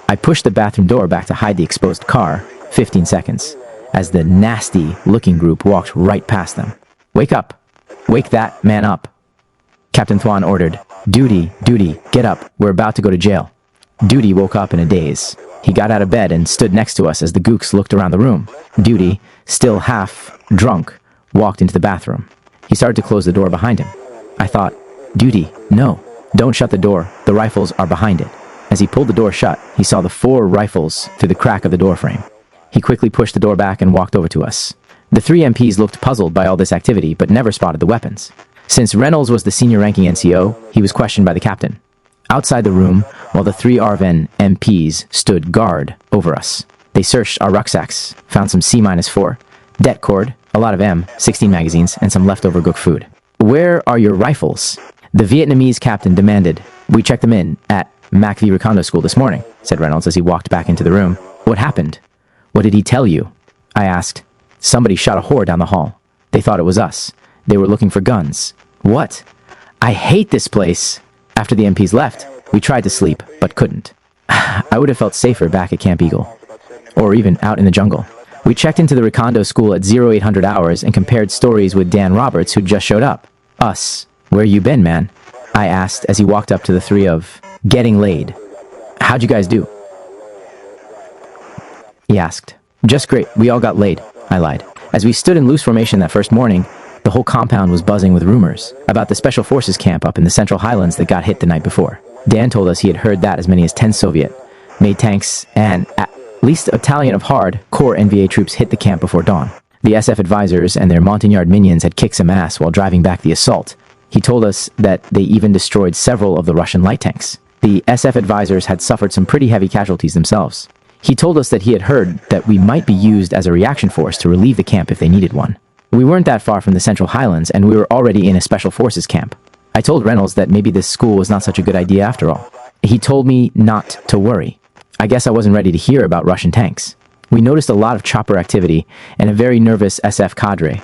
I pushed the bathroom door back to hide the exposed car. 15 seconds. As the nasty-looking group walked right past them. "Wake up. Wake that man up." Captain Tuan ordered. Duty, get up. We're about to go to jail." Duty woke up in a daze. He got out of bed and stood next to us as the gooks looked around the room. Duty, still half drunk, walked into the bathroom. He started to close the door behind him. I thought, "Duty, no. Don't shut the door. The rifles are behind it." As he pulled the door shut, he saw the 4 rifles through the crack of the door frame. He quickly pushed the door back and walked over to us. The 3 MPs looked puzzled by all this activity, but never spotted the weapons. Since Reynolds was the senior-ranking NCO, he was questioned by the captain. Outside the room, while the 3 Arven MPs stood guard over us. They searched our rucksacks, found some C-4, det cord, a lot of M, 16 magazines, and some leftover gook food. "Where are your rifles?" The Vietnamese captain demanded. "We checked them in at MacV Recondo school this morning," said Reynolds as he walked back into the room. "What happened? What did he tell you?" I asked. "Somebody shot a whore down the hall. They thought it was us. They were looking for guns." "What? I hate this place." After the MPs left, we tried to sleep, but couldn't. I would have felt safer back at Camp Eagle. Or even out in the jungle. We checked into the Recondo school at 0800 hours and compared stories with Dan Roberts, who'd just showed up. "Us. Where you been, man?" I asked as he walked up to the 3 of getting laid. "How'd you guys do?" He asked. "Just great. We all got laid," I lied. As we stood in loose formation that first morning, the whole compound was buzzing with rumors about the Special Forces camp up in the Central Highlands that got hit the night before. Dan told us he had heard that as many as 10 Soviet-made tanks and at least a battalion of hard-core NVA troops hit the camp before dawn. The SF advisors and their Montagnard minions had kicked some ass while driving back the assault. He told us that they even destroyed several of the Russian light tanks. The SF advisors had suffered some pretty heavy casualties themselves. He told us that he had heard that we might be used as a reaction force to relieve the camp if they needed one. We weren't that far from the Central Highlands, and we were already in a Special Forces camp. I told Reynolds that maybe this school was not such a good idea after all. He told me not to worry. I guess I wasn't ready to hear about Russian tanks. We noticed a lot of chopper activity and a very nervous SF cadre.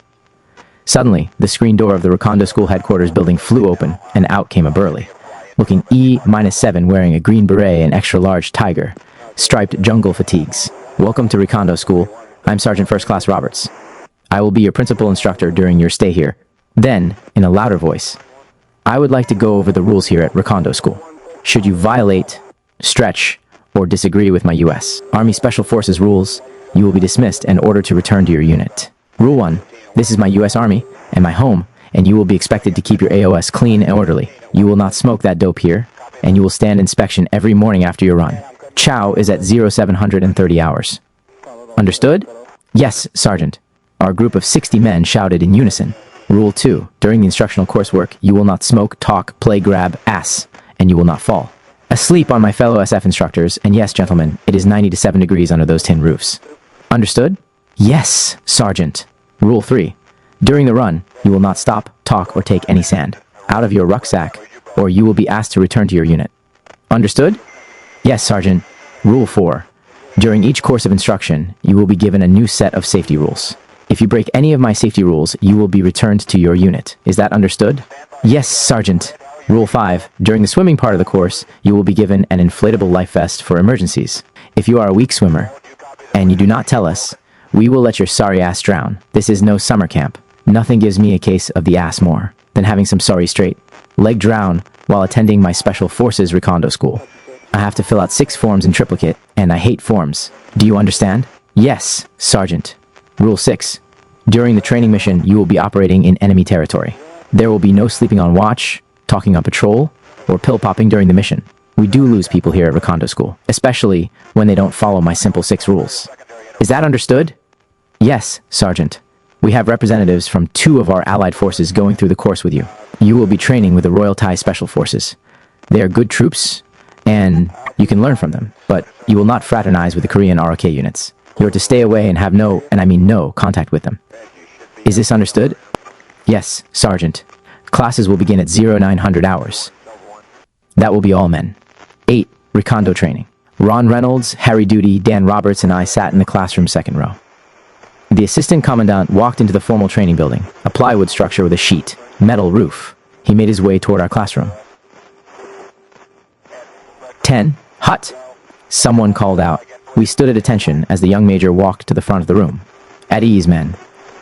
Suddenly, the screen door of the Recondo school headquarters building flew open, and out came a burly, looking E-7 wearing a green beret and extra-large tiger, striped jungle fatigues. "Welcome to Recondo school. I'm Sergeant First Class Roberts. I will be your principal instructor during your stay here." Then, in a louder voice, "I would like to go over the rules here at Recondo school. Should you violate, stretch, or disagree with my U.S. Army Special Forces rules, you will be dismissed and ordered to return to your unit. Rule 1. This is my U.S. Army and my home, and you will be expected to keep your AOS clean and orderly. You will not smoke that dope here, and you will stand inspection every morning after your run. Chow is at 0730 hours. Understood? Yes, Sergeant. Our group of 60 men shouted in unison. Rule 2. During the instructional coursework, you will not smoke, talk, play, grab, ass, and you will not fall. Asleep on my fellow SF instructors, and yes, gentlemen, it is 90 to 7 degrees under those tin roofs. Understood? Yes, Sergeant. Rule 3. During the run, you will not stop, talk, or take any sand out of your rucksack, or you will be asked to return to your unit. Understood? Yes, Sergeant. Rule 4. During each course of instruction, you will be given a new set of safety rules. If you break any of my safety rules, you will be returned to your unit. Is that understood? Yes, Sergeant. Rule 5. During the swimming part of the course, you will be given an inflatable life vest for emergencies. If you are a weak swimmer, and you do not tell us, we will let your sorry ass drown. This is no summer camp. Nothing gives me a case of the ass more than having some sorry straight leg drown while attending my Special Forces Recondo school. I have to fill out 6 forms in triplicate, and I hate forms. Do you understand? Yes, Sergeant. Rule 6. During the training mission, you will be operating in enemy territory. There will be no sleeping on watch, talking on patrol, or pill popping during the mission. We do lose people here at Recondo School, especially when they don't follow my simple 6 rules. Is that understood? Yes, Sergeant. We have representatives from 2 of our allied forces going through the course with you. You will be training with the Royal Thai Special Forces. They are good troops, and you can learn from them, but you will not fraternize with the Korean ROK units. You are to stay away and have no, and I mean no, contact with them. Is this understood? Yes, Sergeant. Classes will begin at 0900 hours. That will be all men. 8. Recondo training. Ron Reynolds, Harry Duty, Dan Roberts, and I sat in the classroom second row. The assistant commandant walked into the formal training building, a plywood structure with a sheet, metal roof. He made his way toward our classroom. 10. Hut! Someone called out. We stood at attention as the young major walked to the front of the room. At ease, men.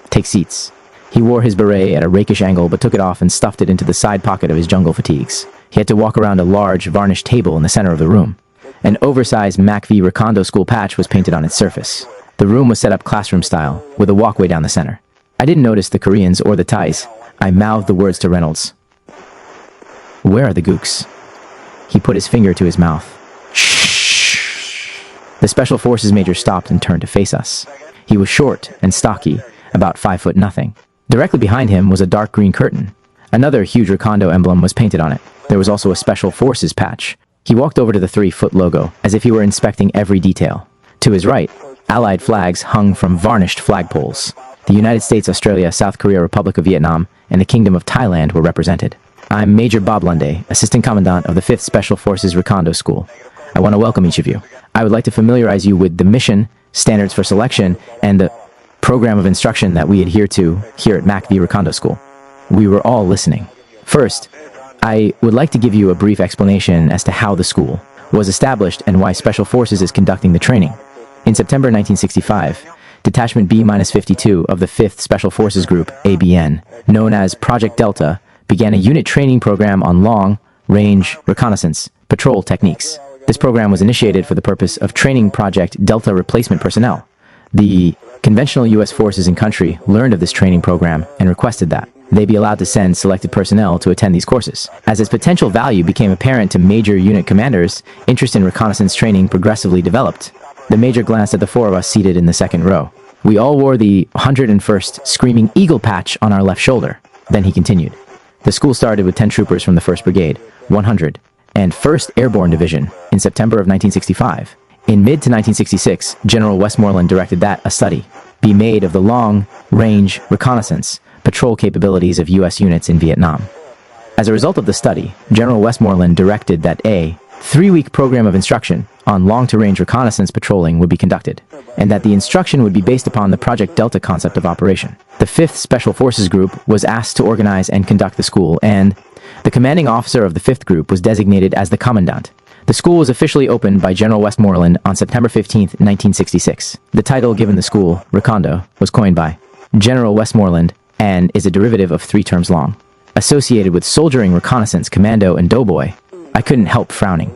Take seats. He wore his beret at a rakish angle but took it off and stuffed it into the side pocket of his jungle fatigues. He had to walk around a large, varnished table in the center of the room. An oversized MACV Recondo school patch was painted on its surface. The room was set up classroom style, with a walkway down the center. I didn't notice the Koreans or the Thais. I mouthed the words to Reynolds. Where are the gooks? He put his finger to his mouth. Shh. The Special Forces major stopped and turned to face us. He was short and stocky, about 5 foot nothing. Directly behind him was a dark green curtain. Another huge Recondo emblem was painted on it. There was also a Special Forces patch. He walked over to the 3-foot logo, as if he were inspecting every detail. To his right, Allied flags hung from varnished flagpoles. The United States, Australia, South Korea, Republic of Vietnam, and the Kingdom of Thailand were represented. I'm Major Bob Lunday, Assistant Commandant of the 5th Special Forces Recondo School. I want to welcome each of you. I would like to familiarize you with the mission, standards for selection, and the program of instruction that we adhere to here at MACV Recondo School. We were all listening. First, I would like to give you a brief explanation as to how the school was established and why Special Forces is conducting the training. In September 1965, Detachment B-52 of the 5th Special Forces Group, ABN, known as Project Delta, began a unit training program on long-range reconnaissance patrol techniques. This program was initiated for the purpose of training Project Delta replacement personnel. The conventional U.S. forces in country learned of this training program and requested that they be allowed to send selected personnel to attend these courses. As its potential value became apparent to major unit commanders, interest in reconnaissance training progressively developed. The major glanced at the 4 of us seated in the second row. We all wore the 101st Screaming Eagle patch on our left shoulder. Then he continued. The school started with 10 troopers from the 1st Brigade, 100, and 1st Airborne Division in September of 1965. In mid-1966, General Westmoreland directed that a study be made of the long-range reconnaissance patrol capabilities of U.S. units in Vietnam. As a result of the study, General Westmoreland directed that a 3-week program of instruction on long-to-range reconnaissance patrolling would be conducted, and that the instruction would be based upon the Project Delta concept of operation. The 5th Special Forces Group was asked to organize and conduct the school, and the commanding officer of the 5th Group was designated as the commandant. The school was officially opened by General Westmoreland on September 15, 1966. The title given the school, Recondo, was coined by General Westmoreland and is a derivative of 3 terms long. Associated with soldiering, reconnaissance, commando, and doughboy, I couldn't help frowning.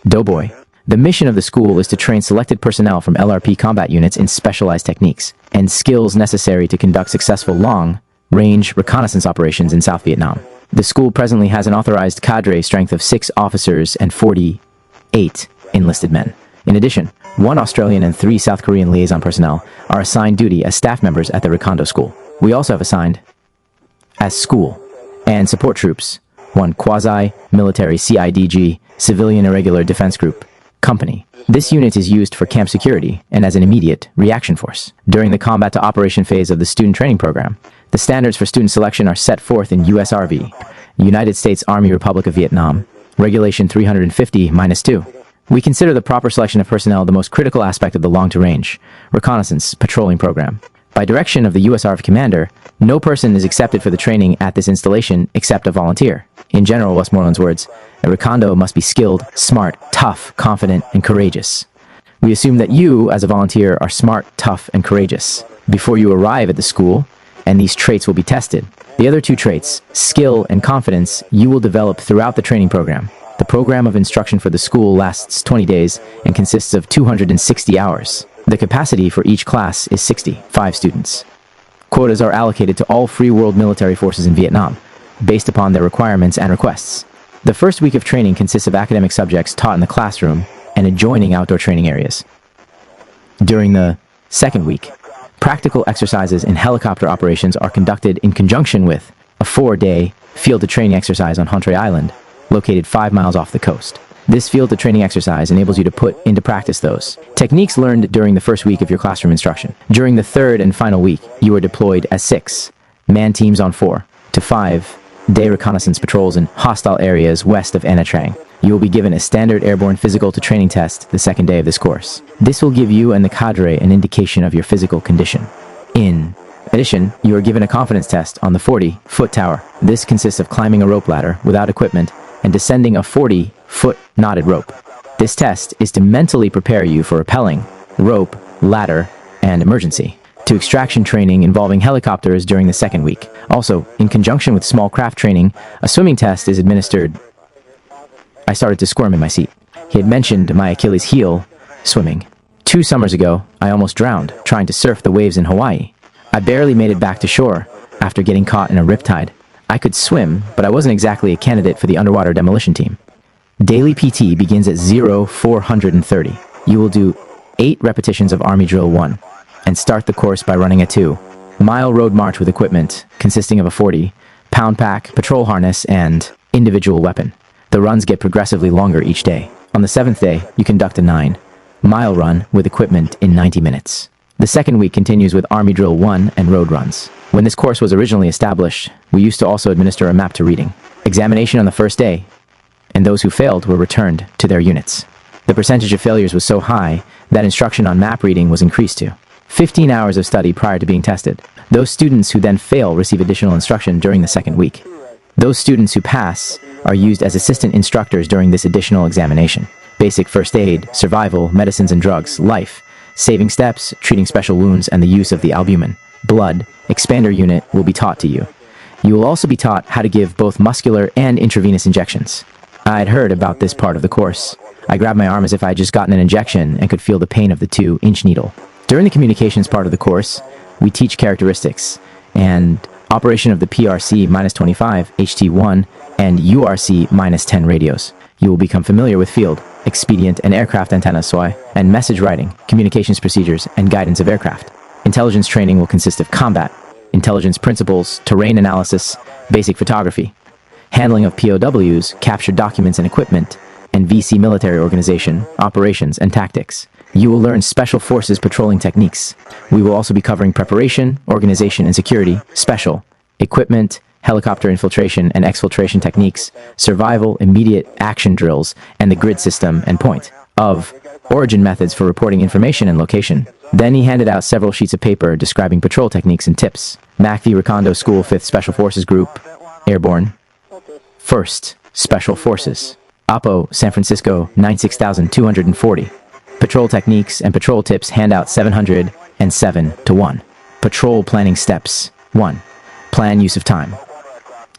Doughboy. The mission of the school is to train selected personnel from LRP combat units in specialized techniques and skills necessary to conduct successful long, range reconnaissance operations in South Vietnam. The school presently has an authorized cadre strength of 6 officers and 48 enlisted men. In addition, 1 Australian and 3 South Korean liaison personnel are assigned duty as staff members at the Recondo school. We also have assigned, as school and support troops, 1 quasi-military CIDG, Civilian Irregular Defense Group, company. This unit is used for camp security and as an immediate reaction force. During the combat to operation phase of the student training program, the standards for student selection are set forth in USRV, United States Army Republic of Vietnam, Regulation 350-2. We consider the proper selection of personnel the most critical aspect of the long-to-range reconnaissance patrolling program. By direction of the USRV commander, no person is accepted for the training at this installation except a volunteer. In General Westmoreland's words, a Recondo must be skilled, smart, tough, confident, and courageous. We assume that you, as a volunteer, are smart, tough, and courageous. Before you arrive at the school, and these traits will be tested. The other 2 traits, skill and confidence, you will develop throughout the training program. The program of instruction for the school lasts 20 days and consists of 260 hours. The capacity for each class is 65 students. Quotas are allocated to all free world military forces in Vietnam, based upon their requirements and requests. The first week of training consists of academic subjects taught in the classroom and adjoining outdoor training areas. During the second week, practical exercises in helicopter operations are conducted in conjunction with a 4-day field-to-training exercise on Hontre Island, located 5 miles off the coast. This field-to-training exercise enables you to put into practice those techniques learned during the first week of your classroom instruction. During the third and final week, you are deployed as 6-man teams on 4 to 5-day reconnaissance patrols in hostile areas west of Nha Trang. You will be given a standard airborne physical to training test the second day of this course. This will give you and the cadre an indication of your physical condition. In addition, you are given a confidence test on the 40-foot tower. This consists of climbing a rope ladder without equipment and descending a 40-foot knotted rope. This test is to mentally prepare you for rappelling, rope, ladder, and emergency. To extraction training involving helicopters during the second week. Also, in conjunction with small craft training, a swimming test is administered. I started to squirm in my seat. He had mentioned my Achilles heel, swimming. 2 summers ago, I almost drowned trying to surf the waves in Hawaii. I barely made it back to shore after getting caught in a riptide. I could swim, but I wasn't exactly a candidate for the underwater demolition team. Daily PT begins at 0430. You will do 8 repetitions of Army Drill 1 and start the course by running a 2-mile road march with equipment consisting of a 40-pound pack, patrol harness, and individual weapon. The runs get progressively longer each day. On the 7th day, you conduct a 9-mile run with equipment in 90 minutes. The second week continues with Army Drill 1 and road runs. When this course was originally established, we used to also administer a map to reading. Examination on the first day, and those who failed were returned to their units. The percentage of failures was so high that instruction on map reading was increased to 15 hours of study prior to being tested. Those students who then fail receive additional instruction during the second week. Those students who pass are used as assistant instructors during this additional examination. Basic first aid, survival, medicines and drugs, life, saving steps, treating special wounds, and the use of the albumin, blood, expander unit will be taught to you. You will also be taught how to give both muscular and intravenous injections. I had heard about this part of the course. I grabbed my arm as if I had just gotten an injection and could feel the pain of the 2-inch needle. During the communications part of the course, we teach characteristics and operation of the PRC-25, HT1, and URC-10 radios. You will become familiar with field, expedient, and aircraft antenna SOI, and message writing, communications procedures, and guidance of aircraft. Intelligence training will consist of combat, intelligence principles, terrain analysis, basic photography, handling of POWs, captured documents and equipment, and VC military organization, operations, and tactics. You will learn special forces patrolling techniques. We will also be covering preparation, organization and security, special, equipment, helicopter infiltration and exfiltration techniques, survival, immediate action drills, and the grid system and point of origin methods for reporting information and location. Then he handed out several sheets of paper describing patrol techniques and tips. MACV Recondo School 5th Special Forces Group, Airborne, 1st Special Forces, APO San Francisco 96240. Patrol techniques and patrol tips handout 707-1. Patrol planning steps. 1. Plan use of time.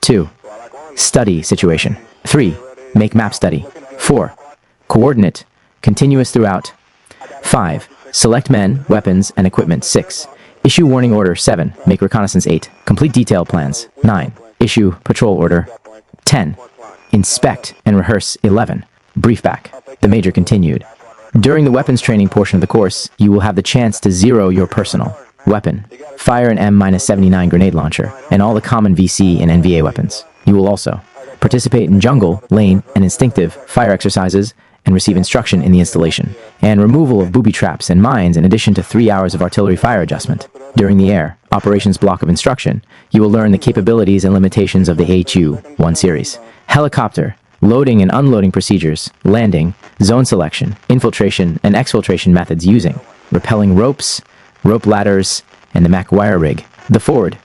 2. Study situation. 3. Make map study. 4. Coordinate. Continuous throughout. 5. Select men, weapons, and equipment. 6. Issue Warning Order 7. Make reconnaissance 8. Complete detail plans 9. Issue Patrol Order 10. Inspect and rehearse 11. Brief back. The Major continued. During the weapons training portion of the course, you will have the chance to zero your personal weapon, fire an M-79 grenade launcher, and all the common VC and NVA weapons. You will also participate in jungle, lane, and instinctive fire exercises and receive instruction in the installation and removal of booby traps and mines in addition to 3 hours of artillery fire adjustment. During the air operations block of instruction, you will learn the capabilities and limitations of the HU-1 series, helicopter, loading and unloading procedures, landing, zone selection, infiltration, and exfiltration methods using rappelling ropes, rope ladders, and the Mac wire rig. The forward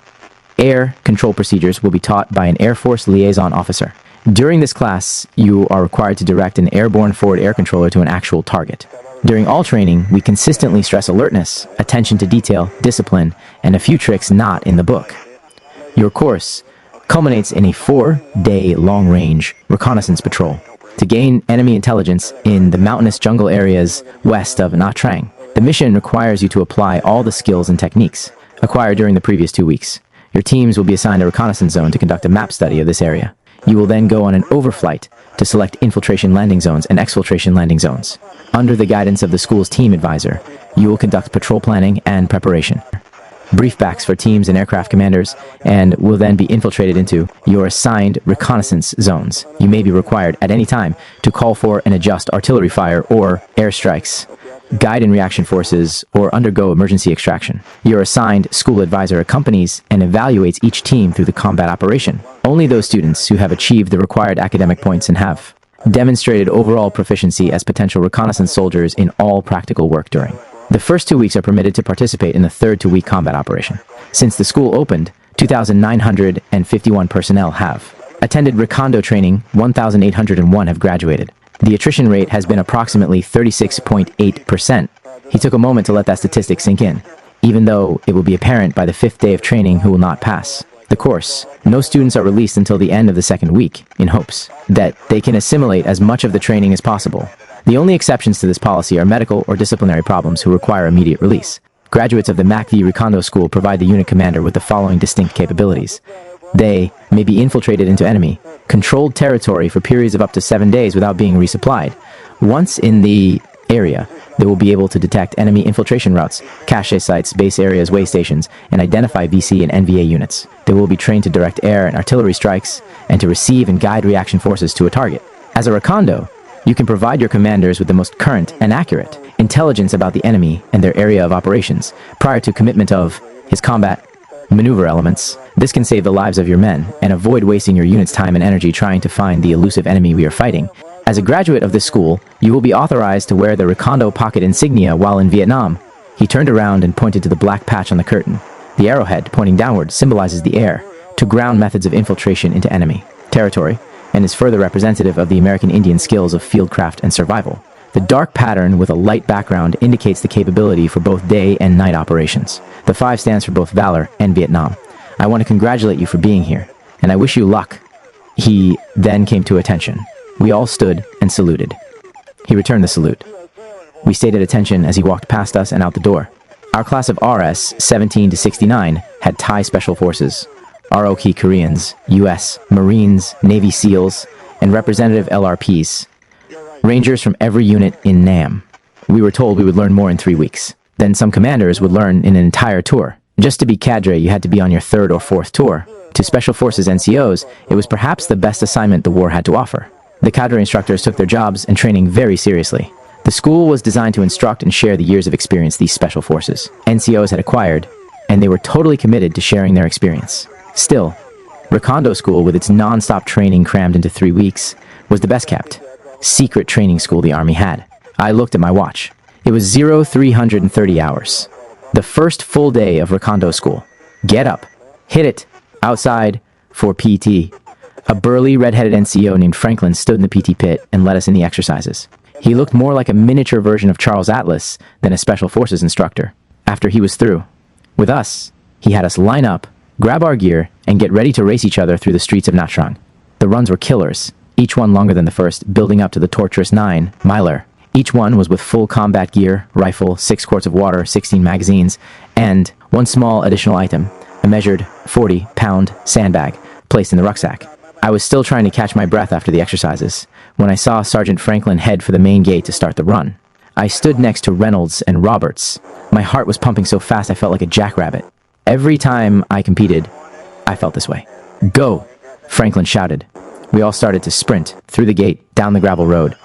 air control procedures will be taught by an Air Force liaison officer. During this class, you are required to direct an airborne forward air controller to an actual target. During all training, we consistently stress alertness, attention to detail, discipline, and a few tricks not in the book. Your course culminates in a 4-day long-range reconnaissance patrol to gain enemy intelligence in the mountainous jungle areas west of Nha Trang. The mission requires you to apply all the skills and techniques acquired during the previous 2 weeks. Your teams will be assigned a reconnaissance zone to conduct a map study of this area. You will then go on an overflight to select infiltration landing zones and exfiltration landing zones. Under the guidance of the school's team advisor, you will conduct patrol planning and preparation. Briefbacks for teams and aircraft commanders, and will then be infiltrated into your assigned reconnaissance zones. You may be required at any time to call for and adjust artillery fire or airstrikes, guide and reaction forces, or undergo emergency extraction. Your assigned school advisor accompanies and evaluates each team through the combat operation. Only those students who have achieved the required academic points and have demonstrated overall proficiency as potential reconnaissance soldiers in all practical work during the first 2 weeks are permitted to participate in the third 2-week combat operation. Since the school opened, 2,951 personnel have attended Recondo training, 1,801 have graduated. The attrition rate has been approximately 36.8%. He took a moment to let that statistic sink in, even though it will be apparent by the 5th day of training who will not pass the course. No students are released until the end of the 2nd week, in hopes that they can assimilate as much of the training as possible. The only exceptions to this policy are medical or disciplinary problems who require immediate release. Graduates of the MACV Recondo School provide the unit commander with the following distinct capabilities. They may be infiltrated into enemy controlled territory for periods of up to 7 days without being resupplied. Once in the area, they will be able to detect enemy infiltration routes, cache sites, base areas, way stations, and identify VC and NVA units. They will be trained to direct air and artillery strikes and to receive and guide reaction forces to a target. As a Recondo, you can provide your commanders with the most current and accurate intelligence about the enemy and their area of operations prior to commitment of his combat maneuver elements. This can save the lives of your men and avoid wasting your unit's time and energy trying to find the elusive enemy we are fighting. As a graduate of this school, you will be authorized to wear the Recondo pocket insignia while in Vietnam. He turned around and pointed to the black patch on the curtain. The arrowhead, pointing downward, symbolizes the air to ground methods of infiltration into enemy territory, and is further representative of the American Indian skills of fieldcraft and survival. The dark pattern with a light background indicates the capability for both day and night operations. The 5 stands for both Valor and Vietnam. I want to congratulate you for being here, and I wish you luck. He then came to attention. We all stood and saluted. He returned the salute. We stayed at attention as he walked past us and out the door. Our class of RS 17 to 69 had Thai Special Forces, ROK Koreans, US, Marines, Navy SEALs, and representative LRRPs. Rangers from every unit in Nam. We were told we would learn more in 3 weeks. Then some commanders would learn in an entire tour. Just to be cadre, you had to be on your 3rd or 4th tour. To Special Forces NCOs, it was perhaps the best assignment the war had to offer. The cadre instructors took their jobs and training very seriously. The school was designed to instruct and share the years of experience these Special Forces NCOs had acquired, and they were totally committed to sharing their experience. Still, Recondo School, with its non-stop training crammed into 3 weeks, was the best kept secret training school the Army had. I looked at my watch. It was 0330 hours. The first full day of Recondo School. Get up, hit it, outside, for PT. A burly, red-headed NCO named Franklin stood in the PT pit and led us in the exercises. He looked more like a miniature version of Charles Atlas than a Special Forces instructor. After he was through with us, he had us line up, grab our gear, and get ready to race each other through the streets of Nha Trang. The runs were killers, each one longer than the first, building up to the torturous 9-miler. Each one was with full combat gear, rifle, 6 quarts of water, 16 magazines, and one small additional item, a measured 40-pound sandbag, placed in the rucksack. I was still trying to catch my breath after the exercises when I saw Sergeant Franklin head for the main gate to start the run. I stood next to Reynolds and Roberts. My heart was pumping so fast I felt like a jackrabbit. Every time I competed, I felt this way. "Go!" Franklin shouted. We all started to sprint through the gate, down the gravel road,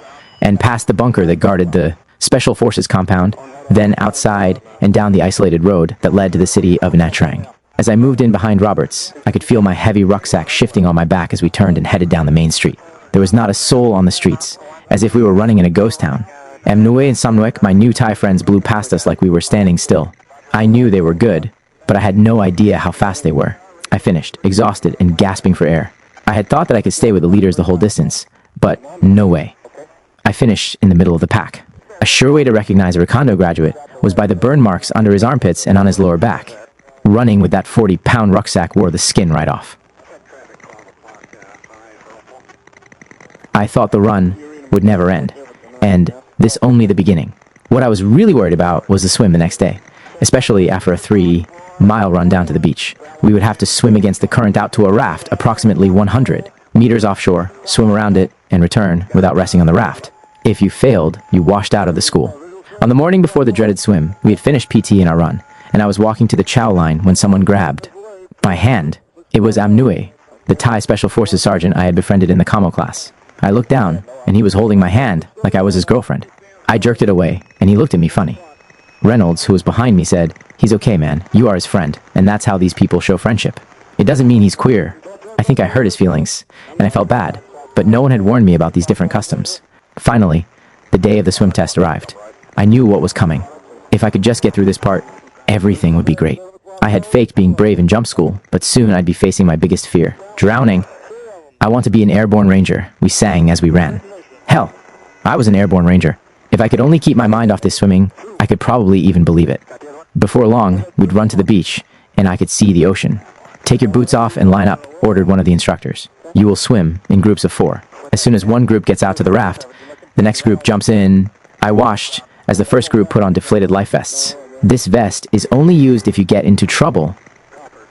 and past the bunker that guarded the Special Forces compound, then outside and down the isolated road that led to the city of Nha Trang. As I moved in behind Roberts, I could feel my heavy rucksack shifting on my back as we turned and headed down the main street. There was not a soul on the streets, as if we were running in a ghost town. Mnue and Samnuek, my new Thai friends, blew past us like we were standing still. I knew they were good, but I had no idea how fast they were. I finished, exhausted and gasping for air. I had thought that I could stay with the leaders the whole distance, but no way. I finished in the middle of the pack. A sure way to recognize a Recondo graduate was by the burn marks under his armpits and on his lower back. Running with that 40-pound rucksack wore the skin right off. I thought the run would never end, and this only the beginning. What I was really worried about was the swim the next day, especially after a 3-mile run down to the beach. We would have to swim against the current out to a raft approximately 100 meters offshore, swim around it, and return without resting on the raft. If you failed, you washed out of the school. On the morning before the dreaded swim, we had finished PT in our run, and I was walking to the chow line when someone grabbed my hand. It was Amnue, the Thai Special Forces sergeant I had befriended in the Kamo class. I looked down, and he was holding my hand like I was his girlfriend. I jerked it away, and he looked at me funny. Reynolds, who was behind me, said, "He's okay, man. You are his friend, and that's how these people show friendship. It doesn't mean he's queer." I think I hurt his feelings, and I felt bad, but no one had warned me about these different customs. Finally, the day of the swim test arrived. I knew what was coming. If I could just get through this part, everything would be great. I had faked being brave in jump school, but soon I'd be facing my biggest fear, drowning. "I want to be an airborne ranger," we sang as we ran. Hell, I was an airborne ranger. If I could only keep my mind off this swimming, I could probably even believe it. Before long, we'd run to the beach, and I could see the ocean. "Take your boots off and line up," ordered one of the instructors. "You will swim in groups of 4. As soon as one group gets out to the raft, the next group jumps in." I watched as the first group put on deflated life vests. This vest is only used if you get into trouble.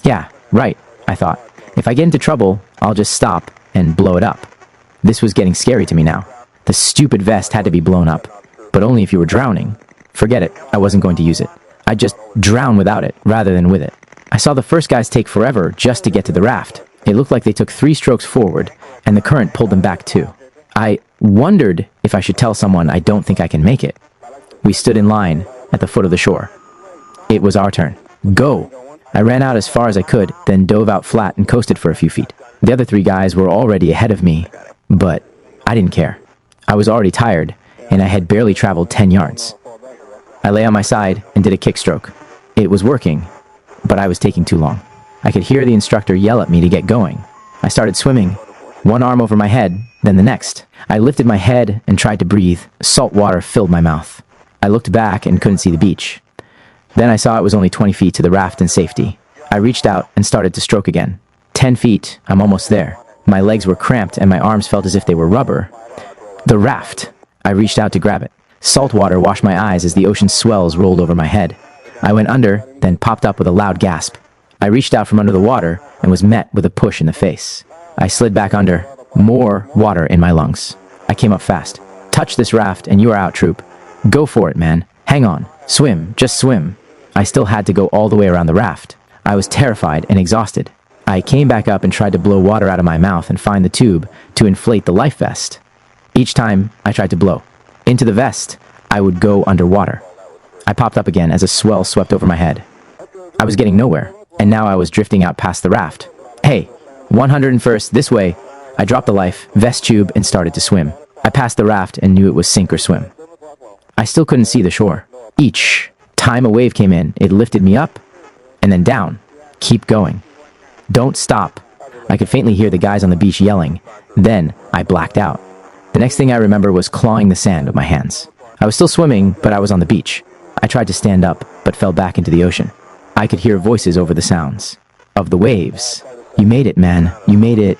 Yeah, right, I thought. If I get into trouble, I'll just stop and blow it up. This was getting scary to me now. The stupid vest had to be blown up, but only if you were drowning. Forget it, I wasn't going to use it. I'd just drown without it, rather than with it. I saw the first guys take forever just to get to the raft. It looked like they took 3 strokes forward, and the current pulled them back too. I wondered if I should tell someone I don't think I can make it. We stood in line at the foot of the shore. It was our turn. Go! I ran out as far as I could, then dove out flat and coasted for a few feet. The other 3 guys were already ahead of me, but I didn't care. I was already tired, and I had barely traveled 10 yards. I lay on my side and did a kickstroke. It was working, but I was taking too long. I could hear the instructor yell at me to get going. I started swimming, one arm over my head, then the next. I lifted my head and tried to breathe. Salt water filled my mouth. I looked back and couldn't see the beach. Then I saw it was only 20 feet to the raft and safety. I reached out and started to stroke again. 10 feet, I'm almost there. My legs were cramped and my arms felt as if they were rubber. The raft! I reached out to grab it. Salt water washed my eyes as the ocean swells rolled over my head. I went under, then popped up with a loud gasp. I reached out from under the water and was met with a push in the face. I slid back under, more water in my lungs. I came up fast. "Touch this raft and you are out, troop. Go for it, man. Hang on. Swim. Just swim." I still had to go all the way around the raft. I was terrified and exhausted. I came back up and tried to blow water out of my mouth and find the tube to inflate the life vest. Each time I tried to blow into the vest, I would go underwater. I popped up again as a swell swept over my head. I was getting nowhere, and now I was drifting out past the raft. "Hey, 101st, this way." I dropped the life vest tube and started to swim. I passed the raft and knew it was sink or swim. I still couldn't see the shore. Each time a wave came in, it lifted me up and then down. Keep going. Don't stop. I could faintly hear the guys on the beach yelling. Then I blacked out. The next thing I remember was clawing the sand with my hands. I was still swimming, but I was on the beach. I tried to stand up, but fell back into the ocean. I could hear voices over the sounds of the waves. "You made it, man. You made it."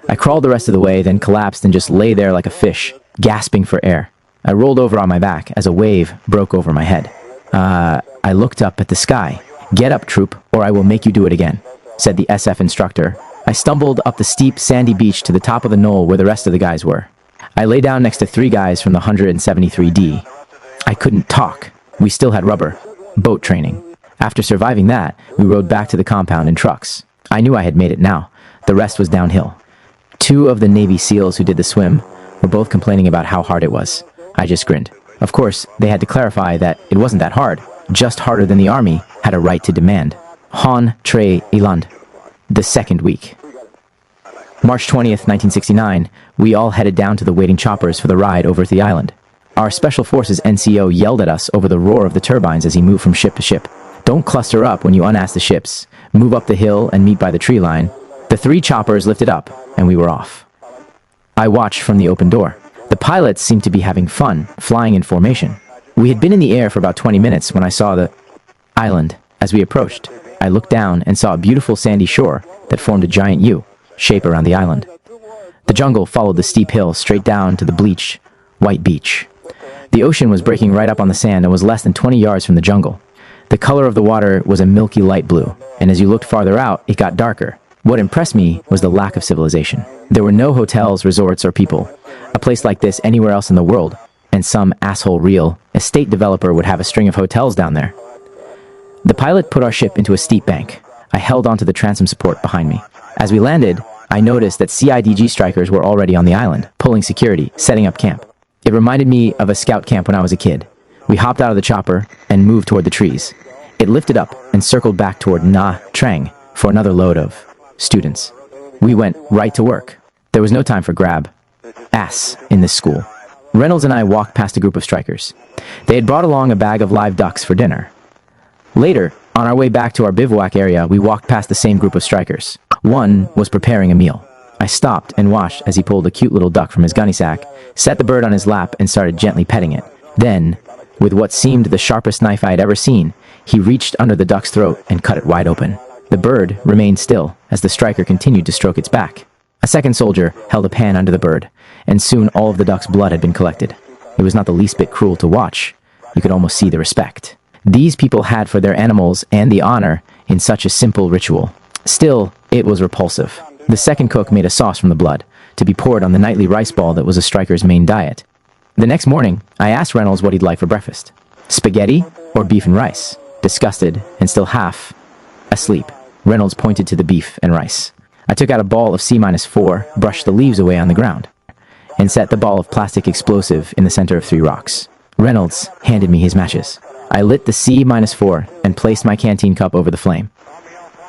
I crawled the rest of the way, then collapsed and just lay there like a fish, gasping for air. I rolled over on my back as a wave broke over my head. I looked up at the sky. "Get up, troop, or I will make you do it again," said the SF instructor. I stumbled up the steep, sandy beach to the top of the knoll where the rest of the guys were. I lay down next to 3 guys from the 173D. I couldn't talk. We still had rubber. Boat training. After surviving that, we rode back to the compound in trucks. I knew I had made it now. The rest was downhill. 2 of the Navy SEALs who did the swim were both complaining about how hard it was. I just grinned. Of course, they had to clarify that it wasn't that hard, just harder than the Army had a right to demand. Han Tre Iland. The second week. March 20th, 1969, we all headed down to the waiting choppers for the ride over to the island. Our Special Forces NCO yelled at us over the roar of the turbines as he moved from ship to ship. "Don't cluster up when you unass the ships. Move up the hill and meet by the tree line." The 3 choppers lifted up, and we were off. I watched from the open door. The pilots seemed to be having fun, flying in formation. We had been in the air for about 20 minutes when I saw the island. As we approached, I looked down and saw a beautiful sandy shore that formed a giant U shape around the island. The jungle followed the steep hill straight down to the bleached, white beach. The ocean was breaking right up on the sand and was less than 20 yards from the jungle. The color of the water was a milky light blue, and as you looked farther out, it got darker. What impressed me was the lack of civilization. There were no hotels, resorts, or people. A place like this anywhere else in the world, and some asshole real estate developer would have a string of hotels down there. The pilot put our ship into a steep bank. I held onto the transom support behind me. As we landed, I noticed that CIDG strikers were already on the island, pulling security, setting up camp. It reminded me of a scout camp when I was a kid. We hopped out of the chopper and moved toward the trees. It lifted up and circled back toward Nha Trang for another load of students. We went right to work. There was no time for grab ass in this school. Reynolds and I walked past a group of strikers. They had brought along a bag of live ducks for dinner. Later, on our way back to our bivouac area, we walked past the same group of strikers. One was preparing a meal. I stopped and watched as he pulled a cute little duck from his gunny sack, set the bird on his lap, and started gently petting it. Then, with what seemed the sharpest knife I had ever seen, he reached under the duck's throat and cut it wide open. The bird remained still as the striker continued to stroke its back. A second soldier held a pan under the bird, and soon all of the duck's blood had been collected. It was not the least bit cruel to watch. You could almost see the respect these people had for their animals and the honor in such a simple ritual. Still, it was repulsive. The second cook made a sauce from the blood, to be poured on the nightly rice ball that was a striker's main diet. The next morning, I asked Reynolds what he'd like for breakfast. Spaghetti or beef and rice? Disgusted and still half asleep, Reynolds pointed to the beef and rice. I took out a ball of C-4, brushed the leaves away on the ground, and set the ball of plastic explosive in the center of 3 rocks. Reynolds handed me his matches. I lit the C-4 and placed my canteen cup over the flame.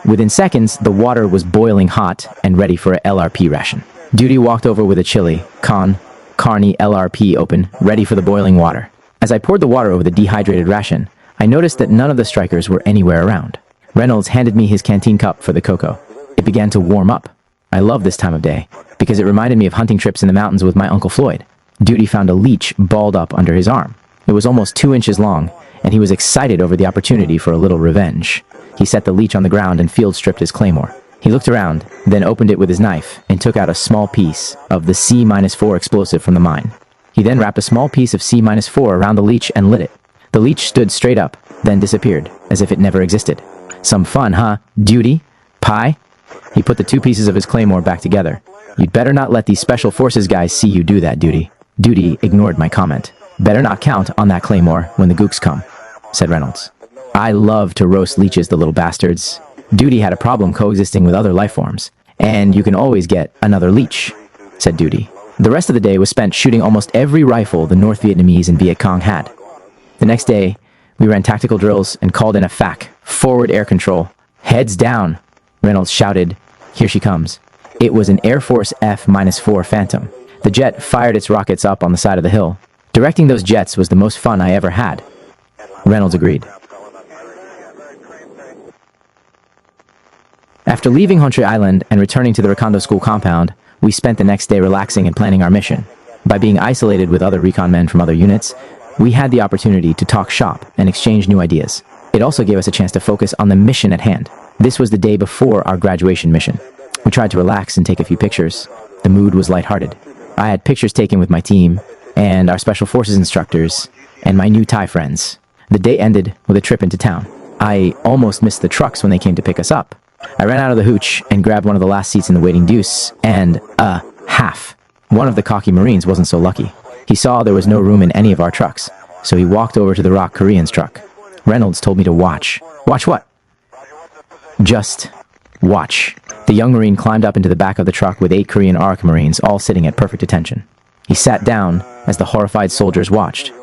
Within seconds, the water was boiling hot and ready for a LRP ration. Duty walked over with a chili, Carney LRP open, ready for the boiling water. As I poured the water over the dehydrated ration, I noticed that none of the strikers were anywhere around. Reynolds handed me his canteen cup for the cocoa. It began to warm up. I love this time of day, because it reminded me of hunting trips in the mountains with my Uncle Floyd. Duty found a leech balled up under his arm. It was almost 2 inches long, and he was excited over the opportunity for a little revenge. He set the leech on the ground and field stripped his claymore. He looked around, then opened it with his knife and took out a small piece of the C-4 explosive from the mine. He then wrapped a small piece of C-4 around the leech and lit it. The leech stood straight up, then disappeared, as if it never existed. Some fun, huh, Duty? Pie? He put the 2 pieces of his claymore back together. You'd better not let these Special Forces guys see you do that, Duty. Duty ignored my comment. Better not count on that claymore when the gooks come, said Reynolds. I love to roast leeches, the little bastards. Duty had a problem coexisting with other life forms, and you can always get another leech, said Duty. The rest of the day was spent shooting almost every rifle the North Vietnamese and Viet Cong had. The next day, we ran tactical drills and called in a FAC, forward air control. Heads down, Reynolds shouted. Here she comes. It was an Air Force F-4 Phantom. The jet fired its rockets up on the side of the hill. Directing those jets was the most fun I ever had. Reynolds agreed. After leaving Hontre Island and returning to the Recondo school compound, we spent the next day relaxing and planning our mission. By being isolated with other recon men from other units, we had the opportunity to talk shop and exchange new ideas. It also gave us a chance to focus on the mission at hand. This was the day before our graduation mission. We tried to relax and take a few pictures. The mood was lighthearted. I had pictures taken with my team, and our Special Forces instructors, and my new Thai friends. The day ended with a trip into town. I almost missed the trucks when they came to pick us up. I ran out of the hooch and grabbed one of the last seats in the waiting deuce, and, half. One of the cocky Marines wasn't so lucky. He saw there was no room in any of our trucks, so he walked over to the Rock Korean's truck. Reynolds told me to watch. Watch what? Just watch. The young Marine climbed up into the back of the truck with 8 Korean ARC Marines all sitting at perfect attention. He sat down as the horrified soldiers watched.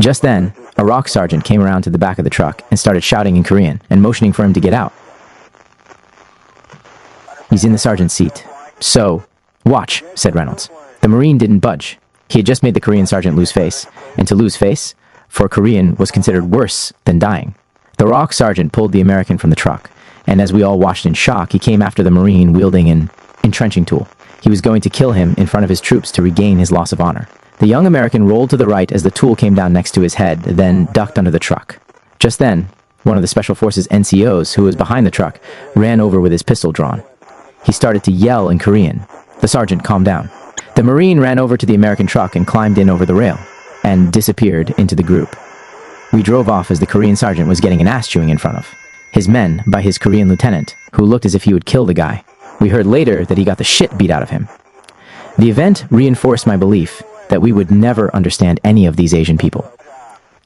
Just then, a ROK sergeant came around to the back of the truck and started shouting in Korean and motioning for him to get out. He's in the sergeant's seat. So, watch, said Reynolds. The Marine didn't budge. He had just made the Korean sergeant lose face, and to lose face, for a Korean, was considered worse than dying. The ROK sergeant pulled the American from the truck, and as we all watched in shock, he came after the Marine wielding an entrenching tool. He was going to kill him in front of his troops to regain his loss of honor. The young American rolled to the right as the tool came down next to his head, then ducked under the truck. Just then, one of the Special Forces NCOs, who was behind the truck, ran over with his pistol drawn. He started to yell in Korean. The sergeant calmed down. The Marine ran over to the American truck and climbed in over the rail, and disappeared into the group. We drove off as the Korean sergeant was getting an ass chewing in front of his men by his Korean lieutenant, who looked as if he would kill the guy. We heard later that he got the shit beat out of him. The event reinforced my belief that we would never understand any of these Asian people.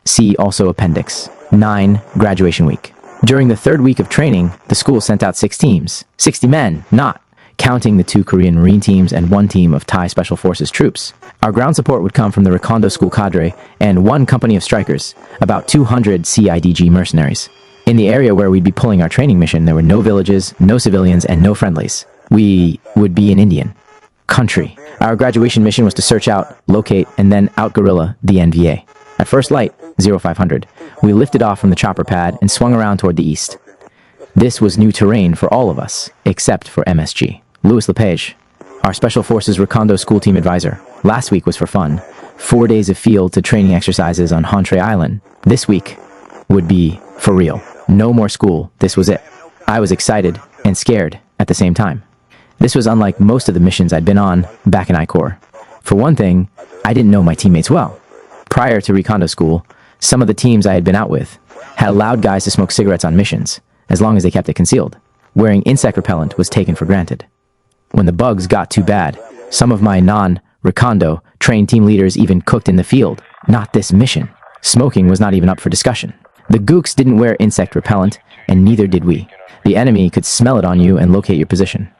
See also Appendix 9, Graduation Week. During the 3rd week of training, the school sent out 6 teams, 60 men, not counting the 2 Korean Marine teams and 1 team of Thai Special Forces troops. Our ground support would come from the Recondo school cadre and 1 company of strikers, about 200 CIDG mercenaries. In the area where we'd be pulling our training mission, there were no villages, no civilians, and no friendlies. We would be in Indian country. Our graduation mission was to search out, locate, and then out-guerrilla the NVA. At first light, 0500, we lifted off from the chopper pad and swung around toward the east. This was new terrain for all of us, except for MSG. Louis Lepage, our Special Forces Recondo school team advisor. Last week was for fun. 4 days of field to training exercises on Hontre Island. This week would be for real. No more school. This was it. I was excited and scared at the same time. This was unlike most of the missions I'd been on back in I Corps. For one thing, I didn't know my teammates well. Prior to Recondo school, some of the teams I had been out with had allowed guys to smoke cigarettes on missions, as long as they kept it concealed. Wearing insect repellent was taken for granted. When the bugs got too bad, some of my non-Recondo trained team leaders even cooked in the field. Not this mission. Smoking was not even up for discussion. The gooks didn't wear insect repellent, and neither did we. The enemy could smell it on you and locate your position.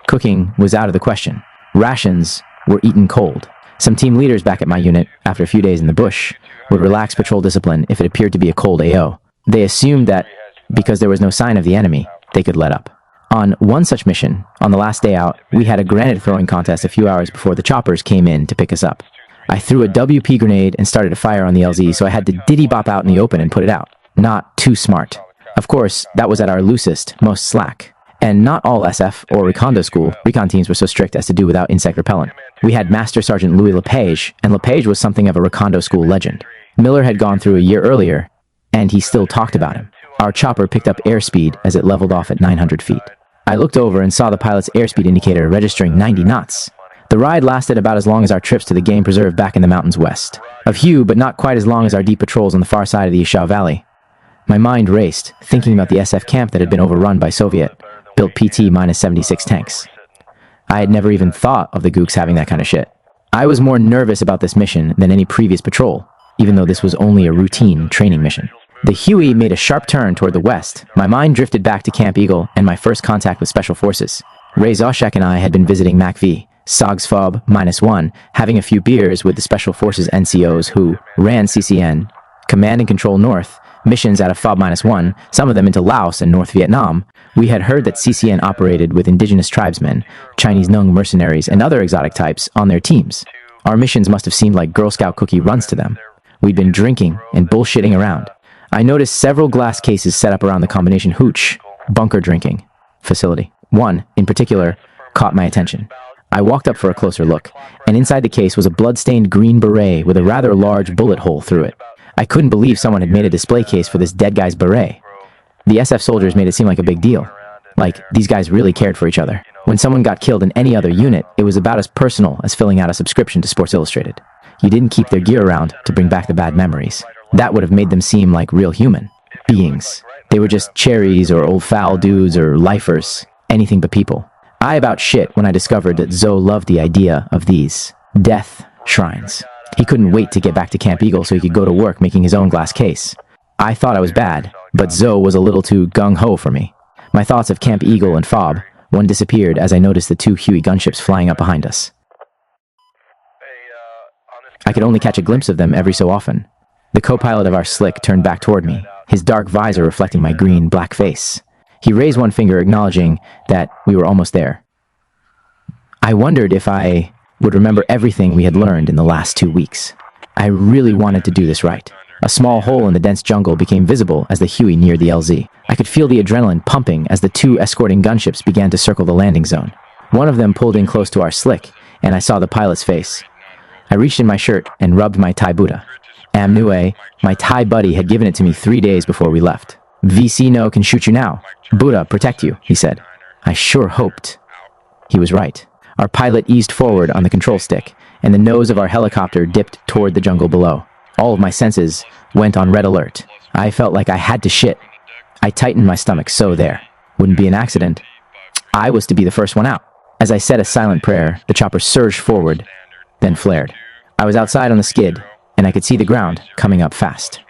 Cooking was out of the question. Rations were eaten cold. Some team leaders back at my unit, after a few days in the bush, would relax patrol discipline if it appeared to be a cold AO. They assumed that, because there was no sign of the enemy, they could let up. On one such mission, on the last day out, we had a grenade throwing contest a few hours before the choppers came in to pick us up. I threw a WP grenade and started a fire on the LZ, so I had to diddy-bop out in the open and put it out. Not too smart. Of course, that was at our loosest, most slack. And not all SF or Recondo school recon teams were so strict as to do without insect repellent. We had Master Sergeant Louis Lepage, and Lepage was something of a Recondo school legend. Miller had gone through a year earlier, and he still talked about him. Our chopper picked up airspeed as it leveled off at 900 feet. I looked over and saw the pilot's airspeed indicator registering 90 knots. The ride lasted about as long as our trips to the game preserve back in the mountains west. Of hue, but not quite as long as our deep patrols on the far side of the Ishao Valley. My mind raced, thinking about the SF camp that had been overrun by Soviet-built PT-76 tanks. I had never even thought of the gooks having that kind of shit. I was more nervous about this mission than any previous patrol, even though this was only a routine training mission. The Huey made a sharp turn toward the west. My mind drifted back to Camp Eagle and my first contact with Special Forces. Ray Zoshek and I had been visiting MACV, SOGS FOB -1, having a few beers with the Special Forces NCOs who ran CCN, Command and Control North, missions out of FOB -1, some of them into Laos and North Vietnam. We had heard that CCN operated with indigenous tribesmen, Chinese Nung mercenaries, and other exotic types on their teams. Our missions must have seemed like Girl Scout cookie runs to them. We'd been drinking and bullshitting around. I noticed several glass cases set up around the combination hooch, bunker drinking facility. One, in particular, caught my attention. I walked up for a closer look, and inside the case was a blood-stained green beret with a rather large bullet hole through it. I couldn't believe someone had made a display case for this dead guy's beret. The SF soldiers made it seem like a big deal. Like, these guys really cared for each other. When someone got killed in any other unit, it was about as personal as filling out a subscription to Sports Illustrated. You didn't keep their gear around to bring back the bad memories. That would have made them seem like real human beings. They were just cherries or old foul dudes or lifers, anything but people. I about shit when I discovered that Zoe loved the idea of these death shrines. He couldn't wait to get back to Camp Eagle so he could go to work making his own glass case. I thought I was bad, but Zoe was a little too gung-ho for me. My thoughts of Camp Eagle and Fob, one disappeared as I noticed the two Huey gunships flying up behind us. I could only catch a glimpse of them every so often. The co-pilot of our slick turned back toward me, his dark visor reflecting my green-black face. He raised one finger acknowledging that we were almost there. I wondered if I would remember everything we had learned in the last 2 weeks. I really wanted to do this right. A small hole in the dense jungle became visible as the Huey neared the LZ. I could feel the adrenaline pumping as the two escorting gunships began to circle the landing zone. One of them pulled in close to our slick, and I saw the pilot's face. I reached in my shirt and rubbed my Thai Buddha. Amnue, my Thai buddy, had given it to me 3 days before we left. VC no can shoot you now. Buddha, protect you, he said. I sure hoped. He was right. Our pilot eased forward on the control stick, and the nose of our helicopter dipped toward the jungle below. All of my senses went on red alert. I felt like I had to shit. I tightened my stomach, so there. Wouldn't be an accident. I was to be the first one out. As I said a silent prayer, the chopper surged forward, then flared. I was outside on the skid, and I could see the ground coming up fast.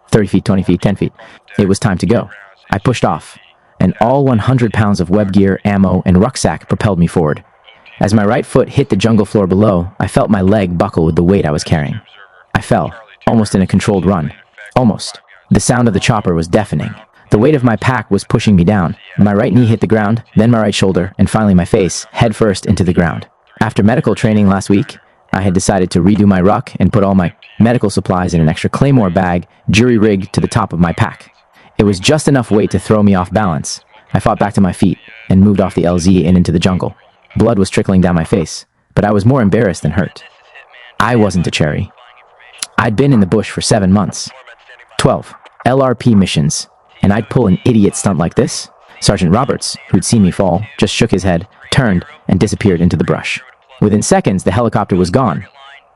30 feet, 20 feet, 10 feet. It was time to go. I pushed off, and all 100 pounds of web gear, ammo, and rucksack propelled me forward. As my right foot hit the jungle floor below, I felt my leg buckle with the weight I was carrying. I fell, almost in a controlled run. Almost. The sound of the chopper was deafening. The weight of my pack was pushing me down. My right knee hit the ground, then my right shoulder, and finally my face, head first into the ground. After medical training last week, I had decided to redo my ruck and put all my medical supplies in an extra Claymore bag, jury-rigged to the top of my pack. It was just enough weight to throw me off balance. I fought back to my feet and moved off the LZ and into the jungle. Blood was trickling down my face, but I was more embarrassed than hurt. I wasn't a cherry. I'd been in the bush for 7 months. 12 LRP missions, and I'd pull an idiot stunt like this? Sergeant Roberts, who'd seen me fall, just shook his head, turned, and disappeared into the brush. Within seconds, the helicopter was gone,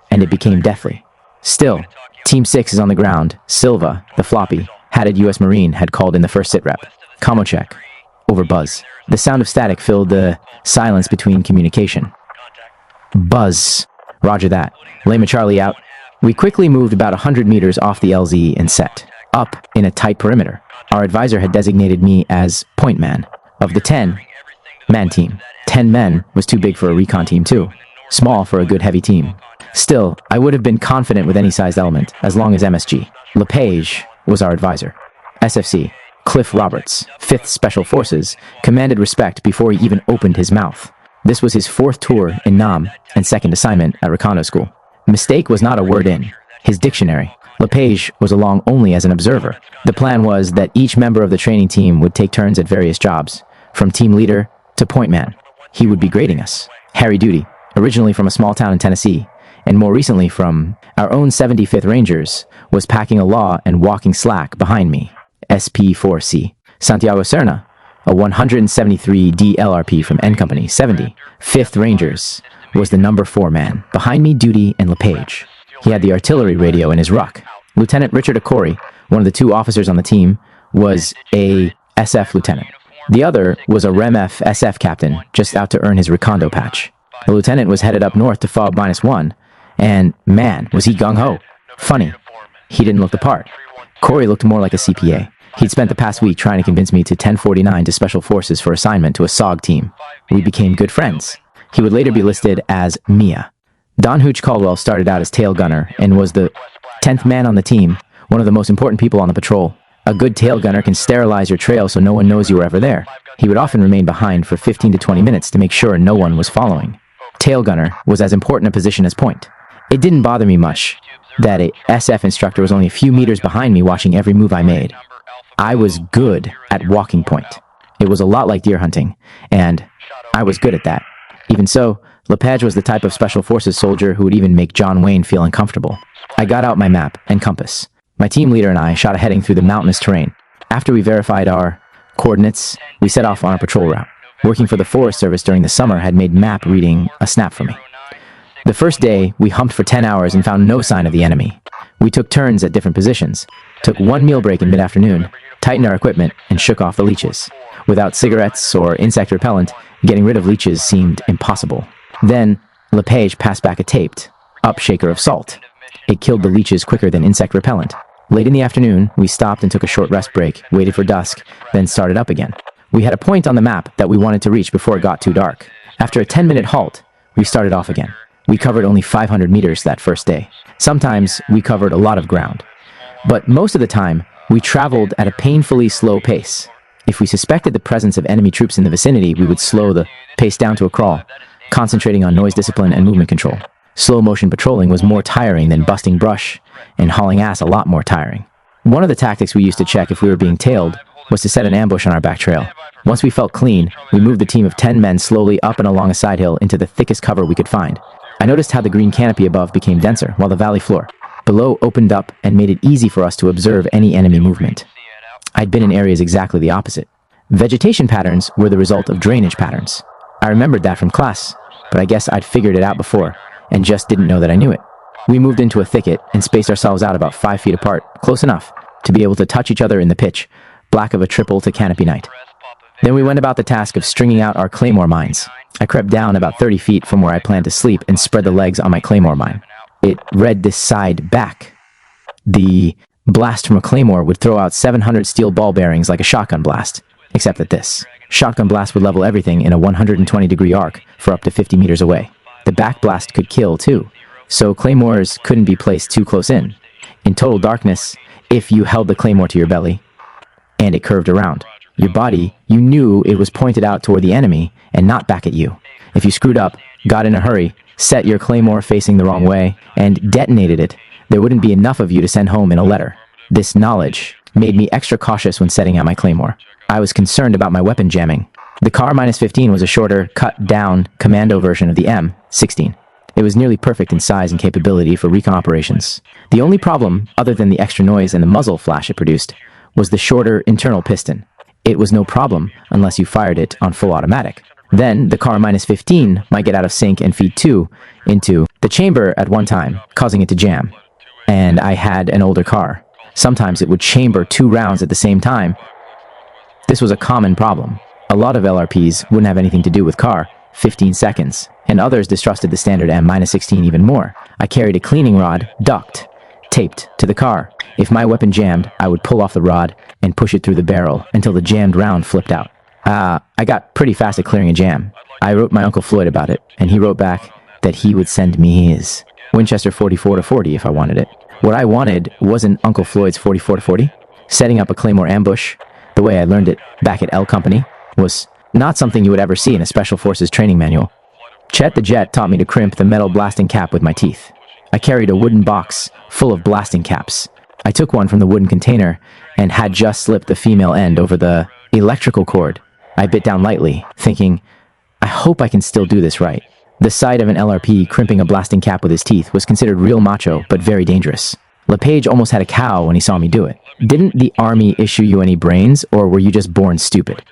and it became deathly. Still, Team 6 is on the ground. Silva, the floppy, hatted U.S. Marine, had called in the first sitrep. Commo check. Over buzz. The sound of static filled the silence between communication. Buzz. Roger that. Lima Charlie out. We quickly moved about 100 meters off the LZ and set up in a tight perimeter. Our advisor had designated me as point man. Of the 10-man team, 10 men was too big for a recon team too. Small for a good heavy team. Still, I would have been confident with any sized element, as long as MSG. LePage was our advisor. SFC, Cliff Roberts, 5th Special Forces, commanded respect before he even opened his mouth. This was his 4th tour in Nam and 2nd assignment at Recondo School. Mistake was not a word in his dictionary. LePage was along only as an observer. The plan was that each member of the training team would take turns at various jobs, from team leader to point man. He would be grading us. Harry Duty, originally from a small town in Tennessee, and more recently from our own 75th Rangers, was packing a law and walking slack behind me. SP4C. Santiago Serna, a 173D LRP from N Company 70, 5th Rangers, was the number 4 man. Behind me, Duty and LePage. He had the artillery radio in his ruck. Lieutenant Richard Akori, one of the 2 officers on the team, was a SF lieutenant. The other was a REMF SF captain, just out to earn his Recondo patch. The lieutenant was headed up north to FOB -1, and man, was he gung-ho. Funny, he didn't look the part. Corey looked more like a CPA. He'd spent the past week trying to convince me to 1049 to Special Forces for assignment to a SOG team. We became good friends. He would later be listed as Mia. Don Hooch Caldwell started out as tail gunner and was the 10th man on the team, one of the most important people on the patrol. A good tail gunner can sterilize your trail so no one knows you were ever there. He would often remain behind for 15 to 20 minutes to make sure no one was following. Tail gunner was as important a position as point. It didn't bother me much that a SF instructor was only a few meters behind me watching every move I made. I was good at walking point. It was a lot like deer hunting, and I was good at that. Even so, LePage was the type of Special Forces soldier who would even make John Wayne feel uncomfortable. I got out my map and compass. My team leader and I shot heading through the mountainous terrain. After we verified our coordinates, we set off on our patrol route. Working for the Forest Service during the summer had made map reading a snap for me. The first day, we humped for 10 hours and found no sign of the enemy. We took turns at different positions, took one meal break in mid-afternoon, tightened our equipment, and shook off the leeches. Without cigarettes or insect repellent, getting rid of leeches seemed impossible. Then, LePage passed back a taped up shaker of salt. It killed the leeches quicker than insect repellent. Late in the afternoon, we stopped and took a short rest break, waited for dusk, then started up again. We had a point on the map that we wanted to reach before it got too dark. After a 10-minute halt, we started off again. We covered only 500 meters that first day. Sometimes we covered a lot of ground. But most of the time, we traveled at a painfully slow pace. If we suspected the presence of enemy troops in the vicinity, we would slow the pace down to a crawl, concentrating on noise discipline and movement control. Slow motion patrolling was more tiring than busting brush, and hauling ass a lot more tiring. One of the tactics we used to check if we were being tailed was to set an ambush on our back trail. Once we felt clean, we moved the team of 10 men slowly up and along a side hill into the thickest cover we could find. I noticed how the green canopy above became denser, while the valley floor below opened up and made it easy for us to observe any enemy movement. I'd been in areas exactly the opposite. Vegetation patterns were the result of drainage patterns. I remembered that from class, but I guess I'd figured it out before, and just didn't know that I knew it. We moved into a thicket and spaced ourselves out about 5 feet apart, close enough to be able to touch each other in the pitch black of a triple to canopy night. Then we went about the task of stringing out our claymore mines. I crept down about 30 feet from where I planned to sleep and spread the legs on my claymore mine. It read this side back. The blast from a claymore would throw out 700 steel ball bearings like a shotgun blast, except that this shotgun blast would level everything in a 120-degree arc for up to 50 meters away. The back blast could kill, too, so claymores couldn't be placed too close in. In total darkness, if you held the claymore to your belly, and it curved around your body, you knew it was pointed out toward the enemy and not back at you. If you screwed up, got in a hurry, set your claymore facing the wrong way, and detonated it, there wouldn't be enough of you to send home in a letter. This knowledge made me extra cautious when setting out my claymore. I was concerned about my weapon jamming. The CAR-15 was a shorter, cut-down commando version of the M16. It was nearly perfect in size and capability for recon operations. The only problem, other than the extra noise and the muzzle flash it produced, was the shorter internal piston. It was no problem unless you fired it on full automatic. Then, the CAR-15 might get out of sync and feed 2 into the chamber at one time, causing it to jam. And I had an older car. Sometimes it would chamber 2 rounds at the same time. This was a common problem. A lot of LRPs wouldn't have anything to do with CAR, 15 seconds, and others distrusted the standard M-16 even more. I carried a cleaning rod, ducked, taped to the car. If my weapon jammed, I would pull off the rod and push it through the barrel until the jammed round flipped out. I got pretty fast at clearing a jam. I wrote my Uncle Floyd about it, and he wrote back that he would send me his Winchester 44-40 if I wanted it. What I wanted wasn't Uncle Floyd's 44-40. Setting up a claymore ambush, the way I learned it back at L Company, was not something you would ever see in a Special Forces training manual. Chet the Jet taught me to crimp the metal blasting cap with my teeth. I carried a wooden box full of blasting caps. I took one from the wooden container and had just slipped the female end over the electrical cord. I bit down lightly, thinking, I hope I can still do this right. The sight of an LRP crimping a blasting cap with his teeth was considered real macho, but very dangerous. LePage almost had a cow when he saw me do it. Didn't the army issue you any brains, or were you just born stupid?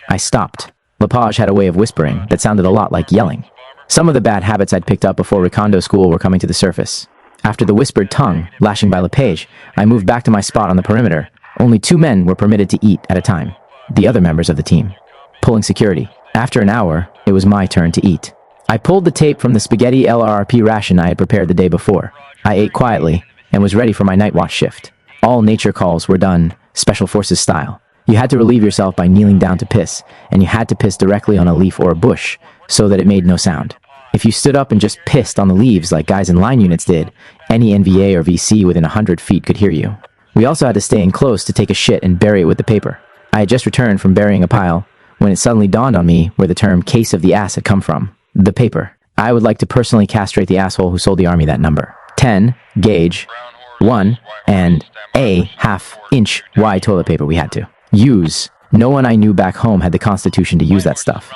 I stopped. LePage had a way of whispering that sounded a lot like yelling. Some of the bad habits I'd picked up before Recondo school were coming to the surface. After the whispered tongue lashing by LePage, I moved back to my spot on the perimeter. Only 2 men were permitted to eat at a time, the other members of the team, pulling security. After an hour, it was my turn to eat. I pulled the tape from the spaghetti LRRP ration I had prepared the day before. I ate quietly and was ready for my night watch shift. All nature calls were done Special Forces style. You had to relieve yourself by kneeling down to piss, and you had to piss directly on a leaf or a bush so that it made no sound. If you stood up and just pissed on the leaves like guys in line units did, any NVA or VC within 100 feet could hear you. We also had to stay in close to take a shit and bury it with the paper. I had just returned from burying a pile when it suddenly dawned on me where the term case of the ass had come from. The paper. I would like to personally castrate the asshole who sold the army that number. 10 gauge 1 and a half-inch wide toilet paper we had to use. No one I knew back home had the constitution to use that stuff.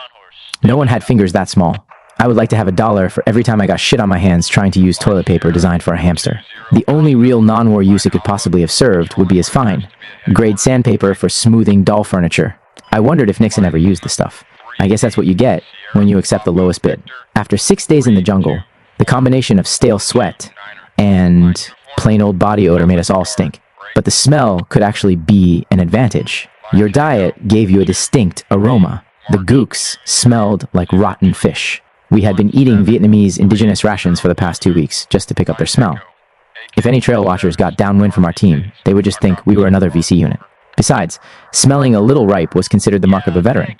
No one had fingers that small. I would like to have $1 for every time I got shit on my hands trying to use toilet paper designed for a hamster. The only real non-war use it could possibly have served would be as fine. Grade sandpaper for smoothing doll furniture. I wondered if Nixon ever used the stuff. I guess that's what you get when you accept the lowest bid. After 6 days in the jungle, the combination of stale sweat and Plain old body odor made us all stink. But the smell could actually be an advantage. Your diet gave you a distinct aroma. The gooks smelled like rotten fish. We had been eating Vietnamese indigenous rations for the past 2 weeks just to pick up their smell. If any trail watchers got downwind from our team, they would just think we were another VC unit. Besides, smelling a little ripe was considered the mark of a veteran.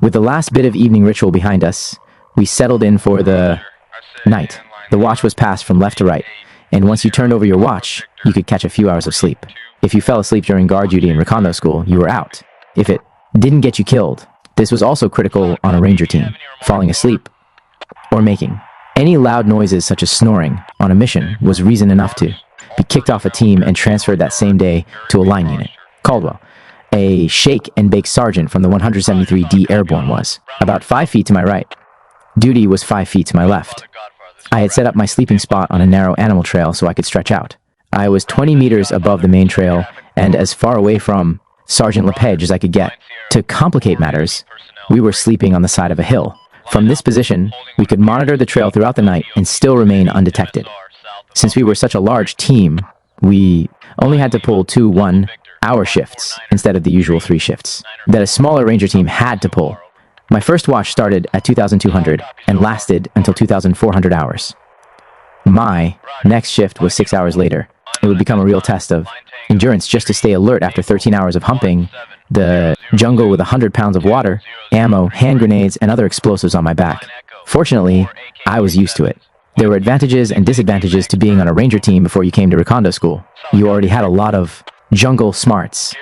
With the last bit of evening ritual behind us, we settled in for the night. The watch was passed from left to right, and once you turned over your watch, you could catch a few hours of sleep. If you fell asleep during guard duty in Recondo school, you were out. If it didn't get you killed, this was also critical on a ranger team, falling asleep or making any loud noises such as snoring on a mission was reason enough to be kicked off a team and transferred that same day to a line unit. Caldwell, a shake and bake sergeant from the 173D Airborne, was about 5 feet to my right. Duty was 5 feet to my left. I had set up my sleeping spot on a narrow animal trail so I could stretch out. I was 20 meters above the main trail and as far away from Sergeant LePage as I could get. To complicate matters, we were sleeping on the side of a hill. From this position, we could monitor the trail throughout the night and still remain undetected. Since we were such a large team, we only had to pull 2 1-hour shifts instead of the usual 3 shifts that a smaller ranger team had to pull. My first watch started at 2,200 and lasted until 2,400 hours. My next shift was 6 hours later. It would become a real test of endurance just to stay alert after 13 hours of humping the jungle with 100 pounds of water, ammo, hand grenades, and other explosives on my back. Fortunately, I was used to it. There were advantages and disadvantages to being on a ranger team before you came to Recondo school. You already had a lot of jungle smarts.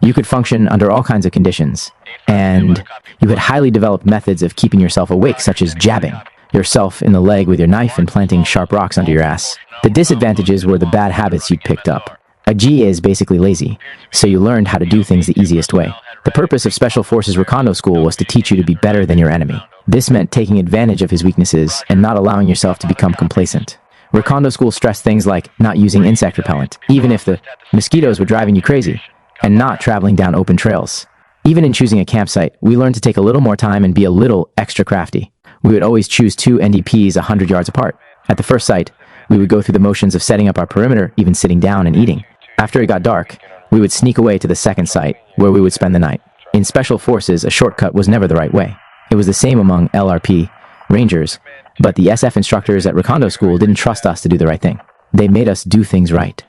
You could function under all kinds of conditions, and you had highly developed methods of keeping yourself awake, such as jabbing yourself in the leg with your knife and planting sharp rocks under your ass. The disadvantages were the bad habits you'd picked up. A G is basically lazy, so you learned how to do things the easiest way. The purpose of Special Forces Recondo School was to teach you to be better than your enemy. This meant taking advantage of his weaknesses and not allowing yourself to become complacent. Recondo School stressed things like not using insect repellent, even if the mosquitoes were driving you crazy, and not traveling down open trails. Even in choosing a campsite, we learned to take a little more time and be a little extra crafty. We would always choose 2 NDPs 100 yards apart. At the first site, we would go through the motions of setting up our perimeter, even sitting down and eating. After it got dark, we would sneak away to the second site, where we would spend the night. In Special Forces, a shortcut was never the right way. It was the same among LRP Rangers, but the SF instructors at Recondo School didn't trust us to do the right thing. They made us do things right.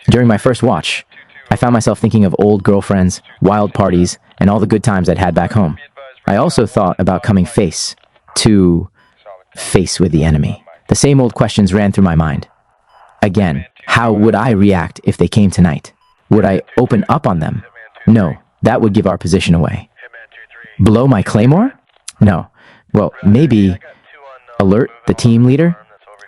During my first watch, I found myself thinking of old girlfriends, wild parties, and all the good times I'd had back home. I also thought about coming face to face with the enemy. The same old questions ran through my mind. Again, how would I react if they came tonight? Would I open up on them? No, that would give our position away. Blow my claymore? No. Well, maybe alert the team leader?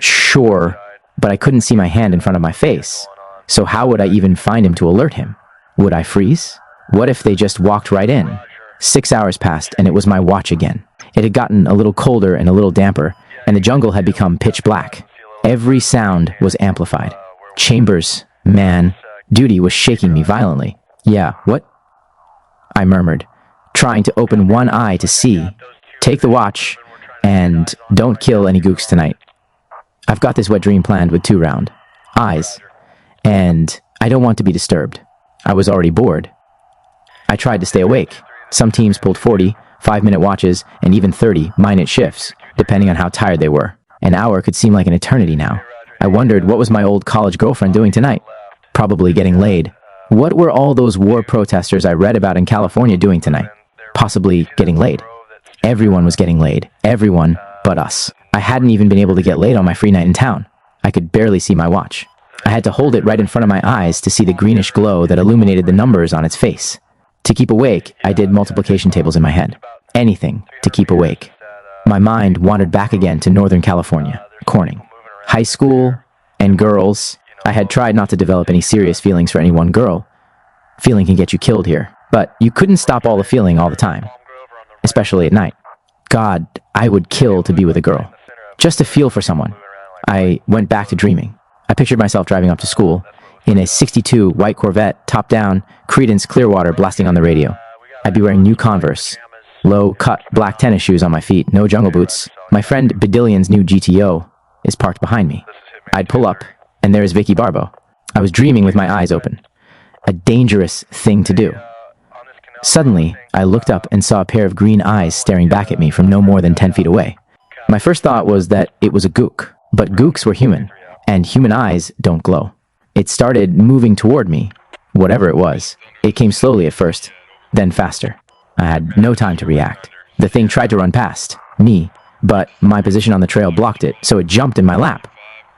Sure, but I couldn't see my hand in front of my face. So how would I even find him to alert him? Would I freeze? What if they just walked right in? 6 hours passed and it was my watch again. It had gotten a little colder and a little damper, and the jungle had become pitch black. Every sound was amplified. Chambers, man, duty was shaking me violently. Yeah, what? I murmured, trying to open one eye to see. Take the watch, and don't kill any gooks tonight. I've got this wet dream planned with 2 round eyes, and I don't want to be disturbed. I was already bored. I tried to stay awake. Some teams pulled 40, 5-minute watches, and even 30-minute shifts, depending on how tired they were. An hour could seem like an eternity now. I wondered what was my old college girlfriend doing tonight? Probably getting laid. What were all those war protesters I read about in California doing tonight? Possibly getting laid. Everyone was getting laid. Everyone but us. I hadn't even been able to get laid on my free night in town. I could barely see my watch. I had to hold it right in front of my eyes to see the greenish glow that illuminated the numbers on its face. To keep awake, I did multiplication tables in my head. Anything to keep awake. My mind wandered back again to Northern California, Corning. High school and girls. I had tried not to develop any serious feelings for any one girl. Feeling can get you killed here, but you couldn't stop all the feeling all the time, especially at night. God, I would kill to be with a girl, just to feel for someone. I went back to dreaming. I pictured myself driving up to school in a 62 white Corvette, top down, Creedence Clearwater blasting on the radio. I'd be wearing new Converse, Low-cut black tennis shoes on my feet, no jungle boots. My friend Bedillion's new GTO is parked behind me. I'd pull up, and there is Vicky Barbo. I was dreaming with my eyes open. A dangerous thing to do. Suddenly, I looked up and saw a pair of green eyes staring back at me from no more than 10 feet away. My first thought was that it was a gook, but gooks were human, and human eyes don't glow. It started moving toward me, whatever it was. It came slowly at first, then faster. I had no time to react. The thing tried to run past me, but my position on the trail blocked it, so it jumped in my lap.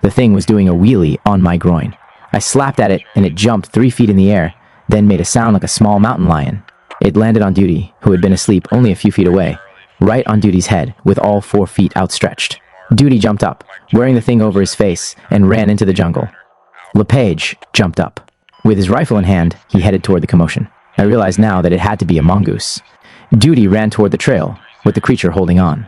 The thing was doing a wheelie on my groin. I slapped at it, and it jumped 3 feet in the air, then made a sound like a small mountain lion. It landed on Duty, who had been asleep only a few feet away, right on Duty's head, with all 4 feet outstretched. Duty jumped up, wearing the thing over his face, and ran into the jungle. LePage jumped up. With his rifle in hand, he headed toward the commotion. I realized now that it had to be a mongoose. Duty ran toward the trail, with the creature holding on.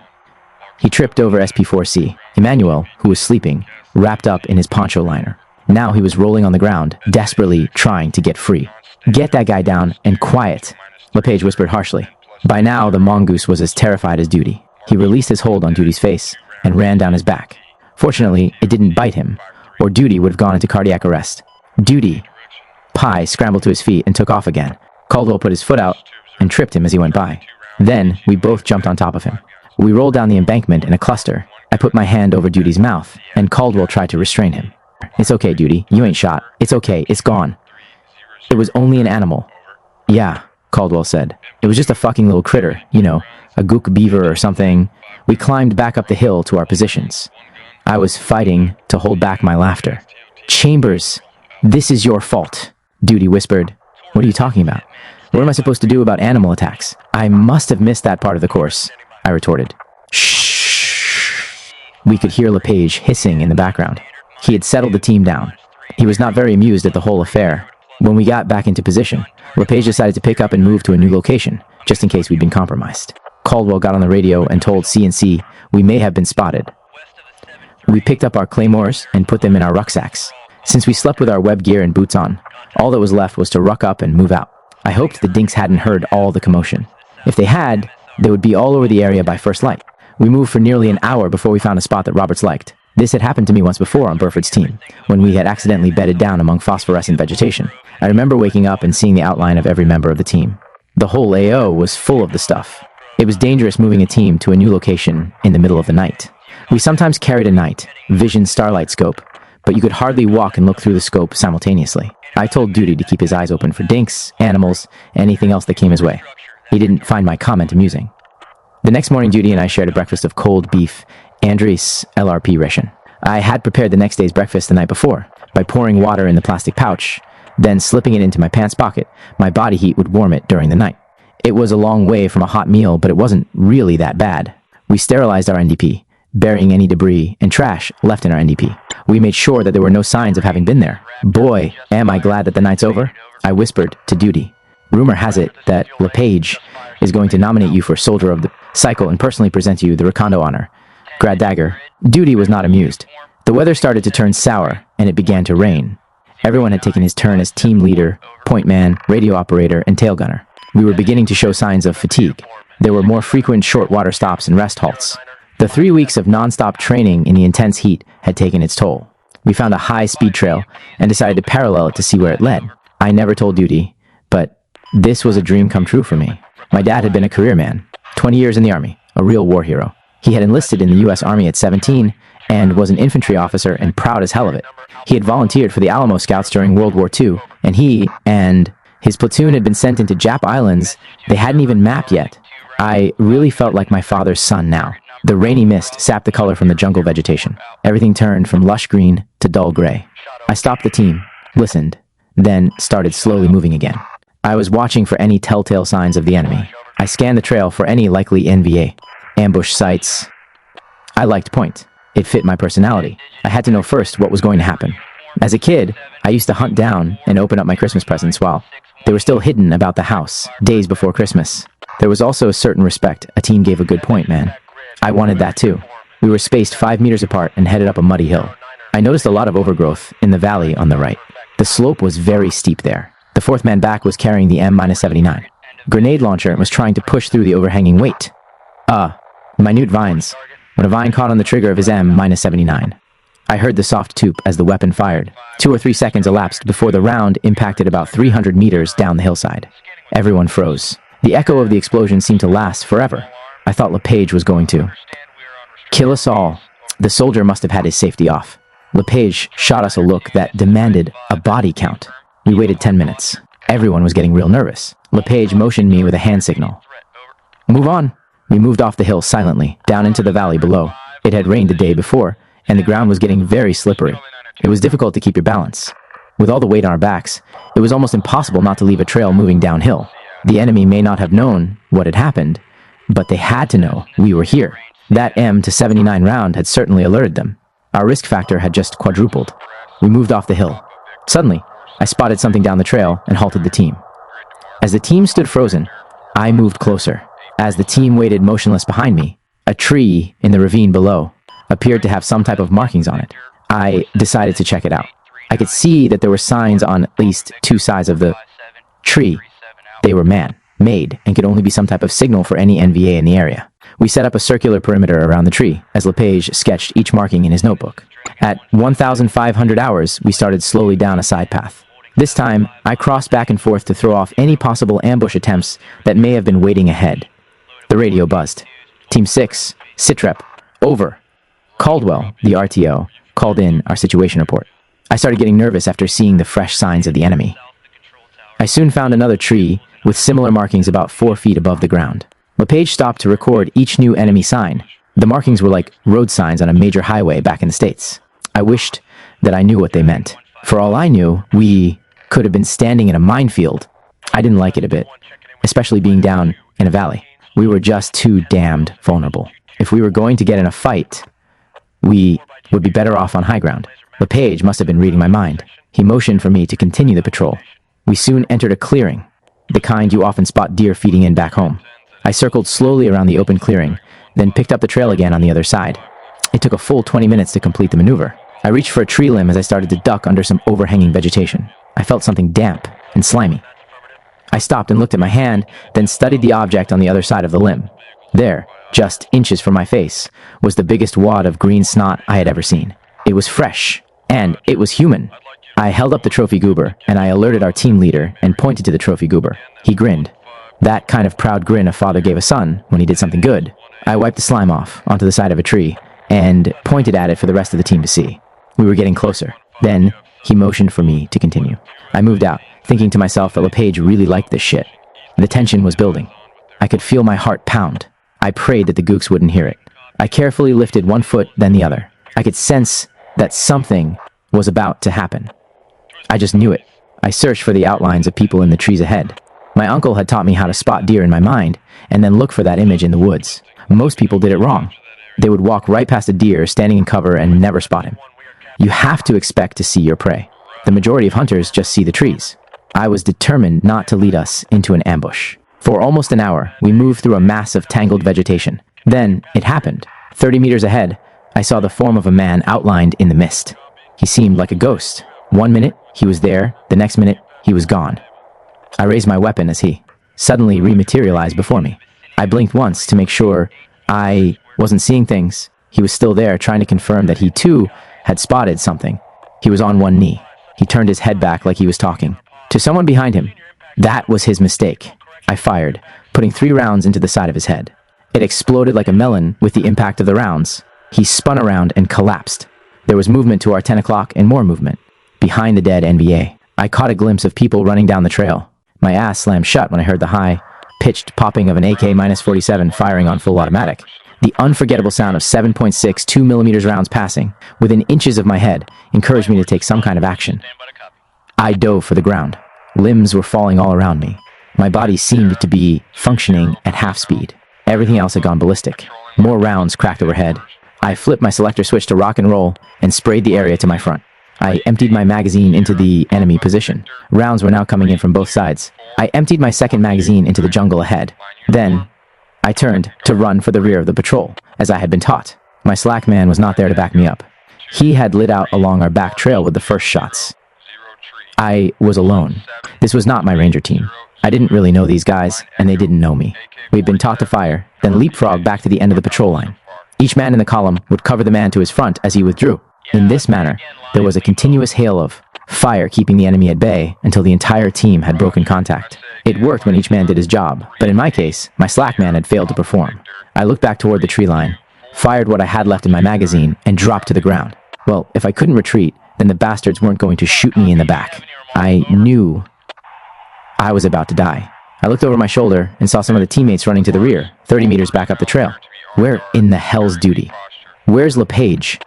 He tripped over SP4C. Emmanuel, who was sleeping, wrapped up in his poncho liner. Now he was rolling on the ground, desperately trying to get free. "Get that guy down, and quiet," LePage whispered harshly. By now, the mongoose was as terrified as Duty. He released his hold on Duty's face and ran down his back. Fortunately, it didn't bite him, or Duty would have gone into cardiac arrest. Duty! Pi scrambled to his feet and took off again. Caldwell put his foot out and tripped him as he went by. Then, we both jumped on top of him. We rolled down the embankment in a cluster. I put my hand over Duty's mouth, and Caldwell tried to restrain him. "It's okay, Duty. You ain't shot. It's okay. It's gone. It was only an animal." "Yeah," Caldwell said. "It was just a fucking little critter, you know, a gook beaver or something." We climbed back up the hill to our positions. I was fighting to hold back my laughter. "Chambers, this is your fault," Duty whispered. "What are you talking about? What am I supposed to do about animal attacks?" "I must have missed that part of the course," I retorted. "Shh." We could hear LePage hissing in the background. He had settled the team down. He was not very amused at the whole affair. When we got back into position, LePage decided to pick up and move to a new location, just in case we'd been compromised. Caldwell got on the radio and told C&C we may have been spotted. We picked up our claymores and put them in our rucksacks. Since we slept with our web gear and boots on, all that was left was to ruck up and move out. I hoped the dinks hadn't heard all the commotion. If they had, they would be all over the area by first light. We moved for nearly an hour before we found a spot that Roberts liked. This had happened to me once before on Burford's team, when we had accidentally bedded down among phosphorescent vegetation. I remember waking up and seeing the outline of every member of the team. The whole AO was full of the stuff. It was dangerous moving a team to a new location in the middle of the night. We sometimes carried a night vision starlight scope, but you could hardly walk and look through the scope simultaneously. I told Duty to keep his eyes open for dinks, animals, anything else that came his way. He didn't find my comment amusing. The next morning, Duty and I shared a breakfast of cold beef, Andres LRP ration. I had prepared the next day's breakfast the night before by pouring water in the plastic pouch, then slipping it into my pants pocket. My body heat would warm it during the night. It was a long way from a hot meal, but it wasn't really that bad. We sterilized our NDP, burying any debris and trash left in our NDP. We made sure that there were no signs of having been there. "Boy, am I glad that the night's over," I whispered to Duty. "Rumor has it that LePage is going to nominate you for Soldier of the Cycle and personally present you the Recondo honor. Grad Dagger." Duty was not amused. The weather started to turn sour, and it began to rain. Everyone had taken his turn as team leader, point man, radio operator, and tail gunner. We were beginning to show signs of fatigue. There were more frequent short water stops and rest halts. The 3 weeks of non-stop training in the intense heat had taken its toll. We found a high-speed trail and decided to parallel it to see where it led. I never told Duty, but this was a dream come true for me. My dad had been a career man, 20 years in the Army, a real war hero. He had enlisted in the U.S. Army at 17 and was an infantry officer and proud as hell of it. He had volunteered for the Alamo Scouts during World War II, and he and his platoon had been sent into Jap Islands they hadn't even mapped yet. I really felt like my father's son now. The rainy mist sapped the color from the jungle vegetation. Everything turned from lush green to dull gray. I stopped the team, listened, then started slowly moving again. I was watching for any telltale signs of the enemy. I scanned the trail for any likely NVA, ambush sites. I liked point. It fit my personality. I had to know first what was going to happen. As a kid, I used to hunt down and open up my Christmas presents while they were still hidden about the house, days before Christmas. There was also a certain respect a team gave a good point, man. I wanted that too. We were spaced 5 meters apart and headed up a muddy hill. I noticed a lot of overgrowth in the valley on the right. The slope was very steep there. The fourth man back was carrying the M-79. grenade launcher and was trying to push through the overhanging weight. Minute vines. When a vine caught on the trigger of his M-79. I heard the soft toop as the weapon fired. 2 or 3 seconds elapsed before the round impacted about 300 meters down the hillside. Everyone froze. The echo of the explosion seemed to last forever. I thought LePage was going to kill us all. The soldier must have had his safety off. LePage shot us a look that demanded a body count. We waited 10 minutes. Everyone was getting real nervous. LePage motioned me with a hand signal. Move on. We moved off the hill silently, down into the valley below. It had rained the day before, and the ground was getting very slippery. It was difficult to keep your balance. With all the weight on our backs, it was almost impossible not to leave a trail moving downhill. The enemy may not have known what had happened, but they had to know we were here. That M-79 round had certainly alerted them. Our risk factor had just quadrupled. We moved off the hill. Suddenly, I spotted something down the trail and halted the team. As the team stood frozen, I moved closer. As the team waited motionless behind me, a tree in the ravine below appeared to have some type of markings on it. I decided to check it out. I could see that there were signs on at least 2 sides of the tree. They were man-made and could only be some type of signal for any NVA in the area. We set up a circular perimeter around the tree as LePage sketched each marking in his notebook. At 1,500 hours, we started slowly down a side path. This time, I crossed back and forth to throw off any possible ambush attempts that may have been waiting ahead. The radio buzzed. Team 6, Sitrep, over. Caldwell, the RTO, called in our situation report. I started getting nervous after seeing the fresh signs of the enemy. I soon found another tree with similar markings about 4 feet above the ground. LePage stopped to record each new enemy sign. The markings were like road signs on a major highway back in the States. I wished that I knew what they meant. For all I knew, we could have been standing in a minefield. I didn't like it a bit, especially being down in a valley. We were just too damned vulnerable. If we were going to get in a fight, we would be better off on high ground. LePage must have been reading my mind. He motioned for me to continue the patrol. We soon entered a clearing, the kind you often spot deer feeding in back home. I circled slowly around the open clearing, then picked up the trail again on the other side. It took a full 20 minutes to complete the maneuver. I reached for a tree limb as I started to duck under some overhanging vegetation. I felt something damp and slimy. I stopped and looked at my hand, then studied the object on the other side of the limb. There, just inches from my face, was the biggest wad of green snot I had ever seen. It was fresh, and it was human. I held up the trophy goober, and I alerted our team leader and pointed to the trophy goober. He grinned. That kind of proud grin a father gave a son when he did something good. I wiped the slime off onto the side of a tree and pointed at it for the rest of the team to see. We were getting closer. Then, he motioned for me to continue. I moved out, thinking to myself that LePage really liked this shit. The tension was building. I could feel my heart pound. I prayed that the gooks wouldn't hear it. I carefully lifted one foot, then the other. I could sense that something was about to happen. I just knew it. I searched for the outlines of people in the trees ahead. My uncle had taught me how to spot deer in my mind, and then look for that image in the woods. Most people did it wrong. They would walk right past a deer standing in cover and never spot him. You have to expect to see your prey. The majority of hunters just see the trees. I was determined not to lead us into an ambush. For almost an hour, we moved through a mass of tangled vegetation. Then, it happened. 30 meters ahead, I saw the form of a man outlined in the mist. He seemed like a ghost. 1 minute, he was there. The next minute, he was gone. I raised my weapon as he suddenly rematerialized before me. I blinked once to make sure I wasn't seeing things. He was still there, trying to confirm that he too had spotted something. He was on one knee. He turned his head back like he was talking to someone behind him. That was his mistake. I fired, putting 3 rounds into the side of his head. It exploded like a melon with the impact of the rounds. He spun around and collapsed. There was movement to our 10 o'clock and more movement. Behind the dead NVA, I caught a glimpse of people running down the trail. My ass slammed shut when I heard the high-pitched popping of an AK-47 firing on full automatic. The unforgettable sound of 7.6 2mm rounds passing within inches of my head encouraged me to take some kind of action. I dove for the ground. Limbs were falling all around me. My body seemed to be functioning at half speed. Everything else had gone ballistic. More rounds cracked overhead. I flipped my selector switch to rock and roll and sprayed the area to my front. I emptied my magazine into the enemy position. Rounds were now coming in from both sides. I emptied my second magazine into the jungle ahead. Then, I turned to run for the rear of the patrol, as I had been taught. My slack man was not there to back me up. He had lit out along our back trail with the first shots. I was alone. This was not my ranger team. I didn't really know these guys, and they didn't know me. We'd been taught to fire, then leapfrog back to the end of the patrol line. Each man in the column would cover the man to his front as he withdrew. In this manner, there was a continuous hail of fire keeping the enemy at bay until the entire team had broken contact. It worked when each man did his job, but in my case, my slack man had failed to perform. I looked back toward the tree line, fired what I had left in my magazine, and dropped to the ground. Well, if I couldn't retreat, then the bastards weren't going to shoot me in the back. I knew I was about to die. I looked over my shoulder and saw some of the teammates running to the rear, 30 meters back up the trail. Where in the hell's Duty? Where's LePage?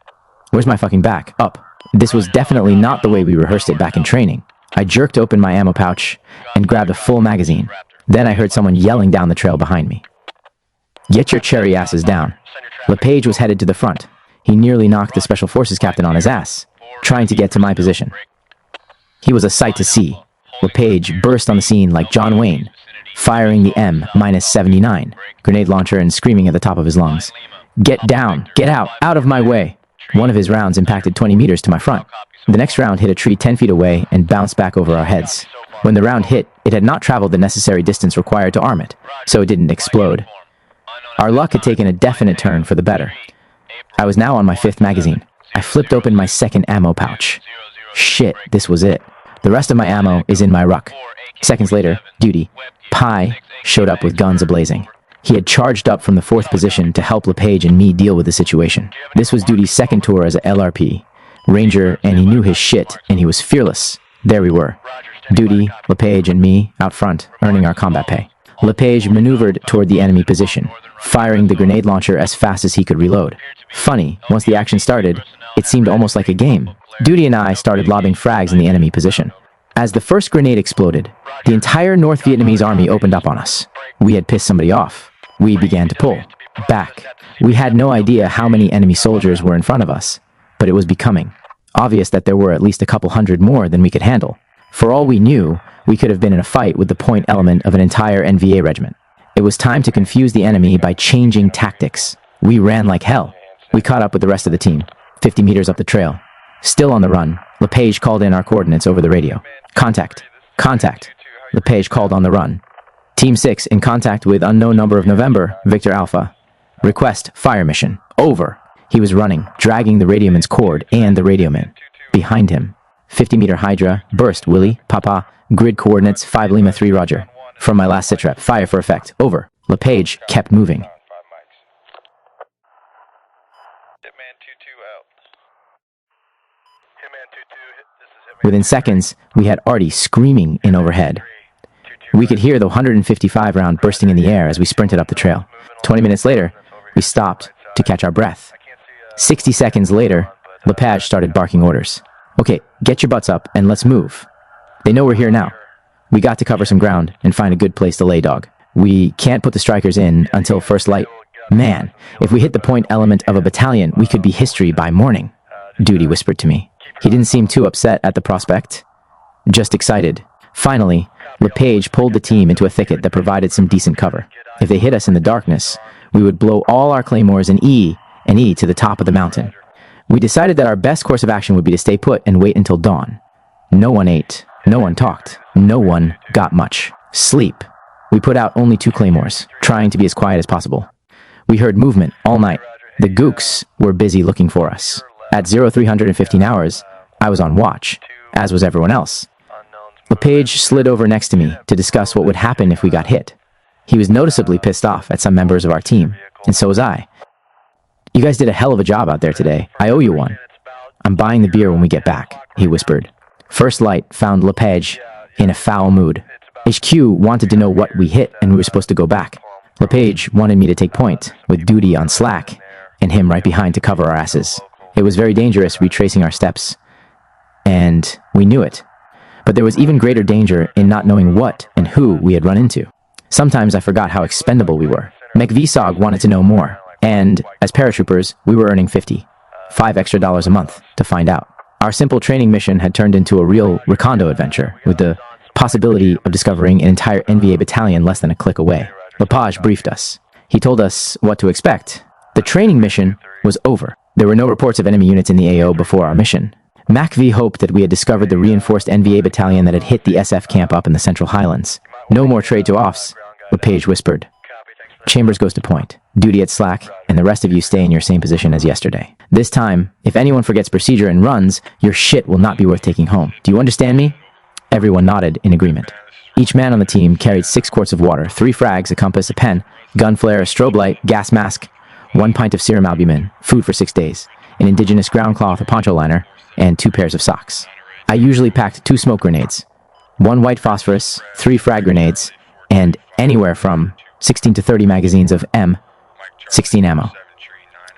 Where's my fucking back? Up. This was definitely not the way we rehearsed it back in training. I jerked open my ammo pouch and grabbed a full magazine. Then I heard someone yelling down the trail behind me. Get your cherry asses down. LePage was headed to the front. He nearly knocked the Special Forces captain on his ass, trying to get to my position. He was a sight to see. LePage burst on the scene like John Wayne, firing the M-79 grenade launcher and screaming at the top of his lungs. Get down! Get out of my way! One of his rounds impacted 20 meters to my front. The next round hit a tree 10 feet away and bounced back over our heads. When the round hit, it had not traveled the necessary distance required to arm it, so it didn't explode. Our luck had taken a definite turn for the better. I was now on my 5th magazine. I flipped open my 2nd ammo pouch. Shit, this was it. The rest of my ammo is in my ruck. Seconds later, Duty, Pi, showed up with guns ablazing. He had charged up from the 4th position to help LePage and me deal with the situation. This was Duty's 2nd tour as a LRP, Ranger, and he knew his shit, and he was fearless. There we were. Duty, LePage, and me out front, earning our combat pay. LePage maneuvered toward the enemy position, firing the grenade launcher as fast as he could reload. Funny, once the action started, it seemed almost like a game. Duty and I started lobbing frags in the enemy position. As the first grenade exploded, the entire North Vietnamese army opened up on us. We had pissed somebody off. We began to pull back. We had no idea how many enemy soldiers were in front of us, but it was becoming obvious that there were at least a couple hundred more than we could handle. For all we knew, we could have been in a fight with the point element of an entire NVA regiment. It was time to confuse the enemy by changing tactics. We ran like hell. We caught up with the rest of the team, 50 meters up the trail. Still on the run, LePage called in our coordinates over the radio. Contact. Contact. LePage called on the run. Team 6 in contact with unknown number of November, Victor Alpha. Request fire mission. Over. He was running, dragging the radioman's cord and the radioman. Behind him. 50-meter Hydra, burst, Willie, Papa, grid coordinates, 5 Lima 3 Roger. From my last sitrep, fire for effect, over. LePage kept moving. Within seconds, we had Artie screaming in overhead. We could hear the 155 round bursting in the air as we sprinted up the trail. 20 minutes later, we stopped to catch our breath. 60 seconds later, LePage started barking orders. Okay, get your butts up and let's move. They know we're here now. We got to cover some ground and find a good place to lay dog. We can't put the strikers in until first light. Man, if we hit the point element of a battalion, we could be history by morning, Duty whispered to me. He didn't seem too upset at the prospect, just excited. Finally, LePage pulled the team into a thicket that provided some decent cover. If they hit us in the darkness, we would blow all our claymores and E to the top of the mountain. We decided that our best course of action would be to stay put and wait until dawn. No one ate, no one talked, no one got much sleep. We put out only 2 claymores, trying to be as quiet as possible. We heard movement all night. The gooks were busy looking for us. At 0315 hours, I was on watch, as was everyone else. LePage slid over next to me to discuss what would happen if we got hit. He was noticeably pissed off at some members of our team, and so was I. You guys did a hell of a job out there today. I owe you one. I'm buying the beer when we get back, he whispered. First Light found LePage in a foul mood. HQ wanted to know what we hit and we were supposed to go back. LePage wanted me to take point, with Duty on slack, and him right behind to cover our asses. It was very dangerous retracing our steps, and we knew it. But there was even greater danger in not knowing what and who we had run into. Sometimes I forgot how expendable we were. McVsog wanted to know more, and as paratroopers, we were earning $5 extra a month to find out. Our simple training mission had turned into a real Recondo adventure, with the possibility of discovering an entire NVA battalion less than a click away. LePage briefed us. He told us what to expect. The training mission was over. There were no reports of enemy units in the AO before our mission. MacV hoped that we had discovered the reinforced NVA battalion that had hit the SF camp up in the Central Highlands. No more trade to offs, LePage whispered. Chambers goes to point. Duty at slack, and the rest of you stay in your same position as yesterday. This time, if anyone forgets procedure and runs, your shit will not be worth taking home. Do you understand me? Everyone nodded in agreement. Each man on the team carried 6 quarts of water, 3 frags, a compass, a pen, gun flare, a strobe light, gas mask, 1 pint of serum albumin, food for 6 days, an indigenous ground cloth, a poncho liner, and 2 pairs of socks. I usually packed 2 smoke grenades, 1 white phosphorus, 3 frag grenades, and anywhere from 16 to 30 magazines of M16 ammo.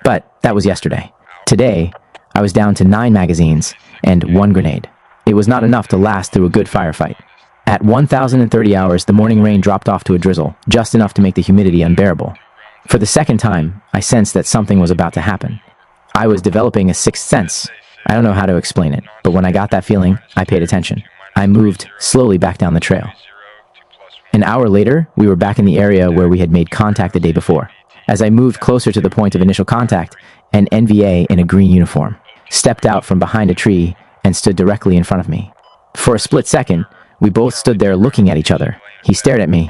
But that was yesterday. Today, I was down to 9 magazines and 1 grenade. It was not enough to last through a good firefight. At 1,030 hours, the morning rain dropped off to a drizzle, just enough to make the humidity unbearable. For the second time, I sensed that something was about to happen. I was developing a sixth sense. I don't know how to explain it, but when I got that feeling, I paid attention. I moved slowly back down the trail. An hour later, we were back in the area where we had made contact the day before. As I moved closer to the point of initial contact, an NVA in a green uniform stepped out from behind a tree and stood directly in front of me. For a split second, we both stood there looking at each other. He stared at me,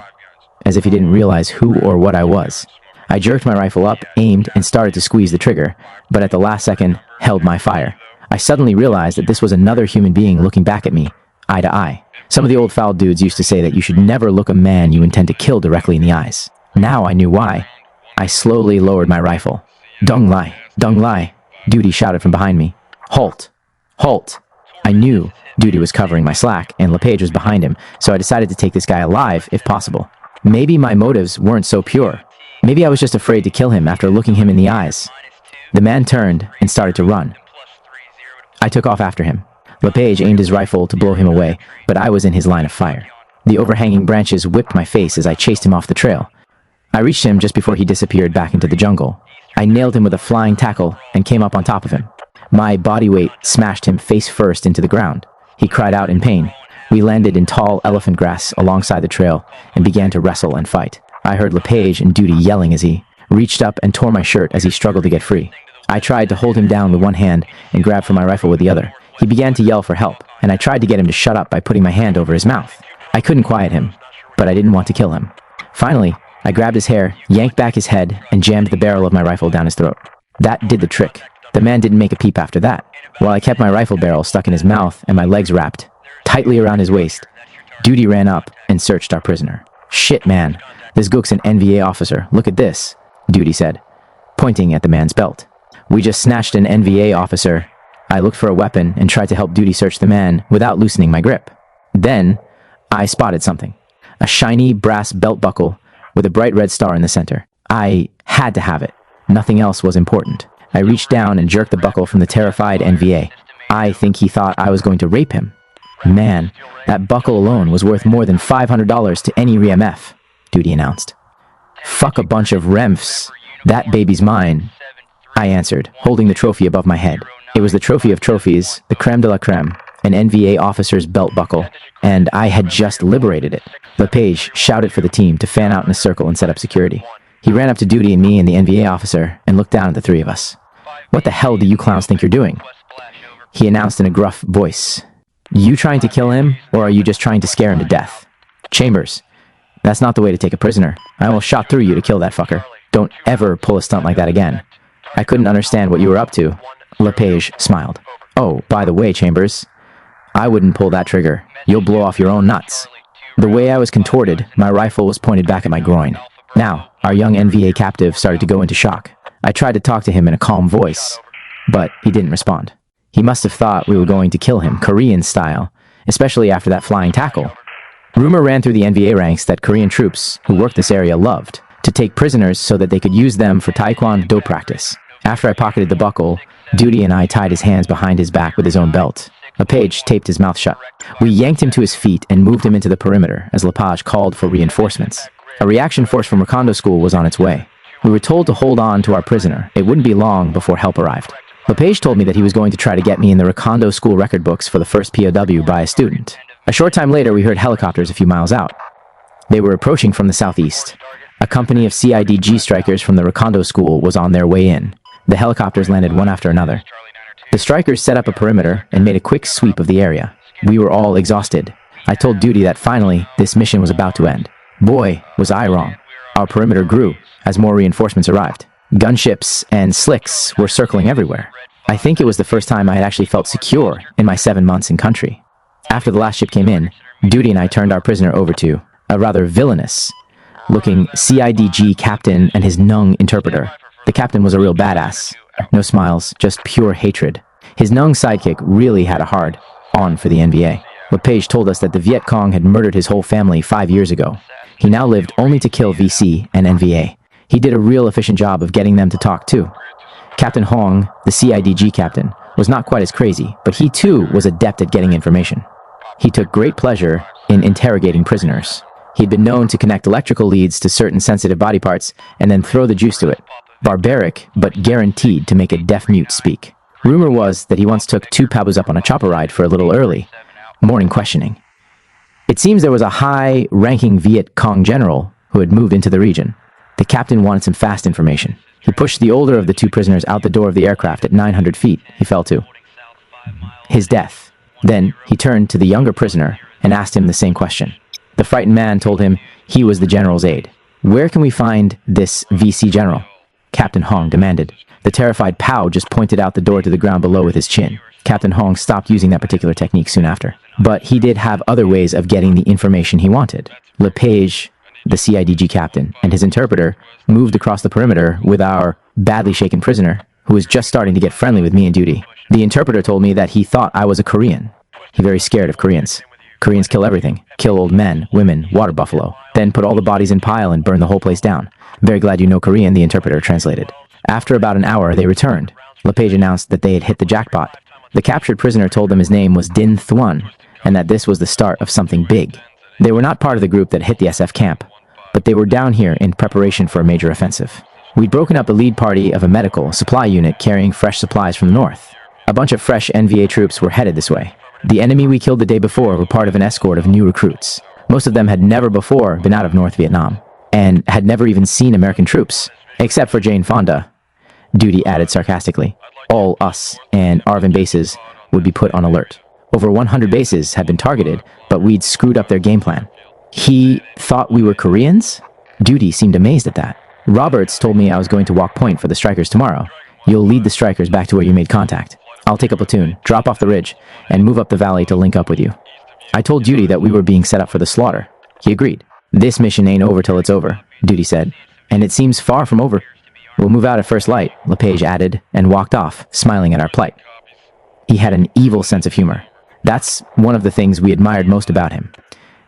as if he didn't realize who or what I was. I jerked my rifle up, aimed, and started to squeeze the trigger, but at the last second, held my fire. I suddenly realized that this was another human being looking back at me, eye to eye. Some of the old foul dudes used to say that you should never look a man you intend to kill directly in the eyes. Now I knew why. I slowly lowered my rifle. Dung Lai, Dung Lai, Duty shouted from behind me. Halt, halt. I knew Duty was covering my slack and LePage was behind him, so I decided to take this guy alive if possible. Maybe my motives weren't so pure. Maybe I was just afraid to kill him after looking him in the eyes. The man turned and started to run. I took off after him. LePage aimed his rifle to blow him away, but I was in his line of fire. The overhanging branches whipped my face as I chased him off the trail. I reached him just before he disappeared back into the jungle. I nailed him with a flying tackle and came up on top of him. My body weight smashed him face first into the ground. He cried out in pain. We landed in tall elephant grass alongside the trail and began to wrestle and fight. I heard LePage and Duty yelling as he reached up and tore my shirt as he struggled to get free. I tried to hold him down with one hand and grab for my rifle with the other. He began to yell for help, and I tried to get him to shut up by putting my hand over his mouth. I couldn't quiet him, but I didn't want to kill him. Finally, I grabbed his hair, yanked back his head, and jammed the barrel of my rifle down his throat. That did the trick. The man didn't make a peep after that. While I kept my rifle barrel stuck in his mouth and my legs wrapped tightly around his waist, Duty ran up and searched our prisoner. Shit, man. This gook's an NVA officer. Look at this, Duty said, pointing at the man's belt. We just snatched an NVA officer. I looked for a weapon and tried to help Duty search the man without loosening my grip. Then, I spotted something. A shiny brass belt buckle with a bright red star in the center. I had to have it. Nothing else was important. I reached down and jerked the buckle from the terrified NVA. I think he thought I was going to rape him. Man, that buckle alone was worth more than $500 to any REMF, Duty announced. Fuck a bunch of REMFs. That baby's mine, I answered, holding the trophy above my head. It was the trophy of trophies, the creme de la creme, an NVA officer's belt buckle, and I had just liberated it. LePage shouted for the team to fan out in a circle and set up security. He ran up to Duty and me and the NVA officer and looked down at the 3 of us. What the hell do you clowns think you're doing? He announced in a gruff voice. You trying to kill him, or are you just trying to scare him to death? Chambers, that's not the way to take a prisoner. I almost shot through you to kill that fucker. Don't ever pull a stunt like that again. I couldn't understand what you were up to. LePage smiled. Oh, by the way, Chambers, I wouldn't pull that trigger. You'll blow off your own nuts. The way I was contorted, my rifle was pointed back at my groin. Now, our young NVA captive started to go into shock. I tried to talk to him in a calm voice, but he didn't respond. He must have thought we were going to kill him, Korean style, especially after that flying tackle. Rumor ran through the NVA ranks that Korean troops who worked this area loved to take prisoners so that they could use them for taekwondo practice. After I pocketed the buckle, Duty and I tied his hands behind his back with his own belt. LePage taped his mouth shut. We yanked him to his feet and moved him into the perimeter as LePage called for reinforcements. A reaction force from Recondo school was on its way. We were told to hold on to our prisoner. It wouldn't be long before help arrived. LePage told me that he was going to try to get me in the Recondo school record books for the first POW by a student. A short time later, we heard helicopters a few miles out. They were approaching from the southeast. A company of CIDG strikers from the Recondo school was on their way in. The helicopters landed one after another. The strikers set up a perimeter and made a quick sweep of the area. We were all exhausted. I told Duty that finally this mission was about to end. Boy, was I wrong. Our perimeter grew as more reinforcements arrived. Gunships and slicks were circling everywhere. I think it was the first time I had actually felt secure in my 7 months in country. After the last ship came in, Duty and I turned our prisoner over to a rather villainous-looking CIDG captain and his Nung interpreter. The captain was a real badass. No smiles, just pure hatred. His Nung sidekick really had a hard on for the NVA. LePage told us that the Viet Cong had murdered his whole family 5 years ago. He now lived only to kill VC and NVA. He did a real efficient job of getting them to talk too. Captain Hong, the CIDG captain, was not quite as crazy, but he too was adept at getting information. He took great pleasure in interrogating prisoners. He'd been known to connect electrical leads to certain sensitive body parts and then throw the juice to it. Barbaric, but guaranteed to make a deaf-mute speak. Rumor was that he once took 2 pabus up on a chopper ride for a little early morning questioning. It seems there was a high-ranking Viet Cong general who had moved into the region. The captain wanted some fast information. He pushed the older of the 2 prisoners out the door of the aircraft at 900 feet. He fell to his death. Then he turned to the younger prisoner and asked him the same question. The frightened man told him he was the general's aide. "Where can we find this VC general?" Captain Hong demanded. The terrified Pow just pointed out the door to the ground below with his chin. Captain Hong stopped using that particular technique soon after. But he did have other ways of getting the information he wanted. LePage, the CIDG captain, and his interpreter moved across the perimeter with our badly shaken prisoner, who was just starting to get friendly with me and Duty. The interpreter told me that he thought I was a Korean. He's very scared of Koreans. Koreans kill everything. Kill old men, women, water buffalo. Then put all the bodies in pile and burn the whole place down. "Very glad you know Korean," the interpreter translated. After about an hour, they returned. LePage announced that they had hit the jackpot. The captured prisoner told them his name was Din Thuan, and that this was the start of something big. They were not part of the group that hit the SF camp, but they were down here in preparation for a major offensive. We'd broken up the lead party of a medical supply unit carrying fresh supplies from the north. A bunch of fresh NVA troops were headed this way. The enemy we killed the day before were part of an escort of new recruits. Most of them had never before been out of North Vietnam, and had never even seen American troops, except for Jane Fonda, Duty added sarcastically. All us and Arvin bases would be put on alert. Over 100 bases had been targeted, but we'd screwed up their game plan. He thought we were Koreans? Duty seemed amazed at that. Roberts told me I was going to walk point for the strikers tomorrow. You'll lead the strikers back to where you made contact. I'll take a platoon, drop off the ridge, and move up the valley to link up with you. I told Duty that we were being set up for the slaughter. He agreed. This mission ain't over till it's over, Duty said. And it seems far from over. We'll move out at first light, LePage added, and walked off, smiling at our plight. He had an evil sense of humor. That's one of the things we admired most about him.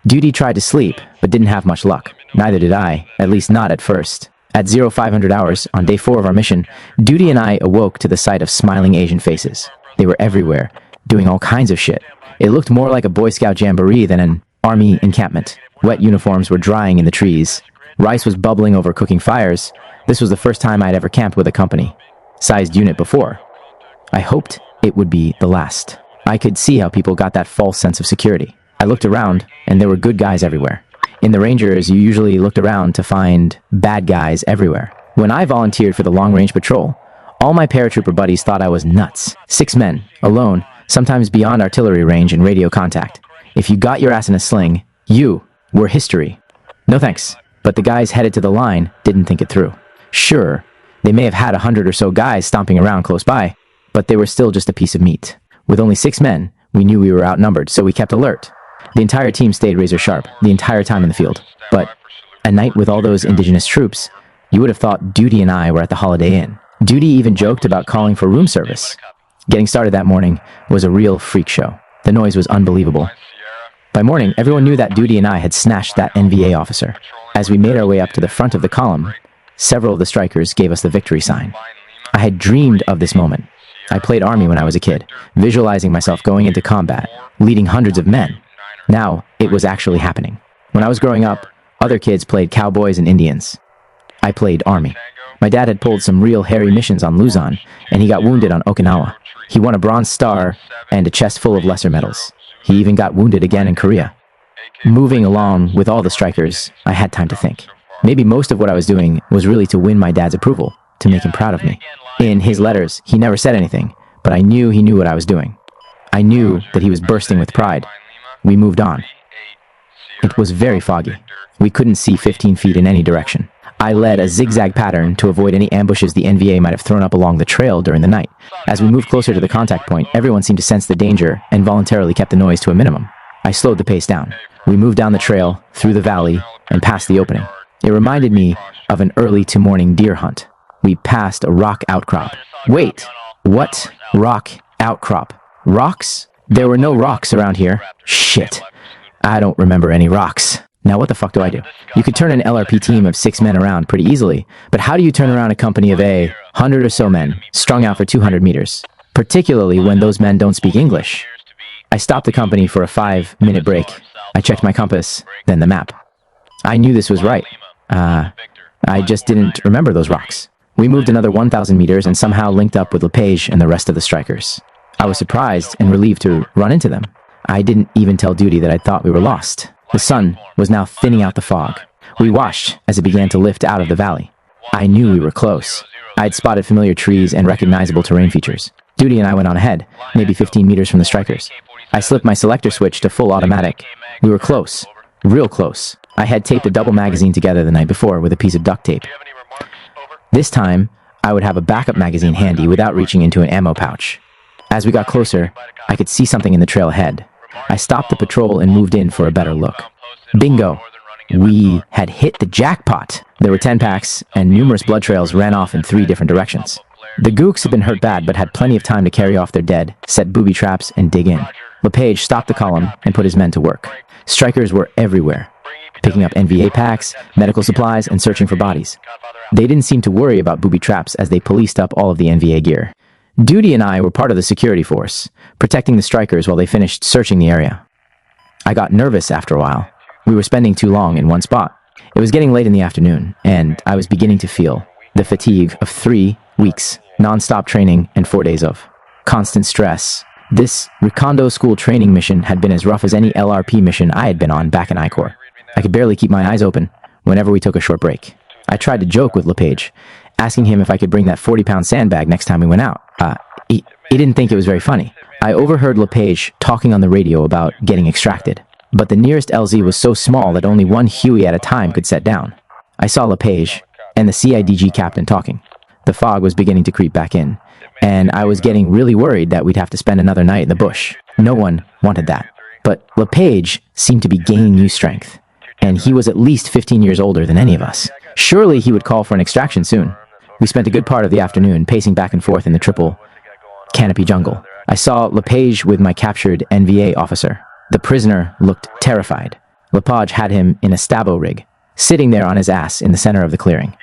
Duty tried to sleep, but didn't have much luck. Neither did I, at least not at first. At 0500 hours, on day 4 of our mission, Duty and I awoke to the sight of smiling Asian faces. They were everywhere, doing all kinds of shit. It looked more like a Boy Scout jamboree than an army encampment. Wet uniforms were drying in the trees. Rice was bubbling over cooking fires. This was the first time I'd ever camped with a company-sized unit before. I hoped it would be the last. I could see how people got that false sense of security. I looked around, and there were good guys everywhere. In the Rangers, you usually looked around to find bad guys everywhere. When I volunteered for the long-range patrol, all my paratrooper buddies thought I was nuts. 6 men, alone, sometimes beyond artillery range and radio contact. If you got your ass in a sling, you were history. No thanks. But the guys headed to the line didn't think it through. Sure, they may have had 100 or so guys stomping around close by, but they were still just a piece of meat. With only 6 men, we knew we were outnumbered, so we kept alert. The entire team stayed razor sharp, the entire time in the field. But a night with all those indigenous troops, you would have thought Duty and I were at the Holiday Inn. Duty even joked about calling for room service. Getting started that morning was a real freak show. The noise was unbelievable. By morning, everyone knew that Duty and I had snatched that NVA officer. As we made our way up to the front of the column, several of the strikers gave us the victory sign. I had dreamed of this moment. I played Army when I was a kid, visualizing myself going into combat, leading hundreds of men. Now, it was actually happening. When I was growing up, other kids played cowboys and Indians. I played Army. My dad had pulled some real hairy missions on Luzon, and he got wounded on Okinawa. He won a Bronze Star and a chest full of lesser medals. He even got wounded again in Korea. Moving along with all the strikers, I had time to think. Maybe most of what I was doing was really to win my dad's approval, to make him proud of me. In his letters, he never said anything, but I knew he knew what I was doing. I knew that he was bursting with pride. We moved on. It was very foggy. We couldn't see 15 feet in any direction. I led a zigzag pattern to avoid any ambushes the NVA might have thrown up along the trail during the night. As we moved closer to the contact point, everyone seemed to sense the danger and voluntarily kept the noise to a minimum. I slowed the pace down. We moved down the trail, through the valley, and past the opening. It reminded me of an early to morning deer hunt. We passed a rock outcrop. Wait, what rock outcrop? Rocks? There were no rocks around here. Shit. I don't remember any rocks. Now what the fuck do I do? You could turn an LRP team of 6 men around pretty easily, but how do you turn around a company of 100 or so men, strung out for 200 meters? Particularly when those men don't speak English. I stopped the company for a 5-minute break. I checked my compass, then the map. I knew this was right. I just didn't remember those rocks. We moved another 1,000 meters and somehow linked up with LePage and the rest of the strikers. I was surprised and relieved to run into them. I didn't even tell Duty that I thought we were lost. The sun was now thinning out the fog. We watched as it began to lift out of the valley. I knew we were close. I'd spotted familiar trees and recognizable terrain features. Duty and I went on ahead, maybe 15 meters from the strikers. I slipped my selector switch to full automatic. We were close. Real close. I had taped a double magazine together the night before with a piece of duct tape. This time, I would have a backup magazine handy without reaching into an ammo pouch. As we got closer, I could see something in the trail ahead. I stopped the patrol and moved in for a better look. Bingo! We had hit the jackpot! There were 10 packs, and numerous blood trails ran off in 3 different directions. The gooks had been hurt bad but had plenty of time to carry off their dead, set booby traps, and dig in. LePage stopped the column and put his men to work. Strikers were everywhere, picking up NVA packs, medical supplies, and searching for bodies. They didn't seem to worry about booby traps as they policed up all of the NVA gear. Duty and I were part of the security force, protecting the strikers while they finished searching the area. I got nervous after a while. We were spending too long in one spot. It was getting late in the afternoon, and I was beginning to feel the fatigue of 3 weeks, non-stop training, and 4 days of constant stress. This Recondo school training mission had been as rough as any LRP mission I had been on back in I-Corps. I could barely keep my eyes open whenever we took a short break. I tried to joke with LePage, asking him if I could bring that 40-pound sandbag next time we went out. He didn't think it was very funny. I overheard LePage talking on the radio about getting extracted, but the nearest LZ was so small that only one Huey at a time could set down. I saw LePage and the CIDG captain talking. The fog was beginning to creep back in, and I was getting really worried that we'd have to spend another night in the bush. No one wanted that. But LePage seemed to be gaining new strength, and he was at least 15 years older than any of us. Surely he would call for an extraction soon. We spent a good part of the afternoon pacing back and forth in the triple canopy jungle. I saw LePage with my captured NVA officer. The prisoner looked terrified. LePage had him in a stabo rig, sitting there on his ass in the center of the clearing.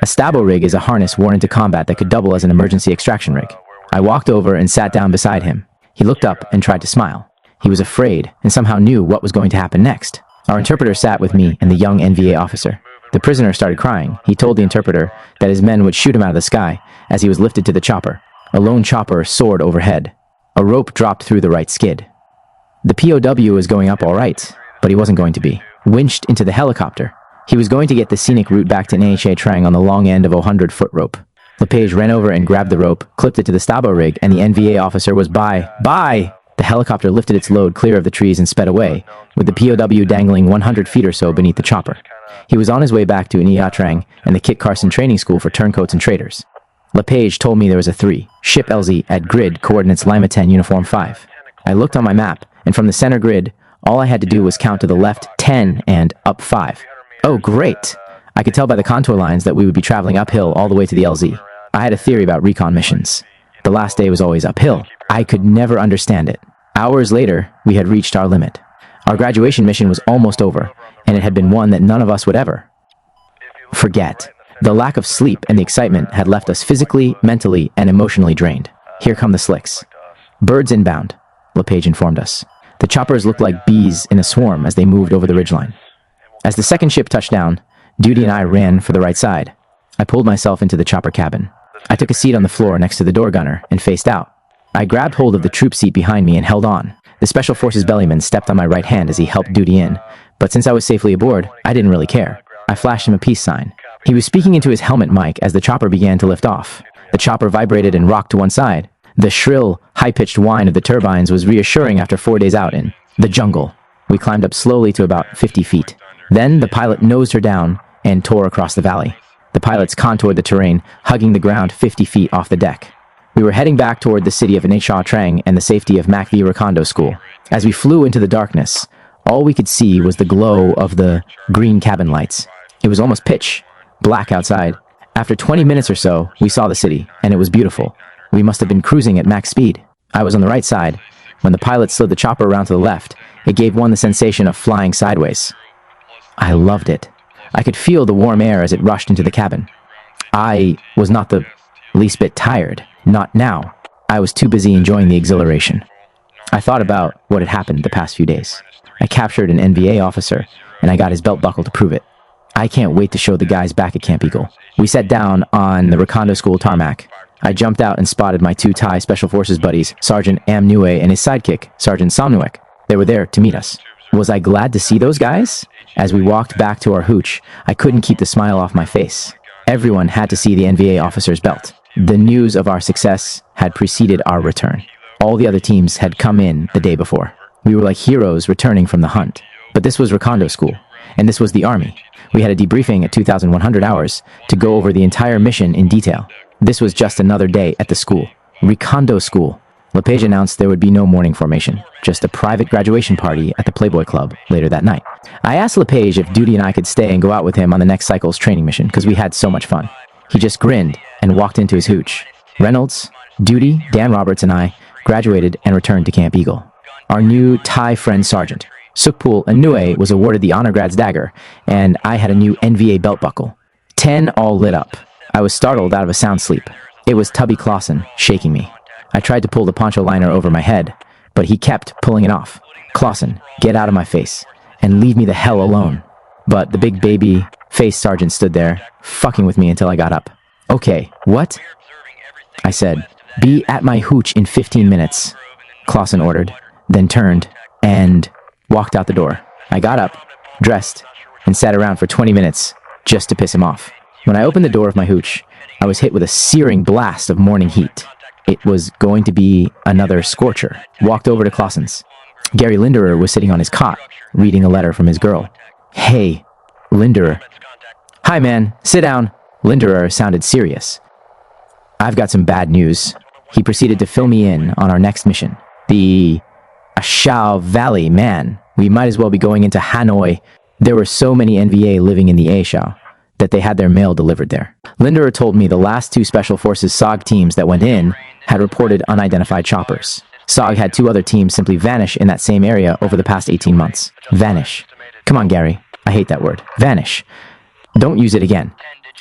A stabo rig is a harness worn into combat that could double as an emergency extraction rig. I walked over and sat down beside him. He looked up and tried to smile. He was afraid and somehow knew what was going to happen next. Our interpreter sat with me and the young NVA officer. The prisoner started crying. He told the interpreter that his men would shoot him out of the sky as he was lifted to the chopper. A lone chopper soared overhead. A rope dropped through the right skid. The POW was going up all right, but he wasn't going to be winched into the helicopter. He was going to get the scenic route back to NHA Trang on the long end of a 100-foot rope. LePage ran over and grabbed the rope, clipped it to the stabo rig, and the NVA officer was by. The helicopter lifted its load clear of the trees and sped away, with the POW dangling 100 feet or so beneath the chopper. He was on his way back to Nha Trang and the Kit Carson training school for turncoats and traders. LePage told me there was a 3-ship LZ at grid coordinates Lima 10 Uniform 5. I looked on my map, and from the center grid, all I had to do was count to the left 10 and up 5. Oh, great! I could tell by the contour lines that we would be traveling uphill all the way to the LZ. I had a theory about recon missions. The last day was always uphill. I could never understand it. Hours later, we had reached our limit. Our graduation mission was almost over, and it had been one that none of us would ever forget. The lack of sleep and the excitement had left us physically, mentally, and emotionally drained. Here come the slicks. Birds inbound, LePage informed us. The choppers looked like bees in a swarm as they moved over the ridgeline. As the second ship touched down, Duty and I ran for the right side. I pulled myself into the chopper cabin. I took a seat on the floor next to the door gunner and faced out. I grabbed hold of the troop seat behind me and held on. The Special Forces bellyman stepped on my right hand as he helped Duty in, but since I was safely aboard, I didn't really care. I flashed him a peace sign. He was speaking into his helmet mic as the chopper began to lift off. The chopper vibrated and rocked to one side. The shrill, high-pitched whine of the turbines was reassuring after 4 days out in the jungle. We climbed up slowly to about 50 feet. Then the pilot nosed her down and tore across the valley. The pilots contoured the terrain, hugging the ground 50 feet off the deck. We were heading back toward the city of Nha Trang and the safety of Mac V Recondo School. As we flew into the darkness, all we could see was the glow of the green cabin lights. It was almost pitch black outside. After 20 minutes or so, we saw the city, and it was beautiful. We must have been cruising at max speed. I was on the right side. When the pilot slid the chopper around to the left, it gave one the sensation of flying sideways. I loved it. I could feel the warm air as it rushed into the cabin. I was not the least bit tired. Not now. I was too busy enjoying the exhilaration. I thought about what had happened the past few days. I captured an NVA officer, and I got his belt buckle to prove it. I can't wait to show the guys back at Camp Eagle. We sat down on the Recondo School tarmac. I jumped out and spotted my two Thai Special Forces buddies, Sergeant Am Nue and his sidekick, Sergeant Somnuek. They were there to meet us. Was I glad to see those guys? As we walked back to our hooch, I couldn't keep the smile off my face. Everyone had to see the NVA officer's belt. The news of our success had preceded our return. All the other teams had come in the day before. We were like heroes returning from the hunt. But this was Recondo School, and this was the Army. We had a debriefing at 2,100 hours to go over the entire mission in detail. This was just another day at the school. Recondo School. LePage announced there would be no morning formation, just a private graduation party at the Playboy Club later that night. I asked LePage if Duty and I could stay and go out with him on the next cycle's training mission, because we had so much fun. He just grinned and walked into his hooch. Reynolds, Duty, Dan Roberts, and I graduated and returned to Camp Eagle. Our new Thai friend sergeant, Sukpul Anue, was awarded the Honor Grad's dagger, and I had a new NVA belt buckle. 10 all lit up. I was startled out of a sound sleep. It was Tubby Clausen shaking me. I tried to pull the poncho liner over my head, but he kept pulling it off. Clausen, get out of my face, and leave me the hell alone. But the big baby face sergeant stood there, fucking with me until I got up. Okay, what? I said, be at my hooch in 15 minutes, Clausen ordered, then turned and walked out the door. I got up, dressed, and sat around for 20 minutes just to piss him off. When I opened the door of my hooch, I was hit with a searing blast of morning heat. It was going to be another scorcher. Walked over to Clausen's. Gary Linderer was sitting on his cot, reading a letter from his girl. Hey, Linderer. Hi, man. Sit down. Linderer sounded serious. I've got some bad news. He proceeded to fill me in on our next mission. The Ashao Valley, man. We might as well be going into Hanoi. There were so many NVA living in the Ashao that they had their mail delivered there. Linderer told me the last two Special Forces SOG teams that went in had reported unidentified choppers. SOG had two other teams simply vanish in that same area over the past 18 months. Vanish. Come on, Gary. I hate that word. Vanish. Don't use it again.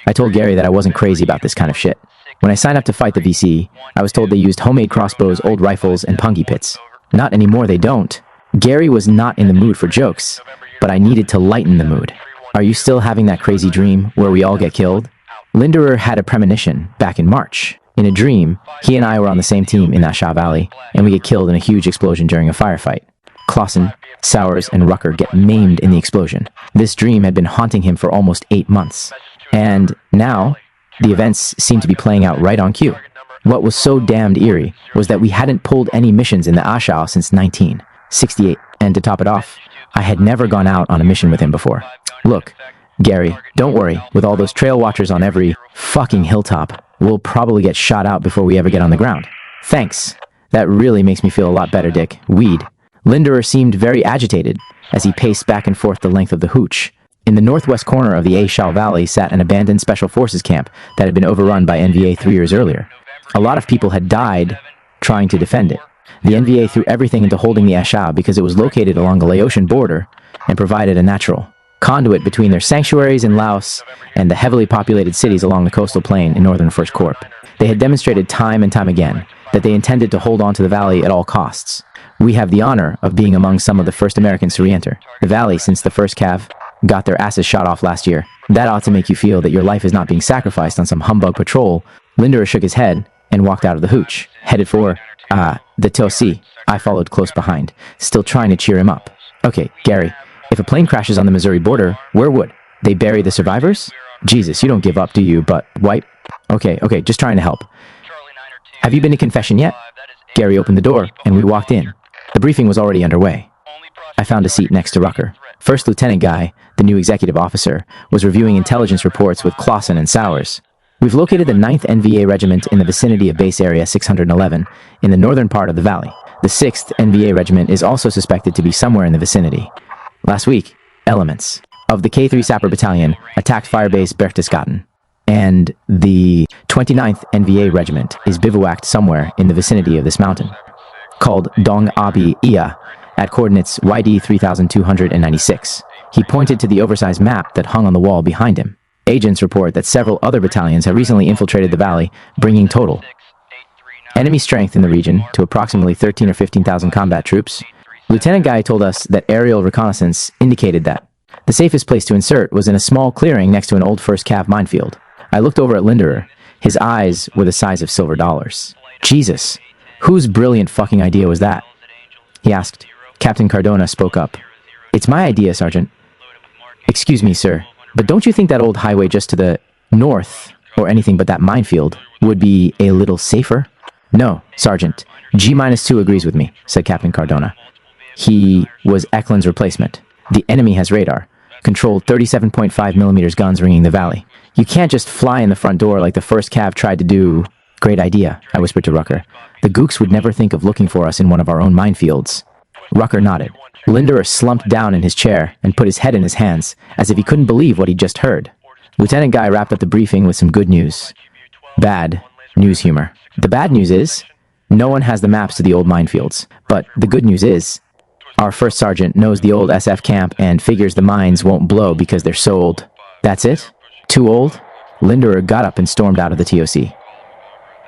I told Gary that I wasn't crazy about this kind of shit. When I signed up to fight the VC, I was told they used homemade crossbows, old rifles, and pungi pits. Not anymore, they don't. Gary was not in the mood for jokes, but I needed to lighten the mood. Are you still having that crazy dream where we all get killed? Linderer had a premonition back in March. In a dream, he and I were on the same team in Ashao Valley, and we get killed in a huge explosion during a firefight. Clausen, Sowers, and Rucker get maimed in the explosion. This dream had been haunting him for almost 8 months. And now, the events seemed to be playing out right on cue. What was so damned eerie was that we hadn't pulled any missions in the Ashao since 1968. And to top it off, I had never gone out on a mission with him before. Look, Gary, don't worry. With all those trail watchers on every fucking hilltop, we'll probably get shot out before we ever get on the ground. Thanks. That really makes me feel a lot better, Dick. Weed. Linderer seemed very agitated as he paced back and forth the length of the hooch. In the northwest corner of the Ashao Valley sat an abandoned Special Forces camp that had been overrun by NVA 3 years earlier. A lot of people had died trying to defend it. The NVA threw everything into holding the Ashao because it was located along the Laotian border and provided a natural conduit between their sanctuaries in Laos and the heavily populated cities along the coastal plain in northern First Corp. They had demonstrated time and time again that they intended to hold on to the valley at all costs. We have the honor of being among some of the first Americans to re-enter the valley since the first Cav got their asses shot off last year. That ought to make you feel that your life is not being sacrificed on some humbug patrol. Linderer shook his head and walked out of the hooch, headed for, the Tosi. I followed close behind, still trying to cheer him up. Okay, Gary, if a plane crashes on the Missouri border, where would they bury the survivors? Jesus, you don't give up, do you? But wipe? Okay, just trying to help. Have you been to confession yet? Gary opened the door, and we walked in. The briefing was already underway. I found a seat next to Rucker. First Lieutenant Guy, the new executive officer, was reviewing intelligence reports with Clausen and Sowers. We've located the 9th NVA Regiment in the vicinity of Base Area 611 in the northern part of the valley. The 6th NVA Regiment is also suspected to be somewhere in the vicinity. Last week, elements of the K3 Sapper Battalion attacked Firebase Berchtesgaden, and the 29th NVA Regiment is bivouacked somewhere in the vicinity of this mountain, called Dong Abi Ia, at coordinates YD 3296. He pointed to the oversized map that hung on the wall behind him. Agents report that several other battalions have recently infiltrated the valley, bringing total enemy strength in the region to approximately 13 or 15,000 combat troops. Lieutenant Guy told us that aerial reconnaissance indicated that the safest place to insert was in a small clearing next to an old 1st Cav minefield. I looked over at Linderer. His eyes were the size of silver dollars. Jesus, whose brilliant fucking idea was that? He asked. Captain Cardona spoke up. It's my idea, Sergeant. Excuse me, sir, but don't you think that old highway just to the north, or anything but that minefield, would be a little safer? No, Sergeant. G-2 agrees with me, said Captain Cardona. He was Eklund's replacement. The enemy has radar. Controlled 37.5mm guns ringing the valley. You can't just fly in the front door like the 1st Cav tried to do. Great idea, I whispered to Rucker. The Gooks would never think of looking for us in one of our own minefields. Rucker nodded. Linderer slumped down in his chair and put his head in his hands, as if he couldn't believe what he'd just heard. Lieutenant Guy wrapped up the briefing with some good news. Bad news humor. The bad news is, no one has the maps to the old minefields. But the good news is, our 1st Sergeant knows the old SF camp and figures the mines won't blow because they're so old. That's it? Too old? Linderer got up and stormed out of the TOC.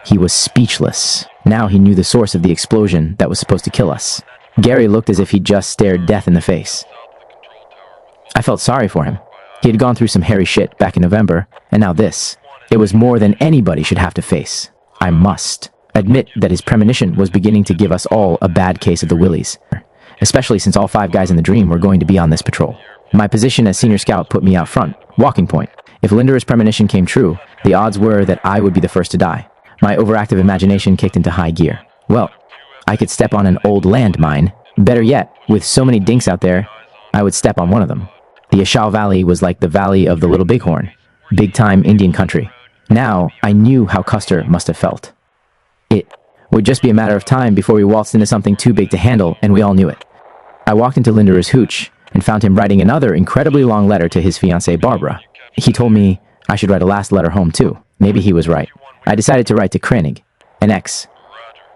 He was speechless. Now he knew the source of the explosion that was supposed to kill us. Gary looked as if he'd just stared death in the face. I felt sorry for him. He had gone through some hairy shit back in November, and now this. It was more than anybody should have to face. I must admit that his premonition was beginning to give us all a bad case of the willies, especially since all 5 guys in the dream were going to be on this patrol. My position as senior scout put me out front, walking point. If Linderer's premonition came true, the odds were that I would be the first to die. My overactive imagination kicked into high gear. Well, I could step on an old landmine. Better yet, with so many dinks out there, I would step on one of them. The Ashau Valley was like the valley of the Little Bighorn, big-time Indian country. Now, I knew how Custer must have felt. It would just be a matter of time before we waltzed into something too big to handle, and we all knew it. I walked into Linderer's hooch and found him writing another incredibly long letter to his fiancée Barbara. He told me I should write a last letter home too. Maybe he was right. I decided to write to Krenig, an ex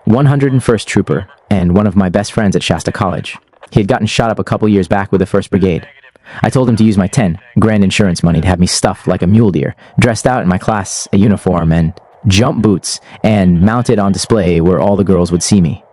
101st Trooper, and one of my best friends at Shasta College. He had gotten shot up a couple years back with the 1st Brigade. I told him to use my 10 grand insurance money to have me stuffed like a mule deer, dressed out in my class a uniform and jump boots, and mounted on display where all the girls would see me.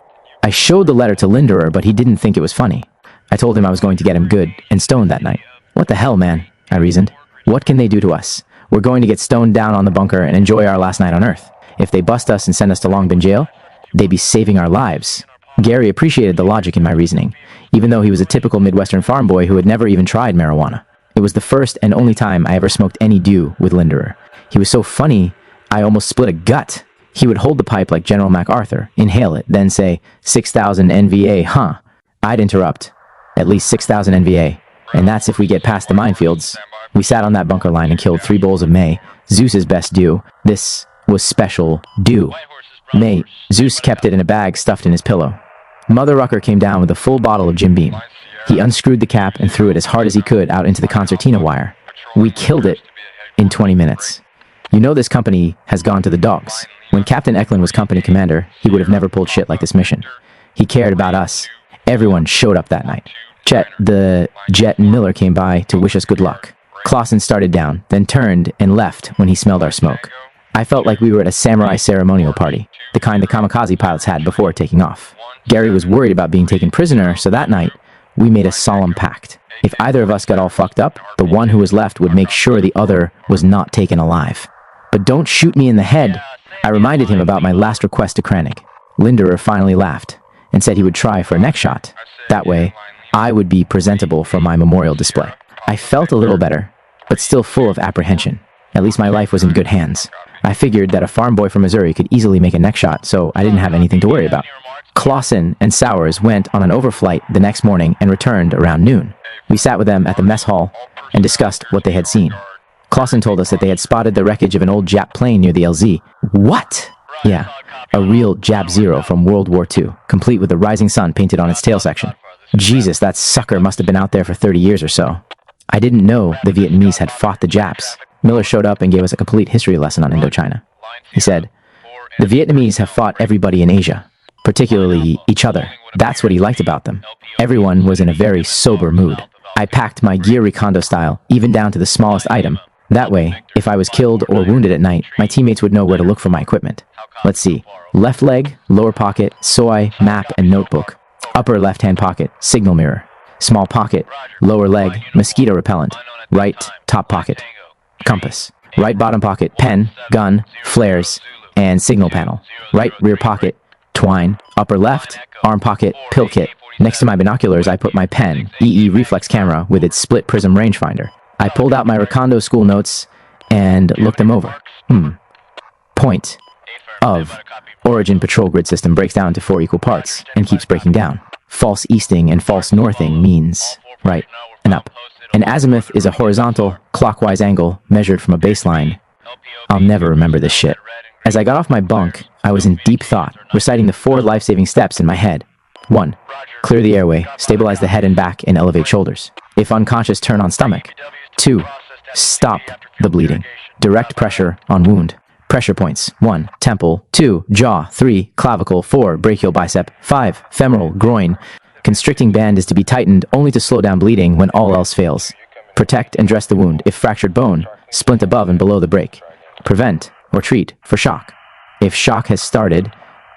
I showed the letter to Linderer, but he didn't think it was funny. I told him I was going to get him good and stoned that night. What the hell, man? I reasoned. What can they do to us? We're going to get stoned down on the bunker and enjoy our last night on Earth. If they bust us and send us to Long Bin jail, they'd be saving our lives. Gary appreciated the logic in my reasoning, even though he was a typical Midwestern farm boy who had never even tried marijuana. It was the first and only time I ever smoked any dew with Linderer. He was so funny, I almost split a gut. He would hold the pipe like General MacArthur, inhale it, then say, 6,000 NVA, huh? I'd interrupt, at least 6,000 NVA, and that's if we get past the minefields. We sat on that bunker line and killed 3 bowls of May, Zeus's best dew. This was special dew. May, Zeus kept it in a bag stuffed in his pillow. Mother Rucker came down with a full bottle of Jim Beam. He unscrewed the cap and threw it as hard as he could out into the concertina wire. We killed it in 20 minutes. You know this company has gone to the dogs. When Captain Eklund was company commander, he would have never pulled shit like this mission. He cared about us. Everyone showed up that night. Chet, the Jet, and Miller came by to wish us good luck. Clausen started down, then turned and left when he smelled our smoke. I felt like we were at a samurai ceremonial party, the kind the kamikaze pilots had before taking off. Gary was worried about being taken prisoner, so that night, we made a solemn pact. If either of us got all fucked up, the one who was left would make sure the other was not taken alive. But don't shoot me in the head. I reminded him about my last request to Krenig. Linderer finally laughed and said he would try for a neck shot. That way, I would be presentable for my memorial display. I felt a little better, but still full of apprehension. At least my life was in good hands. I figured that a farm boy from Missouri could easily make a neck shot, so I didn't have anything to worry about. Clausen and Sowers went on an overflight the next morning and returned around noon. We sat with them at the mess hall and discussed what they had seen. Clausen told us that they had spotted the wreckage of an old Jap plane near the LZ. What? Yeah, a real Jap Zero from World War II, complete with the rising sun painted on its tail section. Jesus, that sucker must have been out there for 30 years or so. I didn't know the Vietnamese had fought the Japs. Miller showed up and gave us a complete history lesson on Indochina. He said, "The Vietnamese have fought everybody in Asia, particularly each other. That's what he liked about them. Everyone was in a very sober mood. I packed my gear Recondo style, even down to the smallest item. That way, if I was killed or wounded at night, my teammates would know where to look for my equipment. Let's see. Left leg, lower pocket, soy, map, and notebook. Upper left-hand pocket, signal mirror. Small pocket, lower leg, mosquito repellent. Right top pocket, compass. Right bottom pocket, pen, gun, flares, and signal panel. Right rear pocket, twine. Upper left, arm pocket, pill kit. Next to my binoculars, I put my pen, EE reflex camera with its split prism rangefinder. I pulled out my Recondo school notes and looked them over. Point of origin patrol grid system breaks down into 4 equal parts and keeps breaking down. False easting and false northing means right and up. An azimuth is a horizontal, clockwise angle measured from a baseline. I'll never remember this shit. As I got off my bunk, I was in deep thought, reciting the 4 life-saving steps in my head. 1. Clear the airway, stabilize the head and back, and elevate shoulders. If unconscious, turn on stomach. 2. Stop the bleeding. Direct pressure on wound. Pressure points. 1. Temple. 2. Jaw. 3. Clavicle. 4. Brachial bicep. 5. Femoral. Groin. Constricting band is to be tightened only to slow down bleeding when all else fails. Protect and dress the wound. If fractured bone, splint above and below the break. Prevent or treat for shock. If shock has started,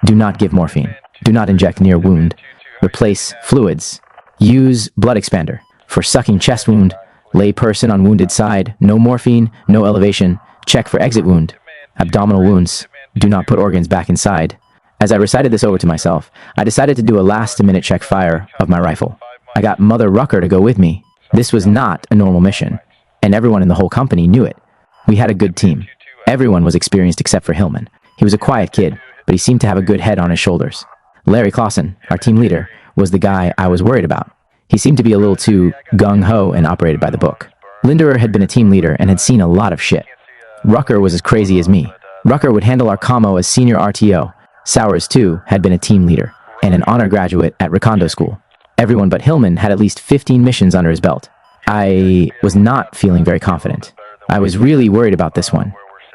do not give morphine. Do not inject near wound. Replace fluids. Use blood expander. For sucking chest wound, lay person on wounded side, no morphine, no elevation. Check for exit wound. Abdominal wounds, do not put organs back inside. As I recited this over to myself, I decided to do a last-minute check fire of my rifle. I got Mother Rucker to go with me. This was not a normal mission, and everyone in the whole company knew it. We had a good team. Everyone was experienced except for Hillman. He was a quiet kid, but he seemed to have a good head on his shoulders. Larry Clausen, our team leader, was the guy I was worried about. He seemed to be a little too gung-ho and operated by the book. Linderer had been a team leader and had seen a lot of shit. Rucker was as crazy as me. Rucker would handle our commo as senior RTO. Sowers, too, had been a team leader and an honor graduate at Recondo School. Everyone but Hillman had at least 15 missions under his belt. I was not feeling very confident. I was really worried about this one.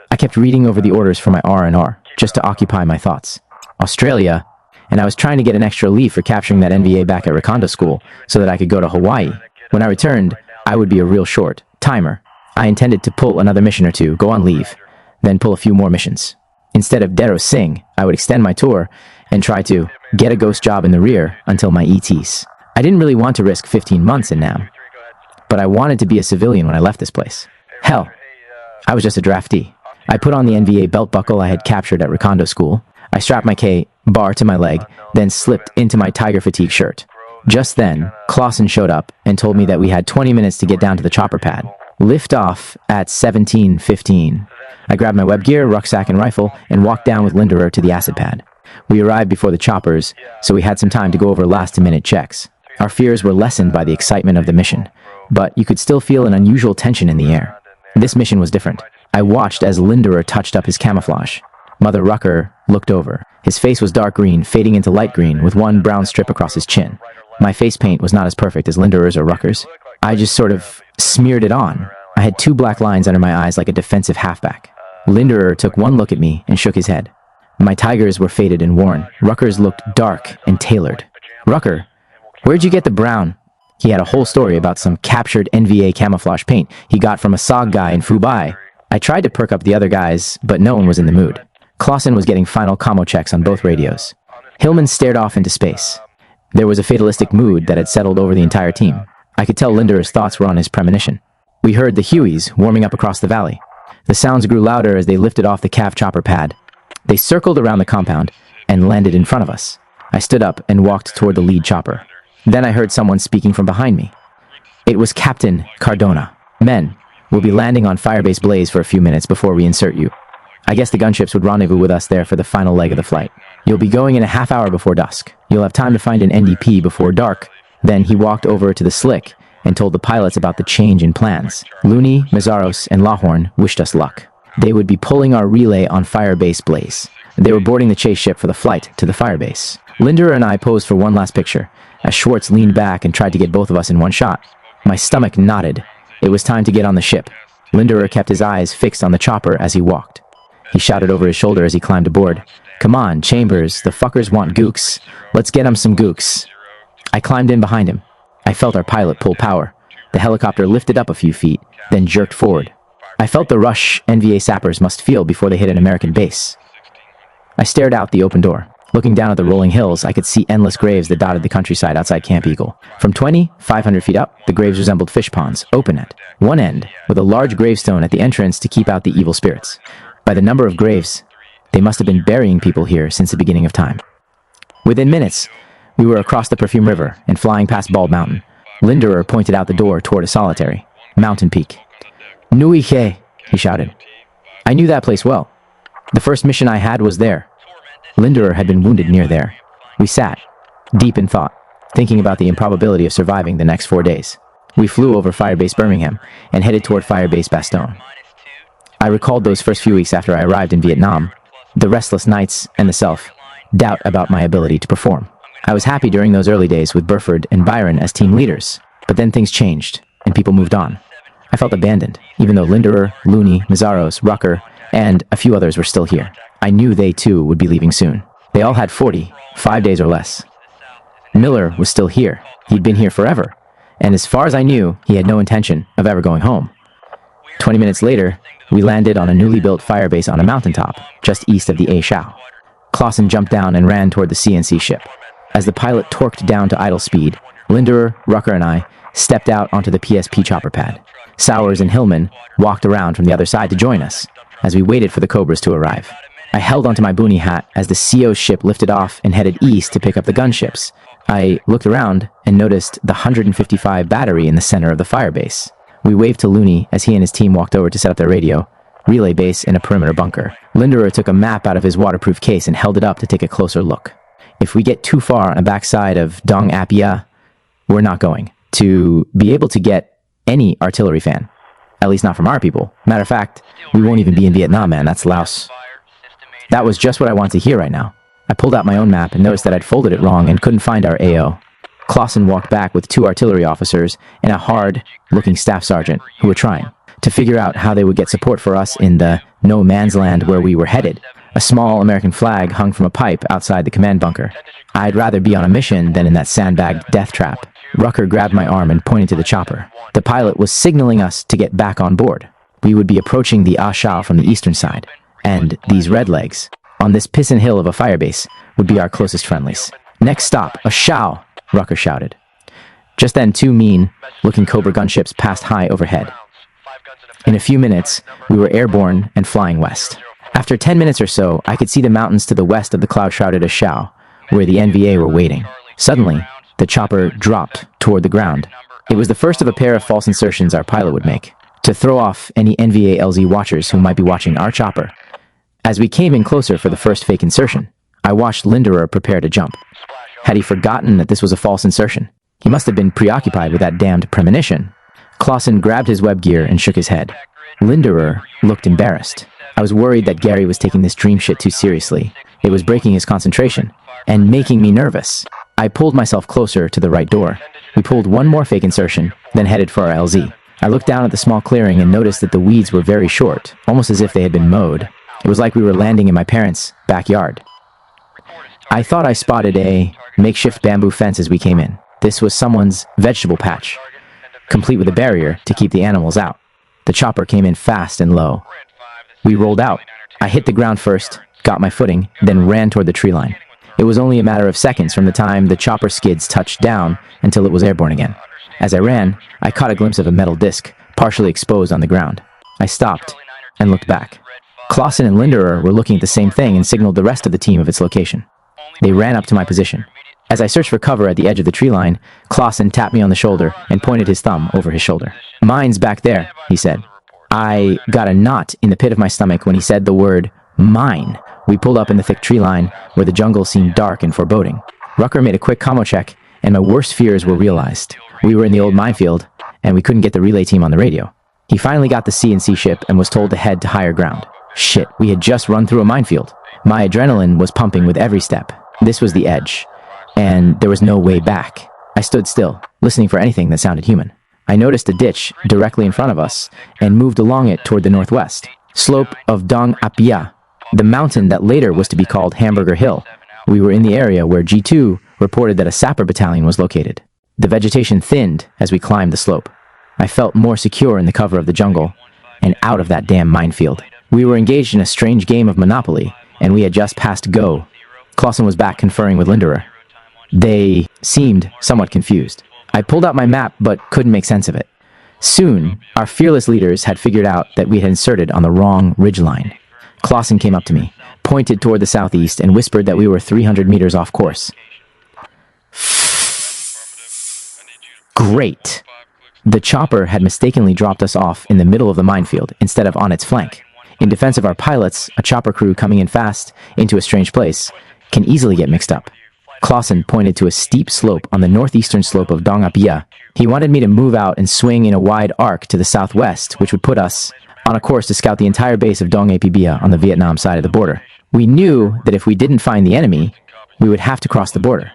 I kept reading over the orders for my R&R, just to occupy my thoughts. Australia, and I was trying to get an extra leave for capturing that NVA back at Recondo School so that I could go to Hawaii. When I returned, I would be a real short timer. I intended to pull another mission or 2, go on leave, then pull a few more missions. Instead of Dero Singh, I would extend my tour and try to get a ghost job in the rear until my ETs. I didn't really want to risk 15 months in Nam, but I wanted to be a civilian when I left this place. Hell, I was just a draftee. I put on the NVA belt buckle I had captured at Recondo School. I strapped my K-bar to my leg, then slipped into my tiger fatigue shirt. Just then, Clausen showed up and told me that we had 20 minutes to get down to the chopper pad. Lift off at 17:15. I grabbed my web gear, rucksack, and rifle and walked down with Linderer to the acid pad. We arrived before the choppers, so we had some time to go over last-minute checks. Our fears were lessened by the excitement of the mission, but you could still feel an unusual tension in the air. This mission was different. I watched as Linderer touched up his camouflage. Mother Rucker looked over. His face was dark green, fading into light green, with one brown strip across his chin. My face paint was not as perfect as Linderer's or Rucker's. I just sort of smeared it on. I had 2 black lines under my eyes like a defensive halfback. Linderer took one look at me and shook his head. My tigers were faded and worn. Rucker's looked dark and tailored. Rucker, where'd you get the brown? He had a whole story about some captured NVA camouflage paint he got from a SOG guy in Fubai. I tried to perk up the other guys, but no one was in the mood. Clausen was getting final commo checks on both radios. Hillman stared off into space. There was a fatalistic mood that had settled over the entire team. I could tell Linderer's thoughts were on his premonition. We heard the Hueys warming up across the valley. The sounds grew louder as they lifted off the calf chopper pad. They circled around the compound and landed in front of us. I stood up and walked toward the lead chopper. Then I heard someone speaking from behind me. It was Captain Cardona. Men, we'll be landing on Firebase Blaze for a few minutes before we insert you. I guess the gunships would rendezvous with us there for the final leg of the flight. You'll be going in a half hour before dusk. You'll have time to find an NDP before dark. Then he walked over to the slick and told the pilots about the change in plans. Looney, Mazaros, and Lawhorn wished us luck. They would be pulling our relay on Firebase Blaze. They were boarding the chase ship for the flight to the Firebase. Linderer and I posed for one last picture, as Schwartz leaned back and tried to get both of us in one shot. My stomach knotted. It was time to get on the ship. Linderer kept his eyes fixed on the chopper as he walked. He shouted over his shoulder as he climbed aboard, "Come on, Chambers, the fuckers want gooks. Let's get 'em some gooks." I climbed in behind him. I felt our pilot pull power. The helicopter lifted up a few feet, then jerked forward. I felt the rush NVA sappers must feel before they hit an American base. I stared out the open door. Looking down at the rolling hills, I could see endless graves that dotted the countryside outside Camp Eagle. From 2,500 feet up, the graves resembled fish ponds, open at one end, with a large gravestone at the entrance to keep out the evil spirits. By the number of graves, they must have been burying people here since the beginning of time. Within minutes, we were across the Perfume River and flying past Bald Mountain. Linderer pointed out the door toward a solitary mountain peak. "Nui he," he shouted. I knew that place well. The first mission I had was there. Linderer had been wounded near there. We sat, deep in thought, thinking about the improbability of surviving the next 4 days. We flew over Firebase Birmingham and headed toward Firebase Bastogne. I recalled those first few weeks after I arrived in Vietnam, the restless nights and the self-doubt about my ability to perform. I was happy during those early days with Burford and Byron as team leaders, but then things changed and people moved on. I felt abandoned, even though Linderer, Looney, Mazaros, Rucker, and a few others were still here. I knew they too would be leaving soon. They all had 45 days or less. Miller was still here. He'd been here forever, and as far as I knew, he had no intention of ever going home. 20 minutes later, we landed on a newly built firebase on a mountaintop, just east of the A Shao. Clausen jumped down and ran toward the CNC ship. As the pilot torqued down to idle speed, Linderer, Rucker, and I stepped out onto the PSP chopper pad. Sowers and Hillman walked around from the other side to join us, as we waited for the Cobras to arrive. I held onto my boonie hat as the CO ship lifted off and headed east to pick up the gunships. I looked around and noticed the 155 battery in the center of the firebase. We waved to Looney as he and his team walked over to set up their radio, relay base in a perimeter bunker. Linderer took a map out of his waterproof case and held it up to take a closer look. If we get too far on the backside of Dong Apia, we're not going to be able to get any artillery fan. At least not from our people. Matter of fact, we won't even be in Vietnam, man. That's Laos. That was just what I wanted to hear right now. I pulled out my own map and noticed that I'd folded it wrong and couldn't find our AO. Clausen walked back with 2 artillery officers and a hard-looking staff sergeant who were trying to figure out how they would get support for us in the no man's land where we were headed. A small American flag hung from a pipe outside the command bunker. I'd rather be on a mission than in that sandbagged death trap. Rucker grabbed my arm and pointed to the chopper. The pilot was signaling us to get back on board. We would be approaching the A Shao from the eastern side, and these redlegs, on this pisson hill of a firebase, would be our closest friendlies. "Next stop, A Shao," Rucker shouted. Just then 2 mean-looking Cobra gunships passed high overhead. In a few minutes, we were airborne and flying west. After 10 minutes or so, I could see the mountains to the west of the cloud-shrouded A Shao, where the NVA were waiting. Suddenly, the chopper dropped toward the ground. It was the first of a pair of false insertions our pilot would make, to throw off any NVA LZ watchers who might be watching our chopper. As we came in closer for the first fake insertion, I watched Linderer prepare to jump. Had he forgotten that this was a false insertion? He must have been preoccupied with that damned premonition. Clausen grabbed his web gear and shook his head. Linderer looked embarrassed. I was worried that Gary was taking this dream shit too seriously. It was breaking his concentration and making me nervous. I pulled myself closer to the right door. We pulled one more fake insertion, then headed for our LZ. I looked down at the small clearing and noticed that the weeds were very short, almost as if they had been mowed. It was like we were landing in my parents' backyard. I thought I spotted a makeshift bamboo fence as we came in. This was someone's vegetable patch, complete with a barrier to keep the animals out. The chopper came in fast and low. We rolled out. I hit the ground first, got my footing, then ran toward the tree line. It was only a matter of seconds from the time the chopper skids touched down until it was airborne again. As I ran, I caught a glimpse of a metal disc, partially exposed on the ground. I stopped and looked back. Clausen and Linderer were looking at the same thing and signaled the rest of the team of its location. They ran up to my position. As I searched for cover at the edge of the tree line, Clausen tapped me on the shoulder and pointed his thumb over his shoulder. "Mine's back there," he said. I got a knot in the pit of my stomach when he said the word mine. We pulled up in the thick tree line where the jungle seemed dark and foreboding. Rucker made a quick commo check, and my worst fears were realized. We were in the old minefield, and we couldn't get the relay team on the radio. He finally got the C&C ship and was told to head to higher ground. Shit, we had just run through a minefield. My adrenaline was pumping with every step. This was the edge, and there was no way back. I stood still, listening for anything that sounded human. I noticed a ditch directly in front of us and moved along it toward the northwest. Slope of Dong Apia, the mountain that later was to be called Hamburger Hill. We were in the area where G2 reported that a sapper battalion was located. The vegetation thinned as we climbed the slope. I felt more secure in the cover of the jungle and out of that damn minefield. We were engaged in a strange game of Monopoly, and we had just passed go. Clausen was back conferring with Linderer. They seemed somewhat confused. I pulled out my map but couldn't make sense of it. Soon, our fearless leaders had figured out that we had inserted on the wrong ridgeline. Clausen came up to me, pointed toward the southeast, and whispered that we were 300 meters off course. Great! The chopper had mistakenly dropped us off in the middle of the minefield instead of on its flank. In defense of our pilots, a chopper crew coming in fast into a strange place can easily get mixed up. Clausen pointed to a steep slope on the northeastern slope of Dong Apia. He wanted me to move out and swing in a wide arc to the southwest, which would put us on a course to scout the entire base of Dong Apia on the Vietnam side of the border. We knew that if we didn't find the enemy, we would have to cross the border.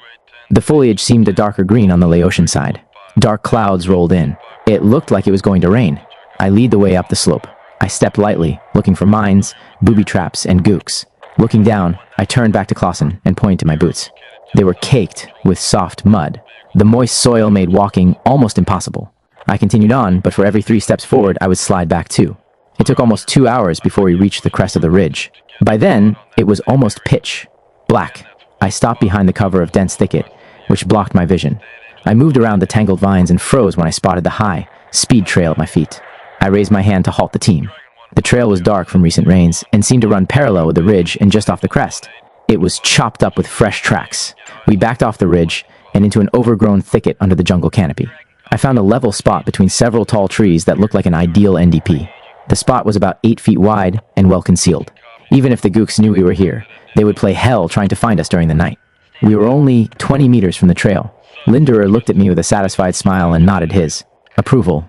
The foliage seemed a darker green on the Laotian side. Dark clouds rolled in. It looked like it was going to rain. I lead the way up the slope. I stepped lightly, looking for mines, booby traps, and gooks. Looking down, I turned back to Clausen and pointed to my boots. They were caked with soft mud. The moist soil made walking almost impossible. I continued on, but for every 3 steps forward, I would slide back 2. It took almost 2 hours before we reached the crest of the ridge. By then, it was almost pitch black. I stopped behind the cover of dense thicket, which blocked my vision. I moved around the tangled vines and froze when I spotted the high, speed trail at my feet. I raised my hand to halt the team. The trail was dark from recent rains and seemed to run parallel with the ridge and just off the crest. It was chopped up with fresh tracks. We backed off the ridge and into an overgrown thicket under the jungle canopy. I found a level spot between several tall trees that looked like an ideal NDP. The spot was about 8 feet wide and well concealed. Even if the gooks knew we were here, they would play hell trying to find us during the night. We were only 20 meters from the trail. Linderer looked at me with a satisfied smile and nodded his approval.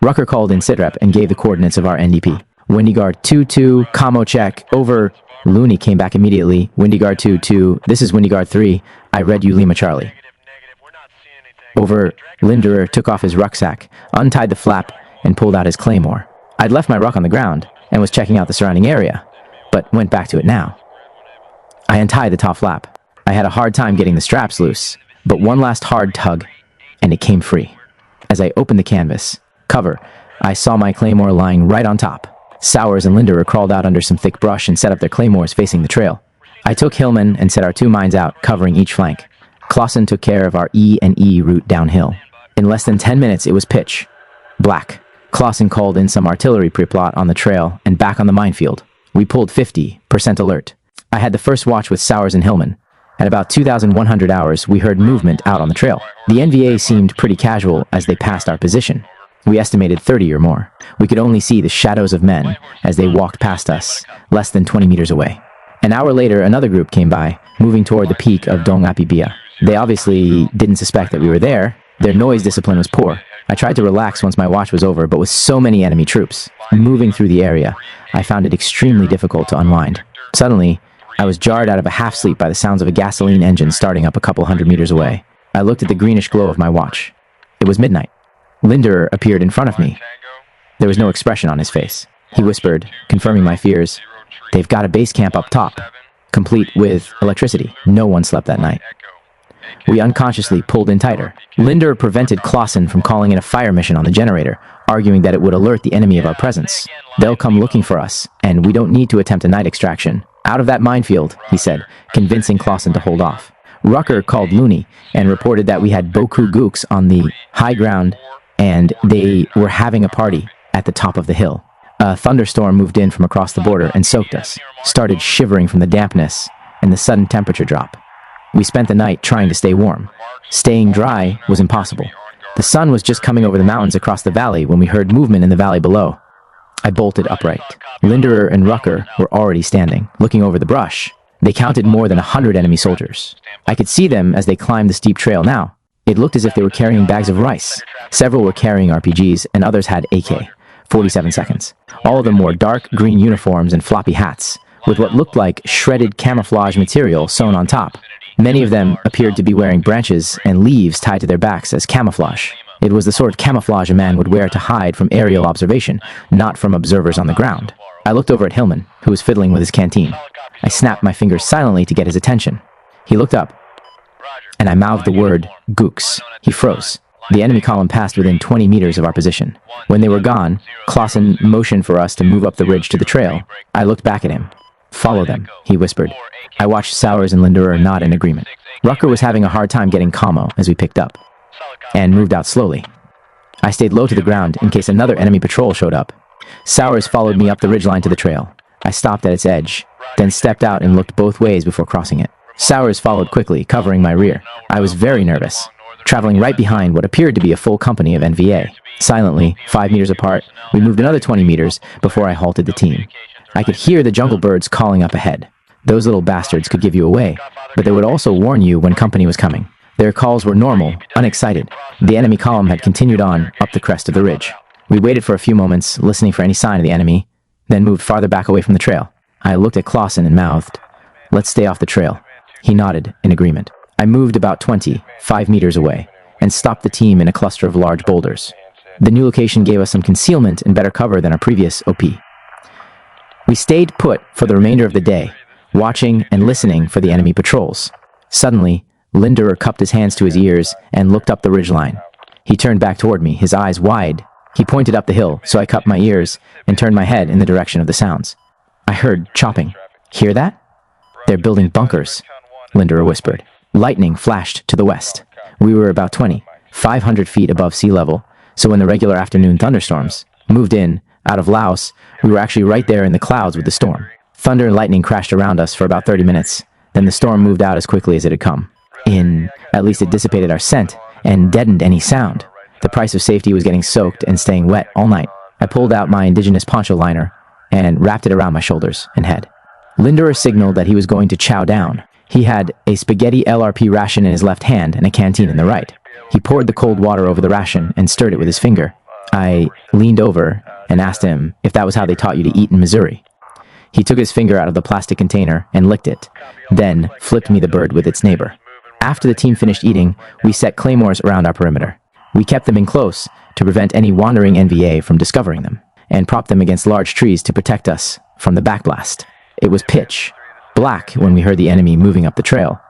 Rucker called in sitrep and gave the coordinates of our NDP. Windyguard 2-2, commo check, over. Looney came back immediately. Windyguard 2-2, this is Windyguard 3. I read you Lima Charlie. Over. Linderer took off his rucksack, untied the flap, and pulled out his claymore. I'd left my ruck on the ground and was checking out the surrounding area, but went back to it now. I untied the top flap. I had a hard time getting the straps loose, but one last hard tug, and it came free. As I opened the canvas cover, I saw my claymore lying right on top. Sowers and Linderer crawled out under some thick brush and set up their claymores facing the trail. I took Hillman and set our 2 mines out, covering each flank. Clausen took care of our E and E route downhill. In less than 10 minutes, it was pitch black. Clausen called in some artillery pre-plot on the trail and back on the minefield. We pulled 50% alert. I had the first watch with Sowers and Hillman. At about 2,100 hours, we heard movement out on the trail. The NVA seemed pretty casual as they passed our position. We estimated 30 or more. We could only see the shadows of men as they walked past us, less than 20 meters away. An hour later, another group came by, moving toward the peak of Dong Apia. They obviously didn't suspect that we were there. Their noise discipline was poor. I tried to relax once my watch was over, but with so many enemy troops moving through the area, I found it extremely difficult to unwind. Suddenly, I was jarred out of a half-sleep by the sounds of a gasoline engine starting up a couple hundred meters away. I looked at the greenish glow of my watch. It was midnight. Linderer appeared in front of me. There was no expression on his face. He whispered, confirming my fears, "They've got a base camp up top, complete with electricity. No one slept that night." We unconsciously pulled in tighter. Linderer prevented Clausen from calling in a fire mission on the generator, arguing that it would alert the enemy of our presence. "They'll come looking for us, and we don't need to attempt a night extraction. Out of that minefield," he said, convincing Clausen to hold off. Rucker called Looney and reported that we had Boku gooks on the high ground and they were having a party at the top of the hill. A thunderstorm moved in from across the border and soaked us, started shivering from the dampness and the sudden temperature drop. We spent the night trying to stay warm. Staying dry was impossible. The sun was just coming over the mountains across the valley when we heard movement in the valley below. I bolted upright. Linderer and Rucker were already standing, looking over the brush. They counted more than 100 enemy soldiers. I could see them as they climbed the steep trail now. It looked as if they were carrying bags of rice. Several were carrying RPGs, and others had AK, 47 seconds. All of them wore dark green uniforms and floppy hats, with what looked like shredded camouflage material sewn on top. Many of them appeared to be wearing branches and leaves tied to their backs as camouflage. It was the sort of camouflage a man would wear to hide from aerial observation, not from observers on the ground. I looked over at Hillman, who was fiddling with his canteen. I snapped my fingers silently to get his attention. He looked up, and I mouthed the word, "Gooks." He froze. The enemy column passed within 20 meters of our position. When they were gone, Clausen motioned for us to move up the ridge to the trail. I looked back at him. "Follow them," he whispered. I watched Sowers and Linderer nod in agreement. Rucker was having a hard time getting commo as we picked up, and moved out slowly. I stayed low to the ground in case another enemy patrol showed up. Sowers followed me up the ridgeline to the trail. I stopped at its edge, then stepped out and looked both ways before crossing it. Sowers followed quickly, covering my rear. I was very nervous, traveling right behind what appeared to be a full company of NVA. Silently, 5 meters apart, we moved another 20 meters before I halted the team. I could hear the jungle birds calling up ahead. Those little bastards could give you away, but they would also warn you when company was coming. Their calls were normal, unexcited. The enemy column had continued on up the crest of the ridge. We waited for a few moments, listening for any sign of the enemy, then moved farther back away from the trail. I looked at Clausen and mouthed, "Let's stay off the trail." He nodded in agreement. I moved about 5 meters away, and stopped the team in a cluster of large boulders. The new location gave us some concealment and better cover than our previous OP. We stayed put for the remainder of the day, watching and listening for the enemy patrols. Suddenly, Linderer cupped his hands to his ears and looked up the ridgeline. He turned back toward me, his eyes wide. He pointed up the hill, so I cupped my ears and turned my head in the direction of the sounds. I heard chopping. "Hear that?" "They're building bunkers," Linderer whispered. Lightning flashed to the west. We were about 500 feet above sea level, so when the regular afternoon thunderstorms moved in, out of Laos, we were actually right there in the clouds with the storm. Thunder and lightning crashed around us for about 30 minutes. Then the storm moved out as quickly as it had come. At least it dissipated our scent and deadened any sound. The price of safety was getting soaked and staying wet all night. I pulled out my indigenous poncho liner and wrapped it around my shoulders and head. Linderer signaled that he was going to chow down. He had a spaghetti LRP ration in his left hand and a canteen in the right. He poured the cold water over the ration and stirred it with his finger. I leaned over and asked him if that was how they taught you to eat in Missouri. He took his finger out of the plastic container and licked it, then flipped me the bird with its neighbor. After the team finished eating, we set claymores around our perimeter. We kept them in close to prevent any wandering NVA from discovering them, and propped them against large trees to protect us from the backblast. It was pitch black when we heard the enemy moving up the trail.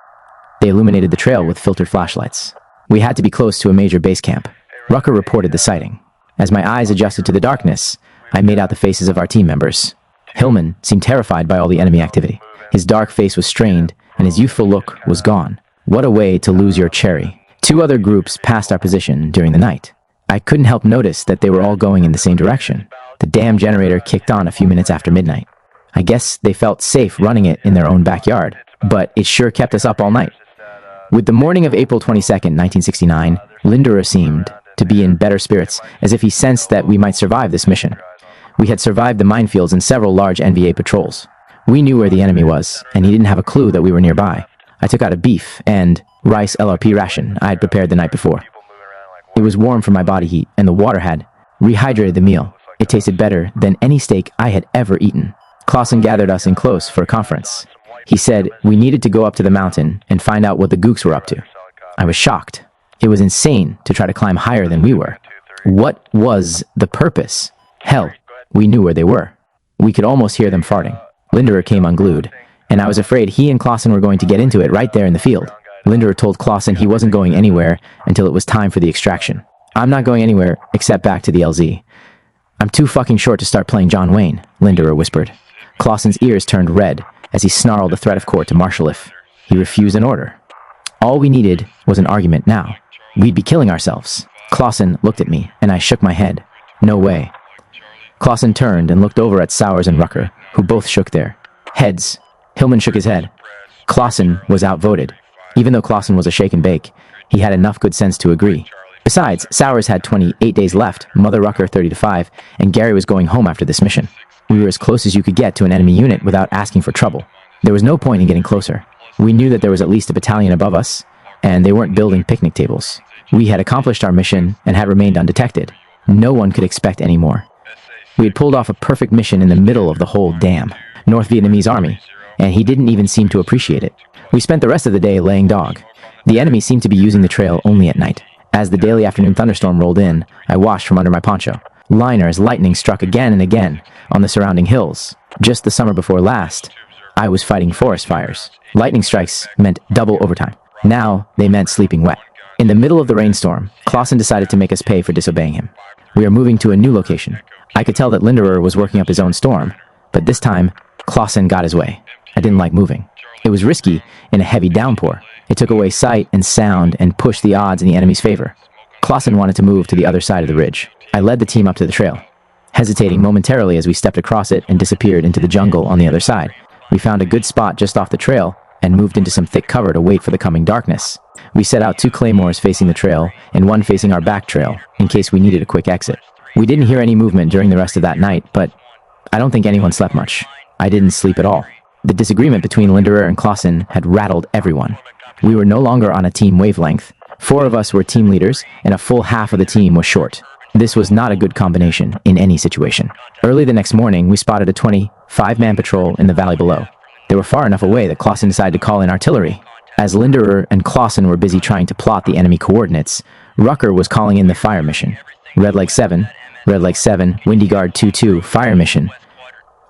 They illuminated the trail with filtered flashlights. We had to be close to a major base camp. Rucker reported the sighting. As my eyes adjusted to the darkness, I made out the faces of our team members. Hillman seemed terrified by all the enemy activity. His dark face was strained, and his youthful look was gone. What a way to lose your cherry. 2 other groups passed our position during the night. I couldn't help notice that they were all going in the same direction. The damn generator kicked on a few minutes after midnight. I guess they felt safe running it in their own backyard, but it sure kept us up all night. With the morning of April 22nd, 1969, Linderer seemed to be in better spirits, as if he sensed that we might survive this mission. We had survived the minefields and several large NVA patrols. We knew where the enemy was, and he didn't have a clue that we were nearby. I took out a beef and rice LRP ration I had prepared the night before. It was warm from my body heat, and the water had rehydrated the meal. It tasted better than any steak I had ever eaten. Clausen gathered us in close for a conference. He said we needed to go up to the mountain and find out what the gooks were up to. I was shocked. It was insane to try to climb higher than we were. What was the purpose? Hell, we knew where they were. We could almost hear them farting. Linderer came unglued, and I was afraid he and Clausen were going to get into it right there in the field. Linderer told Clausen he wasn't going anywhere until it was time for the extraction. "I'm not going anywhere except back to the LZ. I'm too fucking short to start playing John Wayne," Linderer whispered. Clausen's ears turned red as he snarled a threat of court to marshal if he refused an order. All we needed was an argument now. We'd be killing ourselves. Clausen looked at me, and I shook my head. No way. Clausen turned and looked over at Sowers and Rucker, who both shook their heads. Hillman shook his head. Clausen was outvoted. Even though Clausen was a shake and bake, he had enough good sense to agree. Besides, Sowers had 28 days left, Mother Rucker 30-5, and Gary was going home after this mission. We were as close as you could get to an enemy unit without asking for trouble. There was no point in getting closer. We knew that there was at least a battalion above us, and they weren't building picnic tables. We had accomplished our mission and had remained undetected. No one could expect any more. We had pulled off a perfect mission in the middle of the whole damn North Vietnamese army, and he didn't even seem to appreciate it. We spent the rest of the day laying dog. The enemy seemed to be using the trail only at night. As the daily afternoon thunderstorm rolled in, I washed from under my poncho. Liner as lightning struck again and again on the surrounding hills. Just the summer before last, I was fighting forest fires. Lightning strikes meant double overtime. Now, they meant sleeping wet. In the middle of the rainstorm, Clausen decided to make us pay for disobeying him. We are moving to a new location. I could tell that Linderer was working up his own storm, but this time, Clausen got his way. I didn't like moving. It was risky in a heavy downpour. It took away sight and sound and pushed the odds in the enemy's favor. Clausen wanted to move to the other side of the ridge. I led the team up to the trail, hesitating momentarily as we stepped across it and disappeared into the jungle on the other side. We found a good spot just off the trail and moved into some thick cover to wait for the coming darkness. We set out 2 claymores facing the trail and 1 facing our back trail in case we needed a quick exit. We didn't hear any movement during the rest of that night, but I don't think anyone slept much. I didn't sleep at all. The disagreement between Linderer and Clausen had rattled everyone. We were no longer on a team wavelength. 4 of us were team leaders, and a full half of the team was short. This was not a good combination in any situation. Early the next morning, we spotted a 25-man patrol in the valley below. They were far enough away that Clausen decided to call in artillery. As Linderer and Clausen were busy trying to plot the enemy coordinates, Rucker was calling in the fire mission. Red Leg 7, Windy Guard 2-2, fire mission.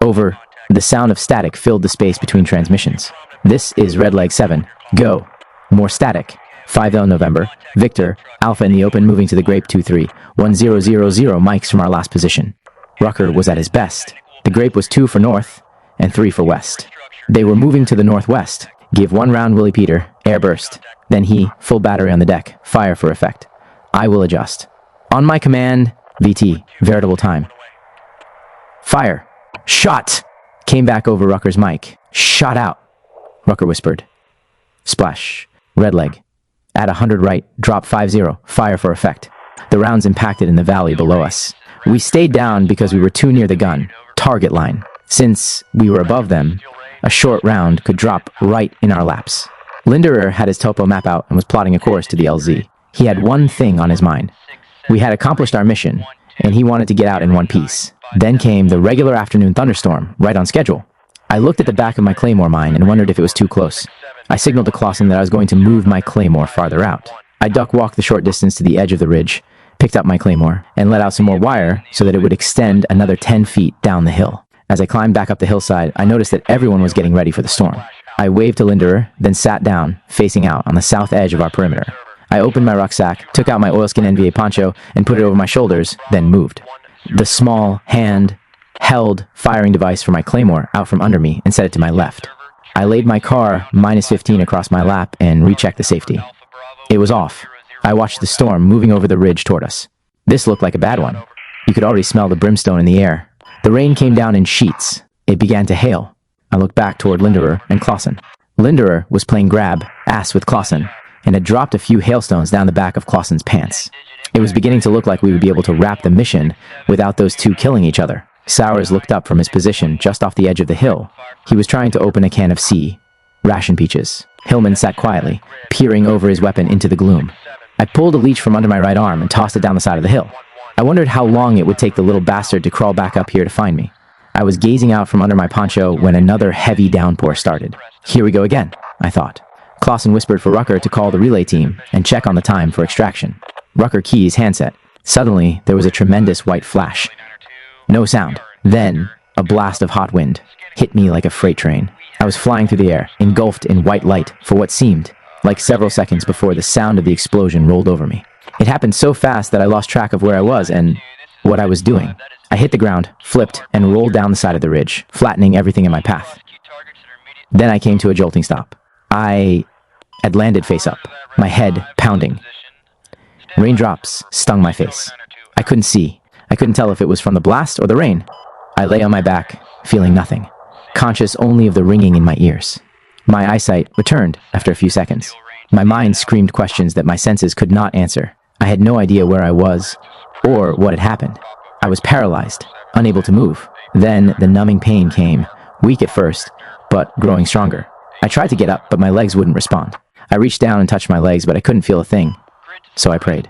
Over. The sound of static filled the space between transmissions. This is Red Leg 7. Go. More static. 5L November. Victor. Alpha in the open moving to the Grape 2-3. 1000 mics from our last position. Rucker was at his best. The Grape was 2 for north and 3 for west. They were moving to the northwest. Give 1 round Willie Peter. Air burst. Then he, full battery on the deck. Fire for effect. I will adjust. On my command, VT. Veritable time. Fire. Shot! Came back over Rucker's mic. Shot out. Rucker whispered. Splash. Red leg. At 100 right. Drop 50. Fire for effect. The rounds impacted in the valley below us. We stayed down because we were too near the gun. Target line. Since we were above them, a short round could drop right in our laps. Linderer had his topo map out and was plotting a course to the LZ. He had one thing on his mind. We had accomplished our mission, and he wanted to get out in one piece. Then came the regular afternoon thunderstorm, right on schedule. I looked at the back of my claymore mine and wondered if it was too close. I signaled to Clausen that I was going to move my claymore farther out. I duck-walked the short distance to the edge of the ridge, picked up my claymore, and let out some more wire so that it would extend another 10 feet down the hill. As I climbed back up the hillside, I noticed that everyone was getting ready for the storm. I waved to Linderer, then sat down, facing out on the south edge of our perimeter. I opened my rucksack, took out my oilskin NVA poncho, and put it over my shoulders, then moved. The small, hand-held firing device for my claymore out from under me and set it to my left. I laid my car -15 across my lap and rechecked the safety. It was off. I watched the storm moving over the ridge toward us. This looked like a bad one. You could already smell the brimstone in the air. The rain came down in sheets. It began to hail. I looked back toward Linderer and Clausen. Linderer was playing grab, ass with Clausen, and had dropped a few hailstones down the back of Clausen's pants. It was beginning to look like we would be able to wrap the mission without those two killing each other. Sowers looked up from his position just off the edge of the hill. He was trying to open a can of C. Ration peaches. Hillman sat quietly, peering over his weapon into the gloom. I pulled a leech from under my right arm and tossed it down the side of the hill. I wondered how long it would take the little bastard to crawl back up here to find me. I was gazing out from under my poncho when another heavy downpour started. Here we go again, I thought. Clausen whispered for Rucker to call the relay team and check on the time for extraction. Rucker keyed his handset. Suddenly, there was a tremendous white flash. No sound. Then, a blast of hot wind hit me like a freight train. I was flying through the air, engulfed in white light for what seemed like several seconds before the sound of the explosion rolled over me. It happened so fast that I lost track of where I was and what I was doing. I hit the ground, flipped, and rolled down the side of the ridge, flattening everything in my path. Then I came to a jolting stop. I had landed face up, my head pounding. Raindrops stung my face. I couldn't see. I couldn't tell if it was from the blast or the rain. I lay on my back, feeling nothing, conscious only of the ringing in my ears. My eyesight returned after a few seconds. My mind screamed questions that my senses could not answer. I had no idea where I was or what had happened. I was paralyzed, unable to move. Then the numbing pain came, weak at first, but growing stronger. I tried to get up, but my legs wouldn't respond. I reached down and touched my legs, but I couldn't feel a thing. So I prayed.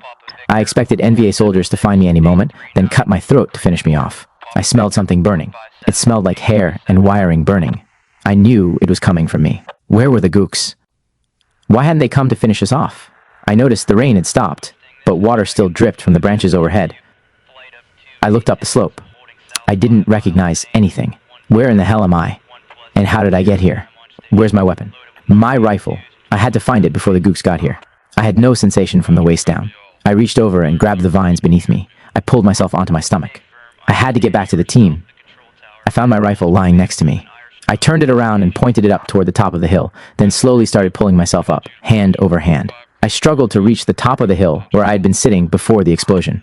I expected NVA soldiers to find me any moment, then cut my throat to finish me off. I smelled something burning. It smelled like hair and wiring burning. I knew it was coming from me. Where were the gooks? Why hadn't they come to finish us off? I noticed the rain had stopped, but water still dripped from the branches overhead. I looked up the slope. I didn't recognize anything. Where in the hell am I? And how did I get here? Where's my weapon? My rifle. I had to find it before the gooks got here. I had no sensation from the waist down. I reached over and grabbed the vines beneath me. I pulled myself onto my stomach. I had to get back to the team. I found my rifle lying next to me. I turned it around and pointed it up toward the top of the hill, then slowly started pulling myself up, hand over hand. I struggled to reach the top of the hill where I had been sitting before the explosion.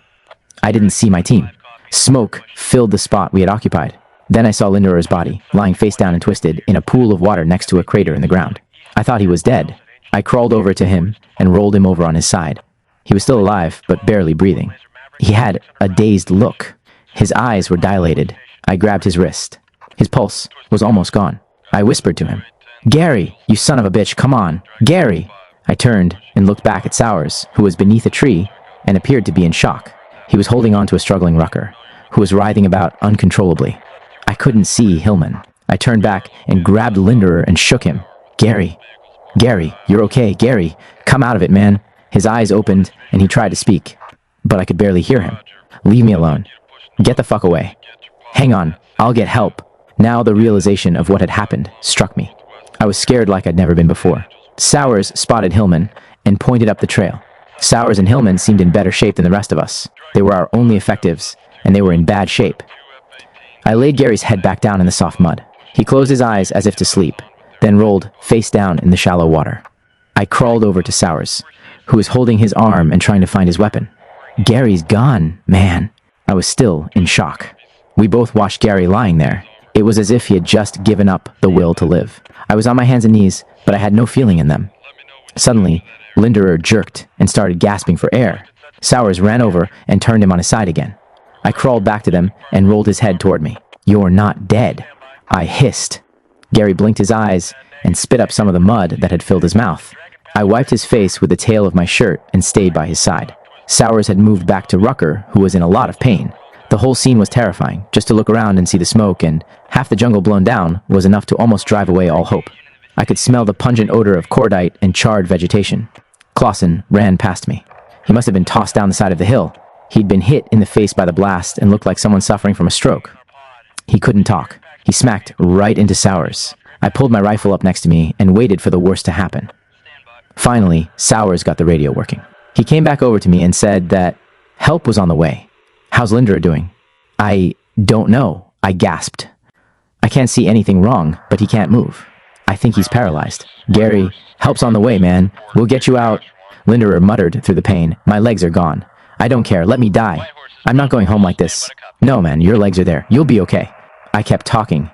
I didn't see my team. Smoke filled the spot we had occupied. Then I saw Linderer's body, lying face down and twisted in a pool of water next to a crater in the ground. I thought he was dead. I crawled over to him and rolled him over on his side. He was still alive, but barely breathing. He had a dazed look. His eyes were dilated. I grabbed his wrist. His pulse was almost gone. I whispered to him, "Gary, you son of a bitch, come on, Gary!" I turned and looked back at Sowers, who was beneath a tree and appeared to be in shock. He was holding on to a struggling Rucker, who was writhing about uncontrollably. I couldn't see Hillman. I turned back and grabbed Linderer and shook him. "Gary, Gary, you're okay, Gary, come out of it, man." His eyes opened and he tried to speak, but I could barely hear him. "Leave me alone. Get the fuck away. Hang on, I'll get help." Now the realization of what had happened struck me. I was scared like I'd never been before. Sowers spotted Hillman and pointed up the trail. Sowers and Hillman seemed in better shape than the rest of us. They were our only effectives, and they were in bad shape. I laid Gary's head back down in the soft mud. He closed his eyes as if to sleep, then rolled face down in the shallow water. I crawled over to Sowers, who was holding his arm and trying to find his weapon. "Gary's gone, man." I was still in shock. We both watched Gary lying there. It was as if he had just given up the will to live. I was on my hands and knees, but I had no feeling in them. Suddenly, Linderer jerked and started gasping for air. Sowers ran over and turned him on his side again. I crawled back to them and rolled his head toward me. "You're not dead," I hissed. Gary blinked his eyes and spit up some of the mud that had filled his mouth. I wiped his face with the tail of my shirt and stayed by his side. Sowers had moved back to Rucker, who was in a lot of pain. The whole scene was terrifying. Just to look around and see the smoke and half the jungle blown down was enough to almost drive away all hope. I could smell the pungent odor of cordite and charred vegetation. Clausen ran past me. He must have been tossed down the side of the hill. He'd been hit in the face by the blast and looked like someone suffering from a stroke. He couldn't talk. He smacked right into Sowers. I pulled my rifle up next to me and waited for the worst to happen. Finally, Sowers got the radio working. He came back over to me and said that help was on the way. "How's Linderer doing?" "I don't know," I gasped. "I can't see anything wrong, but he can't move. I think he's paralyzed." "Gary, help's on the way, man. We'll get you out." Linderer muttered through the pain. "My legs are gone. I don't care. Let me die. I'm not going home like this." "No, man, your legs are there. You'll be okay." I kept talking,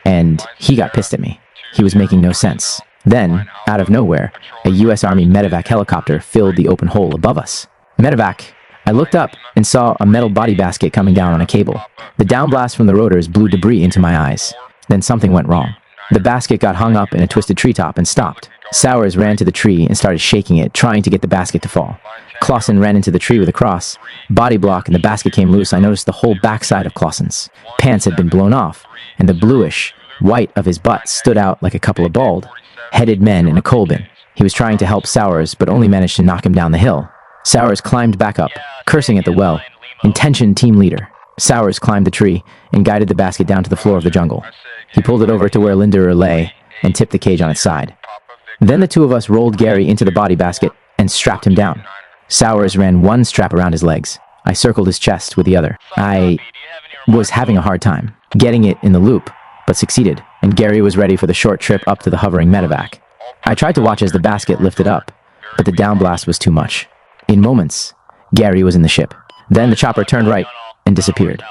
and he got pissed at me. He was making no sense. Then, out of nowhere, a U.S. Army medevac helicopter filled the open hole above us. Medevac. I looked up and saw a metal body basket coming down on a cable. The downblast from the rotors blew debris into my eyes. Then something went wrong. The basket got hung up in a twisted treetop and stopped. Sowers ran to the tree and started shaking it, trying to get the basket to fall. Clausen ran into the tree with a cross. Body block and the basket came loose. I noticed the whole backside of Clausen's pants had been blown off, and the bluish white of his butt stood out like a couple of bald-headed men in a coal bin. He was trying to help Sowers, but only managed to knock him down the hill. Sowers climbed back up, cursing at the well. "Intention, team leader." Sowers climbed the tree and guided the basket down to the floor of the jungle. He pulled it over to where Linderer lay and tipped the cage on its side. Then the two of us rolled Gary into the body basket and strapped him down. Sowers ran one strap around his legs. I circled his chest with the other. I was having a hard time getting it in the loop, but succeeded, and Gary was ready for the short trip up to the hovering medevac. I tried to watch as the basket lifted up, but the downblast was too much. In moments, Gary was in the ship. Then the chopper turned right and disappeared.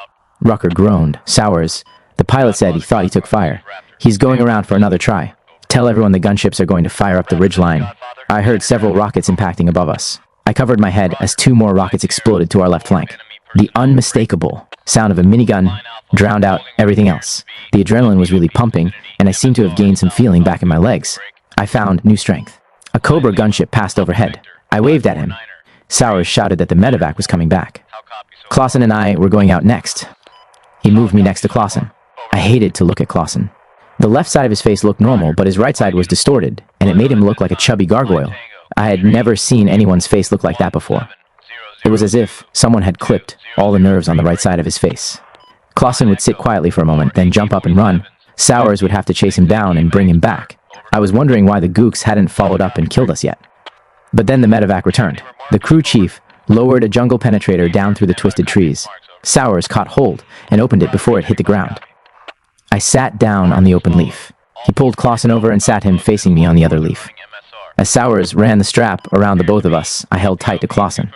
Rucker groaned. "Sowers, the pilot said he thought he took fire. He's going around for another try. Tell everyone the gunships are going to fire up the ridgeline." I heard several rockets impacting above us. I covered my head as 2 more rockets exploded to our left flank. The unmistakable sound of a minigun drowned out everything else. The adrenaline was really pumping, and I seemed to have gained some feeling back in my legs. I found new strength. A Cobra gunship passed overhead. I waved at him. Sowers shouted that the medevac was coming back. Clausen and I were going out next. He moved me next to Clausen. I hated to look at Clausen. The left side of his face looked normal, but his right side was distorted, and it made him look like a chubby gargoyle. I had never seen anyone's face look like that before. It was as if someone had clipped all the nerves on the right side of his face. Clausen would sit quietly for a moment, then jump up and run. Sowers would have to chase him down and bring him back. I was wondering why the gooks hadn't followed up and killed us yet. But then the medevac returned. The crew chief lowered a jungle penetrator down through the twisted trees. Sowers caught hold and opened it before it hit the ground. I sat down on the open leaf. He pulled Clausen over and sat him facing me on the other leaf. As Sowers ran the strap around the both of us, I held tight to Clausen.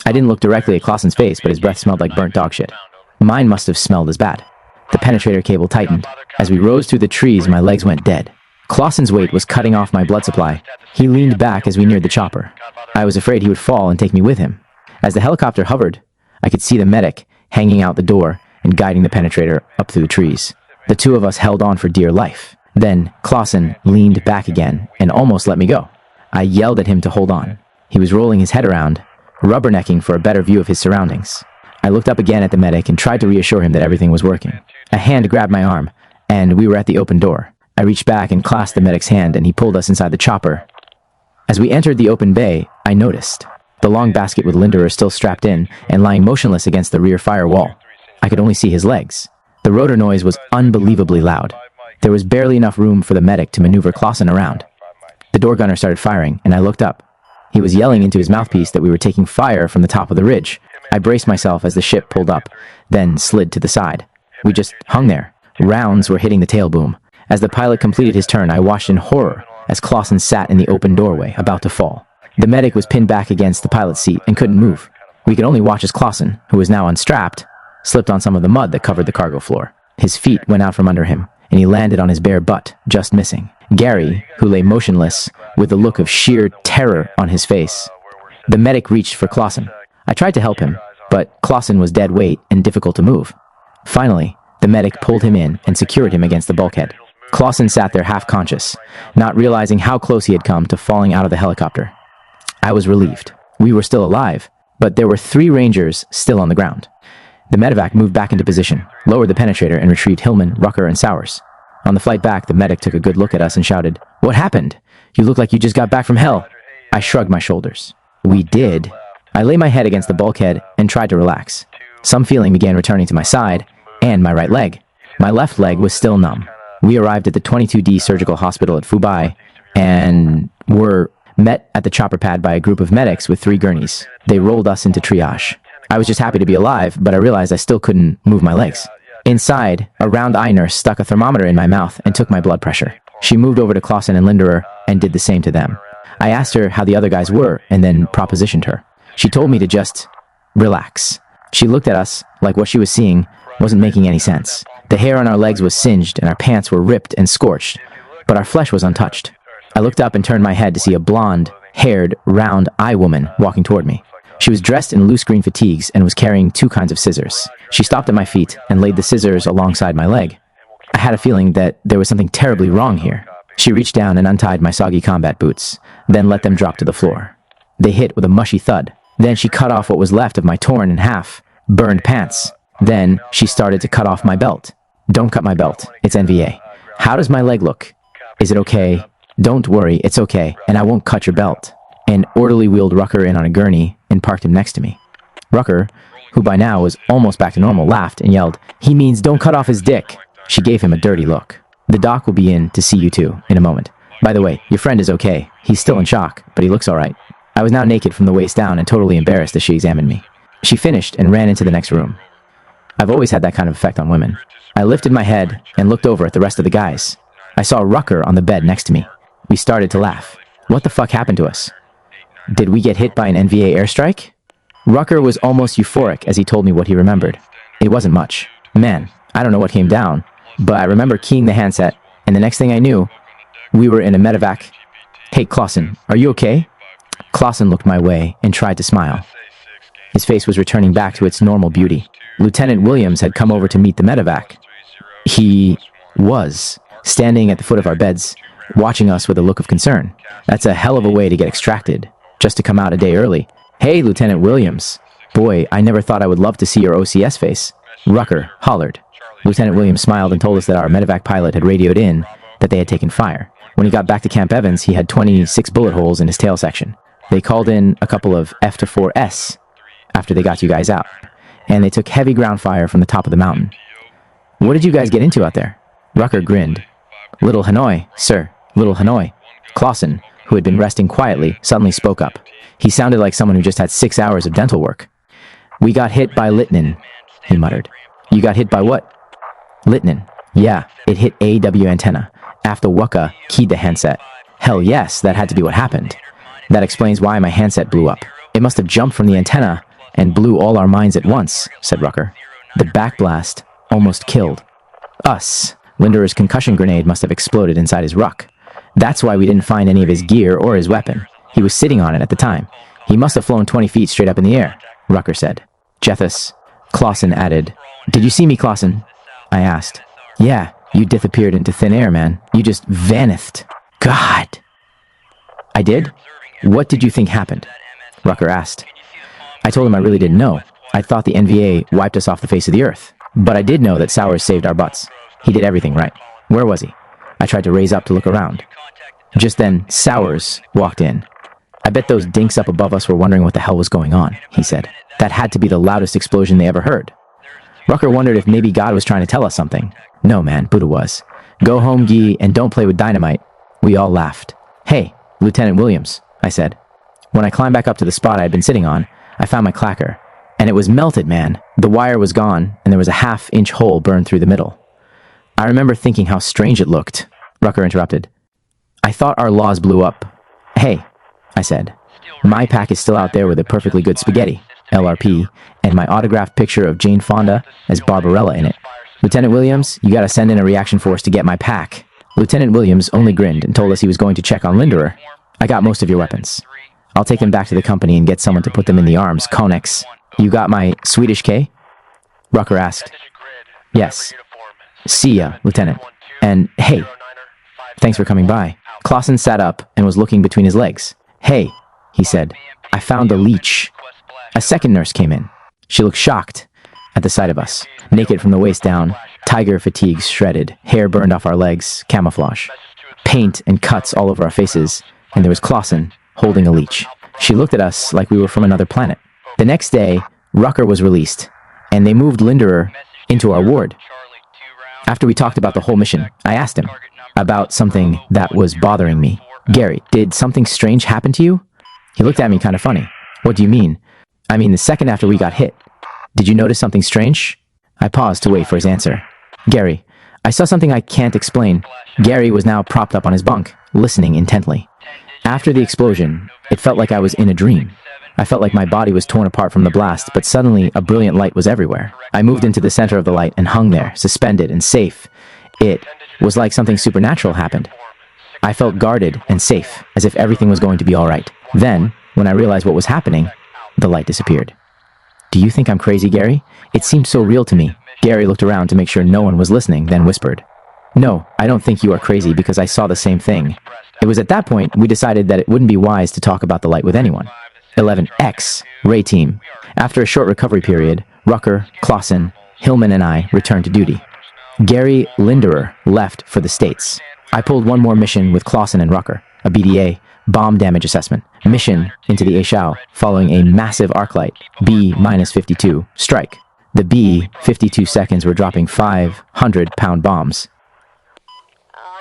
I didn't look directly at Clausen's face, but his breath smelled like burnt dog shit. Mine must have smelled as bad. The penetrator cable tightened. As we rose through the trees, my legs went dead. Clausen's weight was cutting off my blood supply. He leaned back as we neared the chopper. I was afraid he would fall and take me with him. As the helicopter hovered, I could see the medic hanging out the door and guiding the penetrator up through the trees. The 2 of us held on for dear life. Then Clausen leaned back again and almost let me go. I yelled at him to hold on. He was rolling his head around, rubbernecking for a better view of his surroundings. I looked up again at the medic and tried to reassure him that everything was working. A hand grabbed my arm, and we were at the open door. I reached back and clasped the medic's hand, and he pulled us inside the chopper. As we entered the open bay, I noticed the long basket with Linderer still strapped in and lying motionless against the rear firewall. I could only see his legs. The rotor noise was unbelievably loud. There was barely enough room for the medic to maneuver Clausen around. The door gunner started firing, and I looked up. He was yelling into his mouthpiece that we were taking fire from the top of the ridge. I braced myself as the ship pulled up, then slid to the side. We just hung there. Rounds were hitting the tail boom. As the pilot completed his turn, I watched in horror as Clausen sat in the open doorway, about to fall. The medic was pinned back against the pilot's seat and couldn't move. We could only watch as Clausen, who was now unstrapped, slipped on some of the mud that covered the cargo floor. His feet went out from under him, and he landed on his bare butt, just missing. Gary, who lay motionless, with a look of sheer terror on his face. The medic reached for Clausen. I tried to help him, but Clausen was dead weight and difficult to move. Finally, the medic pulled him in and secured him against the bulkhead. Clausen sat there half-conscious, not realizing how close he had come to falling out of the helicopter. I was relieved. We were still alive, but there were 3 Rangers still on the ground. The medevac moved back into position, lowered the penetrator, and retrieved Hillman, Rucker, and Sowers. On the flight back, the medic took a good look at us and shouted, "What happened? You look like you just got back from hell." I shrugged my shoulders. We did. I lay my head against the bulkhead and tried to relax. Some feeling began returning to my side and my right leg. My left leg was still numb. We arrived at the 22D Surgical Hospital at Fubai and were met at the chopper pad by a group of medics with 3 gurneys. They rolled us into triage. I was just happy to be alive, but I realized I still couldn't move my legs. Inside, a round eye nurse stuck a thermometer in my mouth and took my blood pressure. She moved over to Clausen and Linderer and did the same to them. I asked her how the other guys were and then propositioned her. She told me to just relax. She looked at us like what she was seeing wasn't making any sense. The hair on our legs was singed and our pants were ripped and scorched, but our flesh was untouched. I looked up and turned my head to see a blonde-haired, round-eye woman walking toward me. She was dressed in loose green fatigues and was carrying 2 kinds of scissors. She stopped at my feet and laid the scissors alongside my leg. I had a feeling that there was something terribly wrong here. She reached down and untied my soggy combat boots, then let them drop to the floor. They hit with a mushy thud. Then she cut off what was left of my torn in half, burned pants. Then she started to cut off my belt. "Don't cut my belt. It's NVA. How does my leg look? Is it okay? Don't worry, it's okay, and I won't cut your belt." An orderly wheeled Rucker in on a gurney and parked him next to me. Rucker, who by now was almost back to normal, laughed and yelled, "He means don't cut off his dick." She gave him a dirty look. "The doc will be in to see you two in a moment. By the way, your friend is okay. He's still in shock, but he looks all right." I was now naked from the waist down and totally embarrassed as she examined me. She finished and ran into the next room. I've always had that kind of effect on women. I lifted my head and looked over at the rest of the guys. I saw Rucker on the bed next to me. We started to laugh. What the fuck happened to us? Did we get hit by an NVA airstrike? Rucker was almost euphoric as he told me what he remembered. It wasn't much. Man, I don't know what came down, but I remember keying the handset, and the next thing I knew, we were in a medevac. "Hey, Clausen, are you okay?" Clausen looked my way and tried to smile. His face was returning back to its normal beauty. Lieutenant Williams had come over to meet the medevac. He was standing at the foot of our beds, watching us with a look of concern. That's a hell of a way to get extracted, just to come out a day early. Hey, Lieutenant Williams. Boy, I never thought I would love to see your OCS face. Rucker hollered. Lieutenant Williams smiled and told us that our medevac pilot had radioed in that they had taken fire. When he got back to Camp Evans, he had 26 bullet holes in his tail section. They called in a couple of F-4S after they got you guys out, and they took heavy ground fire from the top of the mountain. What did you guys get into out there? Rucker grinned. Little Hanoi, sir, Little Hanoi. Clausen, who had been resting quietly, suddenly spoke up. He sounded like someone who just had 6 hours of dental work. We got hit by Litnin, he muttered. You got hit by what? Litnin. Yeah, it hit AW antenna. After Waka keyed the handset. Hell yes, that had to be what happened. That explains why my handset blew up. It must have jumped from the antenna and blew all our minds at once, said Rucker. The backblast almost killed us. Linderer's concussion grenade must have exploded inside his ruck. That's why we didn't find any of his gear or his weapon. He was sitting on it at the time. He must have flown 20 feet straight up in the air, Rucker said. Jethus. Clausen added. Did you see me, Clausen? I asked. Yeah, you disappeared into thin air, man. You just vanished. God. I did? What did you think happened? Rucker asked. I told him I really didn't know. I thought the NVA wiped us off the face of the earth. But I did know that Sowers saved our butts. He did everything right. Where was he? I tried to raise up to look around. Just then, Sowers walked in. I bet those dinks up above us were wondering what the hell was going on, he said. That had to be the loudest explosion they ever heard. Rucker wondered if maybe God was trying to tell us something. No, man, Buddha was. Go home, Guy, and don't play with dynamite. We all laughed. Hey, Lieutenant Williams, I said. When I climbed back up to the spot I had been sitting on, I found my clacker. And it was melted, man. The wire was gone, and there was a half-inch hole burned through the middle. I remember thinking how strange it looked. Rucker interrupted. I thought our laws blew up. Hey, I said. My pack is still out there with a perfectly good spaghetti, LRP, and my autographed picture of Jane Fonda as Barbarella in it. Lieutenant Williams, you gotta send in a reaction force to get my pack. Lieutenant Williams only grinned and told us he was going to check on Linderer. I got most of your weapons. I'll take them back to the company and get someone to put them in the arms. Konex. You got my Swedish K? Rucker asked. Yes. See ya, Lieutenant. And hey, thanks for coming by. Clausen sat up and was looking between his legs. Hey, he said. I found the leech. A second nurse came in. She looked shocked at the sight of us. Naked from the waist down, tiger fatigues shredded, hair burned off our legs, camouflage. Paint and cuts all over our faces, and there was Clausen holding a leech. She looked at us like we were from another planet. The next day, Rucker was released, and they moved Linderer into our ward. After we talked about the whole mission, I asked him about something that was bothering me. Gary, did something strange happen to you? He looked at me kind of funny. What do you mean? I mean, the second after we got hit. Did you notice something strange? I paused to wait for his answer. Gary, I saw something I can't explain. Gary was now propped up on his bunk, listening intently. After the explosion, it felt like I was in a dream. I felt like my body was torn apart from the blast, but suddenly a brilliant light was everywhere. I moved into the center of the light and hung there, suspended and safe. It was like something supernatural happened. I felt guarded and safe, as if everything was going to be all right. Then, when I realized what was happening, the light disappeared. Do you think I'm crazy, Gary? It seemed so real to me. Gary looked around to make sure no one was listening, then whispered, No, I don't think you are crazy because I saw the same thing. It was at that point we decided that it wouldn't be wise to talk about the light with anyone. 11X, Ray Team. After a short recovery period, Rucker, Clausen, Hillman, and I returned to duty. Gary Linderer left for the States. I pulled one more mission with Clausen and Rucker, a BDA, bomb damage assessment, mission into the Aishao following a massive arc light, B-52, strike. The B, 52 seconds were dropping 500-pound bombs.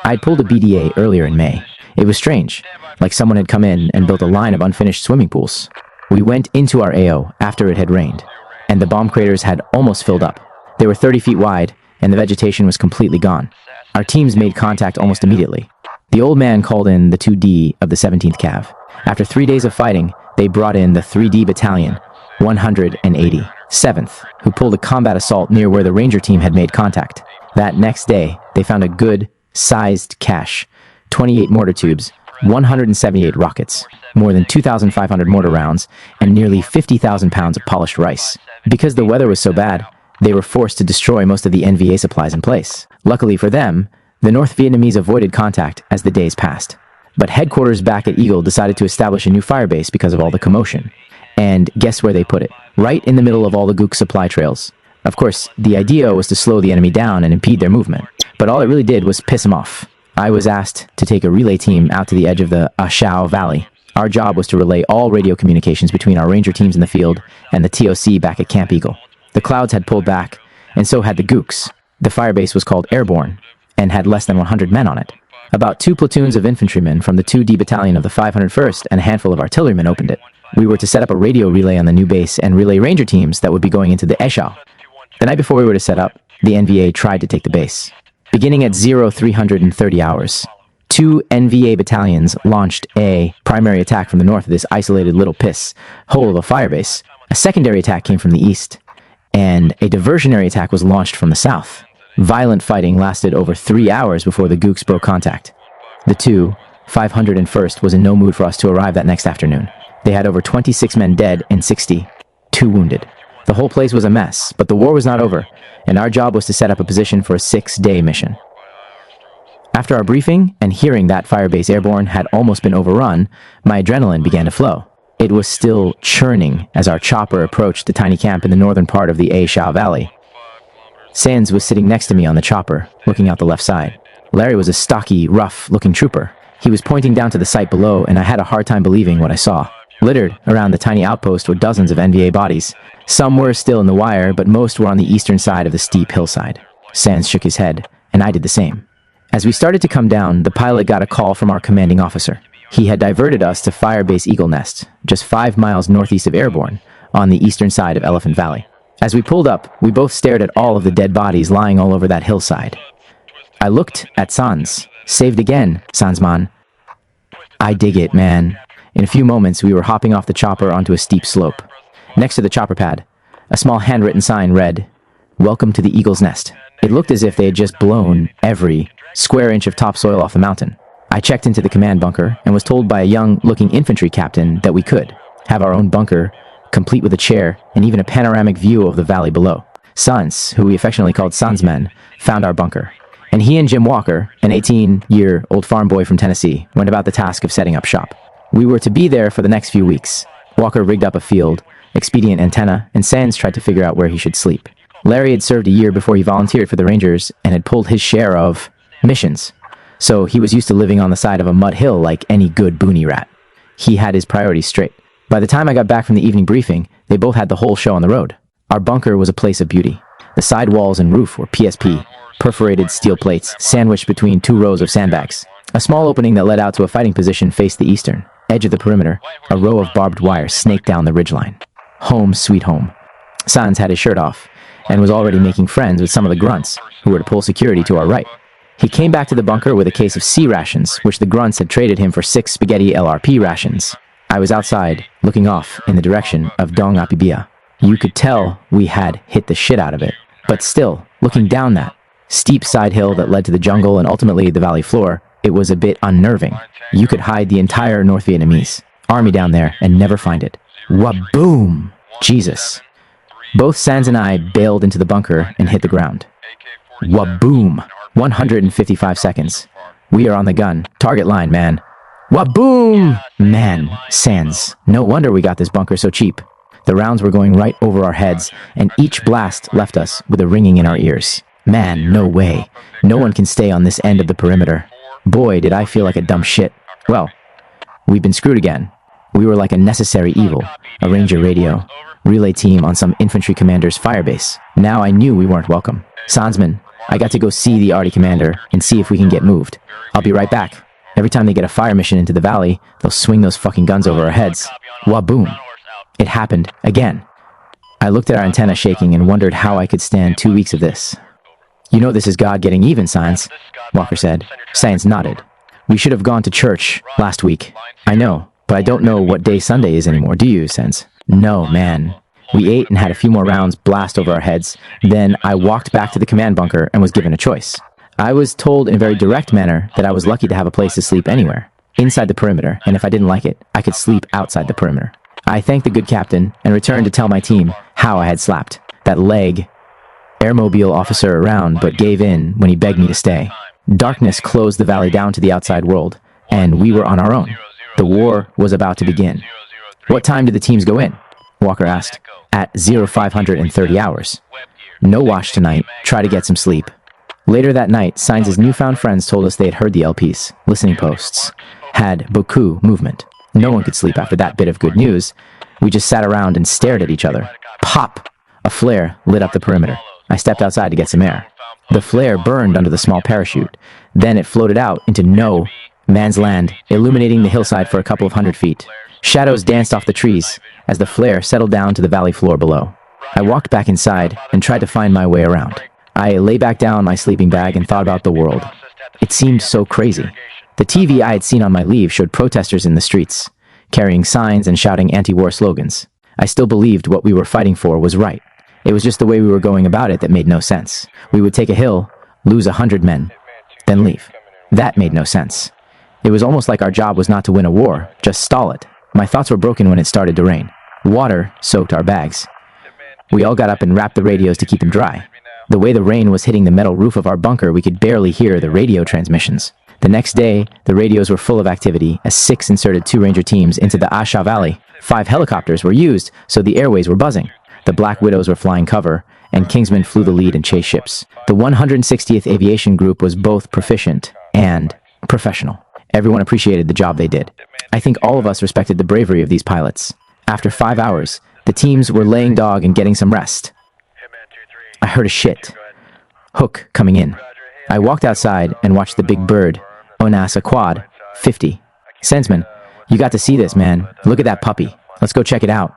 I'd pulled a BDA earlier in May. It was strange, like someone had come in and built a line of unfinished swimming pools. We went into our AO after it had rained, and the bomb craters had almost filled up. They were 30 feet wide, and the vegetation was completely gone. Our teams made contact almost immediately. The old man called in the 2D of the 17th Cav. After 3 days of fighting, they brought in the 3D Battalion, 187th, who pulled a combat assault near where the Ranger team had made contact. That next day, they found a good-sized cache, 28 mortar tubes, 178 rockets, more than 2,500 mortar rounds, and nearly 50,000 pounds of polished rice. Because the weather was so bad, they were forced to destroy most of the NVA supplies in place. Luckily for them, the North Vietnamese avoided contact as the days passed. But headquarters back at Eagle decided to establish a new firebase because of all the commotion. And guess where they put it? Right in the middle of all the Gook supply trails. Of course, the idea was to slow the enemy down and impede their movement. But all it really did was piss them off. I was asked to take a relay team out to the edge of the A Shao Valley. Our job was to relay all radio communications between our ranger teams in the field and the TOC back at Camp Eagle. The clouds had pulled back, and so had the Gooks. The firebase was called Airborne, and had less than 100 men on it. About 2 platoons of infantrymen from the 2D Battalion of the 501st and a handful of artillerymen opened it. We were to set up a radio relay on the new base and relay ranger teams that would be going into the Eshao. The night before we were to set up, the NVA tried to take the base. Beginning at 0330 hours, 2 NVA battalions launched a primary attack from the north of this isolated little piss hole of a firebase. A secondary attack came from the east, and a diversionary attack was launched from the south. Violent fighting lasted over 3 hours before the Gooks broke contact. The 501st was in no mood for us to arrive that next afternoon. They had over 26 men dead and 62 wounded. The whole place was a mess, but the war was not over, and our job was to set up a position for a 6-day mission. After our briefing and hearing that Firebase Airborne had almost been overrun, my adrenaline began to flow. It was still churning as our chopper approached the tiny camp in the northern part of the A Shao Valley. Sands was sitting next to me on the chopper, looking out the left side. Larry was a stocky, rough-looking trooper. He was pointing down to the site below, and I had a hard time believing what I saw. Littered around the tiny outpost were dozens of NVA bodies. Some were still in the wire, but most were on the eastern side of the steep hillside. Sands shook his head, and I did the same. As we started to come down, the pilot got a call from our commanding officer. He had diverted us to Firebase Eagle Nest, just 5 miles northeast of Airborne, on the eastern side of Elephant Valley. As we pulled up, we both stared at all of the dead bodies lying all over that hillside. I looked at Sans. Saved again, Sansman. I dig it, man. In a few moments, we were hopping off the chopper onto a steep slope. Next to the chopper pad, a small handwritten sign read, "Welcome to the Eagle's Nest." It looked as if they had just blown every square inch of topsoil off the mountain. I checked into the command bunker and was told by a young-looking infantry captain that we could have our own bunker, complete with a chair and even a panoramic view of the valley below. Sans, who we affectionately called Sansman, found our bunker, and he and Jim Walker, an 18-year-old farm boy from Tennessee, went about the task of setting up shop. We were to be there for the next few weeks. Walker rigged up a field, expedient antenna, and Sans tried to figure out where he should sleep. Larry had served a year before he volunteered for the Rangers and had pulled his share of missions, so he was used to living on the side of a mud hill like any good boonie rat. He had his priorities straight. By the time I got back from the evening briefing, they both had the whole show on the road. Our bunker was a place of beauty. The side walls and roof were PSP, perforated steel plates, sandwiched between 2 rows of sandbags. A small opening that led out to a fighting position faced the eastern edge of the perimeter. A row of barbed wire snaked down the ridgeline. Home sweet home. Sans had his shirt off and was already making friends with some of the grunts who were to pull security to our right. He came back to the bunker with a case of sea rations, which the grunts had traded him for 6 spaghetti LRP rations. I was outside, looking off in the direction of Dong Apibia. You could tell we had hit the shit out of it. But still, looking down that steep side hill that led to the jungle and ultimately the valley floor, it was a bit unnerving. You could hide the entire North Vietnamese army down there and never find it. Waboom! Jesus. Both Sans and I bailed into the bunker and hit the ground. Waboom! 155 seconds. We are on the gun. Target line, man. Waboom! Man, Sans. No wonder we got this bunker so cheap. The rounds were going right over our heads, and each blast left us with a ringing in our ears. Man, no way. No one can stay on this end of the perimeter. Boy, did I feel like a dumb shit. Well, we've been screwed again. We were like a necessary evil, a ranger radio, relay team on some infantry commander's firebase. Now I knew we weren't welcome. Sansman, I got to go see the Arty commander and see if we can get moved. I'll be right back. Every time they get a fire mission into the valley, they'll swing those fucking guns over our heads. Waboom. It happened again. I looked at our antenna shaking and wondered how I could stand 2 weeks of this. You know this is God getting even, Sans, Walker said. Sans nodded. We should have gone to church last week. I know, but I don't know what day Sunday is anymore, do you, Sans? No, man. We ate and had a few more rounds blast over our heads. Then I walked back to the command bunker and was given a choice. I was told in a very direct manner that I was lucky to have a place to sleep anywhere. inside the perimeter, and if I didn't like it, I could sleep outside the perimeter. I thanked the good captain and returned to tell my team how I had slapped that leg airmobile officer around, but gave in when he begged me to stay. Darkness closed the valley down to the outside world, and we were on our own. The war was about to begin. What time did the teams go in? Walker asked. At 0530 hours. No wash tonight. Try to get some sleep. Later that night, Sainz's newfound friends told us they had heard the LPs, listening posts, had beaucoup movement. No one could sleep after that bit of good news. We just sat around and stared at each other. Pop! A flare lit up the perimeter. I stepped outside to get some air. The flare burned under the small parachute. Then it floated out into no man's land, illuminating the hillside for a couple of 100 feet. Shadows danced off the trees as the flare settled down to the valley floor below. I walked back inside and tried to find my way around. I lay back down my sleeping bag and thought about the world. It seemed so crazy. The TV I had seen on my leave showed protesters in the streets, carrying signs and shouting anti-war slogans. I still believed what we were fighting for was right. It was just the way we were going about it that made no sense. We would take a hill, lose 100 men, then leave. That made no sense. It was almost like our job was not to win a war, just stall it. My thoughts were broken when it started to rain. Water soaked our bags. We all got up and wrapped the radios to keep them dry. The way the rain was hitting the metal roof of our bunker, we could barely hear the radio transmissions. The next day, the radios were full of activity as 6 inserted 2 Ranger teams into the Asha Valley. 5 helicopters were used, so the airways were buzzing. The Black Widows were flying cover, and Kingsmen flew the lead and chased ships. The 160th Aviation Group was both proficient and professional. Everyone appreciated the job they did. I think all of us respected the bravery of these pilots. After 5 hours, the teams were laying dog and getting some rest. I heard a shit. Hook coming in. I walked outside and watched the big bird, Onasa Quad, 50. Sensman, you got to see this, man. Look at that puppy. Let's go check it out.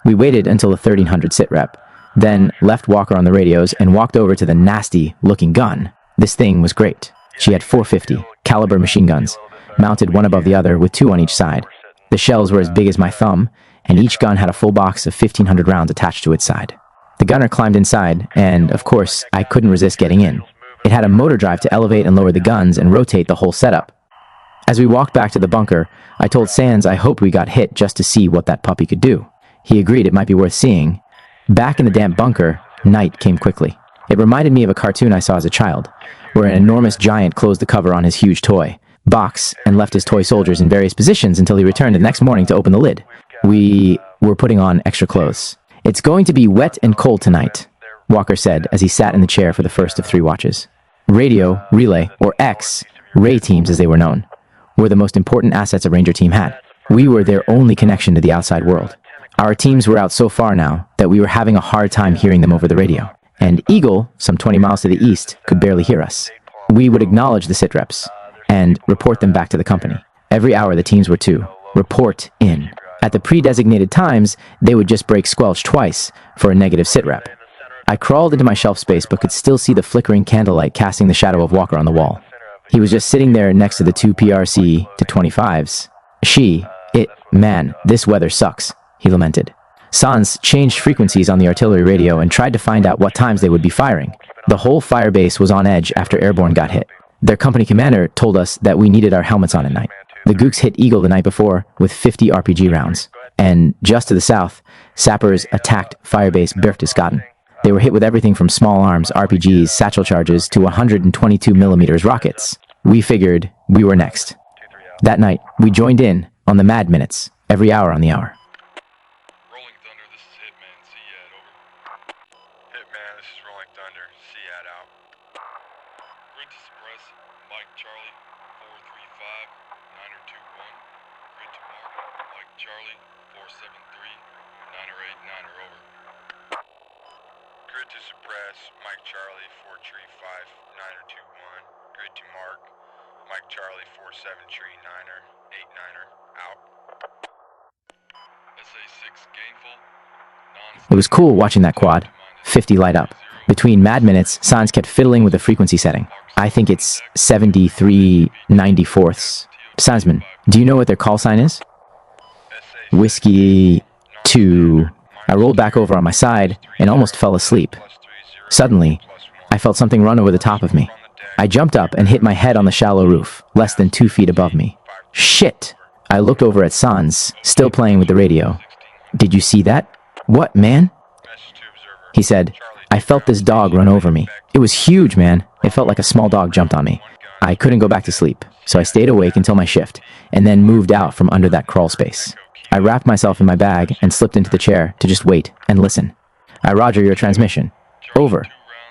We waited until the 1300 sitrep, then left Walker on the radios and walked over to the nasty-looking gun. This thing was great. She had 450 caliber machine guns, mounted one above the other with 2 on each side. The shells were as big as my thumb, and each gun had a full box of 1,500 rounds attached to its side. The gunner climbed inside, and, of course, I couldn't resist getting in. It had a motor drive to elevate and lower the guns and rotate the whole setup. As we walked back to the bunker, I told Sands I hoped we got hit just to see what that puppy could do. He agreed it might be worth seeing. Back in the damp bunker, night came quickly. It reminded me of a cartoon I saw as a child, where an enormous giant closed the cover on his huge toy box and left his toy soldiers in various positions until he returned the next morning to open the lid. We were putting on extra clothes. It's going to be wet and cold tonight, Walker said as he sat in the chair for the first of 3 watches. Radio, relay, or X, Ray teams as they were known, were the most important assets a Ranger team had. We were their only connection to the outside world. Our teams were out so far now that we were having a hard time hearing them over the radio. And Eagle, some 20 miles to the east, could barely hear us. We would acknowledge the sitreps and report them back to the company. Every hour the teams were to report in. At the pre-designated times, they would just break squelch twice for a negative sitrep. I crawled into my shelf space but could still see the flickering candlelight casting the shadow of Walker on the wall. He was just sitting there next to the 2 PRC to 25s. Man, this weather sucks, he lamented. Sans changed frequencies on the artillery radio and tried to find out what times they would be firing. The whole fire base was on edge after Airborne got hit. Their company commander told us that we needed our helmets on at night. The Gooks hit Eagle the night before with 50 RPG rounds. And just to the south, sappers attacked Firebase Berchtesgaden. They were hit with everything from small arms, RPGs, satchel charges, to 122mm rockets. We figured we were next. That night, we joined in on the Mad Minutes, every hour on the hour. Rolling Thunder, this is Hitman, CAD, over. Hitman, this is Rolling Thunder, CAD out. Grid to suppress, Mike Charlie, 435, 9021. Grid to mark, Mike Charlie, 473, 908, 9er, over. Grid to suppress, Mike Charlie, 435, 921. Grid to mark, Mike Charlie, 473, 9er, 89er, out. SA6 gainful. It was cool watching that quad, 50 light up. Between Mad Minutes, Sans kept fiddling with the frequency setting. I think it's 73/94. Sansman, do you know what their call sign is? Whiskey 2. I rolled back over on my side and almost fell asleep. Suddenly, I felt something run over the top of me. I jumped up and hit my head on the shallow roof, less than 2 feet above me. Shit! I looked over at Sans, still playing with the radio. Did you see that? What, man? He said, I felt this dog run over me. It was huge, man. It felt like a small dog jumped on me. I couldn't go back to sleep, so I stayed awake until my shift, and then moved out from under that crawl space. I wrapped myself in my bag and slipped into the chair to just wait and listen. I roger your transmission. Over.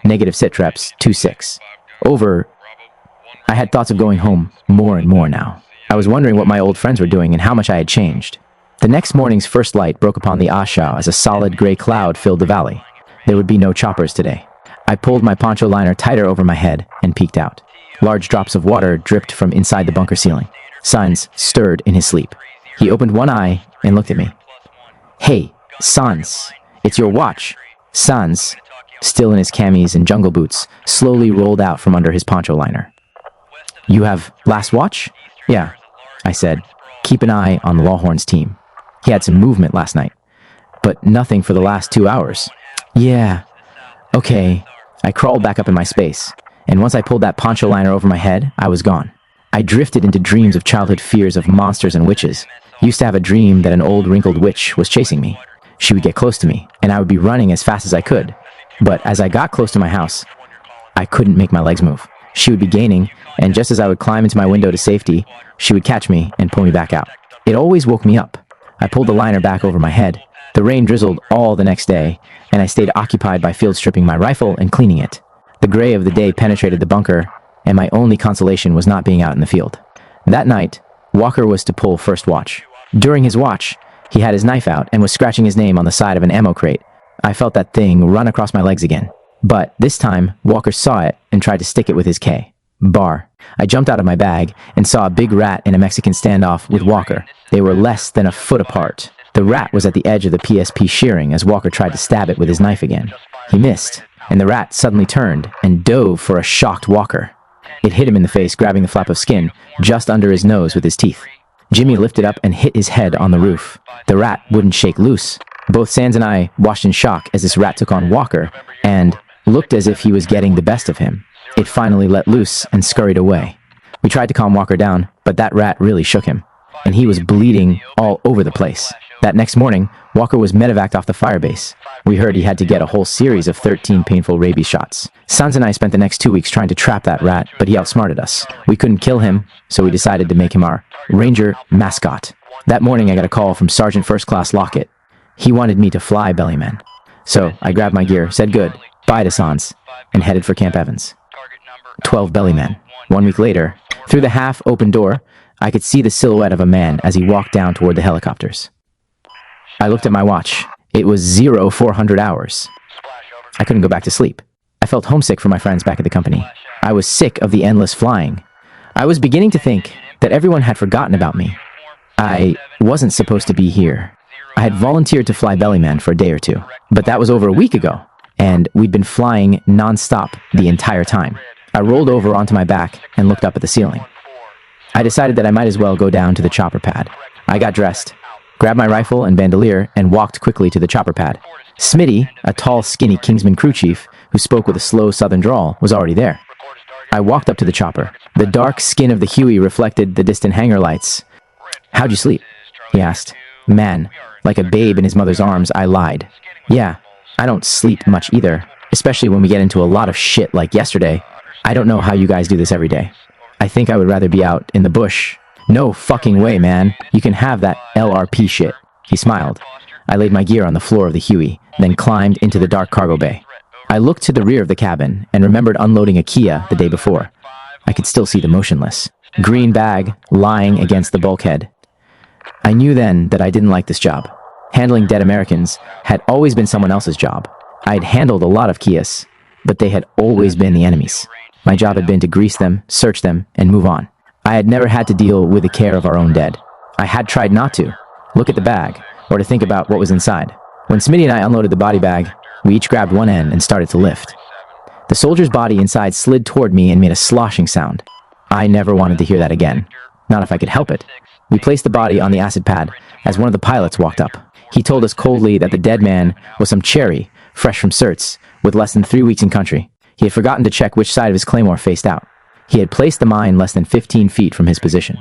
Negative sitreps, 2-6. Over. I had thoughts of going home more and more now. I was wondering what my old friends were doing and how much I had changed. The next morning's first light broke upon the Ashau as a solid gray cloud filled the valley. There would be no choppers today. I pulled my poncho liner tighter over my head and peeked out. Large drops of water dripped from inside the bunker ceiling. Sans stirred in his sleep. He opened one eye and looked at me. Hey, Sans, it's your watch. Sans, still in his camis and jungle boots, slowly rolled out from under his poncho liner. You have last watch? Yeah, I said. Keep an eye on the Lawhorn's team. He had some movement last night, but nothing for the last 2 hours. Yeah, okay. I crawled back up in my space, and once I pulled that poncho liner over my head, I was gone. I drifted into dreams of childhood fears of monsters and witches. Used to have a dream that an old wrinkled witch was chasing me. She would get close to me, and I would be running as fast as I could. But as I got close to my house, I couldn't make my legs move. She would be gaining, and just as I would climb into my window to safety, she would catch me and pull me back out. It always woke me up. I pulled the liner back over my head. The rain drizzled all the next day, and I stayed occupied by field stripping my rifle and cleaning it. The gray of the day penetrated the bunker, and my only consolation was not being out in the field. That night, Walker was to pull first watch. During his watch, he had his knife out and was scratching his name on the side of an ammo crate. I felt that thing run across my legs again. But this time, Walker saw it and tried to stick it with his K. Bar. I jumped out of my bag and saw a big rat in a Mexican standoff with Walker. They were less than a foot apart. The rat was at the edge of the PSP shearing as Walker tried to stab it with his knife again. He missed, and the rat suddenly turned and dove for a shocked Walker. It hit him in the face, grabbing the flap of skin just under his nose with his teeth. Jimmy lifted up and hit his head on the roof. The rat wouldn't shake loose. Both Sans and I watched in shock as this rat took on Walker and looked as if he was getting the best of him. It finally let loose and scurried away. We tried to calm Walker down, but that rat really shook him, and he was bleeding all over the place. That next morning, Walker was medevaced off the firebase. We heard he had to get a whole series of 13 painful rabies shots. Sans and I spent the next 2 weeks trying to trap that rat, but he outsmarted us. We couldn't kill him, so we decided to make him our Ranger mascot. That morning, I got a call from Sergeant First Class Lockett. He wanted me to fly Bellyman. So I grabbed my gear, said good, bye to Sans, and headed for Camp Evans. 12 Bellymen. 1 week later, through the half-open door, I could see the silhouette of a man as he walked down toward the helicopters. I looked at my watch. It was 0400 hours. I couldn't go back to sleep. I felt homesick for my friends back at the company. I was sick of the endless flying. I was beginning to think that everyone had forgotten about me. I wasn't supposed to be here. I had volunteered to fly Bellyman for a day or two, but that was over a week ago, and we'd been flying non-stop the entire time. I rolled over onto my back and looked up at the ceiling. I decided that I might as well go down to the chopper pad. I got dressed, grabbed my rifle and bandolier, and walked quickly to the chopper pad. Smitty, a tall, skinny Kingsman crew chief who spoke with a slow southern drawl, was already there. I walked up to the chopper. The dark skin of the Huey reflected the distant hangar lights. "How'd you sleep?" he asked. Man, like a babe in his mother's arms, I lied. Yeah, I don't sleep much either, especially when we get into a lot of shit like yesterday. I don't know how you guys do this every day. I think I would rather be out in the bush. No fucking way, man. You can have that LRP shit. He smiled. I laid my gear on the floor of the Huey, then climbed into the dark cargo bay. I looked to the rear of the cabin and remembered unloading a Kia the day before. I could still see the motionless green bag lying against the bulkhead. I knew then that I didn't like this job. Handling dead Americans had always been someone else's job. I had handled a lot of Kias, but they had always been the enemies. My job had been to grease them, search them, and move on. I had never had to deal with the care of our own dead. I had tried not to look at the bag or to think about what was inside. When Smitty and I unloaded the body bag, we each grabbed one end and started to lift. The soldier's body inside slid toward me and made a sloshing sound. I never wanted to hear that again. Not if I could help it. We placed the body on the acid pad as one of the pilots walked up. He told us coldly that the dead man was some cherry, fresh from certs, with less than 3 weeks in country. He had forgotten to check which side of his claymore faced out. He had placed the mine less than 15 feet from his position.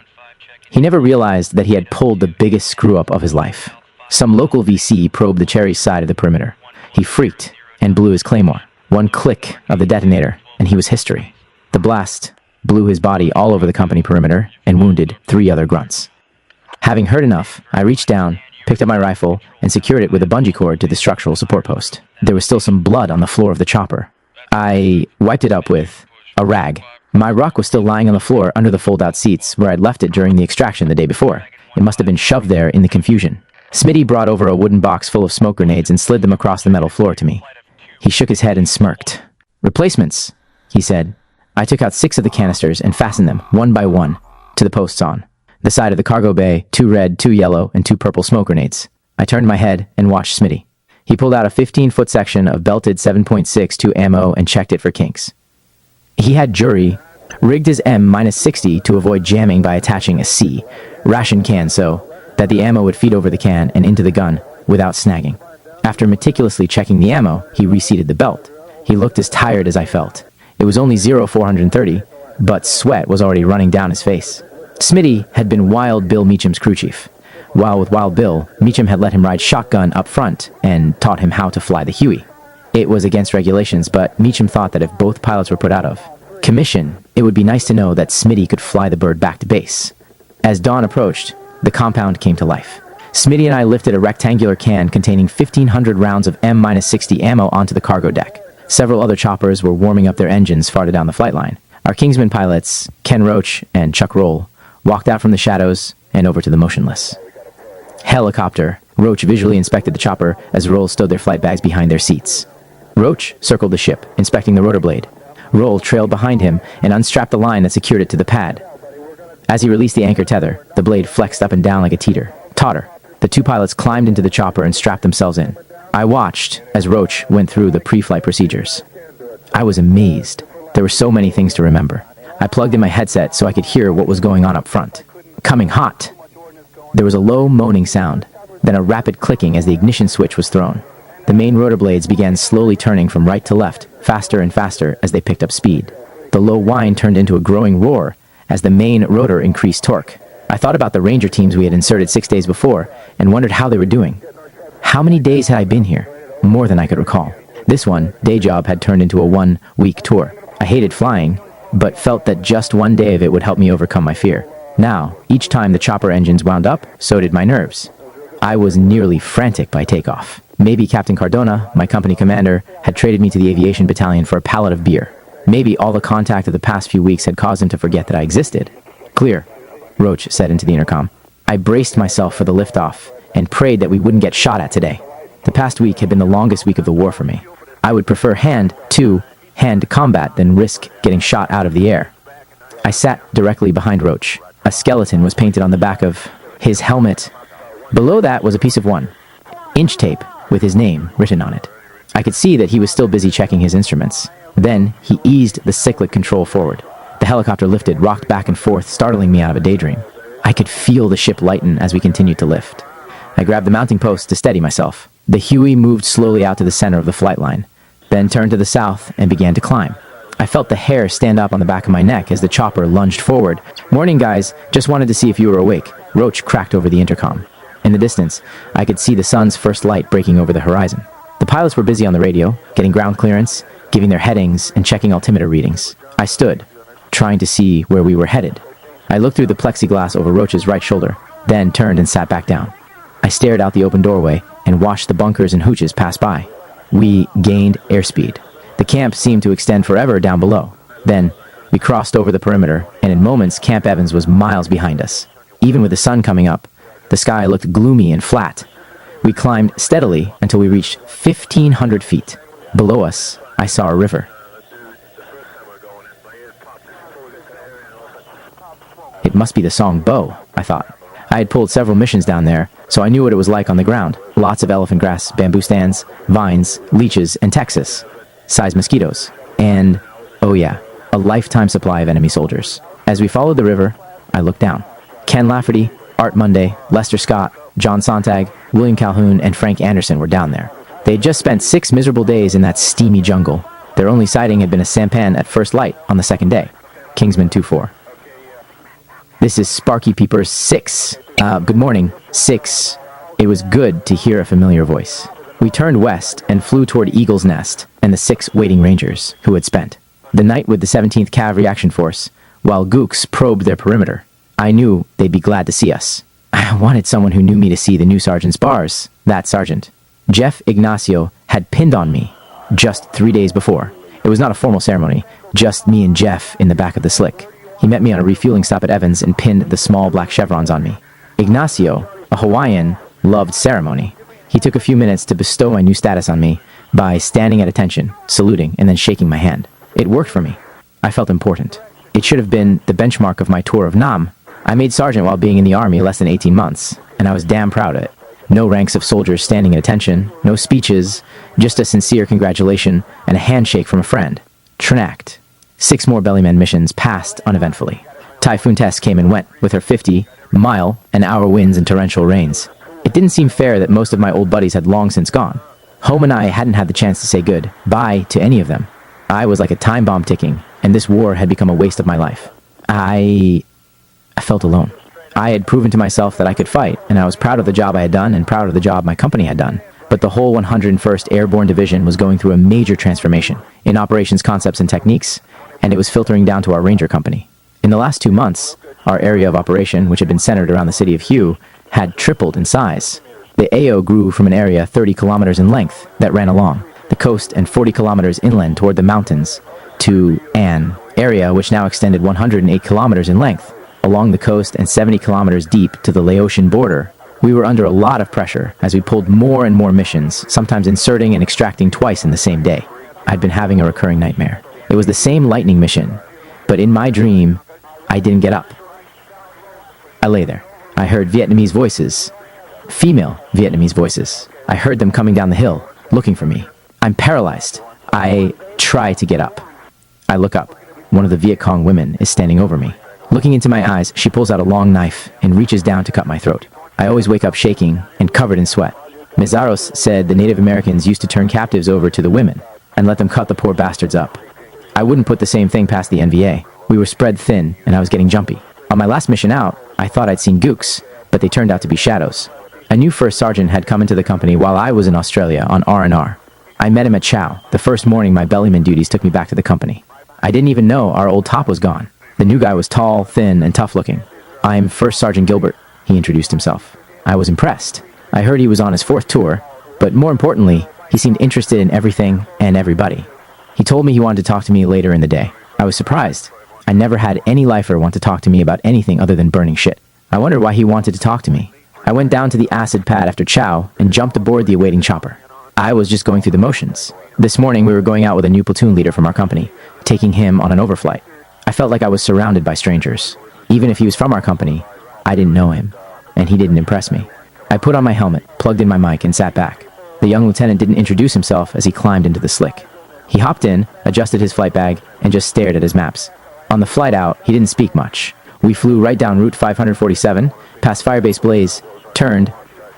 He never realized that he had pulled the biggest screw-up of his life. Some local VC probed the Cherry's side of the perimeter. He freaked and blew his claymore. One click of the detonator, and he was history. The blast blew his body all over the company perimeter and wounded 3 other grunts. Having heard enough, I reached down, picked up my rifle, and secured it with a bungee cord to the structural support post. There was still some blood on the floor of the chopper. I wiped it up with a rag. My ruck was still lying on the floor under the fold-out seats where I'd left it during the extraction the day before. It must have been shoved there in the confusion. Smitty brought over a wooden box full of smoke grenades and slid them across the metal floor to me. He shook his head and smirked. "Replacements," he said. I took out 6 of the canisters and fastened them, one by one, to the posts on the side of the cargo bay, 2 red, 2 yellow, and 2 purple smoke grenades. I turned my head and watched Smitty. He pulled out a 15-foot section of belted 7.62 ammo and checked it for kinks. He had jury, rigged his M-60 to avoid jamming by attaching a C ration can so that the ammo would feed over the can and into the gun without snagging. After meticulously checking the ammo, he reseated the belt. He looked as tired as I felt. It was only 0-430, but sweat was already running down his face. Smitty had been Wild Bill Meacham's crew chief. While with Wild Bill, Meacham had let him ride shotgun up front and taught him how to fly the Huey. It was against regulations, but Meacham thought that if both pilots were put out of commission, it would be nice to know that Smitty could fly the bird back to base. As dawn approached, the compound came to life. Smitty and I lifted a rectangular can containing 1,500 rounds of M-60 ammo onto the cargo deck. Several other choppers were warming up their engines farther down the flight line. Our Kingsman pilots, Ken Roach and Chuck Roll, walked out from the shadows and over to the motionless helicopter. Roach visually inspected the chopper as Roll stowed their flight bags behind their seats. Roach circled the ship, inspecting the rotor blade. Roll trailed behind him and unstrapped the line that secured it to the pad. As he released the anchor tether, the blade flexed up and down like a totter. The 2 pilots climbed into the chopper and strapped themselves in. I watched as Roach went through the pre-flight procedures. I was amazed. There were so many things to remember. I plugged in my headset so I could hear what was going on up front. Coming hot. There was a low moaning sound, then a rapid clicking as the ignition switch was thrown. The main rotor blades began slowly turning from right to left, faster and faster as they picked up speed. The low whine turned into a growing roar as the main rotor increased torque. I thought about the Ranger teams we had inserted 6 days before and wondered how they were doing. How many days had I been here? More than I could recall. This one, day job, had turned into a 1-week tour. I hated flying, but felt that just one day of it would help me overcome my fear. Now, each time the chopper engines wound up, so did my nerves. I was nearly frantic by takeoff. Maybe Captain Cardona, my company commander, had traded me to the aviation battalion for a pallet of beer. Maybe all the contact of the past few weeks had caused him to forget that I existed. "Clear," Roach said into the intercom. I braced myself for the liftoff and prayed that we wouldn't get shot at today. The past week had been the longest week of the war for me. I would prefer hand-to-hand combat than risk getting shot out of the air. I sat directly behind Roach. A skeleton was painted on the back of his helmet. Below that was a piece of 1-inch tape with his name written on it. I could see that he was still busy checking his instruments. Then he eased the cyclic control forward. The helicopter lifted, rocked back and forth, startling me out of a daydream. I could feel the ship lighten as we continued to lift. I grabbed the mounting post to steady myself. The Huey moved slowly out to the center of the flight line, then turned to the south and began to climb. I felt the hair stand up on the back of my neck as the chopper lunged forward. "Morning, guys. Just wanted to see if you were awake," Roach cracked over the intercom. In the distance, I could see the sun's first light breaking over the horizon. The pilots were busy on the radio, getting ground clearance, giving their headings, and checking altimeter readings. I stood, trying to see where we were headed. I looked through the plexiglass over Roach's right shoulder, then turned and sat back down. I stared out the open doorway and watched the bunkers and hooches pass by. We gained airspeed. The camp seemed to extend forever down below. Then, we crossed over the perimeter, and in moments, Camp Evans was miles behind us. Even with the sun coming up, the sky looked gloomy and flat. We climbed steadily until we reached 1,500 feet. Below us, I saw a river. It must be the Song Bo, I thought. I had pulled several missions down there, so I knew what it was like on the ground. Lots of elephant grass, bamboo stands, vines, leeches, and Texas-sized mosquitoes. And, oh yeah, a lifetime supply of enemy soldiers. As we followed the river, I looked down. Ken Lafferty, Art Monday, Lester Scott, John Sontag, William Calhoun, and Frank Anderson were down there. They had just spent 6 miserable days in that steamy jungle. Their only sighting had been a sampan at first light on the second day. Kingsman 2-4. This is Sparky Peepers 6. Good morning, 6. It was good to hear a familiar voice. We turned west and flew toward Eagle's Nest and the 6 waiting rangers who had spent the night with the 17th Cav Reaction Force while Gooks probed their perimeter. I knew they'd be glad to see us. I wanted someone who knew me to see the new sergeant's bars. That sergeant, Jeff Ignacio, had pinned on me just 3 days before. It was not a formal ceremony, just me and Jeff in the back of the slick. He met me on a refueling stop at Evans and pinned the small black chevrons on me. Ignacio, a Hawaiian, loved ceremony. He took a few minutes to bestow my new status on me by standing at attention, saluting, and then shaking my hand. It worked for me. I felt important. It should have been the benchmark of my tour of Nam. I made sergeant while being in the army less than 18 months, and I was damn proud of it. No ranks of soldiers standing at attention, no speeches, just a sincere congratulation and a handshake from a friend. Trinact. 6 more Bellyman missions passed uneventfully. Typhoon Tess came and went with her 50-mile-an-hour winds and torrential rains. It didn't seem fair that most of my old buddies had long since gone. Home and I hadn't had the chance to say goodbye to any of them. I was like a time bomb ticking, and this war had become a waste of my life. I felt alone. I had proven to myself that I could fight, and I was proud of the job I had done and proud of the job my company had done. But the whole 101st Airborne Division was going through a major transformation in operations concepts and techniques, and it was filtering down to our Ranger company. In the last 2 months, our area of operation, which had been centered around the city of Hugh, had tripled in size. The AO grew from an area 30 kilometers in length that ran along the coast and 40 kilometers inland toward the mountains to an area which now extended 108 kilometers in length along the coast and 70 kilometers deep to the Laotian border. We were under a lot of pressure as we pulled more and more missions, sometimes inserting and extracting twice in the same day. I'd been having a recurring nightmare. It was the same lightning mission, but in my dream, I didn't get up. I lay there. I heard Vietnamese voices. Female Vietnamese voices. I heard them coming down the hill, looking for me. I'm paralyzed. I try to get up. I look up. One of the Viet Cong women is standing over me. Looking into my eyes, she pulls out a long knife and reaches down to cut my throat. I always wake up shaking and covered in sweat. Mizaros said the Native Americans used to turn captives over to the women and let them cut the poor bastards up. I wouldn't put the same thing past the NVA. We were spread thin, and I was getting jumpy. On my last mission out, I thought I'd seen gooks, but they turned out to be shadows. A new first sergeant had come into the company while I was in Australia on R&R. I met him at Chow. The first morning my bellyman duties took me back to the company. I didn't even know our old top was gone. The new guy was tall, thin, and tough-looking. I'm First Sergeant Gilbert, he introduced himself. I was impressed. I heard he was on his 4th tour, but more importantly, he seemed interested in everything and everybody. He told me he wanted to talk to me later in the day. I was surprised. I never had any lifer want to talk to me about anything other than burning shit. I wondered why he wanted to talk to me. I went down to the acid pad after chow and jumped aboard the awaiting chopper. I was just going through the motions. This morning we were going out with a new platoon leader from our company, taking him on an overflight. I felt like I was surrounded by strangers. Even if he was from our company, I didn't know him, and he didn't impress me. I put on my helmet, plugged in my mic, and sat back. The young lieutenant didn't introduce himself as he climbed into the slick. He hopped in, adjusted his flight bag, and just stared at his maps. On the flight out, he didn't speak much. We flew right down Route 547, past Firebase Blaze, turned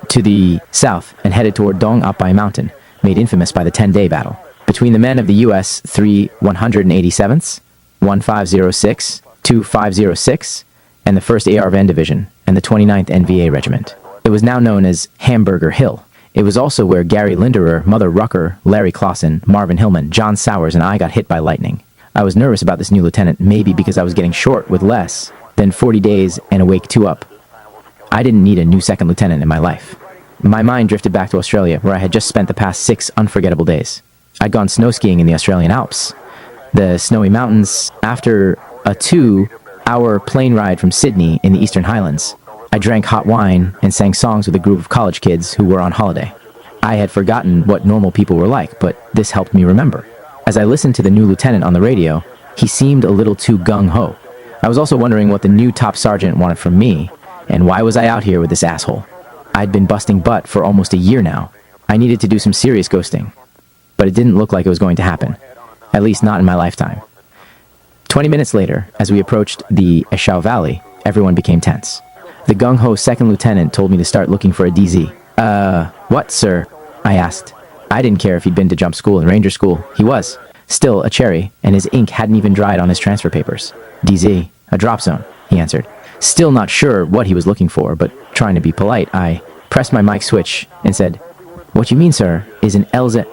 to the south, and headed toward Dong Apai Mountain, made infamous by the 10-day battle. Between the men of the U.S. 3 187ths, 1506, 2506, and the 1st ARVN Division, and the 29th NVA Regiment. It was now known as Hamburger Hill. It was also where Gary Linderer, Mother Rucker, Larry Clausen, Marvin Hillman, John Sowers, and I got hit by lightning. I was nervous about this new lieutenant, maybe because I was getting short with less than 40 days and awake 2 up. I didn't need a new second lieutenant in my life. My mind drifted back to Australia, where I had just spent the past 6 unforgettable days. I'd gone snow skiing in the Australian Alps, the snowy mountains. After a 2-hour plane ride from Sydney in the Eastern Highlands, I drank hot wine and sang songs with a group of college kids who were on holiday. I had forgotten what normal people were like, but this helped me remember. As I listened to the new lieutenant on the radio, he seemed a little too gung-ho. I was also wondering what the new top sergeant wanted from me, and why was I out here with this asshole? I'd been busting butt for almost a year now. I needed to do some serious ghosting, but it didn't look like it was going to happen, at least not in my lifetime. 20 minutes later, as we approached the Eshau Valley, everyone became tense. The gung-ho second lieutenant told me to start looking for a DZ. What, sir? I asked. I didn't care if he'd been to jump school and ranger school. He was. Still a cherry, and his ink hadn't even dried on his transfer papers. DZ, a drop zone, he answered. Still not sure what he was looking for, but trying to be polite, I pressed my mic switch and said, "What you mean, sir, is an LZ..."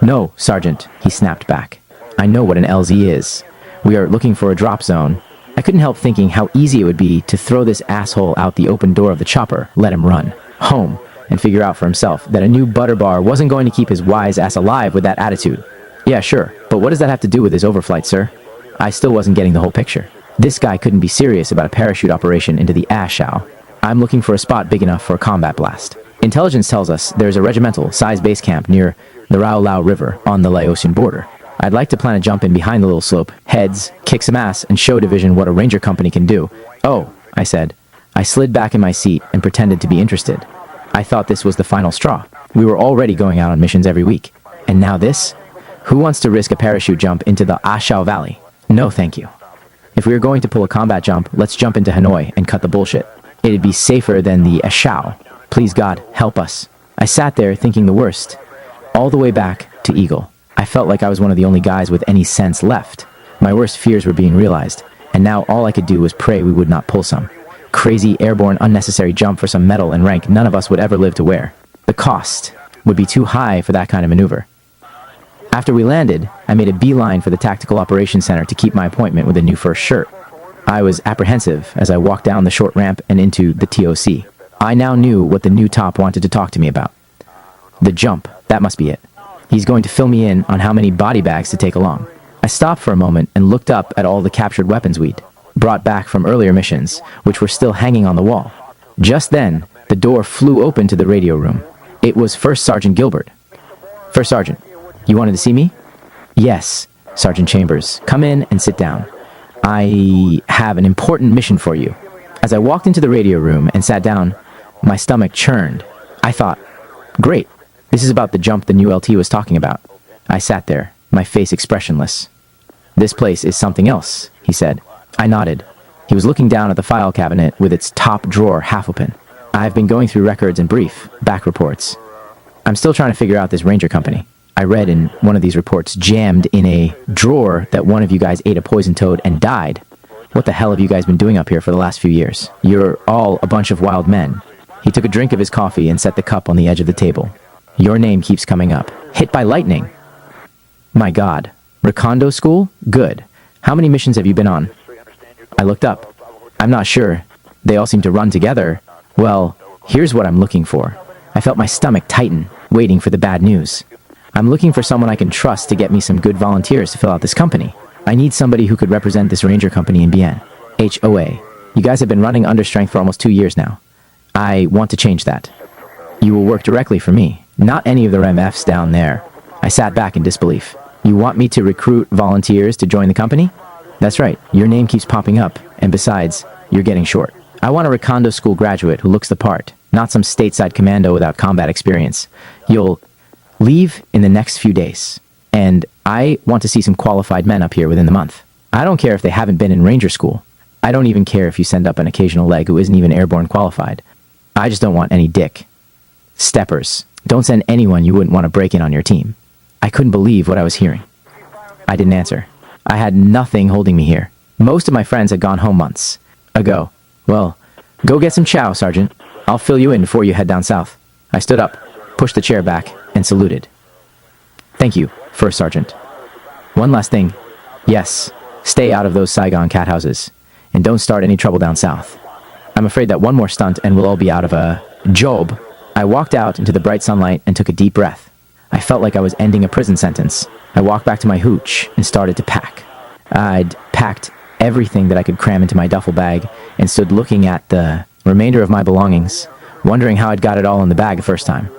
"No, Sergeant," he snapped back. "I know what an LZ is. We are looking for a drop zone." I couldn't help thinking how easy it would be to throw this asshole out the open door of the chopper, let him run home, and figure out for himself that a new butter bar wasn't going to keep his wise ass alive with that attitude. Yeah, sure, but what does that have to do with his overflight, sir? I still wasn't getting the whole picture. This guy couldn't be serious about a parachute operation into the Ashau. I'm looking for a spot big enough for a combat blast. Intelligence tells us there's a regimental-size base camp near the Rao Lao River on the Laotian border. I'd like to plan a jump in behind the little slope, heads, kick some ass, and show Division what a ranger company can do. "Oh," I said. I slid back in my seat and pretended to be interested. I thought this was the final straw. We were already going out on missions every week. And now this? Who wants to risk a parachute jump into the Ashau Valley? No, thank you. If we are going to pull a combat jump, let's jump into Hanoi and cut the bullshit. It'd be safer than the Ashau. Please God, help us. I sat there thinking the worst. All the way back to Eagle. I felt like I was one of the only guys with any sense left. My worst fears were being realized, and now all I could do was pray we would not pull some crazy, airborne, unnecessary jump for some medal and rank none of us would ever live to wear. The cost would be too high for that kind of maneuver. After we landed, I made a beeline for the Tactical Operations Center to keep my appointment with a new first shirt. I was apprehensive as I walked down the short ramp and into the TOC. I now knew what the new top wanted to talk to me about. The jump, that must be it. He's going to fill me in on how many body bags to take along. I stopped for a moment and looked up at all the captured weapons we'd brought back from earlier missions, which were still hanging on the wall. Just then, the door flew open to the radio room. It was First Sergeant Gilbert. "First Sergeant, you wanted to see me?" "Yes, Sergeant Chambers. Come in and sit down. I have an important mission for you." As I walked into the radio room and sat down, my stomach churned. I thought, great, this is about the jump the new LT was talking about. I sat there, my face expressionless. "This place is something else," he said. I nodded. He was looking down at the file cabinet with its top drawer half open. "I've been going through records and brief, back reports. I'm still trying to figure out this ranger company. I read in one of these reports jammed in a drawer that one of you guys ate a poison toad and died. What the hell have you guys been doing up here for the last few years? You're all a bunch of wild men." He took a drink of his coffee and set the cup on the edge of the table. "Your name keeps coming up. Hit by lightning." "My God. Recondo school? Good. How many missions have you been on?" I looked up. "I'm not sure. They all seem to run together. Well, here's what I'm looking for." I felt my stomach tighten, waiting for the bad news. "I'm looking for someone I can trust to get me some good volunteers to fill out this company. I need somebody who could represent this ranger company in Bien. HOA. You guys have been running understrength for almost 2 years now. I want to change that. You will work directly for me, not any of the REMFs down there." I sat back in disbelief. "You want me to recruit volunteers to join the company?" "That's right. Your name keeps popping up, and besides, you're getting short. I want a Recondo school graduate who looks the part, not some stateside commando without combat experience. You'll leave in the next few days, and I want to see some qualified men up here within the month. I don't care if they haven't been in ranger school. I don't even care if you send up an occasional leg who isn't even airborne qualified. I just don't want any dick steppers. Don't send anyone you wouldn't want to break in on your team." I couldn't believe what I was hearing. I didn't answer. I had nothing holding me here. Most of my friends had gone home months ago. "Well, go get some chow, Sergeant. I'll fill you in before you head down south." I stood up, pushed the chair back, and saluted. "Thank you, First Sergeant. One last thing. Yes, stay out of those Saigon cat houses, and don't start any trouble down south. I'm afraid that one more stunt and we'll all be out of a job." I walked out into the bright sunlight and took a deep breath. I felt like I was ending a prison sentence. I walked back to my hooch and started to pack. I'd packed everything that I could cram into my duffel bag and stood looking at the remainder of my belongings, wondering how I'd got it all in the bag the first time.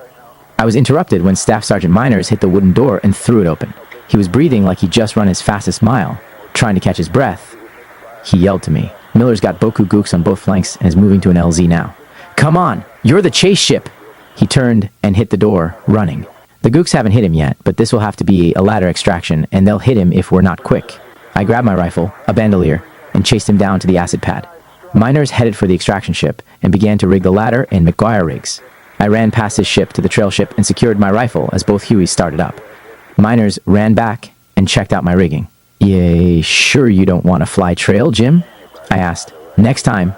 I was interrupted when Staff Sergeant Miners hit the wooden door and threw it open. He was breathing like he'd just run his fastest mile, trying to catch his breath. He yelled to me. "Miller's got Boku Gooks on both flanks and is moving to an LZ now. Come on, you're the chase ship!" He turned and hit the door, running. The Gooks haven't hit him yet, but this will have to be a ladder extraction, and they'll hit him if we're not quick. I grabbed my rifle, a bandolier, and chased him down to the acid pad. Miners headed for the extraction ship and began to rig the ladder in McGuire rigs. I ran past his ship to the trail ship and secured my rifle as both Hueys started up. Miners ran back and checked out my rigging. "Yay, sure you don't want to fly trail, Jim?" I asked. "Next time."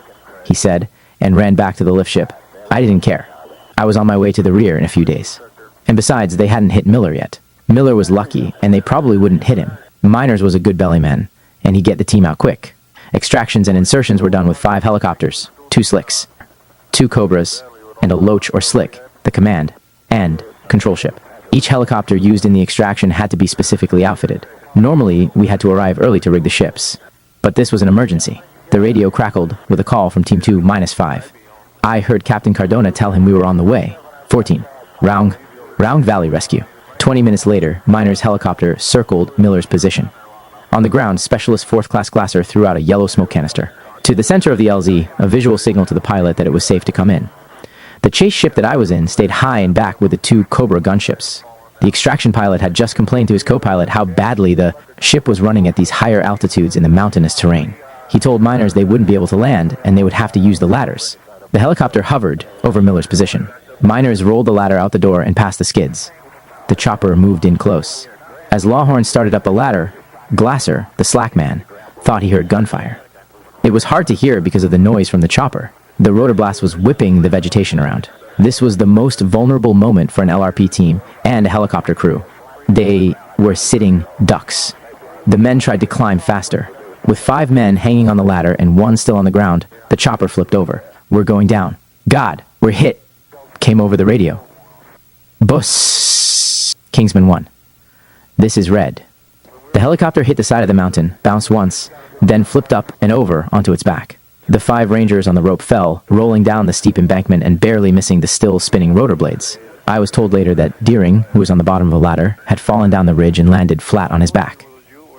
he said, and ran back to the lift ship. I didn't care. I was on my way to the rear in a few days. And besides, they hadn't hit Miller yet. Miller was lucky, and they probably wouldn't hit him. Miners was a good bellyman, and he'd get the team out quick. Extractions and insertions were done with 5 helicopters, 2 slicks, 2 Cobras, and a Loach or Slick, the command, and control ship. Each helicopter used in the extraction had to be specifically outfitted. Normally, we had to arrive early to rig the ships. But this was an emergency. The radio crackled with a call from Team 2 -5. I heard Captain Cardona tell him we were on the way. 14. Round Valley Rescue. 20 minutes later, Miner's helicopter circled Miller's position. On the ground, Specialist 4th Class Glasser threw out a yellow smoke canister. To the center of the LZ, a visual signal to the pilot that it was safe to come in. The chase ship that I was in stayed high and back with the 2 Cobra gunships. The extraction pilot had just complained to his co-pilot how badly the ship was running at these higher altitudes in the mountainous terrain. He told miners they wouldn't be able to land, and they would have to use the ladders. The helicopter hovered over Miller's position. Miners rolled the ladder out the door and past the skids. The chopper moved in close. As Lawhorn started up the ladder, Glasser, the slack man, thought he heard gunfire. It was hard to hear because of the noise from the chopper. The rotor blast was whipping the vegetation around. This was the most vulnerable moment for an LRP team and a helicopter crew. They were sitting ducks. The men tried to climb faster. With 5 men hanging on the ladder and 1 still on the ground, the chopper flipped over. We're going down. God, we're hit, came over the radio. Bus. Kingsman 1. This is Red. The helicopter hit the side of the mountain, bounced once, then flipped up and over onto its back. The 5 Rangers on the rope fell, rolling down the steep embankment and barely missing the still spinning rotor blades. I was told later that Deering, who was on the bottom of a ladder, had fallen down the ridge and landed flat on his back.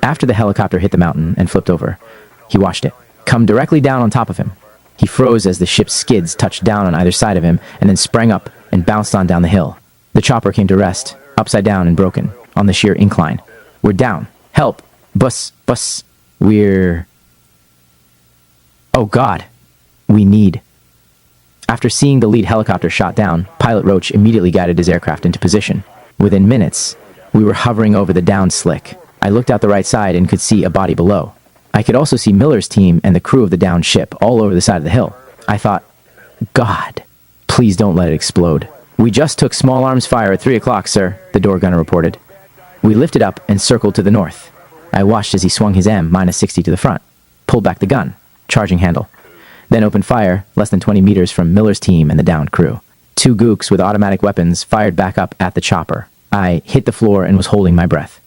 After the helicopter hit the mountain and flipped over, he watched it come directly down on top of him. He froze as the ship's skids touched down on either side of him and then sprang up and bounced on down the hill. The chopper came to rest, upside down and broken, on the sheer incline. We're down. Help! Bus! We're... Oh God! We need... After seeing the lead helicopter shot down, Pilot Roach immediately guided his aircraft into position. Within minutes, we were hovering over the downed slick. I looked out the right side and could see a body below. I could also see Miller's team and the crew of the downed ship all over the side of the hill. I thought, God, please don't let it explode. We just took small arms fire at 3 o'clock, sir, the door gunner reported. We lifted up and circled to the north. I watched as he swung his M-60 to the front, pulled back the gun, charging handle, then opened fire less than 20 meters from Miller's team and the downed crew. 2 gooks with automatic weapons fired back up at the chopper. I hit the floor and was holding my breath.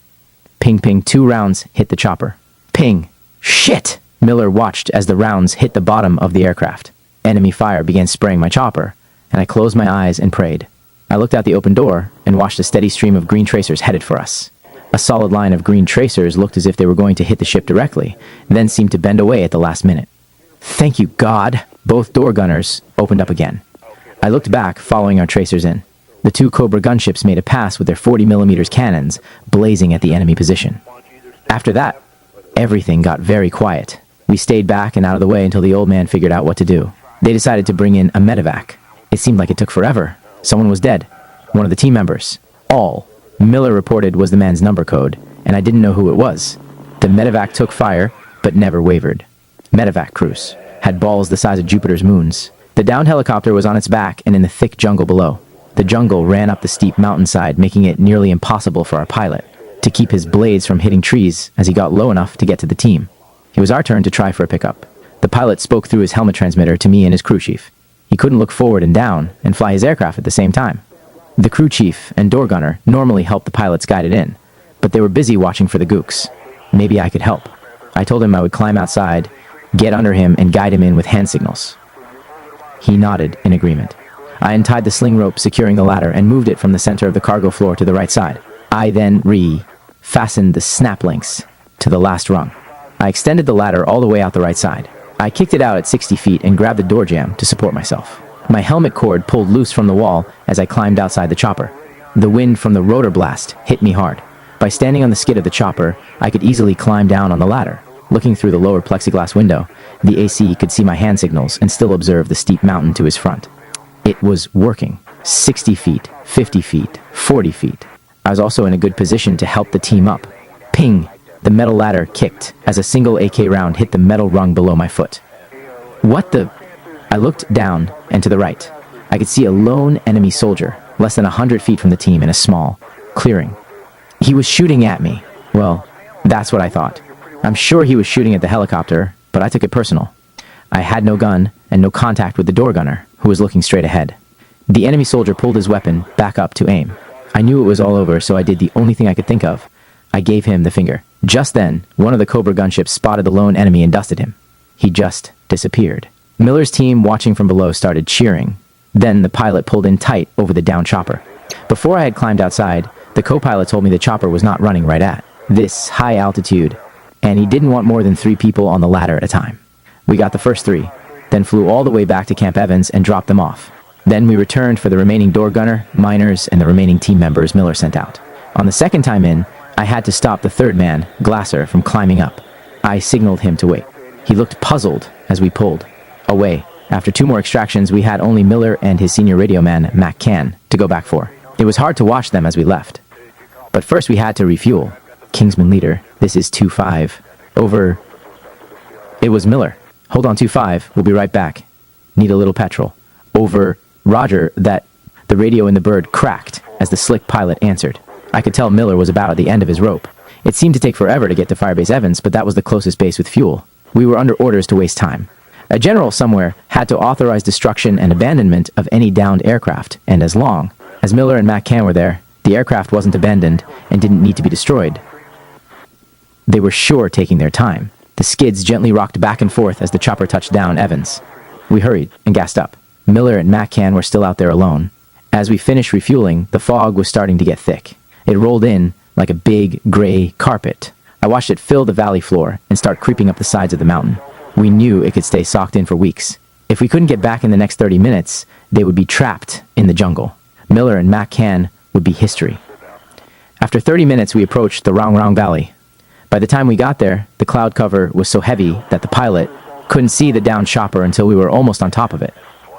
Ping, ping, 2 rounds hit the chopper. Ping. Shit! Miller watched as the rounds hit the bottom of the aircraft. Enemy fire began spraying my chopper, and I closed my eyes and prayed. I looked out the open door and watched a steady stream of green tracers headed for us. A solid line of green tracers looked as if they were going to hit the ship directly, then seemed to bend away at the last minute. Thank you, God! Both door gunners opened up again. I looked back, following our tracers in. The 2 Cobra gunships made a pass with their 40mm cannons blazing at the enemy position. After that, everything got very quiet. We stayed back and out of the way until the old man figured out what to do. They decided to bring in a medevac. It seemed like it took forever. Someone was dead. One of the team members. All Miller reported was the man's number code, and I didn't know who it was. The medevac took fire, but never wavered. Medevac crews had balls the size of Jupiter's moons. The downed helicopter was on its back and in the thick jungle below. The jungle ran up the steep mountainside, making it nearly impossible for our pilot to keep his blades from hitting trees as he got low enough to get to the team. It was our turn to try for a pickup. The pilot spoke through his helmet transmitter to me and his crew chief. He couldn't look forward and down and fly his aircraft at the same time. The crew chief and door gunner normally helped the pilots guide it in, but they were busy watching for the gooks. Maybe I could help. I told him I would climb outside, get under him, and guide him in with hand signals. He nodded in agreement. I untied the sling rope securing the ladder and moved it from the center of the cargo floor to the right side. I then fastened the snap links to the last rung. I extended the ladder all the way out the right side. I kicked it out at 60 feet and grabbed the door jamb to support myself. My helmet cord pulled loose from the wall as I climbed outside the chopper. The wind from the rotor blast hit me hard. By standing on the skid of the chopper, I could easily climb down on the ladder. Looking through the lower plexiglass window, the AC could see my hand signals and still observe the steep mountain to his front. It was working. 60 feet, 50 feet, 40 feet. I was also in a good position to help the team up. Ping! The metal ladder kicked as a single AK round hit the metal rung below my foot. What the... I looked down and to the right. I could see a lone enemy soldier, less than 100 feet from the team in a small clearing. He was shooting at me. Well, that's what I thought. I'm sure he was shooting at the helicopter, but I took it personal. I had no gun and no contact with the door gunner, who was looking straight ahead. The enemy soldier pulled his weapon back up to aim. I knew it was all over, so I did the only thing I could think of. I gave him the finger. Just then, one of the Cobra gunships spotted the lone enemy and dusted him. He just disappeared. Miller's team, watching from below, started cheering. Then the pilot pulled in tight over the downed chopper. Before I had climbed outside, the co-pilot told me the chopper was not running right at this high altitude, and he didn't want more than 3 people on the ladder at a time. We got the first 3, then flew all the way back to Camp Evans and dropped them off. Then we returned for the remaining door gunner, miners, and the remaining team members Miller sent out. On the second time in, I had to stop the third man, Glasser, from climbing up. I signaled him to wait. He looked puzzled as we pulled away. After 2 more extractions, we had only Miller and his senior radio man, Mac Can, to go back for. It was hard to watch them as we left. But first we had to refuel. Kingsman leader, this is 2-5. Over. It was Miller. Hold on, 2-5. We'll be right back. Need a little petrol. Over. Roger, that. The radio in the bird cracked as the slick pilot answered. I could tell Miller was about at the end of his rope. It seemed to take forever to get to Firebase Evans, but that was the closest base with fuel. We were under orders to waste time. A general somewhere had to authorize destruction and abandonment of any downed aircraft, and as long as Miller and Mac Can were there, the aircraft wasn't abandoned and didn't need to be destroyed. They were sure taking their time. The skids gently rocked back and forth as the chopper touched down Evans. We hurried and gassed up. Miller and Mac Can were still out there alone. As we finished refueling, the fog was starting to get thick. It rolled in like a big, gray carpet. I watched it fill the valley floor and start creeping up the sides of the mountain. We knew it could stay socked in for weeks. If we couldn't get back in the next 30 minutes, they would be trapped in the jungle. Miller and Mac Can would be history. After 30 minutes, we approached the Rong Valley. By the time we got there, the cloud cover was so heavy that the pilot couldn't see the downed chopper until we were almost on top of it.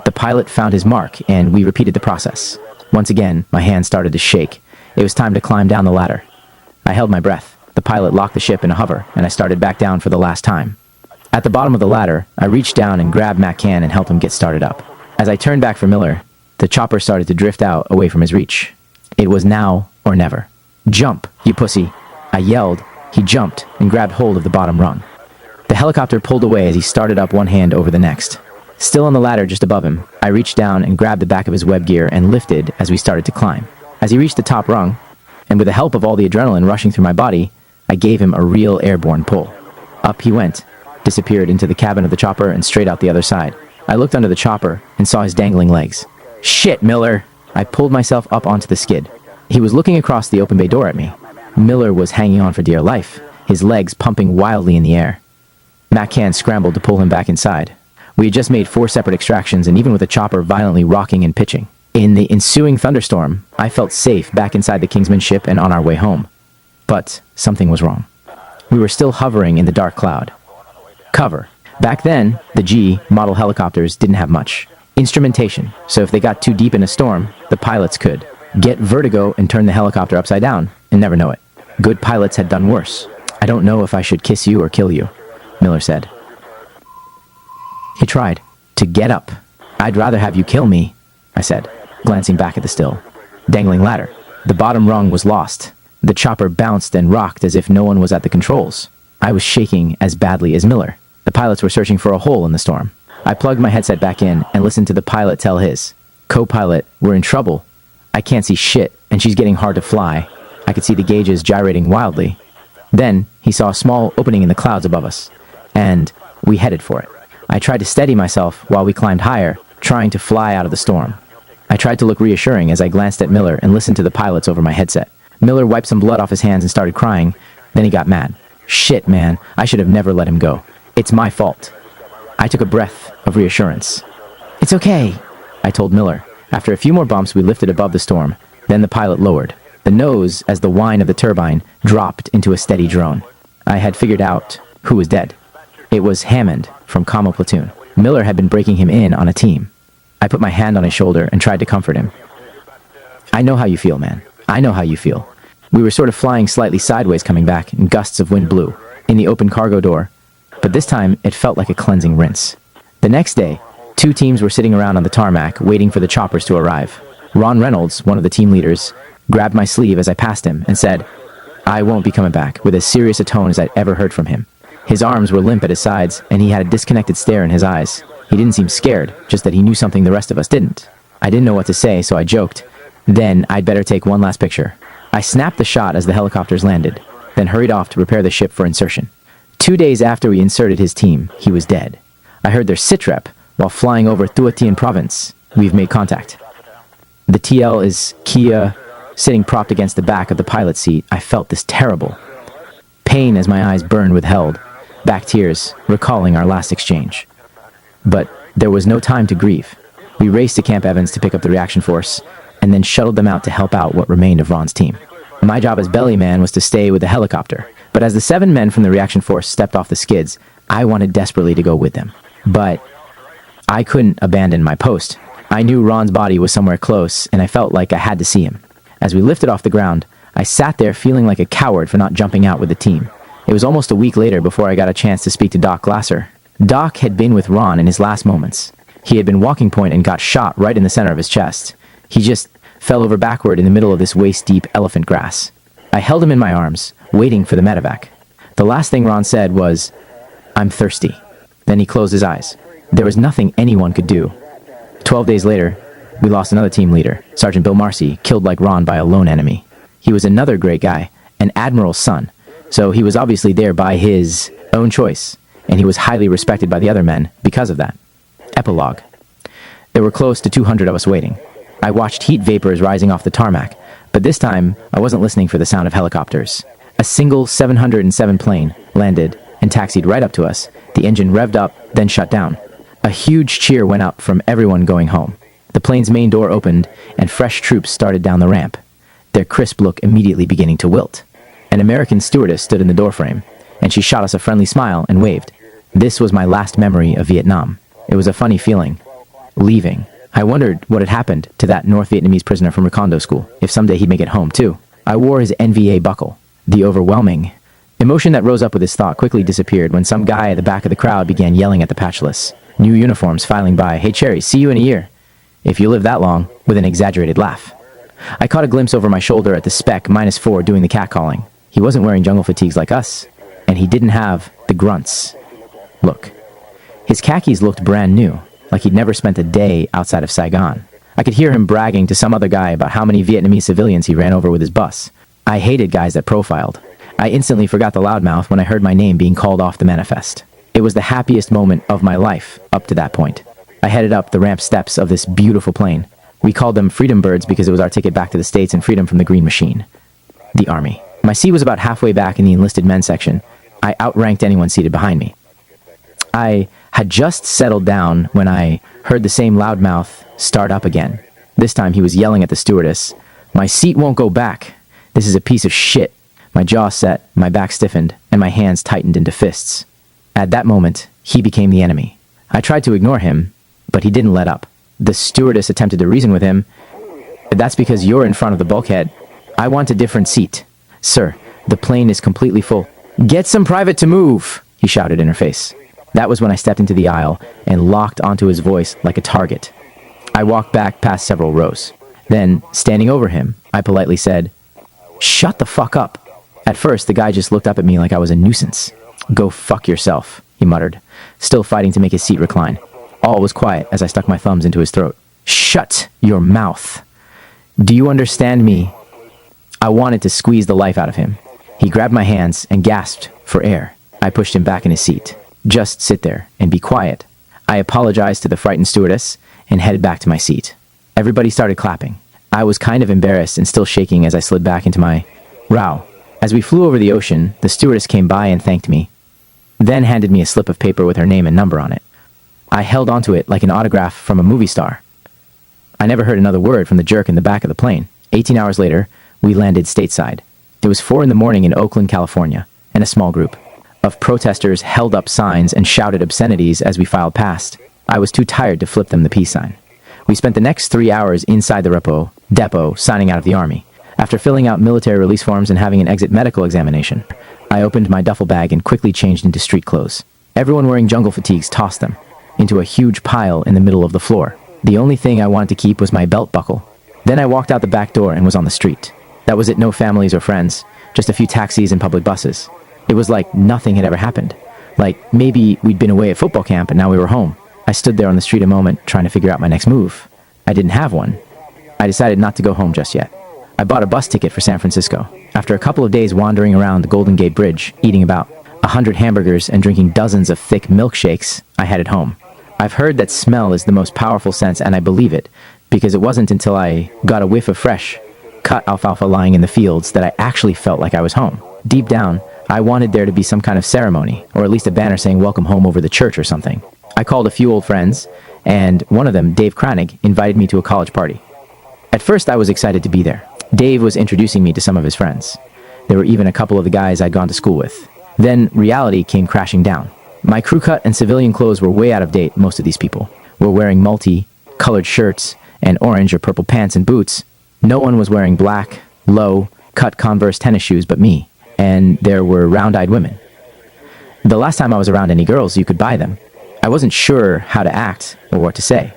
The pilot found his mark, and we repeated the process. Once again, my hands started to shake. It was time to climb down the ladder. I held my breath. The pilot locked the ship in a hover, and I started back down for the last time. At the bottom of the ladder, I reached down and grabbed Mac Can and helped him get started up. As I turned back for Miller, the chopper started to drift out away from his reach. It was now or never. "Jump, you pussy!" I yelled. He jumped and grabbed hold of the bottom rung. The helicopter pulled away as he started up one hand over the next. Still on the ladder just above him, I reached down and grabbed the back of his web gear and lifted as we started to climb. As he reached the top rung, and with the help of all the adrenaline rushing through my body, I gave him a real airborne pull. Up he went, disappeared into the cabin of the chopper and straight out the other side. I looked under the chopper and saw his dangling legs. "Shit, Miller!" I pulled myself up onto the skid. He was looking across the open bay door at me. Miller was hanging on for dear life, his legs pumping wildly in the air. Mac Can scrambled to pull him back inside. We had just made 4 separate extractions, and even with the chopper violently rocking and pitching, in the ensuing thunderstorm, I felt safe back inside the Kingsman ship and on our way home. But something was wrong. We were still hovering in the dark cloud. Cover. Back then, the G model helicopters didn't have much instrumentation, so if they got too deep in a storm, the pilots could get vertigo and turn the helicopter upside down and never know it. Good pilots had done worse. "I don't know if I should kiss you or kill you," Miller said. He tried to get up. "I'd rather have you kill me," I said, glancing back at the still dangling ladder. The bottom rung was lost. The chopper bounced and rocked as if no one was at the controls. I was shaking as badly as Miller. The pilots were searching for a hole in the storm. I plugged my headset back in and listened to the pilot tell his co-pilot, "We're in trouble. I can't see shit, and she's getting hard to fly." I could see the gauges gyrating wildly. Then he saw a small opening in the clouds above us, and we headed for it. I tried to steady myself while we climbed higher, trying to fly out of the storm. I tried to look reassuring as I glanced at Miller and listened to the pilots over my headset. Miller wiped some blood off his hands and started crying. Then he got mad. "Shit, man, I should have never let him go. It's my fault." I took a breath of reassurance. "It's okay," I told Miller. After a few more bumps, we lifted above the storm. Then the pilot lowered the nose as the whine of the turbine dropped into a steady drone. I had figured out who was dead. It was Hammond from Commo Platoon. Miller had been breaking him in on a team. I put my hand on his shoulder and tried to comfort him. "I know how you feel, man. I know how you feel." We were sort of flying slightly sideways coming back, and gusts of wind blew in the open cargo door. But this time, it felt like a cleansing rinse. The next day, Two teams were sitting around on the tarmac, waiting for the choppers to arrive. Ron Reynolds, one of the team leaders, grabbed my sleeve as I passed him and said, "I won't be coming back," with as serious a tone as I'd ever heard from him. His arms were limp at his sides, and he had a disconnected stare in his eyes. He didn't seem scared, just that he knew something the rest of us didn't. I didn't know what to say, so I joked, "Then I'd better take one last picture." I snapped the shot as the helicopters landed, then hurried off to prepare the ship for insertion. 2 days after we inserted his team, he was dead. I heard their sitrep while flying over Tuatian province. We've made contact. The TL is Kia. Sitting propped against the back of the pilot seat, I felt this terrible pain as my eyes burned with held back tears, recalling our last exchange. But there was no time to grieve. We raced to Camp Evans to pick up the reaction force, and then shuttled them out to help out what remained of Ron's team. My job as belly man was to stay with the helicopter, but as the 7 men from the reaction force stepped off the skids, I wanted desperately to go with them. But I couldn't abandon my post. I knew Ron's body was somewhere close, and I felt like I had to see him. As we lifted off the ground, I sat there feeling like a coward for not jumping out with the team. It was almost a week later before I got a chance to speak to Doc Glasser. Doc had been with Ron in his last moments. He had been walking point and got shot right in the center of his chest. He just fell over backward in the middle of this waist-deep elephant grass. I held him in my arms, waiting for the medevac. The last thing Ron said was, "I'm thirsty." Then he closed his eyes. There was nothing anyone could do. 12 days later, we lost another team leader, Sergeant Bill Marcy, killed like Ron by a lone enemy. He was another great guy, an admiral's son, so he was obviously there by his own choice, and he was highly respected by the other men because of that. Epilogue. There were close to 200 of us waiting. I watched heat vapors rising off the tarmac, but this time I wasn't listening for the sound of helicopters. A single 707 plane landed and taxied right up to us. The engine revved up, then shut down. A huge cheer went up from everyone going home. The plane's main door opened, and fresh troops started down the ramp, their crisp look immediately beginning to wilt. An American stewardess stood in the doorframe, and she shot us a friendly smile and waved. This was my last memory of Vietnam. It was a funny feeling. Leaving. I wondered what had happened to that North Vietnamese prisoner from Recondo school, if someday he'd make it home too. I wore his NVA buckle. The overwhelming emotion that rose up with this thought quickly disappeared when some guy at the back of the crowd began yelling at the patchless. New uniforms filing by. "Hey Cherry, see you in a year. If you live that long," with an exaggerated laugh. I caught a glimpse over my shoulder at the spec -4 doing the catcalling. He wasn't wearing jungle fatigues like us, and he didn't have the grunts. Look. His khakis looked brand new, like he'd never spent a day outside of Saigon. I could hear him bragging to some other guy about how many Vietnamese civilians he ran over with his bus. I hated guys that profiled. I instantly forgot the loudmouth when I heard my name being called off the manifest. It was the happiest moment of my life up to that point. I headed up the ramp steps of this beautiful plane. We called them Freedom Birds because it was our ticket back to the States and freedom from the green machine. The Army. My seat was about halfway back in the enlisted men section. I outranked anyone seated behind me. I had just settled down when I heard the same loudmouth start up again. This time he was yelling at the stewardess, "My seat won't go back. This is a piece of shit." My jaw set, my back stiffened, and my hands tightened into fists. At that moment, he became the enemy. I tried to ignore him, but he didn't let up. The stewardess attempted to reason with him. "That's because you're in front of the bulkhead. I want a different seat. Sir, the plane is completely full." "Get some private to move," he shouted in her face. That was when I stepped into the aisle and locked onto his voice like a target. I walked back past several rows. Then, standing over him, I politely said, "Shut the fuck up." At first, the guy just looked up at me like I was a nuisance. "Go fuck yourself," he muttered, still fighting to make his seat recline. All was quiet as I stuck my thumbs into his throat. "Shut your mouth. Do you understand me?" I wanted to squeeze the life out of him. He grabbed my hands and gasped for air. I pushed him back in his seat. "Just sit there and be quiet." I apologized to the frightened stewardess and headed back to my seat. Everybody started clapping. I was kind of embarrassed and still shaking as I slid back into my row. As we flew over the ocean, the stewardess came by and thanked me, then handed me a slip of paper with her name and number on it. I held onto it like an autograph from a movie star. I never heard another word from the jerk in the back of the plane. 18 hours later, we landed stateside. It was 4 a.m. in Oakland, California, and a small group of protesters held up signs and shouted obscenities as we filed past. I was too tired to flip them the peace sign. We spent the next 3 hours inside the depot, signing out of the Army. After filling out military release forms and having an exit medical examination, I opened my duffel bag and quickly changed into street clothes. Everyone wearing jungle fatigues tossed them. into a huge pile in the middle of the floor. The only thing I wanted to keep was my belt buckle. Then I walked out the back door and was on the street. That was it, no families or friends, just a few taxis and public buses. It was like nothing had ever happened. Like maybe we'd been away at football camp and now we were home. I stood there on the street a moment trying to figure out my next move. I didn't have one. I decided not to go home just yet. I bought a bus ticket for San Francisco. After a couple of days wandering around the Golden Gate Bridge, eating about 100 hamburgers and drinking dozens of thick milkshakes, I headed home. I've heard that smell is the most powerful sense, and I believe it, because it wasn't until I got a whiff of fresh, cut alfalfa lying in the fields that I actually felt like I was home. Deep down, I wanted there to be some kind of ceremony, or at least a banner saying welcome home over the church or something. I called a few old friends, and one of them, Dave Kranig, invited me to a college party. At first, I was excited to be there. Dave was introducing me to some of his friends. There were even a couple of the guys I'd gone to school with. Then reality came crashing down. My crew cut and civilian clothes were way out of date. Most of these people were wearing multi-colored shirts and orange or purple pants and boots. No one was wearing black, low-cut Converse tennis shoes but me. And there were round-eyed women. The last time I was around any girls, you could buy them. I wasn't sure how to act or what to say.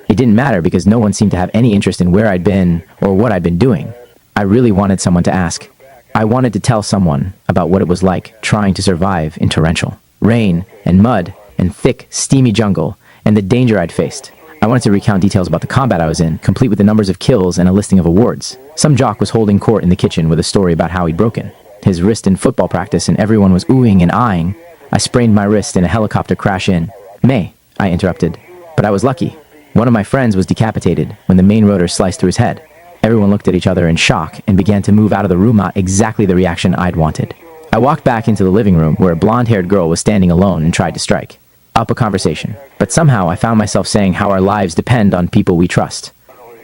It didn't matter because no one seemed to have any interest in where I'd been or what I'd been doing. I really wanted someone to ask. I wanted to tell someone about what it was like trying to survive in torrential rain and mud and thick, steamy jungle and the danger I'd faced. I wanted to recount details about the combat I was in, complete with the numbers of kills and a listing of awards. Some jock was holding court in the kitchen with a story about how he'd broken his wrist in football practice and everyone was oohing and eyeing. I sprained my wrist in a helicopter crash in May, I interrupted. But I was lucky. One of my friends was decapitated when the main rotor sliced through his head. Everyone looked at each other in shock and began to move out of the room, exactly the reaction I'd wanted. I walked back into the living room where a blonde-haired girl was standing alone and tried to strike up a conversation. But somehow I found myself saying how our lives depend on people we trust.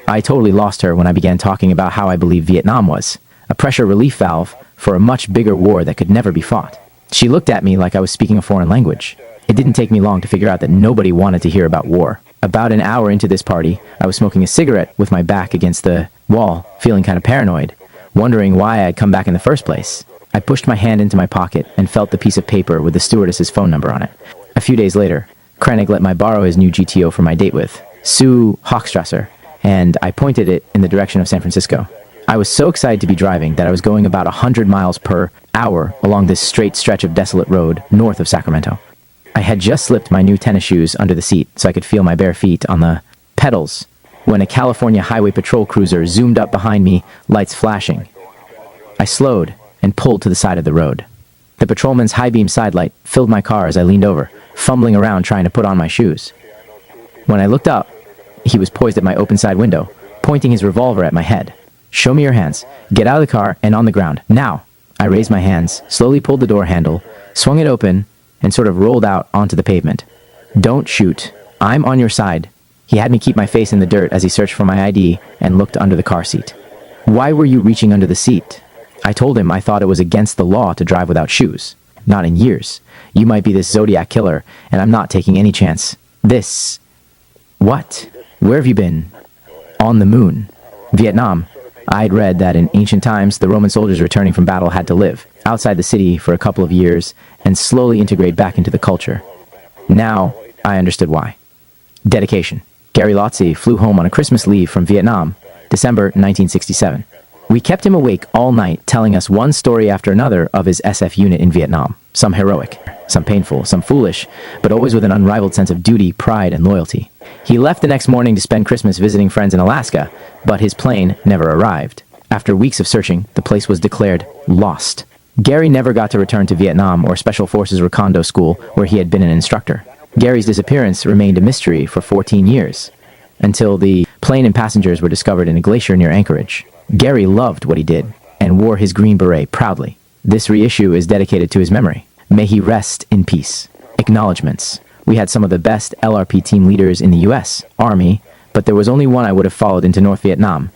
I totally lost her when I began talking about how I believe Vietnam was a pressure relief valve for a much bigger war that could never be fought. She looked at me like I was speaking a foreign language. It didn't take me long to figure out that nobody wanted to hear about war. About an hour into this party, I was smoking a cigarette with my back against the wall, feeling kind of paranoid, wondering why I'd come back in the first place. I pushed my hand into my pocket and felt the piece of paper with the stewardess's phone number on it. A few days later, Kranig let me borrow his new GTO for my date with Sue Hochstrasser, and I pointed it in the direction of San Francisco. I was so excited to be driving that I was going about 100 miles per hour along this straight stretch of desolate road north of Sacramento. I had just slipped my new tennis shoes under the seat so I could feel my bare feet on the pedals when a California Highway Patrol cruiser zoomed up behind me, lights flashing. I slowed and pulled to the side of the road. The patrolman's high-beam sidelight filled my car as I leaned over, fumbling around trying to put on my shoes. When I looked up, he was poised at my open side window, pointing his revolver at my head. "Show me your hands. Get out of the car and on the ground. Now!" I raised my hands, slowly pulled the door handle, swung it open, and sort of rolled out onto the pavement. "Don't shoot. I'm on your side." He had me keep my face in the dirt as he searched for my ID and looked under the car seat. "Why were you reaching under the seat?" I told him I thought it was against the law to drive without shoes. "Not in years. You might be this Zodiac killer, and I'm not taking any chance." "This... What? Where have you been?" "On the moon." "Vietnam." I'd read that in ancient times, the Roman soldiers returning from battle had to live outside the city for a couple of years and slowly integrate back into the culture. Now, I understood why. Dedication. Gary Lotze flew home on a Christmas leave from Vietnam, December 1967. We kept him awake all night, telling us one story after another of his SF unit in Vietnam. Some heroic, some painful, some foolish, but always with an unrivaled sense of duty, pride, and loyalty. He left the next morning to spend Christmas visiting friends in Alaska, but his plane never arrived. After weeks of searching, the place was declared lost. Gary never got to return to Vietnam or Special Forces Recondo School, where he had been an instructor. Gary's disappearance remained a mystery for 14 years, until the plane and passengers were discovered in a glacier near Anchorage. Gary loved what he did, and wore his green beret proudly. This reissue is dedicated to his memory. May he rest in peace. Acknowledgements. We had some of the best LRP team leaders in the U.S. Army, but there was only one I would have followed into North Vietnam.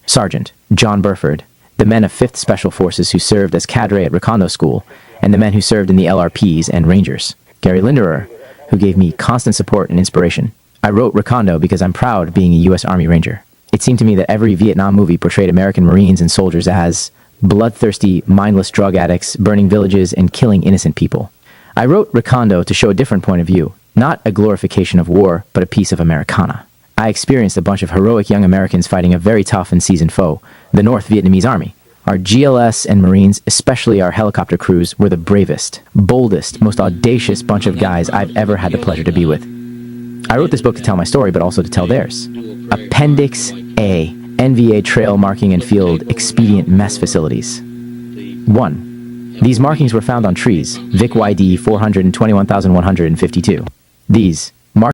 Sergeant John Burford, the men of 5th Special Forces who served as cadre at Recondo School, and the men who served in the LRPs and Rangers. Gary Linderer, who gave me constant support and inspiration. I wrote Recondo because I'm proud of being a U.S. Army Ranger. It seemed to me that every Vietnam movie portrayed American Marines and soldiers as bloodthirsty, mindless drug addicts, burning villages and killing innocent people. I wrote Recondo to show a different point of view, Not a glorification of war, but a piece of Americana. I experienced a bunch of heroic young Americans fighting a very tough and seasoned foe, the North Vietnamese Army. Our GLS and Marines, especially our helicopter crews, were the bravest, boldest, most audacious bunch of guys I've ever had the pleasure to be with. I wrote this book to tell my story, but also to tell theirs. Appendix A, NVA Trail Marking and Field Expedient Mess Facilities. 1. These markings were found on trees, Vic YD 421,152. These